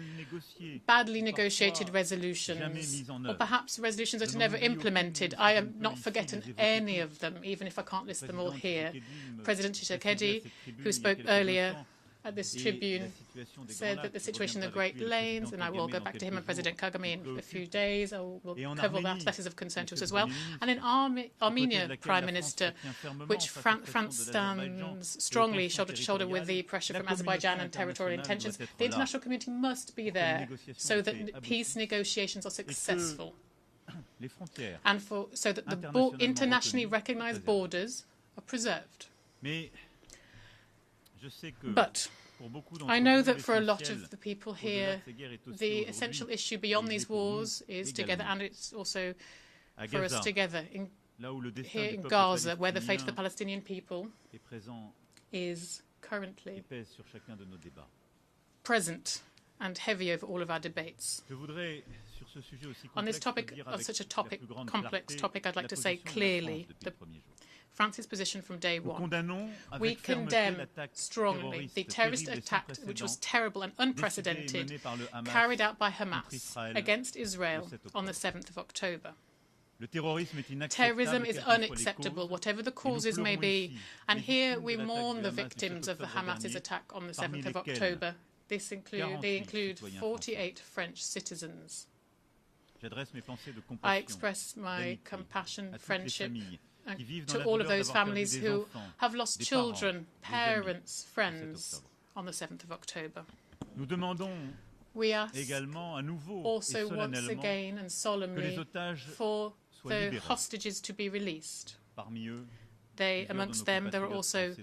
badly negotiated resolutions, or perhaps resolutions that are never implemented. I am not forgetting any of them, even if I can't list them all here. President Tshisekedi, who spoke earlier at this tribune, said that the situation in the Great Lanes, and I will go back to him and President Kagame in a few days, I will cover that. That is of concern to us as well. And in Armenia, Prime Minister, which France stands strongly shoulder to shoulder with the pressure from Azerbaijan and territorial intentions, the international community must be there so that peace negotiations are successful, and so that the internationally recognized borders are preserved. But I know that for a lot of the people here, the essential issue beyond these wars is together, and it's also for us together. Here in Gaza, where the fate of the Palestinian people is currently present and heavy over all of our debates. On this topic, of such a complex topic, I'd like to say clearly France's position from day one. We condemn strongly the terrorist attack, which was terrible and unprecedented, carried out by Hamas against Israel on the 7th of October. Terrorism is unacceptable, whatever the causes may be, and here we mourn the victims of the Hamas's attack on the 7th of October. They include 48 French citizens. I express my compassion, friendship, to all of those families who have lost children, parents, friends on the 7th of October. We ask also once again and solemnly for the hostages to be released. Amongst them, there are also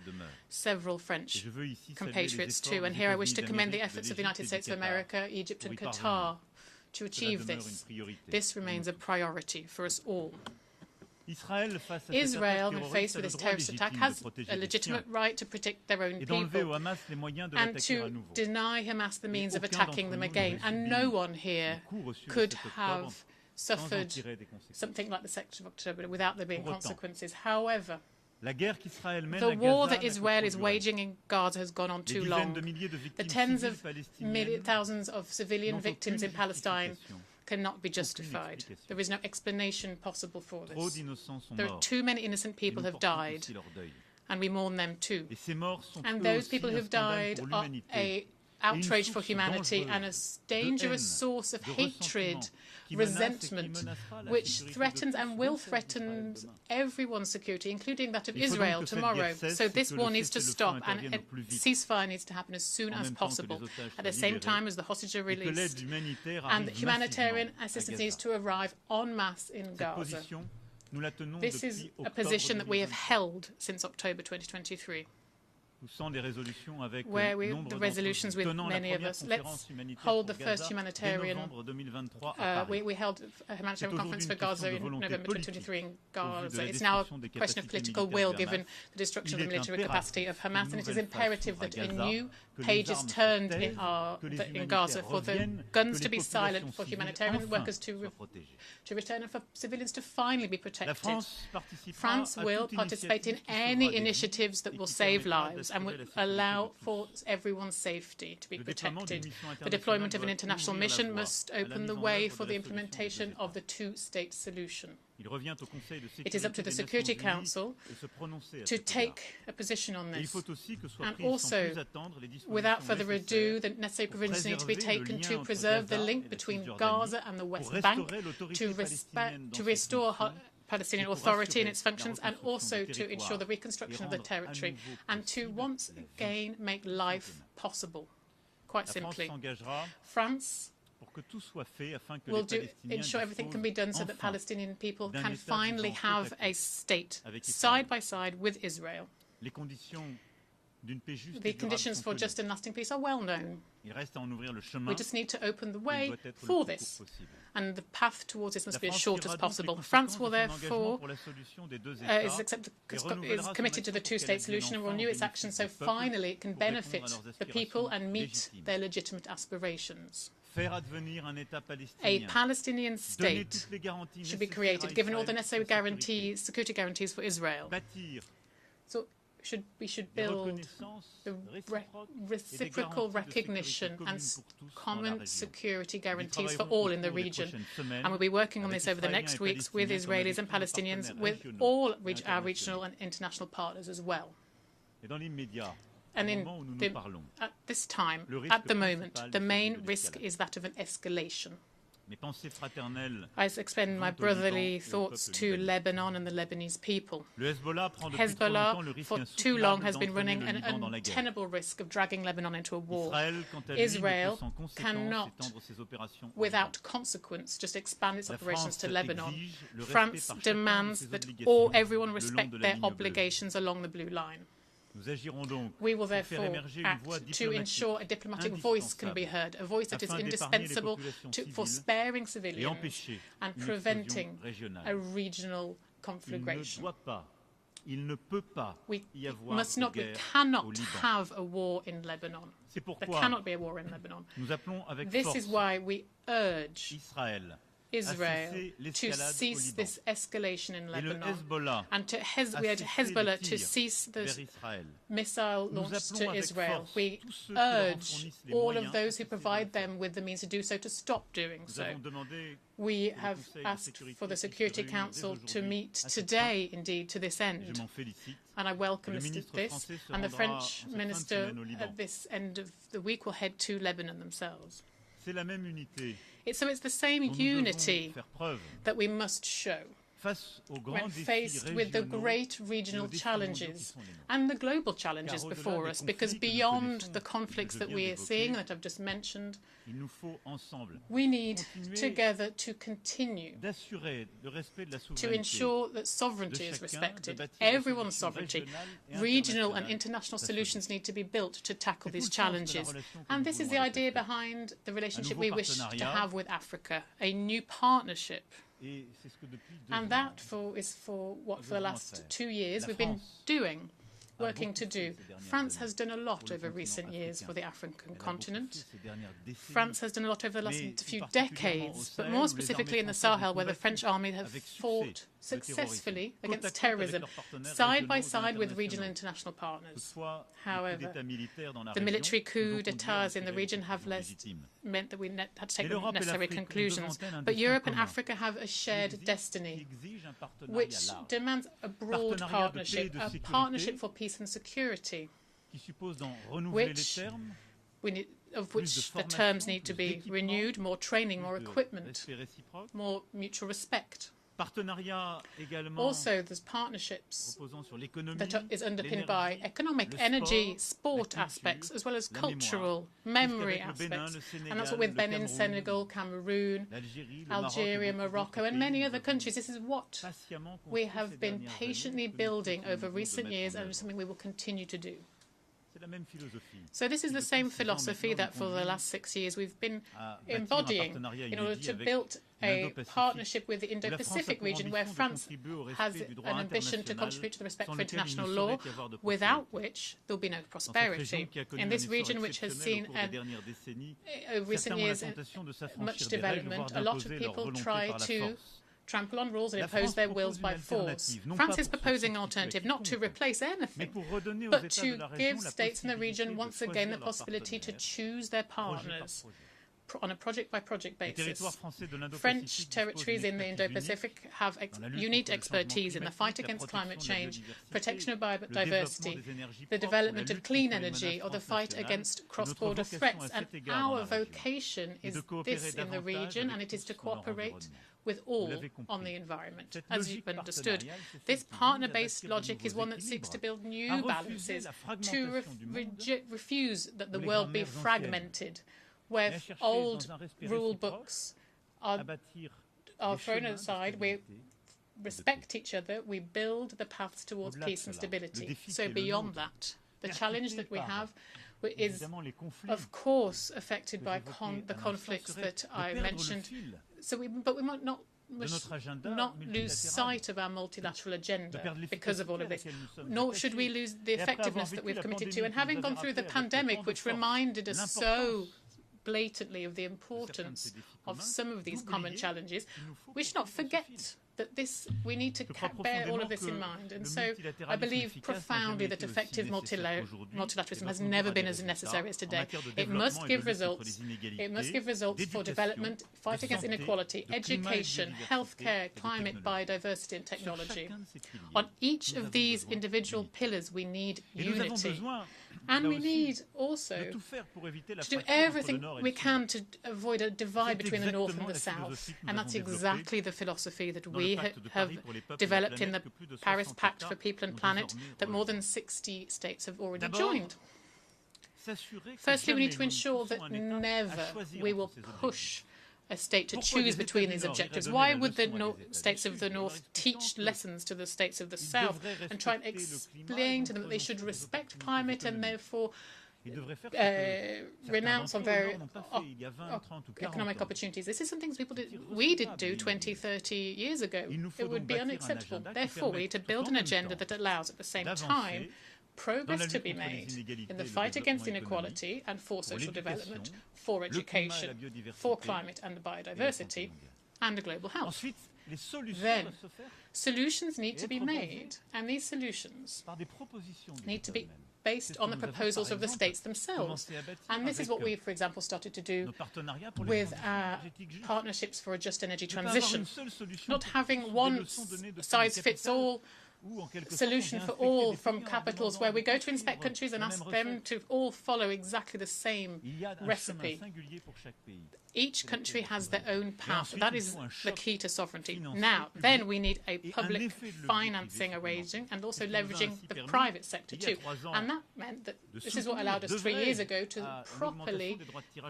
several French compatriots too. And here I wish to commend the efforts of the United States of America, Egypt and Qatar to achieve this. This remains a priority for us all. Israel, when faced with this terrorist attack, has a legitimate right to protect their own people and to deny Hamas the means of attacking them again. And no one here could have suffered something like the 2nd of October without there being consequences. However, the war that Israel is waging in Gaza has gone on too long. The tens of thousands of civilian victims in Palestine cannot be justified. There is no explanation possible for this. There are too many innocent people who have died, and we mourn them too. And those people who have died are an outrage for humanity and a dangerous source of hatred, resentment, which threatens and will threaten everyone's security, including that of Israel tomorrow. So this war needs to stop, and a ceasefire needs to happen as soon as possible, at the same time as the hostages are released. And humanitarian assistance needs to arrive en masse in Gaza. This is a position that we have held since October 2023. Where the resolutions with many of us. Let's hold the first humanitarian. We held a humanitarian conference for Gaza in November 2023 in Gaza. It's now a question of political will, given the destruction of the military capacity of Hamas, and it is imperative that a new page is turned in Gaza for the guns to be silent, for humanitarian workers to return, and for civilians to finally be protected. France will participate in any initiatives that will save lives and will allow for everyone's safety to be protected. The deployment of an international mission must open the way for the implementation of the two-state solution. It is up to the Security Council to take a position on this. And also, without further ado, the necessary provisions need to be taken to preserve the link between Gaza and the West Bank, to restore Palestinian Authority and its functions, and also to ensure the reconstruction of the territory and to once again make life possible. Quite simply, France will ensure everything can be done so that Palestinian people can finally have a state side by side with Israel. The conditions for just and lasting peace are well known. We just need to open the way for this, and the path towards this must be as short as possible. France will therefore is committed to the two-state solution and will renew its action so finally it can benefit the people and meet their legitimate aspirations. A Palestinian state should be created, given all the necessary security guarantees for Israel. So we should build the reciprocal recognition and common security guarantees for all in the region. And we'll be working on this over the next weeks with Israelis and Palestinians, with all our regional and international partners as well. And at this time, at the moment, the main risk is that of an escalation. I expend my brotherly thoughts to Lebanon and the Lebanese people. Hezbollah, for too long, has been running an untenable risk of dragging Lebanon into a war. Israel cannot, without consequence, just expand its operations to Lebanon. France demands that everyone respect their obligations along the blue line. We will therefore act to ensure a diplomatic voice can be heard, a voice that is indispensable for sparing civilians and preventing a regional conflagration. We cannot have a war in Lebanon. There cannot be a war in Lebanon. This is why we urge Israel to cease this escalation in Lebanon, and we urge Hezbollah to cease the missile launch to Israel. We urge all of those who provide them with the means to do so to stop doing so. We have asked for the Security Council to meet today, indeed, to this end, and I welcome this, and the French minister at this end of the week will head to Lebanon themselves. So it's the same unity that we must show when faced with the great regional challenges and the global challenges before us, because beyond the conflicts that we are seeing, that I've just mentioned, we need together to continue to ensure that sovereignty is respected, everyone's sovereignty. Regional and international solutions need to be built to tackle these challenges. And this is the idea behind the relationship we wish to have with Africa, a new partnership. And that is for the last 2 years we've been working to do. France has done a lot over recent years for the African continent. France has done a lot over the last few decades, but more specifically in the Sahel, where the French army have fought successfely against terrorism, side by side with regional international partners. However, the military coup d'etats in the region have meant that we had to take the necessary conclusions. But Europe and Africa have a shared destiny, which demands a broad partnership, a partnership for peace and security, of which the terms need to be renewed, more training, more equipment, more mutual respect. Also, there's partnerships that is underpinned by economic, energy, sport aspects, as well as cultural, memory aspects. And that's what with Benin, Senegal, Cameroon, Algeria, Morocco, and many other countries. This is what we have been patiently building over recent years, and something we will continue to do. So this is the same philosophy that for the last 6 years we've been embodying in order to build a partnership with the Indo-Pacific region, where France has an ambition to contribute to the respect for international law, without which there will be no prosperity. In this region, which has seen over recent years much development, a lot of people try to trample on rules and impose their wills by force. France is proposing an alternative, not to replace anything, but to give states in the region once again the possibility to choose their partners on a project-by-project basis. French territories in the Indo-Pacific have unique expertise in the fight against climate change, protection of biodiversity, the development of clean energy, or the fight against cross-border threats. And our vocation is this in the region, and it is to cooperate with all on the environment. As you've understood, this partner-based logic is one that seeks to build new balances, to refuse that the world be fragmented, where old rule books are thrown aside. We respect each other, we build the paths towards peace and stability. So beyond that, the challenge that we have is, of course, affected by the conflicts that I mentioned. But we must not lose sight of our multilateral agenda because of all of this, nor should we lose the effectiveness that we've committed to. And having gone through the pandemic, which reminded us so blatantly of the importance of some of these common challenges, we should not forget that we need to bear all of this in mind. And so I believe profoundly that effective multilateralism has never been as necessary as today. It must give results. It must give results for development, fight against inequality, education, healthcare, climate, biodiversity and technology. On each of these individual pillars, we need unity. And we need also to do everything we can to avoid a divide between the North and the South. And that's exactly the philosophy that we have developed in the Paris Pact for People and Planet that more than 60 states have already joined. Firstly, we need to ensure that never we will push a state to choose between these objectives. Why would the states of the North teach lessons to the states of the South and try and explain to them that they should respect climate and therefore renounce on very economic opportunities? This is something we did do 20, 30 years ago. It would be unacceptable. Therefore, we need to build an agenda that allows at the same time progress to be made in the fight against inequality and for social development, for education, for climate and biodiversity, and global health. Then, solutions need to be made, and these solutions need to be based on the proposals of the states themselves. And this is what we, for example, started to do with our partnerships for a just energy transition. Not having one size-fits-all solution for all from capitals where we go to inspect countries and ask them to all follow exactly the same recipe. Each country has their own path. That is the key to sovereignty. Now, then we need a public financing arranging and also leveraging the private sector too. And that meant that this is what allowed us 3 years ago to properly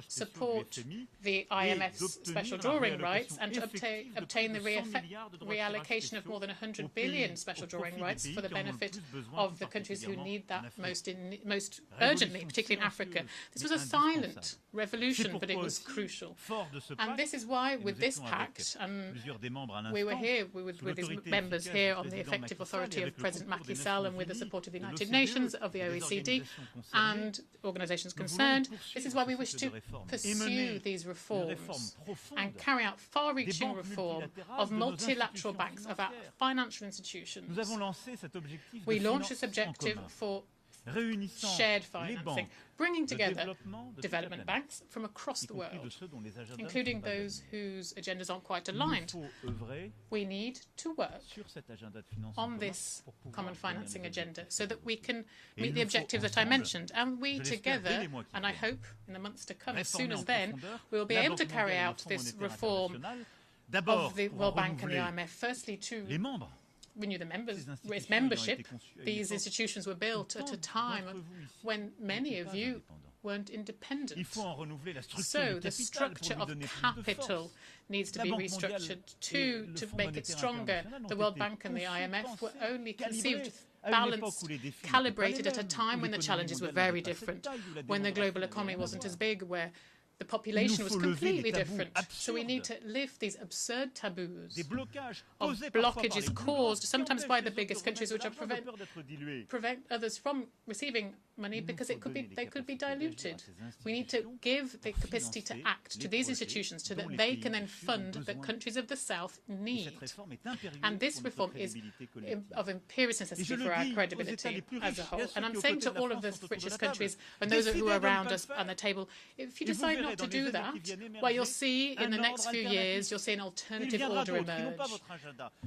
support the IMF's special drawing rights and to obtain the reallocation of more than 100 billion special drawing rights for the benefit of the countries who need that most urgently, particularly in Africa. This was a silent revolution, but it was crucial. And this is why, with this pact, we were here with his members here on the effective authority of President Macky Sall and with the support of the United Nations, of the OECD, and organisations concerned. This is why we wish to pursue these reforms and carry out far-reaching reform of multilateral banks, of our financial institutions. We launched this objective for shared financing, bringing together development banks from across the world, including those whose agendas aren't quite aligned. We need to work on this common financing agenda so that we can meet the objectives that I mentioned. And we together, and I hope in the months to come, as soon as then, we will be able to carry out this reform of the World Bank and the IMF, firstly to renew its membership. These institutions were built at a time when many of you weren't independent. So the structure of capital needs to be restructured to make it stronger. The World Bank and the IMF were only conceived balanced, calibrated at a time when the challenges were very different, when the global economy wasn't as big, where the population was completely different. So we need to lift these absurd taboos of blockages caused sometimes by the biggest countries, which are prevent others from receiving money because they could be diluted. We need to give the capacity to act to these institutions so that they can then fund the countries of the South need. And this reform is of imperious necessity for our credibility as a whole. And I'm saying to all of the richest countries and those who are around us on the table, if you decide not to do that, well, you'll see in the next few years, you'll see an alternative order emerge.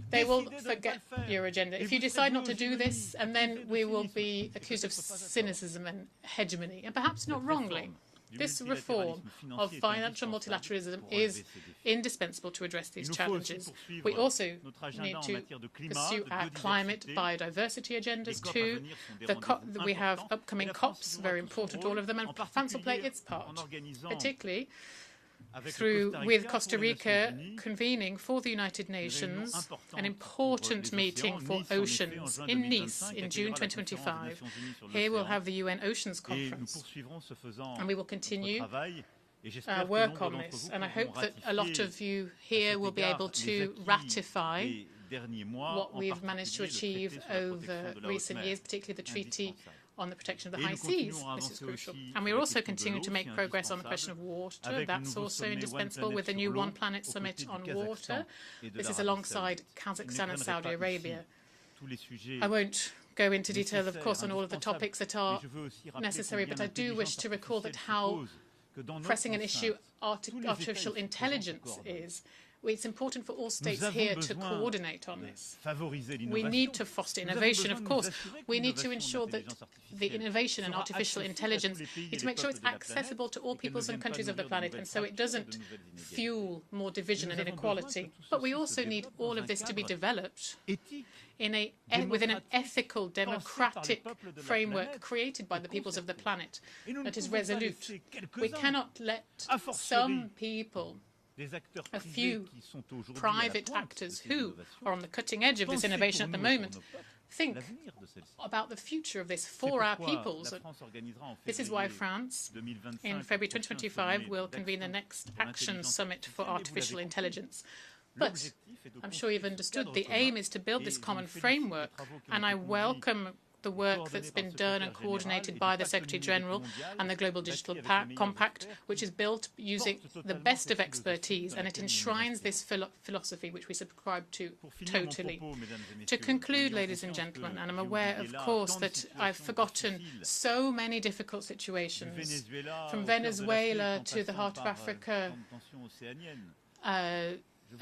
They will forget your agenda. If you decide not to do this, and then we will be accused of cynicism and hegemony, and perhaps not wrongly. This reform of financial multilateralism is indispensable to address these challenges. We also need to pursue our climate biodiversity agendas too. We have upcoming COPs, very important, all of them, and France will play its part, particularly with Costa Rica convening for the United Nations an important meeting for oceans in Nice in June 2025. Here we'll have the UN Oceans Conference, and we will continue our work on this. And I hope that a lot of you here will be able to ratify what we've managed to achieve over recent years, particularly the Treaty on the protection of the high seas. This is crucial. And we are also continuing to make progress on the question of water. That's also indispensable with the new One Planet Summit on water. This is alongside Kazakhstan and Saudi Arabia. I won't go into detail, of course, on all of the topics that are necessary, but I do wish to recall that how pressing an issue artificial intelligence is. It's important for all states here to coordinate on this. We need to foster innovation, of course. We need to ensure that the innovation in artificial intelligence is to make sure it's accessible to all peoples and countries of the planet, and so it doesn't fuel more division and inequality. But we also need all of this to be developed within an ethical, democratic framework created by the peoples of the planet that is resolute. We cannot let some people, a few private actors who are on the cutting edge of this innovation at the moment, think about the future of this for our peoples. This is why France, in February 2025, will convene the next Action Summit for Artificial Intelligence. But I'm sure you've understood the aim is to build this common framework, and I welcome the work that's been done and coordinated by the Secretary-General and the Global Digital Compact, which is built using the best of expertise, and it enshrines this philosophy which we subscribe to totally. To conclude, ladies and gentlemen, and I'm aware, of course, that I've forgotten so many difficult situations, from Venezuela to the heart of Africa, and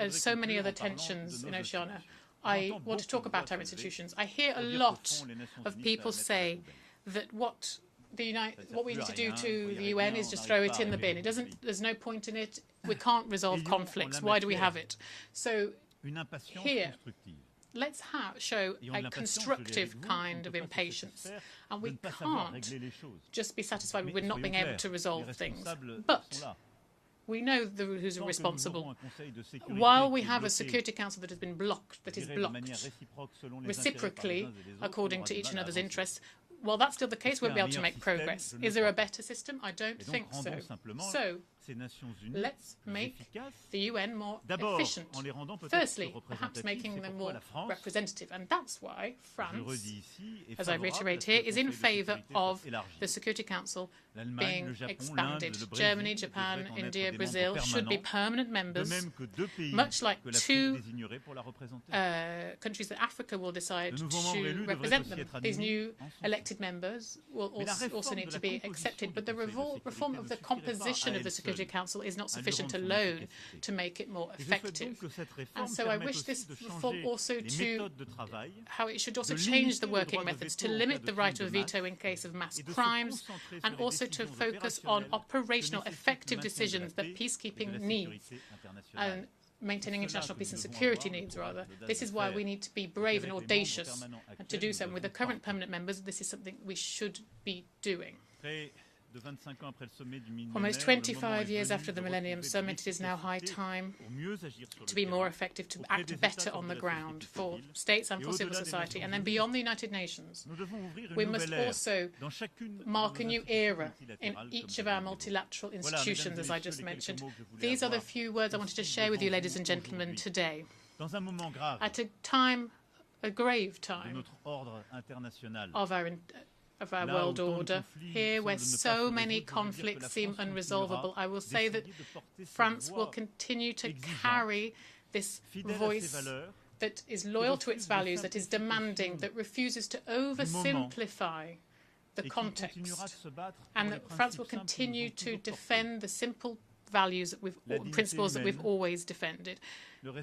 so many other tensions in Oceania. I want to talk about our institutions. I hear a lot of people say that what we need to do to the UN is just throw it in the bin. There's no point in it. We can't resolve conflicts. Why do we have it? So here, let's show a constructive kind of impatience. And we can't just be satisfied with not being able to resolve things. But we know who's responsible. While we have a Security Council that has been blocked, reciprocally, according to each another's interests, while that's still the case, we'll be able to make progress. Is there a better system? I don't think so. So let's make the UN more efficient. Firstly, perhaps making them more representative. And that's why France, as I reiterate here, is in favour of the Security Council being expanded. Germany, Japan, India, Brazil should be permanent members, much like two countries that Africa will decide to represent them. These new elected members will also need to be accepted. But the reform of the composition of the Security Council is not sufficient alone to make it more effective. And so I wish this reform also how it should also change the working methods to limit the right of veto in case of mass crimes, and also to focus on operational effective decisions that peacekeeping needs and maintaining international peace and security needs, rather. This is why we need to be brave and audacious, and to do so. And with the current permanent members, this is something we should be doing. Almost 25 years after the Millennium Summit, it is now high time to be more effective, to act better on the ground for states and for civil society. And then beyond the United Nations, we must also mark a new era in each of our multilateral institutions, as I just mentioned. These are the few words I wanted to share with you, ladies and gentlemen, today. At a grave time of our world order, here where so many conflicts seem unresolvable, I will say that France will continue to carry this voice that is loyal to its values, that is demanding, that refuses to oversimplify the context, and that France will continue to defend the simple values that principles that we've always defended.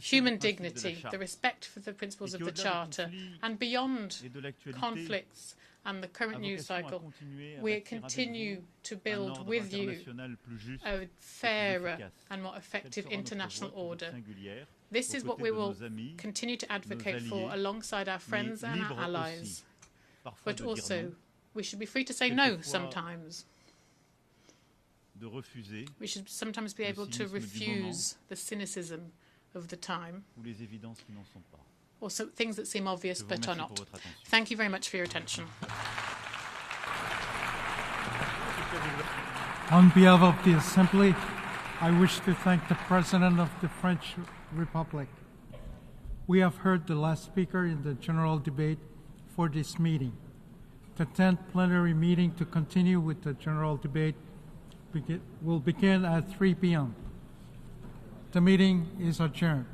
Human dignity, the respect for the principles of the Charter, and beyond conflicts and the current news cycle, we continue to build with you a fairer and more effective international order. This is what we will continue to advocate for alongside our friends and our allies. But also, we should be free to say no sometimes. We should sometimes be able to refuse the cynicism of the time, or things that seem obvious but are not. Thank you very much for your attention. On behalf of the Assembly, I wish to thank the President of the French Republic. We have heard the last speaker in the general debate for this meeting. The 10th plenary meeting to continue with the general debate will begin at 3 p.m. The meeting is adjourned.